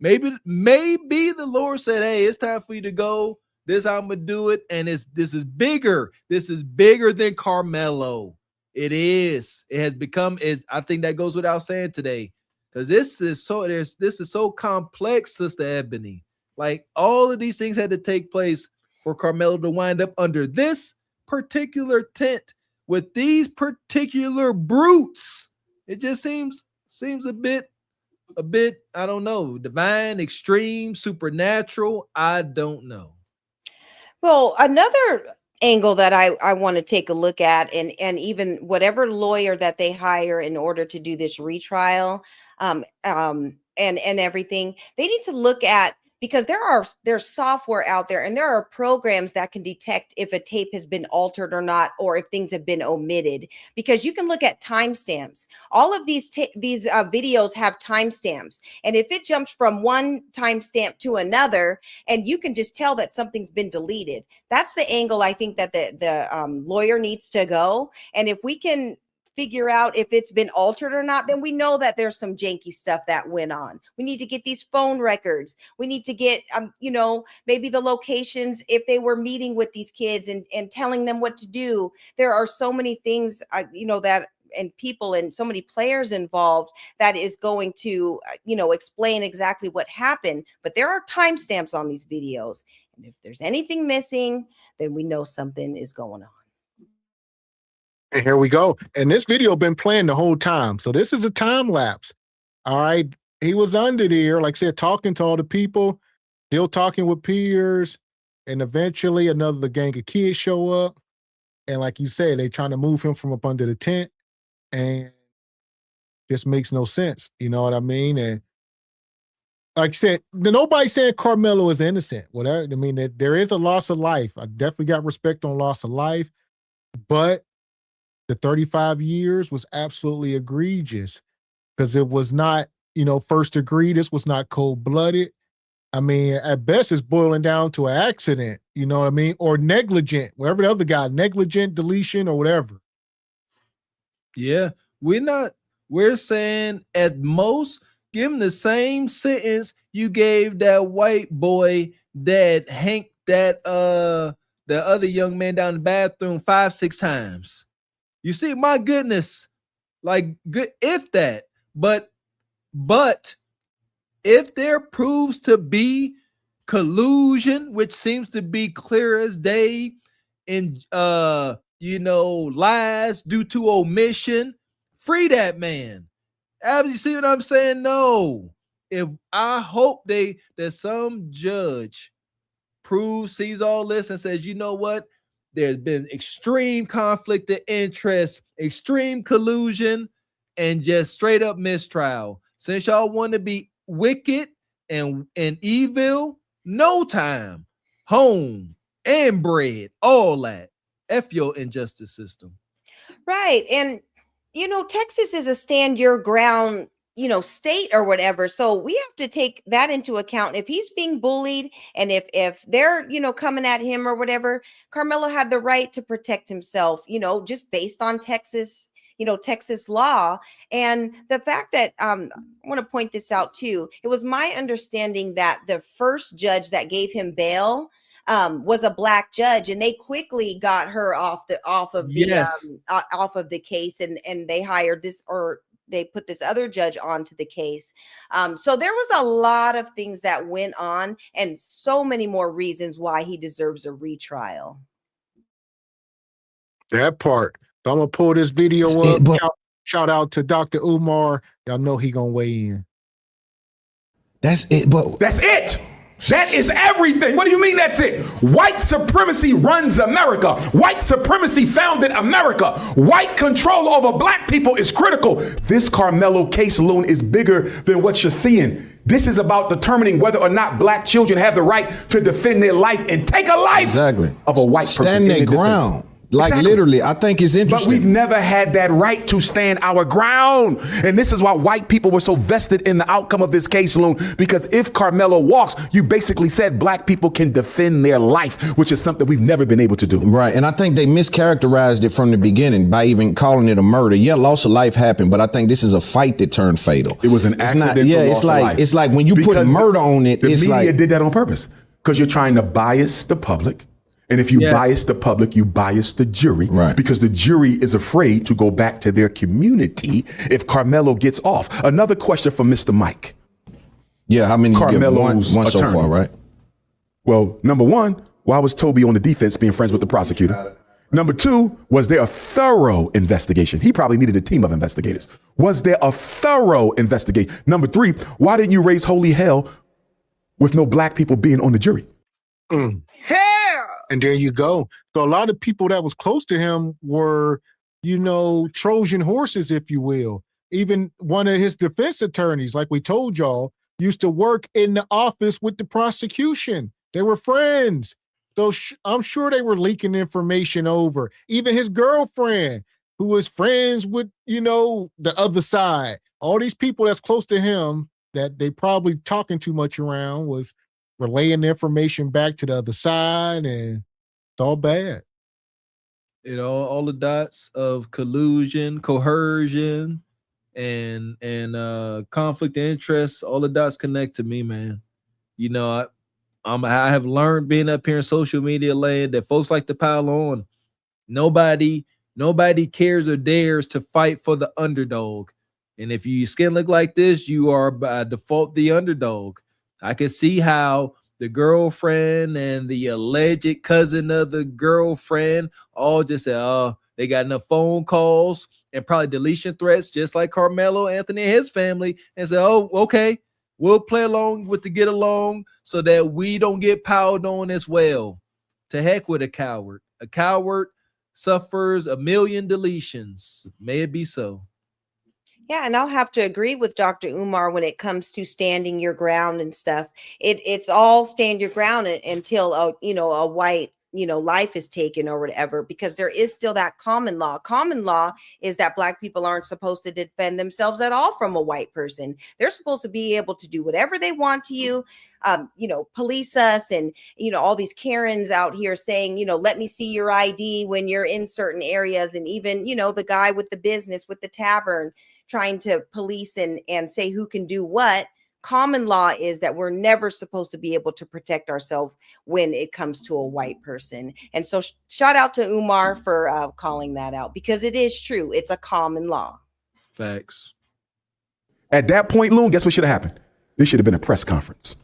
Maybe the Lord said, hey, it's time for you to go. This is how I'm gonna do it. And this is bigger. This is bigger than Carmelo. It is. It has become. I think that goes without saying today, because this is so complex, Sister Ebony. Like, all of these things had to take place for Carmelo to wind up under this particular tent with these particular brutes. It just seems a bit, I don't know, divine, extreme, supernatural. I don't know. Well, another angle that I want to take a look at, and even whatever lawyer that they hire in order to do this retrial, and everything, they need to look at because there's software out there and there are programs that can detect if a tape has been altered or not, or if things have been omitted, because you can look at timestamps. All of these videos have timestamps, and if it jumps from one timestamp to another, and you can just tell that something's been deleted, that's the angle I think that the lawyer needs to go. And if we can figure out if it's been altered or not, then we know that there's some janky stuff that went on. We need to get these phone records. We need to get, maybe the locations, if they were meeting with these kids and telling them what to do. There are so many things, that, and people and so many players involved that is going to, explain exactly what happened. But there are timestamps on these videos. And if there's anything missing, then we know something is going on. And here we go. And this video been playing the whole time. So this is a time lapse. All right. He was under there, like I said, talking to all the people, still talking with peers. And eventually another gang of kids show up. And like you said, they trying to move him from up under the tent. And just makes no sense. You know what I mean? And like I said, nobody's saying Carmelo is innocent. Whatever. I mean, there is a loss of life. I definitely got respect on loss of life. But the 35 years was absolutely egregious because it was not, first degree. This was not cold-blooded. I mean, at best, it's boiling down to an accident, you know what I mean? Or negligent, whatever the other guy, negligent deletion or whatever. Yeah, we're saying at most, give him the same sentence you gave that white boy that hanked that the other young man down the bathroom 5-6 times. You see, my goodness, like good if that, but if there proves to be collusion, which seems to be clear as day, in lies due to omission, free that man. You see what I'm saying? No. If I hope that some judge sees all this and says, you know what? There's been extreme conflict of interest, extreme collusion, and just straight up mistrial. Since y'all want to be wicked and evil, no time, home, and bread, all that. F your injustice system. Right. And, Texas is a stand your ground, state or whatever. So we have to take that into account. If he's being bullied and if they're, coming at him or whatever, Carmelo had the right to protect himself, just based on Texas law. And the fact that I want to point this out too, it was my understanding that the first judge that gave him bail was a black judge, and they quickly got her off of the case, and they hired this, or they put this other judge onto the case. So there was a lot of things that went on, and so many more reasons why he deserves a retrial. That part. So I'm gonna pull this video up. Shout out to Dr. Umar. Y'all know he gonna weigh in. That's it, but that's it. That is everything. What do you mean that's it? White supremacy runs America. White supremacy founded America. White control over black people is critical. This Carmelo case alone is bigger than what you're seeing. This is about determining whether or not black children have the right to defend their life and take a life of a white person. Stand their ground. Like literally, I think it's interesting. But we've never had that right to stand our ground. And this is why white people were so vested in the outcome of this case, Loon, because if Carmelo walks, you basically said black people can defend their life, which is something we've never been able to do. Right. And I think they mischaracterized it from the beginning by even calling it a murder. Yeah, loss of life happened, but I think this is a fight that turned fatal. It was an accidental loss of life. It's like when you put murder on it, the it's media like did that on purpose because you're trying to bias the public. And if you bias the public, you bias the jury, right? Because the jury is afraid to go back to their community if Carmelo gets off. Another question from Mr. Mike. Yeah, how many? Carmelo's one so far, right? Well, number one, why was Toby on the defense being friends with the prosecutor? Number two, was there a thorough investigation? He probably needed a team of investigators. Was there a thorough investigation? Number three, why didn't you raise holy hell with no black people being on the jury? And there you go. So a lot of people that was close to him were, Trojan horses, if you will. Even one of his defense attorneys, like we told y'all, used to work in the office with the prosecution. They were friends. So I'm sure they were leaking information over. Even his girlfriend, who was friends with, the other side. All these people that's close to him that they probably talking too much around was relaying the information back to the other side, and it's all bad. All the dots of collusion, coercion, and conflict of interest, all the dots connect to me, man. I have learned being up here in social media land that folks like to pile on. Nobody cares or dares to fight for the underdog. And if your skin look like this, you are by default the underdog. I can see how the girlfriend and the alleged cousin of the girlfriend all just say, oh, they got enough phone calls and probably deletion threats, just like Carmelo Anthony and his family, and say, oh, okay, we'll play along with the get along so that we don't get piled on as well. To heck with a coward. A coward suffers a million deletions. May it be so. Yeah, and I'll have to agree with Dr. Umar when it comes to standing your ground and stuff. It's all stand your ground until a white life is taken or whatever, because there is still that common law. Common law is that Black people aren't supposed to defend themselves at all from a white person. They're supposed to be able to do whatever they want to you, police us, and all these Karens out here saying, let me see your ID when you're in certain areas, and even the guy with the business with the tavern trying to police and say who can do what. Common law is that we're never supposed to be able to protect ourselves when it comes to a white person. And so shout out to Umar for calling that out, because it is true. It's a common law. Facts. At that point, Loon, guess what should have happened? This should have been a press conference.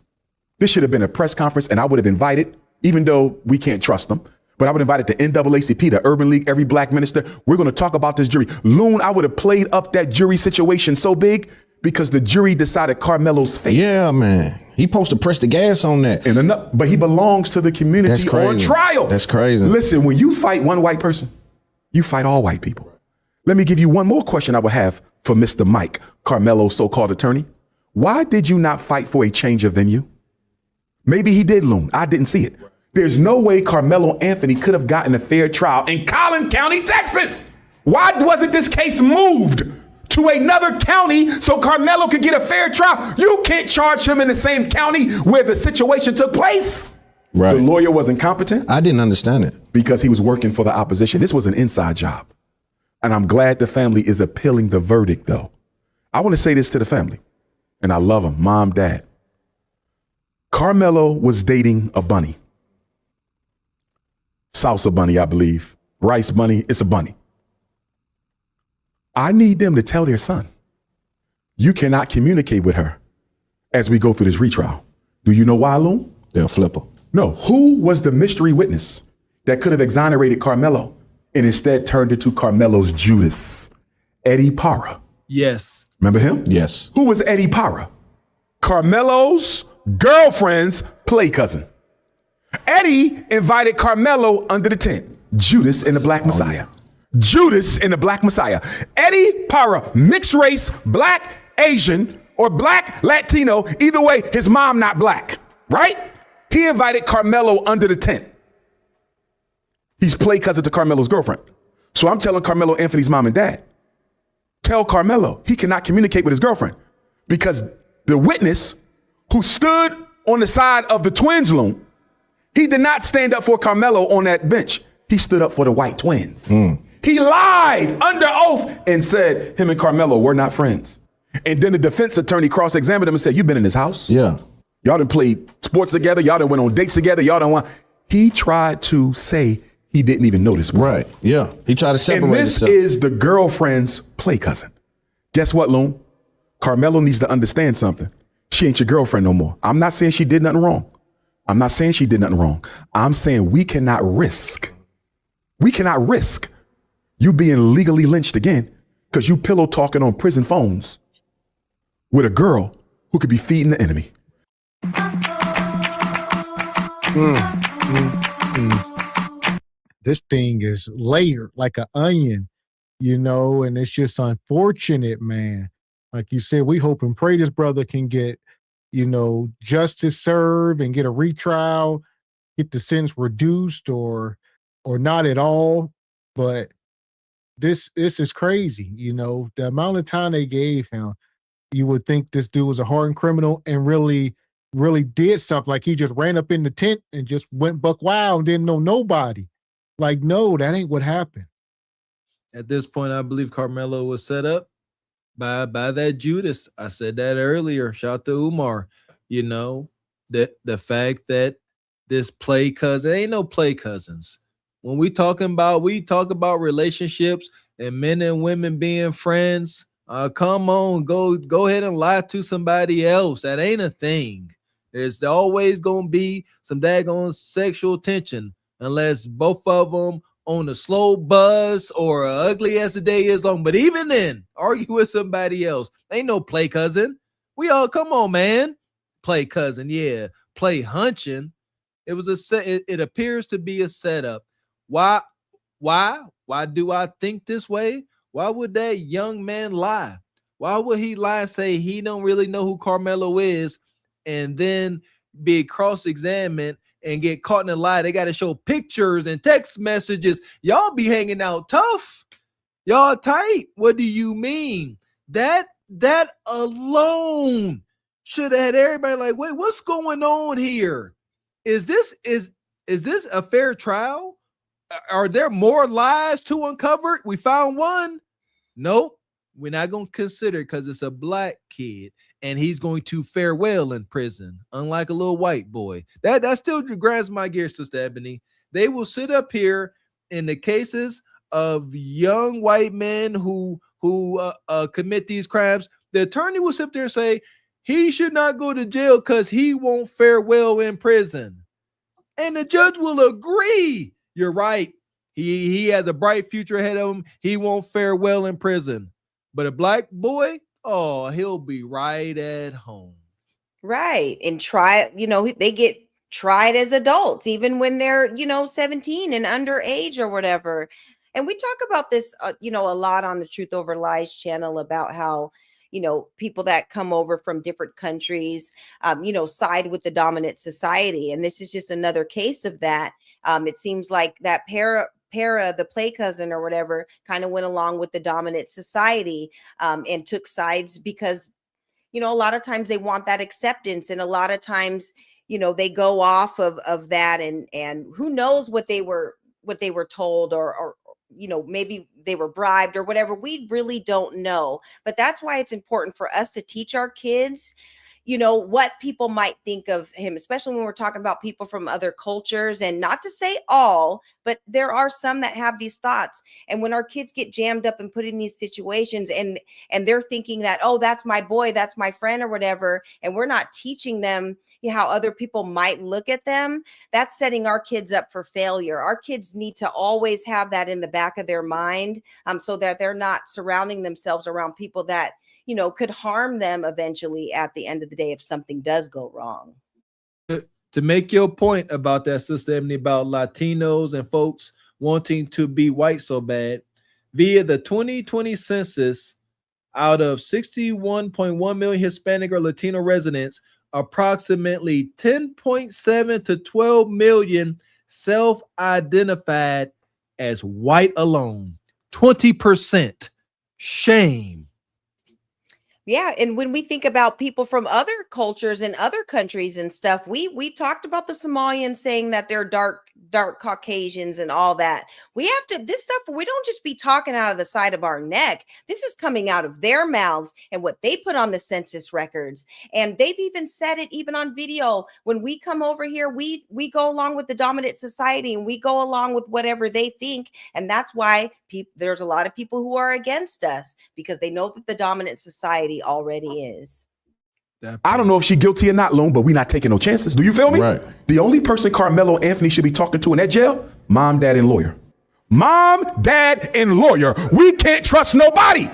This should have been a press conference, and I would have invited, even though we can't trust them, but I would invite the NAACP, the Urban League, every Black minister. We're going to talk about this jury. Loon, I would have played up that jury situation so big because the jury decided Carmelo's fate. Yeah, man. He supposed to press the gas on that. But he belongs to the community on trial. That's crazy. Listen, when you fight one white person, you fight all white people. Let me give you one more question I would have for Mr. Mike, Carmelo's so-called attorney. Why did you not fight for a change of venue? Maybe he did, Loon. I didn't see it. There's no way Carmelo Anthony could have gotten a fair trial in Collin County, Texas. Why wasn't this case moved to another county so Carmelo could get a fair trial? You can't charge him in the same county where the situation took place. Right. The lawyer was incompetent. I didn't understand it. Because he was working for the opposition. This was an inside job. And I'm glad the family is appealing the verdict, though. I want to say this to the family, and I love them, mom, dad. Carmelo was dating a bunny. Salsa bunny, I believe. Rice bunny, it's a bunny. I need them to tell their son, you cannot communicate with her as we go through this retrial. Do you know why, Loon? They'll flip her. No. Who was the mystery witness that could have exonerated Carmelo and instead turned into Carmelo's Judas? Eddie Parra. Yes. Remember him? Yes. Who was Eddie Parra? Carmelo's girlfriend's play cousin. Eddie invited Carmelo under the tent. Judas and the Black Messiah. Judas and the Black Messiah. Eddie Parra, mixed race, Black, Asian, or Black, Latino. Either way, his mom not Black, right? He invited Carmelo under the tent. He's play cousin to Carmelo's girlfriend. So I'm telling Carmelo Anthony's mom and dad, tell Carmelo he cannot communicate with his girlfriend because the witness who stood on the side of the twins, Loon, he did not stand up for Carmelo on that bench. He stood up for the white twins. He lied under oath and said him and Carmelo were not friends. And then the defense attorney cross-examined him and said, you've been in his house? Yeah. Y'all done played sports together. Y'all done went on dates together. Y'all done want. He tried to say he didn't even notice. Right. Yeah. He tried to separate And this himself. is the girlfriend's play cousin. Guess what, Loon? Carmelo needs to understand something. She ain't your girlfriend no more. I'm not saying she did nothing wrong. I'm not saying she did nothing wrong. I'm saying we cannot risk you being legally lynched again because you pillow talking on prison phones with a girl who could be feeding the enemy. This thing is layered like an onion, and it's just unfortunate, man. Like you said, we hope and pray this brother can get, justice served and get a retrial, get the sentence reduced or not at all. But this is crazy. The amount of time they gave him, you would think this dude was a hardened criminal and really did something. Like he just ran up in the tent and just went buck wild and didn't know nobody. Like, no, that ain't what happened. At this point, I believe Carmelo was set up by that Judas. I said that earlier. Shout out to Umar. The fact that this play cousin, ain't no play cousins. When we talk about relationships and men and women being friends. Come on, go ahead and lie to somebody else. That ain't a thing. There's always gonna be some daggone sexual tension unless both of them on a slow buzz or ugly as the day is long. But even then, argue with somebody else. Ain't no play cousin. We all come on, man. Play cousin, yeah. Play hunching. It was it appears to be a setup. Why do I think this way? Why would that young man lie? Why would he lie and say he don't really know who Carmelo is and then be cross-examined and get caught in a lie? They got to show pictures and text messages. Y'all be hanging out tough. Y'all tight. What do you mean? That alone should have had everybody like, wait, what's going on here? Is this a fair trial? Are there more lies to uncover? We found one. Nope. We're not going to consider it because it's a black kid and he's going to fare well in prison, unlike a little white boy. That still grinds my gears, Sister Ebony. They will sit up here in the cases of young white men who commit these crimes. The attorney will sit there and say, he should not go to jail because he won't fare well in prison. And the judge will agree. You're right. He has a bright future ahead of him. He won't fare well in prison. But a black boy, oh, he'll be right at home. Right. And they get tried as adults, even when they're, 17 and underage or whatever. And we talk about this, a lot on the Truth Over Lies channel about how, people that come over from different countries, side with the dominant society. And this is just another case of that. It seems like that Para, the play cousin or whatever, kind of went along with the dominant society and took sides because, a lot of times they want that acceptance. And a lot of times, they go off of that and who knows what they were told or maybe they were bribed or whatever. We really don't know. But that's why it's important for us to teach our kids, what people might think of him, especially when we're talking about people from other cultures, and not to say all, but there are some that have these thoughts. And when our kids get jammed up and put in these situations and they're thinking that, oh, that's my boy, that's my friend or whatever, and we're not teaching them how other people might look at them, that's setting our kids up for failure. Our kids need to always have that in the back of their mind so that they're not surrounding themselves around people that, could harm them eventually at the end of the day if something does go wrong. To make your point about that, Sister Ebony, about Latinos and folks wanting to be white so bad, via the 2020 census, out of 61.1 million Hispanic or Latino residents, approximately 10.7 to 12 million self-identified as white alone. 20%. Shame. Yeah, and when we think about people from other cultures and other countries and stuff, we talked about the Somalians saying that they're dark Caucasians and all that. We have to, this stuff, we don't just be talking out of the side of our neck. This is coming out of their mouths and what they put on the census records. And they've even said it even on video. When we come over here, we go along with the dominant society and we go along with whatever they think. And that's why there's a lot of people who are against us because they know that the dominant society already is. I don't know if she's guilty or not, Loon, but we're not taking no chances. Do you feel me? Right. The only person Carmelo Anthony should be talking to in that jail, mom, dad, and lawyer. Mom, dad, and lawyer. We can't trust nobody.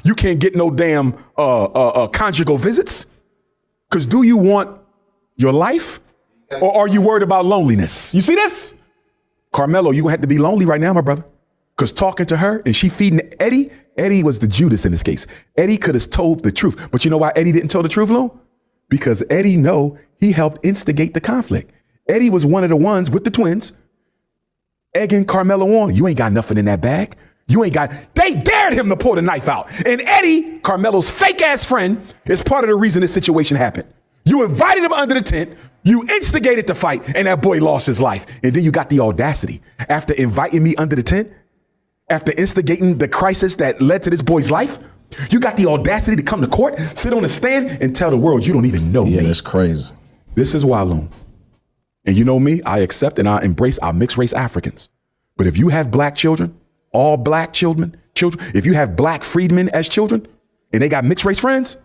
You can't get no damn conjugal visits. Because do you want your life or are you worried about loneliness? You see this? Carmelo, you're going to have to be lonely right now, my brother. Because talking to her and she feeding Eddie was the Judas in this case. Eddie could have told the truth. But you know why Eddie didn't tell the truth, Lou? because Eddie know he helped instigate the conflict. Eddie was one of the ones with the twins egging Carmelo on. You ain't got nothing in that bag. They dared him to pull the knife out. And Eddie, Carmelo's fake ass friend, is part of the reason this situation happened. You invited him under the tent, you instigated the fight, and that boy lost his life. And then you got the audacity, after inviting me under the tent, after instigating the crisis that led to this boy's life, you got the audacity to come to court, sit on a stand, and tell the world you don't even know me. Yeah, that's crazy. This is Walloon. And you know me, I accept and I embrace our mixed race Africans. But if you have black children, all black children, if you have black freedmen as children, and they got mixed race friends,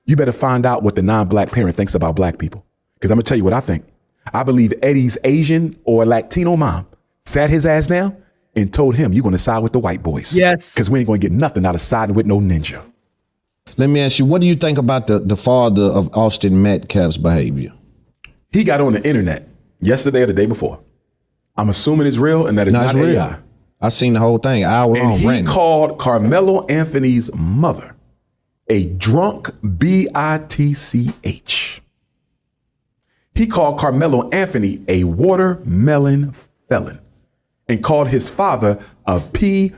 you better find out what the non-black parent thinks about black people. Because I'm gonna tell you what I think. I believe Eddie's Asian or Latino mom sat his ass down and told him, you're gonna side with the white boys. Yes. Because we ain't gonna get nothing out of siding with no ninja. Let me ask you, what do you think about the father of Austin Metcalf's behavior? He got on the internet yesterday or the day before. I'm assuming it's real and that it's not real. AI. I seen the whole thing. Hour And long. he called Carmelo Anthony's mother a drunk bitch. He called Carmelo Anthony a watermelon felon and called his father a pussy.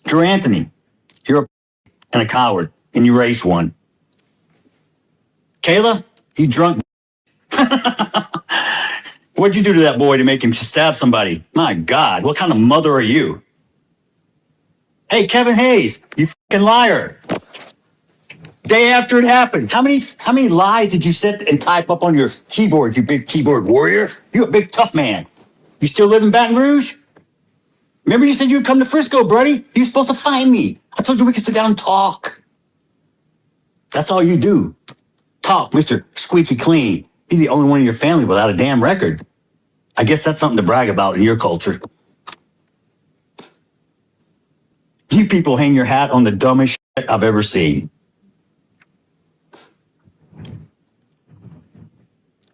Drew Anthony, you're a and a coward, and you raised one. Kayla, you drunk. What'd you do to that boy to make him stab somebody? My God, what kind of mother are you? Hey, Kevin Hayes, you fucking liar. Day after it happened, how many lies did you sit and type up on your keyboard, you big keyboard warrior? You a big tough man. You still live in Baton Rouge? Remember you said you'd come to Frisco, buddy? You were supposed to find me. I told you we could sit down and talk. That's all you do. Talk, Mr. Squeaky Clean. He's the only one in your family without a damn record. I guess that's something to brag about in your culture. You people hang your hat on the dumbest shit I've ever seen.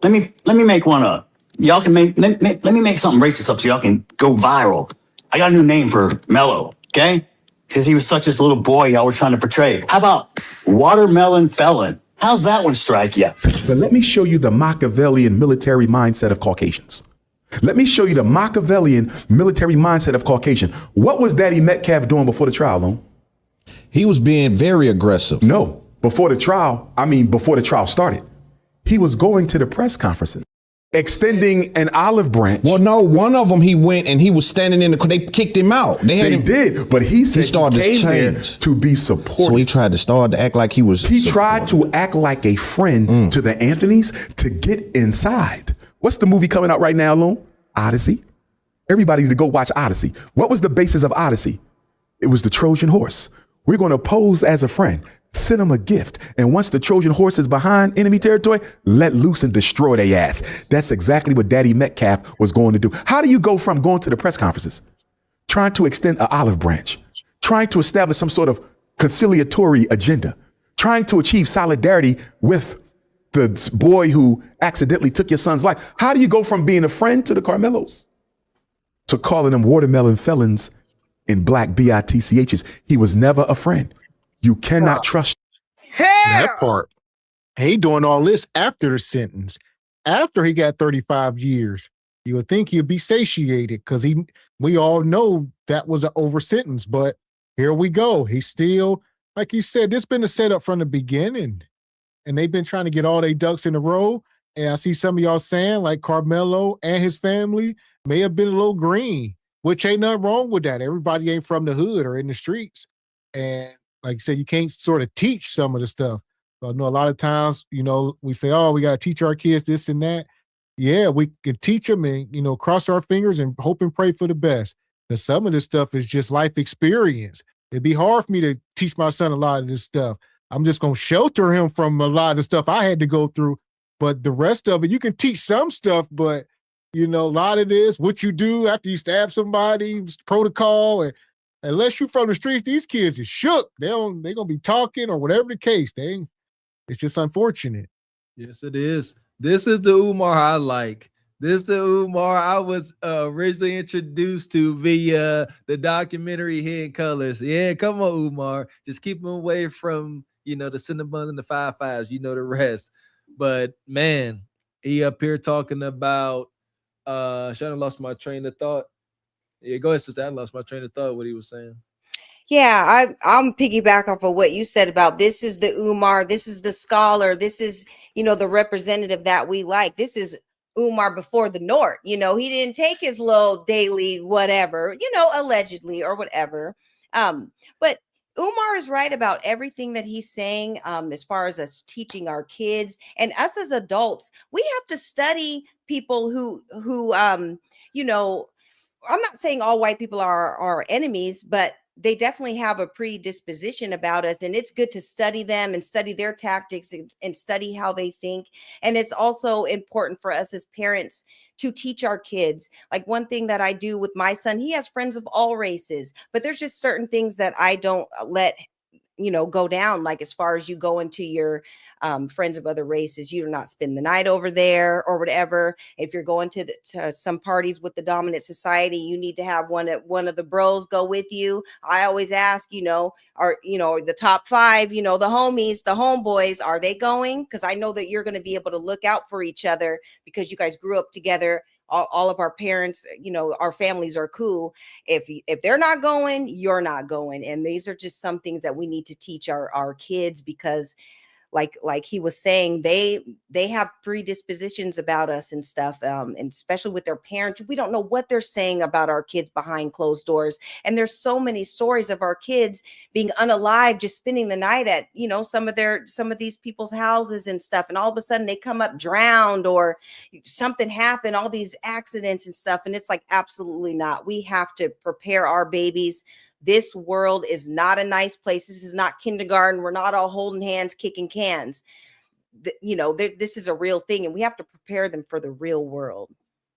Let me make one up. Y'all can let me make something racist up so y'all can go viral. I got a new name for Mello, okay? Because he was such this little boy y'all were trying to portray. How about watermelon felon? How's that one strike you? But let me show you the Machiavellian military mindset of Caucasians. Let me show you the Machiavellian military mindset of Caucasian. What was Daddy Metcalf doing before the trial, Lone? He was being very aggressive. No, before the trial started. He was going to the press conferences, extending an olive branch. Well, no, one of them he went and he was standing they kicked him out. They did, but he said he came there to be supportive. So he tried to act like he was. He tried to act like a friend to the Anthonys to get inside. What's the movie coming out right now, Lone? Odyssey. Everybody need to go watch Odyssey. What was the basis of Odyssey? It was the Trojan horse. We're going to pose as a friend, send them a gift. And once the Trojan horse is behind enemy territory, let loose and destroy their ass. That's exactly what Daddy Metcalf was going to do. How do you go from going to the press conferences, trying to extend an olive branch, trying to establish some sort of conciliatory agenda, trying to achieve solidarity with the boy who accidentally took your son's life? How do you go from being a friend to the Carmelos to calling them watermelon felons and black bitchs? He was never a friend. You cannot trust that part. He doing all this after the sentence, after he got 35 years. You would think he'd be satiated because we all know that was an over sentence, but here we go. He's still, like you said, this been a setup from the beginning, and they've been trying to get all their ducks in a row. And I see some of y'all saying like Carmelo and his family may have been a little green, which ain't nothing wrong with that. Everybody ain't from the hood or in the streets. And like you said, you can't sort of teach some of the stuff. So I know a lot of times, we say, oh, we got to teach our kids this and that. Yeah, we can teach them and, cross our fingers and hope and pray for the best. Because some of this stuff is just life experience. It'd be hard for me to teach my son a lot of this stuff. I'm just going to shelter him from a lot of the stuff I had to go through. But the rest of it, you can teach some stuff, but, a lot of this, what you do after you stab somebody, protocol, and unless you're from the streets, these kids are shook. They're going to be talking or whatever the case. It's just unfortunate. Yes, it is. This is the Umar I like. This is the Umar I was originally introduced to via the documentary Hidden Colors. Yeah, come on, Umar. Just keep him away from you know, the Cinnabons and the 5-5s, you know the rest. But man, he up here talking about Shannon lost my train of thought. Yeah, go ahead, sister. I lost my train of thought, what he was saying. Yeah, I'm piggyback off of what you said about this is the Umar, this is the scholar, this is, you know, the representative that we like. This is Umar before the North. You know, he didn't take his little daily whatever, you know, allegedly or whatever. But Umar is right about everything that he's saying, as far as us teaching our kids and us as adults. We have to study people who you know, I'm not saying all white people are our enemies, but they definitely have a predisposition about us, and it's good to study them and study their tactics and study how they think. And it's also important for us as parents to teach our kids. Like one thing that I do with my son, he has friends of all races, but there's just certain things that I don't let, you know, go down. Like as far as you go into your friends of other races, you do not spend the night over there or whatever. If you're going to some parties with the dominant society, you need to have one of the bros go with you. I always ask, you know, are, you know, the top 5, you know, the homies, the homeboys, are they going? Because I know that you're going to be able to look out for each other because you guys grew up together. All of our parents, you know, our families are cool. If they're not going, you're not going. And these are just some things that we need to teach our kids, because like he was saying, they have predispositions about us and stuff, and especially with their parents. We don't know what they're saying about our kids behind closed doors. And there's so many stories of our kids being unalive, just spending the night at, you know, some of these people's houses and stuff, and all of a sudden they come up drowned or something happened, all these accidents and stuff. And it's like, absolutely not. We have to prepare our babies. This world is not a nice place. This is not kindergarten. We're not all holding hands, kicking cans. You know, this is a real thing, and we have to prepare them for the real world.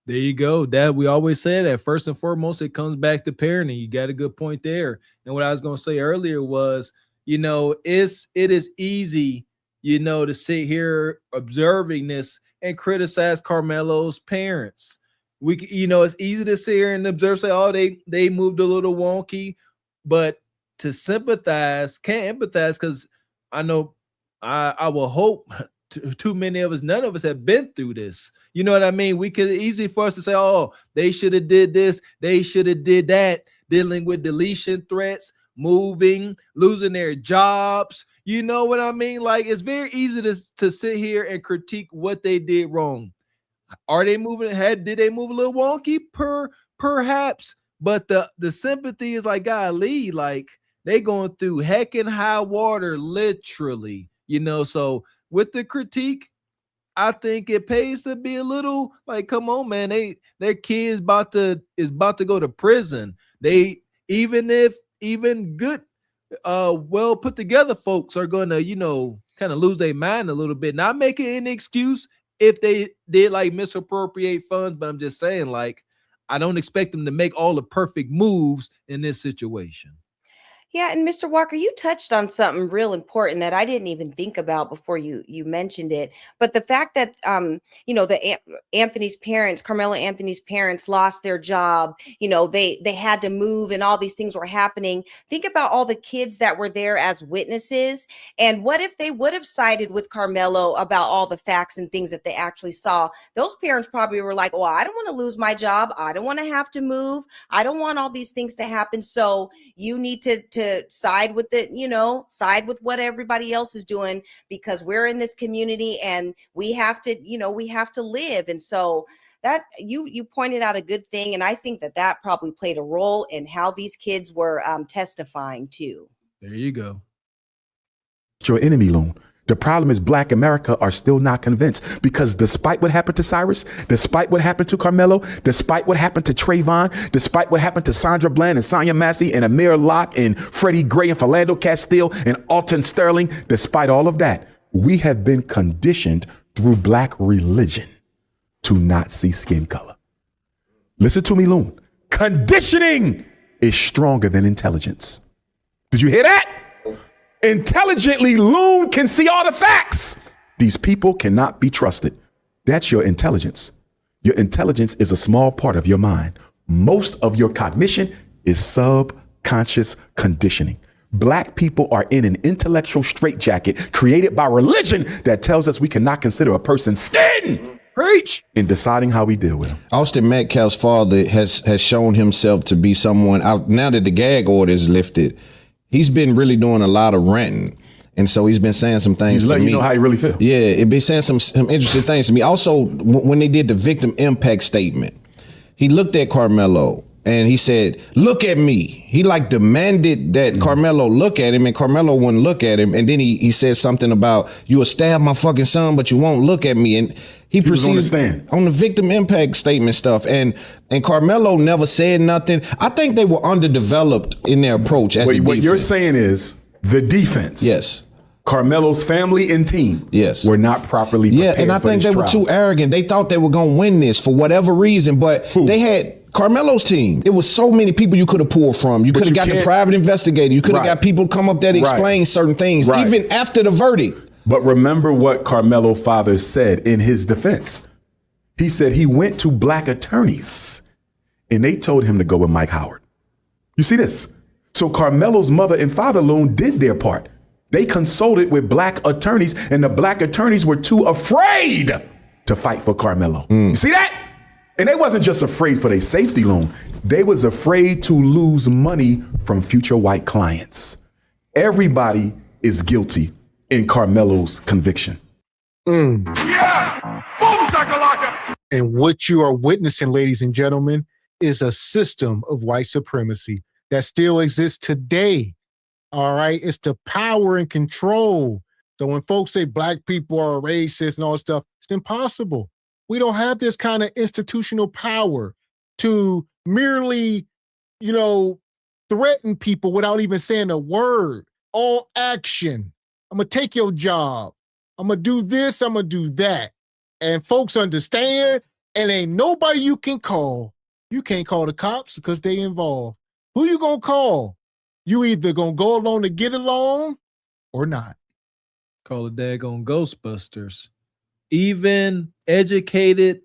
There you go. That we always say that first and foremost, it comes back to parenting. You got a good point there. And what I was going to say earlier was, you know, it is easy, you know, to sit here observing this and criticize Carmelo's parents. You know, it's easy to sit here and observe, say, oh, they moved a little wonky. But to sympathize, can't empathize, because I know I will hope too many of us, none of us have been through this. You know what I mean? We could easy for us to say, oh, they should have did this, they should have did that, dealing with deletion threats, moving, losing their jobs. You know what I mean? Like, it's very easy to sit here and critique what they did wrong. Are they moving ahead? Did they move a little wonky? Perhaps. But the sympathy is like, golly, like they going through heck and high water, literally, you know. So with the critique, I think it pays to be a little like, come on, man, their kids is about to go to prison. They even good, well put together folks are gonna, you know, kind of lose their mind a little bit. Not making any excuse if they did like misappropriate funds, but I'm just saying, like, I don't expect them to make all the perfect moves in this situation. Yeah, and Mr. Walker, you touched on something real important that I didn't even think about before you mentioned it. But the fact that you know, Anthony's parents, Carmelo Anthony's parents, lost their job. You know, they had to move, and all these things were happening. Think about all the kids that were there as witnesses, and what if they would have sided with Carmelo about all the facts and things that they actually saw? Those parents probably were like, "Oh, I don't want to lose my job. I don't want to have to move. I don't want all these things to happen. So you need to side with it, you know, side with what everybody else is doing, because we're in this community and we have to, you know, we have to live." And so that you pointed out a good thing. And I think that probably played a role in how these kids were testifying too. There you go. Your enemy, Loon. The problem is Black America are still not convinced, because despite what happened to Cyrus, despite what happened to Carmelo, despite what happened to Trayvon, despite what happened to Sandra Bland and Sonia Massey and Amir Locke and Freddie Gray and Philando Castile and Alton Sterling, despite all of that, we have been conditioned through Black religion to not see skin color. Listen to me, Loon. Conditioning is stronger than intelligence. Did you hear that? Intelligently, Loon can see all the facts. These people cannot be trusted. That's your intelligence. Your intelligence is a small part of your mind. Most of your cognition is subconscious conditioning. Black people are in an intellectual straitjacket created by religion that tells us we cannot consider a person's skin. Preach in deciding how we deal with him. Austin Metcalf's father has shown himself to be someone out now that the gag order is lifted. He's been really doing a lot of ranting. And so he's been saying some things He's to letting me. you know how he really feels. Yeah, it been saying some interesting things to me. Also, when they did the victim impact statement, he looked at Carmelo and he said, "Look at me." He like demanded that Carmelo look at him, and Carmelo wouldn't look at him. And then he said something about, "You will stab my fucking son, but you won't look at me." And he proceeded on the victim impact statement stuff. And Carmelo never said nothing. I think they were underdeveloped in their approach as the defense. What you're saying is the defense. Yes. Carmelo's family and team were not properly prepared. Yeah, and I think they were too arrogant. They thought they were going to win this for whatever reason, but they had Carmelo's team. It was so many people you could have pulled from. You could have got the private investigator. You could have got people come up there to explain certain things, even after the verdict. But remember what Carmelo's father said in his defense. He said he went to black attorneys and they told him to go with Mike Howard. You see this? So Carmelo's mother and father alone did their part. They consulted with black attorneys, and the black attorneys were too afraid to fight for Carmelo. You see that? And they wasn't just afraid for their safety loan. They was afraid to lose money from future white clients. Everybody is guilty in Carmelo's conviction. And what you are witnessing, ladies and gentlemen, is a system of white supremacy that still exists today. All right. It's the power and control. So when folks say black people are racist and all this stuff, it's impossible. We don't have this kind of institutional power to merely, threaten people without even saying a word. All action. I'm going to take your job. I'm going to do this. I'm going to do that. And folks understand, and ain't nobody you can call. You can't call the cops because they involved. Who you going to call? You either gonna go along to get along or not. Call it daggone Ghostbusters. Even educated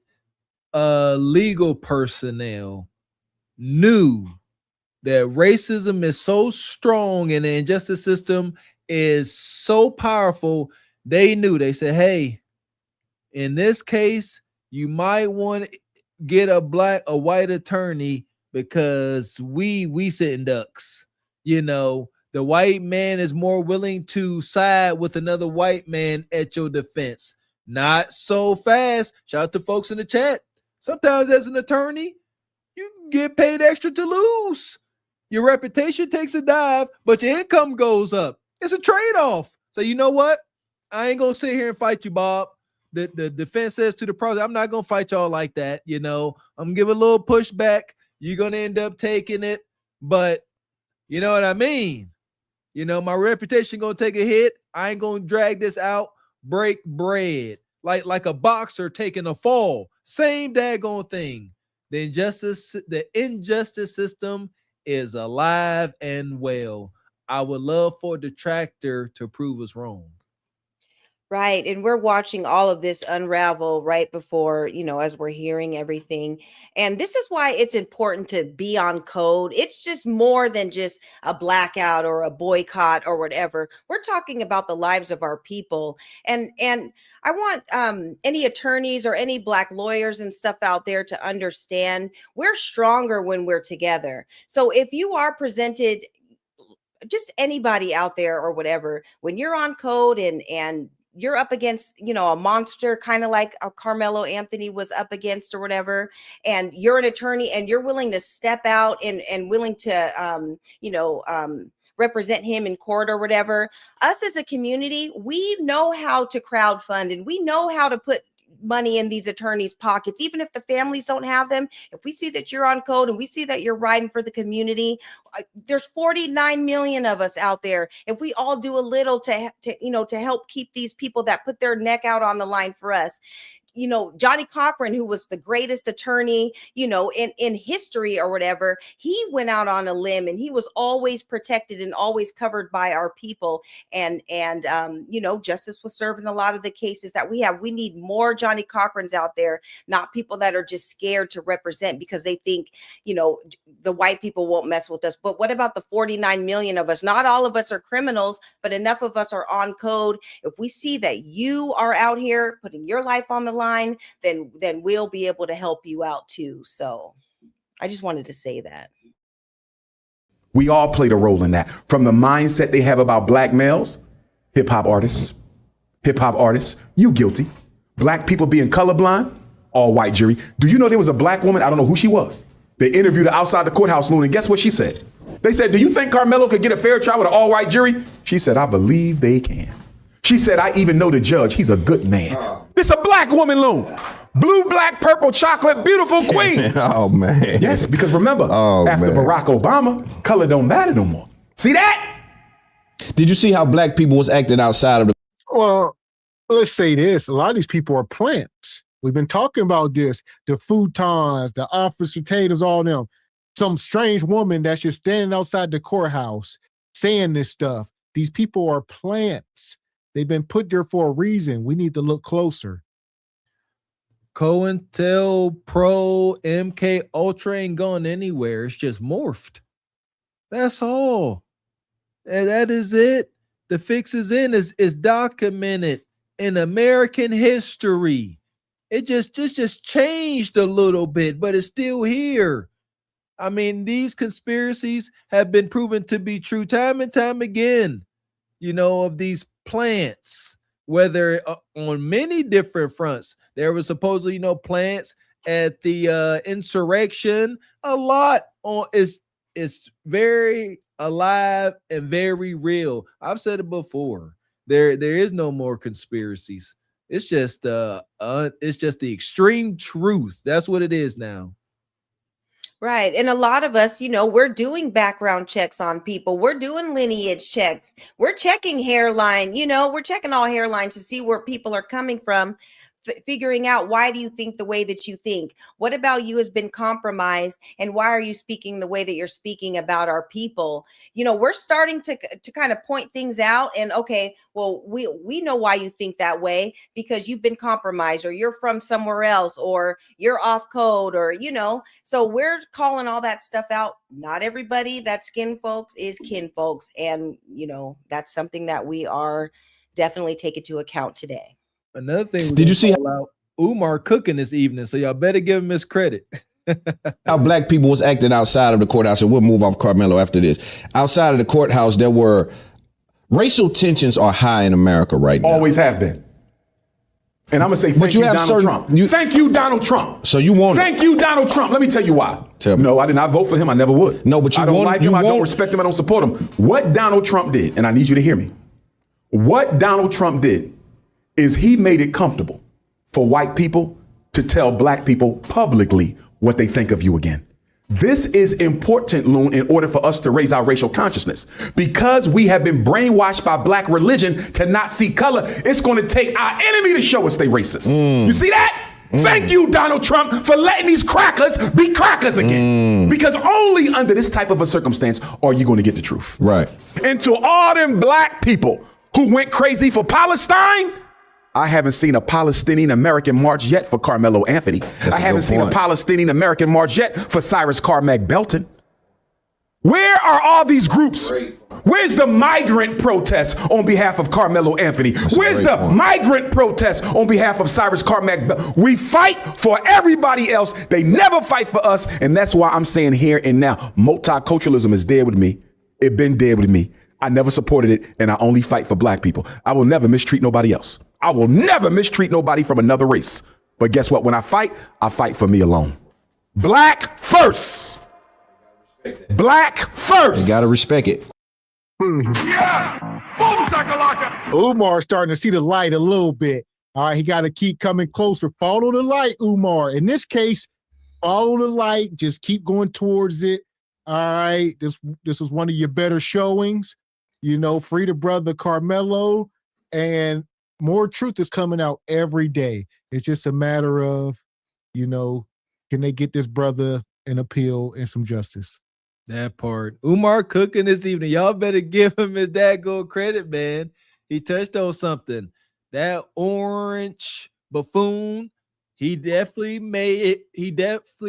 legal personnel knew that racism is so strong and the injustice system is so powerful. They knew. They said, hey, in this case, you might want to get a white attorney because we sitting ducks. The white man is more willing to side with another white man at your defense. Not so fast. Shout out to folks in the chat. Sometimes as an attorney, you get paid extra to lose. Your reputation takes a dive, but your income goes up. It's a trade-off. So you know what? I ain't going to sit here and fight you, Bob. The defense says to the prosecutor, I'm not going to fight y'all like that. I'm going to give a little pushback. You're going to end up taking it, but you know what I mean? My reputation going to take a hit. I ain't going to drag this out, break bread. Like a boxer taking a fall. Same daggone thing. The injustice system is alive and well. I would love for a detractor to prove us wrong. Right. And we're watching all of this unravel right before, as we're hearing everything. And this is why it's important to be on code. It's just more than just a blackout or a boycott or whatever. We're talking about the lives of our people. And I want any attorneys or any black lawyers and stuff out there to understand we're stronger when we're together. So if you are presented, just anybody out there or whatever, when you're on code and you're up against, a monster, kind of like Carmelo Anthony was up against or whatever, and you're an attorney and you're willing to step out and willing to, represent him in court or whatever. Us as a community, we know how to crowdfund and we know how to put money in these attorneys' pockets, even if the families don't have them. If we see that you're on code and we see that you're riding for the community, there's 49 million of us out there. If we all do a little to help keep these people that put their neck out on the line for us, Johnny Cochran, who was the greatest attorney, in history or whatever, he went out on a limb and he was always protected and always covered by our people. And justice was served in a lot of the cases that we have. We need more Johnny Cochrans out there, not people that are just scared to represent because they think, the white people won't mess with us. But what about the 49 million of us? Not all of us are criminals, but enough of us are on code. If we see that you are out here putting your life on the line, then we'll be able to help you out too. So I just wanted to say that. We all played a role in that. From the mindset they have about black males, hip hop artists, you guilty. Black people being colorblind, all white jury. Do you know there was a black woman? I don't know who she was. They interviewed her outside the courthouse, Loon, and guess what she said? They said, do you think Carmelo could get a fair trial with an all white jury? She said, I believe they can. She said, I even know the judge. He's a good man. This a black woman, Loon. Blue, black, purple, chocolate, beautiful queen. Oh, man. Yes, because remember, after Barack Obama, color don't matter no more. See that? Did you see how black people was acting outside of the... Well, let's say this. A lot of these people are plants. We've been talking about this. The futons, the office potatoes, all them. Some strange woman that's just standing outside the courthouse saying this stuff. These people are plants. They've been put there for a reason. We need to look closer. COINTELPRO, MK Ultra ain't gone anywhere. It's just morphed. That's all. And that is it. The fix is in. Is documented in American history. It just changed a little bit, but it's still here. I mean, these conspiracies have been proven to be true time and time again, of these plants, whether on many different fronts. There was supposedly, plants at the insurrection. A lot on it's very alive and very real. I've said it before. There is no more conspiracies. It's just the extreme truth. That's what it is now. Right. And a lot of us, we're doing background checks on people. We're doing lineage checks. We're checking hairline, we're checking all hairlines to see where people are coming from, figuring out why do you think the way that you think? What about you has been compromised? And why are you speaking the way that you're speaking about our people? We're starting to kind of point things out and okay, well, we know why you think that way because you've been compromised or you're from somewhere else or you're off code or, so we're calling all that stuff out. Not everybody that's skin folks is kin folks. And, that's something that we are definitely taking into account today. Another thing, did you see Umar cooking this evening? So y'all better give him his credit. How black people was acting outside of the courthouse, and we'll move off Carmelo after this. Outside of the courthouse, there were racial tensions are high in America right now. Always have been. And I'm gonna say thank you, Donald Trump. Thank you, Donald Trump. So you want? Thank you, Donald Trump. Let me tell you why. Tell me. No, I did not vote for him. I never would. No, but you I don't want, like him. I don't respect him. I don't support him. What Donald Trump did, and I need you to hear me. What Donald Trump did is he made it comfortable for white people to tell black people publicly what they think of you again. This is important, Loon, in order for us to raise our racial consciousness. Because we have been brainwashed by black religion to not see color, it's going to take our enemy to show us they racist. You see that? Thank you, Donald Trump, for letting these crackers be crackers again. Because only under this type of a circumstance are you going to get the truth. Right. And to all them black people who went crazy for Palestine, I haven't seen a Palestinian American march yet for Carmelo Anthony. I haven't seen a Palestinian American march yet for Cyrus Carmack Belton. Where are all these groups? Where's the migrant protest on behalf of Carmelo Anthony? Where's the migrant protest on behalf of Cyrus Carmack Belton? We fight for everybody else. They never fight for us. And that's why I'm saying here and now, multiculturalism is dead with me. It's been dead with me. I never supported it, and I only fight for black people. I will never mistreat nobody else. I will never mistreat nobody from another race. But guess what? When I fight for me alone. Black first. Black first. You gotta respect it. Umar's starting to see the light a little bit. All right, he got to keep coming closer. Follow the light, Umar. In this case, follow the light. Just keep going towards it. All right, this was one of your better showings. Free the brother Carmelo, and more truth is coming out every day. It's just a matter of, can they get this brother an appeal and some justice? That part. Umar cooking this evening. Y'all better give him his daggone credit, man. He touched on something. That orange buffoon, he definitely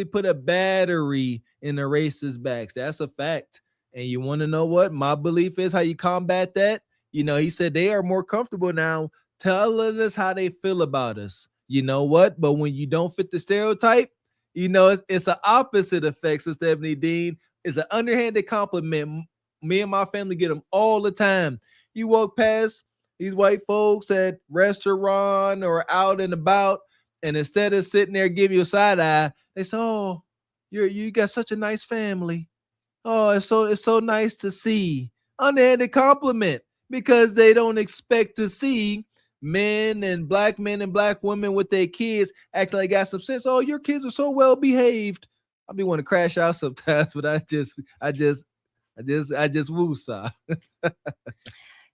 put a battery in the racist backs. That's a fact. And you want to know what my belief is, how you combat that? He said they are more comfortable now telling us how they feel about us. You know what? But when you don't fit the stereotype, it's an opposite effect. So Stephanie Dean, is an underhanded compliment. Me and my family get them all the time. You walk past these white folks at restaurant or out and about, and instead of sitting there giving you a side eye, they say, "Oh, you got such a nice family. Oh, it's so nice to see." Underhanded compliment, because they don't expect to see men and black women with their kids acting like they got some sense. Oh, your kids are so well behaved. I be want to crash out sometimes, but I just woosah.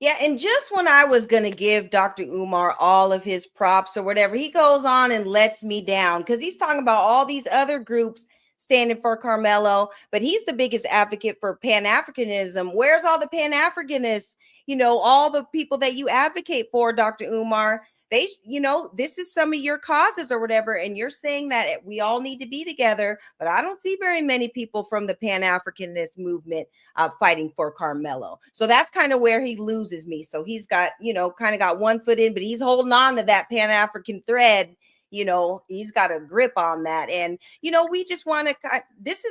Yeah, and just when I was going to give Dr. Umar all of his props or whatever, he goes on and lets me down because he's talking about all these other groups standing for Carmelo, but he's the biggest advocate for Pan-Africanism. Where's all the Pan-Africanists? All the people that you advocate for, Dr. Umar, this is some of your causes or whatever, and you're saying that we all need to be together, but I don't see very many people from the Pan-Africanist movement fighting for Carmelo. So that's kind of where he loses me. So he's got, kind of got one foot in, but he's holding on to that Pan-African thread. He's got a grip on that. And, we just want to, this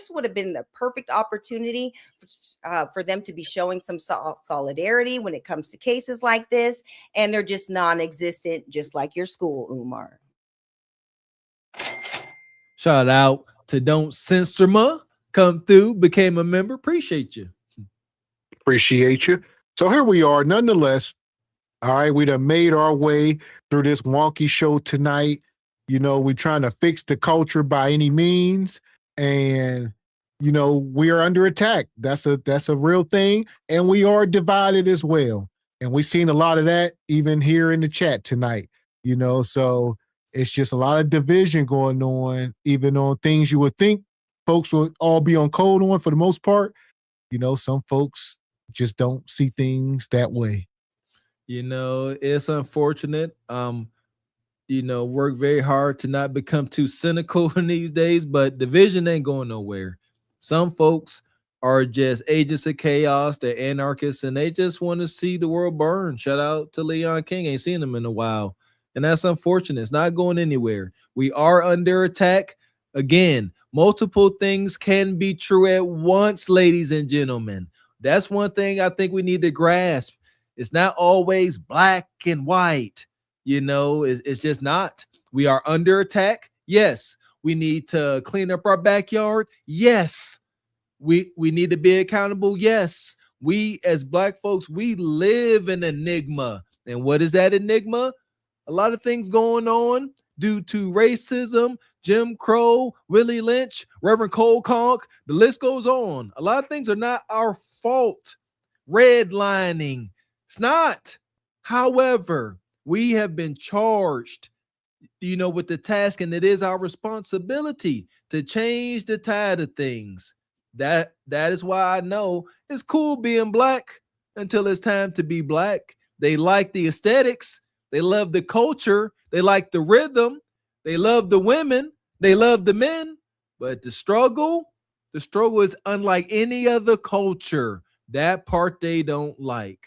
would have been the perfect opportunity for them to be showing some solidarity when it comes to cases like this. And they're just non-existent, just like your school, Umar. Shout out to Don't Censor Ma, come through, became a member. Appreciate you. Appreciate you. So here we are, nonetheless. All right, we done made our way through this wonky show tonight. We're trying to fix the culture by any means, and we are under attack. That's a real thing, and we are divided as well. And we've seen a lot of that even here in the chat tonight. So it's just a lot of division going on, even on things you would think folks would all be on code on for the most part. Some folks just don't see things that way. It's unfortunate. Work very hard to not become too cynical in these days, but division ain't going nowhere. Some folks are just agents of chaos. They're anarchists, and they just want to see the world burn. Shout out to Leon King. Ain't seen him in a while. And that's unfortunate. It's not going anywhere. We are under attack. Again, multiple things can be true at once, ladies and gentlemen. That's one thing I think we need to grasp. It's not always black and white. It's just not. We are under attack. Yes. We need to clean up our backyard. Yes. We need to be accountable. Yes. We as black folks, we live in enigma. And what is that enigma? A lot of things going on due to racism, Jim Crow, Willie Lynch, Reverend Cole Conk. The list goes on. A lot of things are not our fault. Redlining. It's not. However, we have been charged, with the task, and it is our responsibility to change the tide of things. That is why I know it's cool being black until it's time to be black. They like the aesthetics. They love the culture. They like the rhythm. They love the women. They love the men. But the struggle is unlike any other culture. That part they don't like.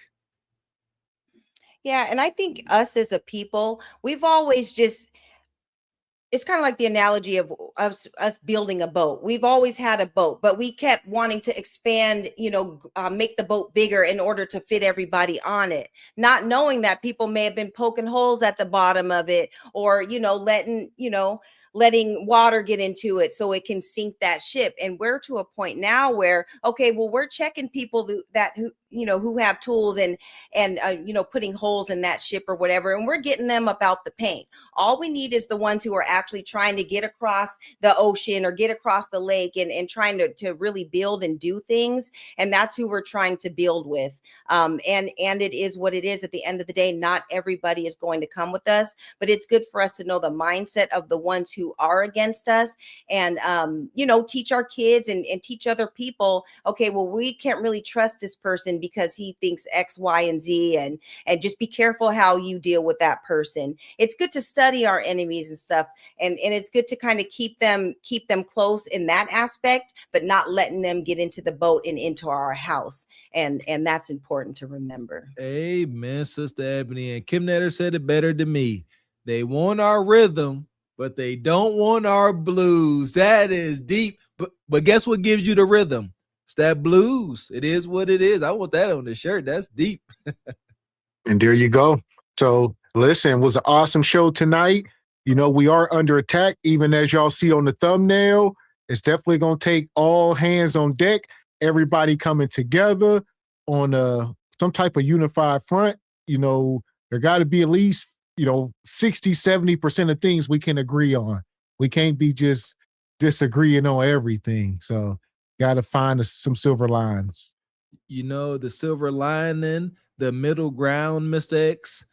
Yeah, and I think us as a people, we've always it's kind of like the analogy of us building a boat. We've always had a boat, but we kept wanting to expand, make the boat bigger in order to fit everybody on it, not knowing that people may have been poking holes at the bottom of it, or, letting water get into it so it can sink that ship. And we're to a point now where, okay, well, we're checking people who have tools and putting holes in that ship or whatever, and we're getting them about the paint. All we need is the ones who are actually trying to get across the ocean or get across the lake and trying to really build and do things. And that's who we're trying to build with. And it is what it is. At the end of the day, not everybody is going to come with us, but it's good for us to know the mindset of the ones who are against us and, teach our kids and teach other people, okay, well, we can't really trust this person because he thinks X, Y, and Z, and just be careful how you deal with that person. It's good to study our enemies and stuff. And it's good to kind of keep them close in that aspect, but not letting them get into the boat and into our house. And that's important to remember. Amen, Sister Ebony. And Kim Netter said it better than me. They want our rhythm, but they don't want our blues. That is deep. But guess what gives you the rhythm? It's that blues. It is what it is. I want that on the shirt. That's deep. And there you go. So listen, it was an awesome show tonight. We are under attack, even as y'all see on the thumbnail. It's definitely going to take all hands on deck, everybody coming together on some type of unified front. There got to be at least, 60, 70% of things we can agree on. We can't be just disagreeing on everything. So got to find some silver lines. The silver lining, the middle ground, Mr. X.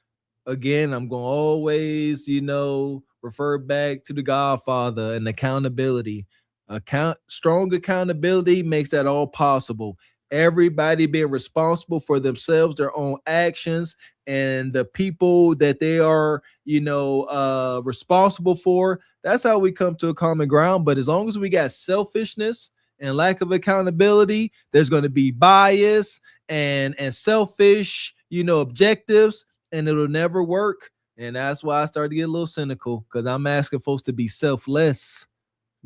Again, I'm going to always, refer back to the Godfather and accountability. Strong accountability makes that all possible. Everybody being responsible for themselves, their own actions, and the people that they are, responsible for. That's how we come to a common ground. But as long as we got selfishness and lack of accountability, there's going to be bias and selfish, objectives, and it'll never work. And that's why I started to get a little cynical, because I'm asking folks to be selfless.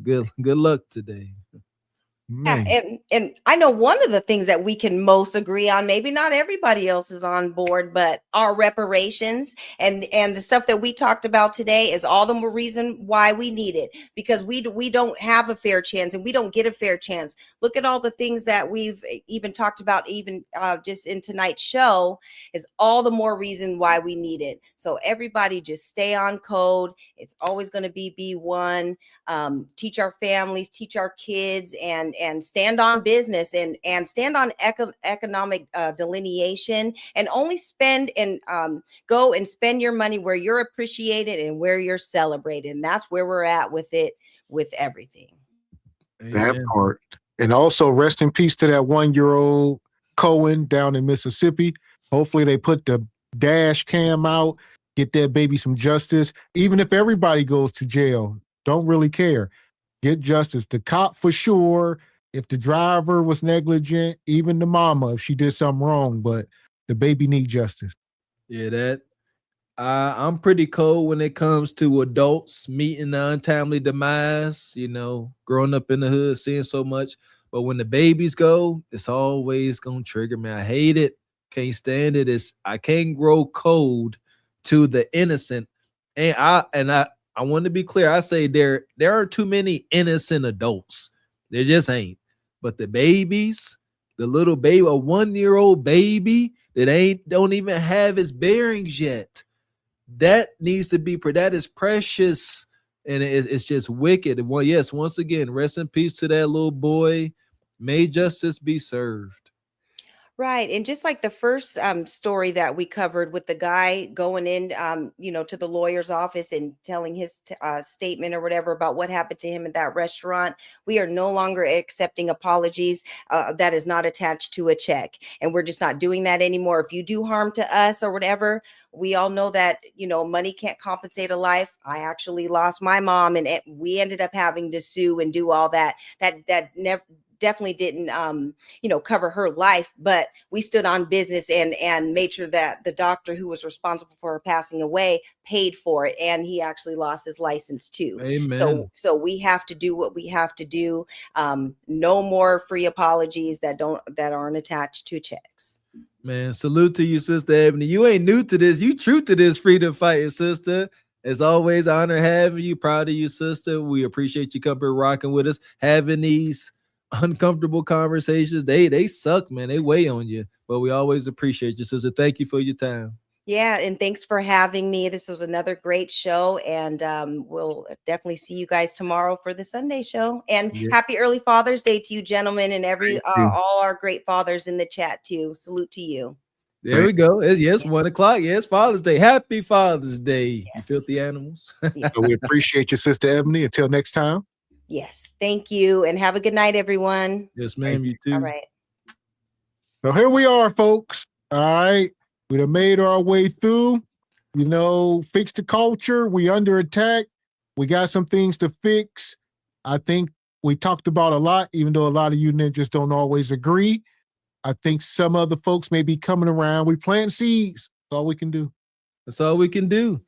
Good luck today. Yeah, and I know one of the things that we can most agree on, maybe not everybody else is on board, but our reparations and the stuff that we talked about today is all the more reason why we need it, because we don't have a fair chance and we don't get a fair chance. Look at all the things that we've even talked about, even just in tonight's show, is all the more reason why we need it. So everybody just stay on code. It's always going to be B1. Teach our families, teach our kids, and stand on business and stand on economic delineation, and only spend and go and spend your money where you're appreciated and where you're celebrated. And that's where we're at with it, with everything. That part. And also rest in peace to that 1-year-old Cohen down in Mississippi. Hopefully they put the dash cam out, get that baby some justice. Even if everybody goes to jail, don't really care. Get justice. The cop for sure. If the driver was negligent, even the mama, if she did something wrong, but the baby need justice. Yeah, I'm pretty cold when it comes to adults meeting the untimely demise, growing up in the hood, seeing so much. But when the babies go, it's always going to trigger me. I hate it. Can't stand it. I can't grow cold to the innocent. And I want to be clear. I say there aren't too many innocent adults. There just ain't. But the babies, the little baby, a 1-year-old baby that don't even have his bearings yet, that needs to be, that is precious, and it's just wicked. Well, yes, once again, rest in peace to that little boy. May justice be served. Right. And just like the first story that we covered with the guy going in, to the lawyer's office and telling his statement or whatever about what happened to him at that restaurant, we are no longer accepting apologies that is not attached to a check. And we're just not doing that anymore. If you do harm to us or whatever, we all know that, money can't compensate a life. I actually lost my mom, and we ended up having to sue and do all that. That never definitely didn't cover her life, but we stood on business and made sure that the doctor who was responsible for her passing away paid for it, and he actually lost his license too. Amen. So we have to do what we have to do. No more free apologies that aren't attached to checks. Man, salute to you, Sister Ebony. You ain't new to this. You true to this freedom fighting, sister. As always, honor having you. Proud of you, sister. We appreciate you coming rocking with us, having these uncomfortable conversations, they suck, man. They weigh on you, but we always appreciate you, sister. Thank you for your time. Yeah, and thanks for having me. This was another great show, and we'll definitely see you guys tomorrow for the Sunday show. And happy early Father's Day to you, gentlemen, and all our great fathers in the chat too. Salute to you. There we go. Yes, 1 o'clock. Yes, Father's Day. Happy Father's Day, you filthy animals. So we appreciate you, Sister Ebony. Until next time. Yes, thank you, and have a good night, everyone. Yes, ma'am. You too. All right. So here we are, folks. All right. We done made our way through, fix the culture. We under attack. We got some things to fix. I think we talked about a lot, even though a lot of you ninjas don't always agree. I think some other folks may be coming around. We plant seeds. That's all we can do. That's all we can do.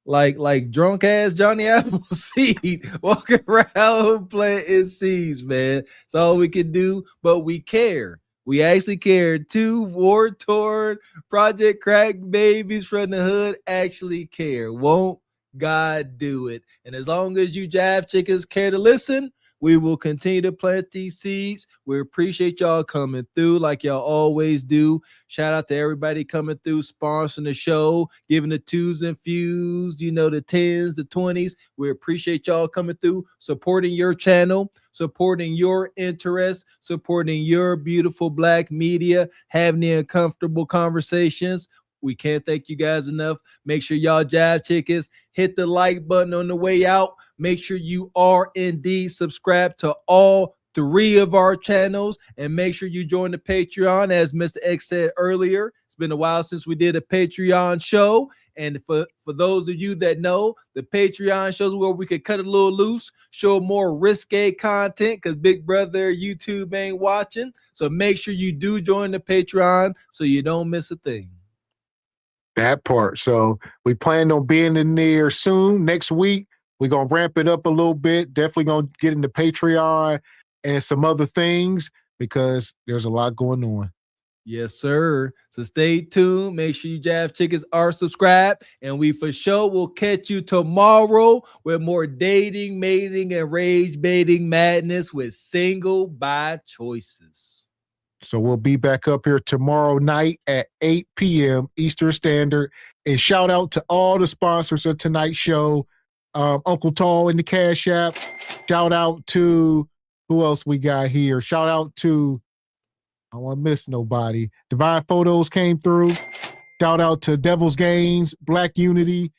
Like drunk ass Johnny Appleseed walking around planting seeds, man. That's all we can do, but we care. We actually care. 2 war-torn Project Crack babies from the hood actually care. Won't God do it? And as long as you jive chickens care to listen, we will continue to plant these seeds. We appreciate y'all coming through like y'all always do. Shout out to everybody coming through, sponsoring the show, giving the 2s and fews, the 10s, the 20s. We appreciate y'all coming through, supporting your channel, supporting your interests, supporting your beautiful Black media, having the uncomfortable conversations. We can't thank you guys enough. Make sure y'all jive chickens, hit the like button on the way out. Make sure you are indeed subscribed to all 3 of our channels, and make sure you join the Patreon. As Mr. X said earlier, it's been a while since we did a Patreon show. And for those of you that know, the Patreon shows where we could cut a little loose, show more risque content because Big Brother YouTube ain't watching. So make sure you do join the Patreon so you don't miss a thing. That part. So we plan on being in there soon. Next week, we're going to ramp it up a little bit. Definitely going to get into Patreon and some other things because there's a lot going on. Yes, sir. So stay tuned. Make sure you jive chickens are subscribed. And we for sure will catch you tomorrow with more dating, mating, and rage baiting madness with Single by Choices. So we'll be back up here tomorrow night at 8 p.m. Eastern Standard. And shout out to all the sponsors of tonight's show. Uncle Tall in the Cash App. Shout out to, who else we got here? Shout out to, I don't want to miss nobody. Divine Photos came through. Shout out to Devil's Games, Black Unity,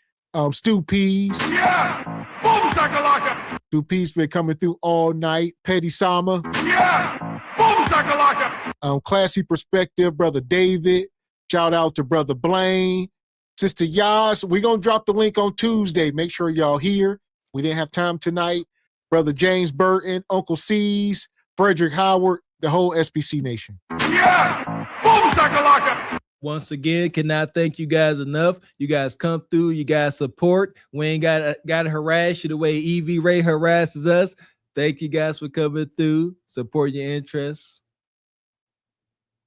Stu Peas. Yeah! Boom, shakalaka! Stu Peas been coming through all night. Petty Sama. Yeah! Boom, shakalaka! Classy Perspective, Brother David. Shout out to Brother Blaine. Sister Yas, we're going to drop the link on Tuesday. Make sure y'all here. We didn't have time tonight. Brother James Burton, Uncle C's, Frederick Howard, the whole SBC Nation. Yeah! Boom, shakalaka! Once again, cannot thank you guys enough. You guys come through. You guys support. We ain't got to harass you the way Evie Ray harasses us. Thank you guys for coming through. Support your interests.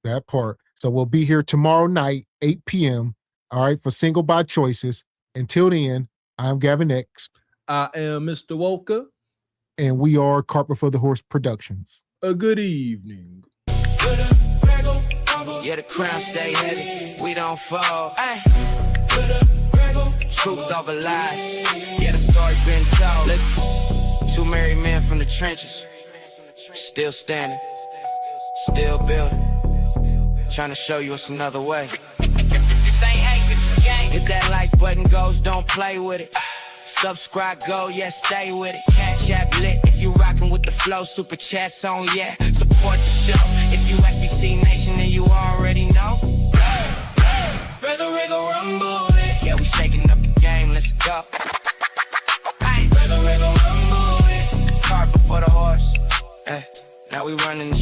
That part. So we'll be here tomorrow night, 8 p.m. All right, for Single by Choices. Until then, I'm Gavin X. I am Mr. Walker. And we are Carpet for the Horse Productions. A good evening. Yeah, the crown stay heavy. We don't fall. Ay. Truth over lies. Yeah, the story been told. Listen, 2 married men from the trenches. Still standing. Still building. Trying to show you it's another way. This ain't hate with the game. Hit that like button goes, don't play with it. Subscribe, go, yeah, stay with it. Cash App lit if you rockin' with the flow. Super chats on, yeah, support the show. If you SBC Nation, then you already know. Brother Regal Rumble, yeah, we shaking up the game, let's go. Brother Regal Rumble, cart before the horse. Hey, now we running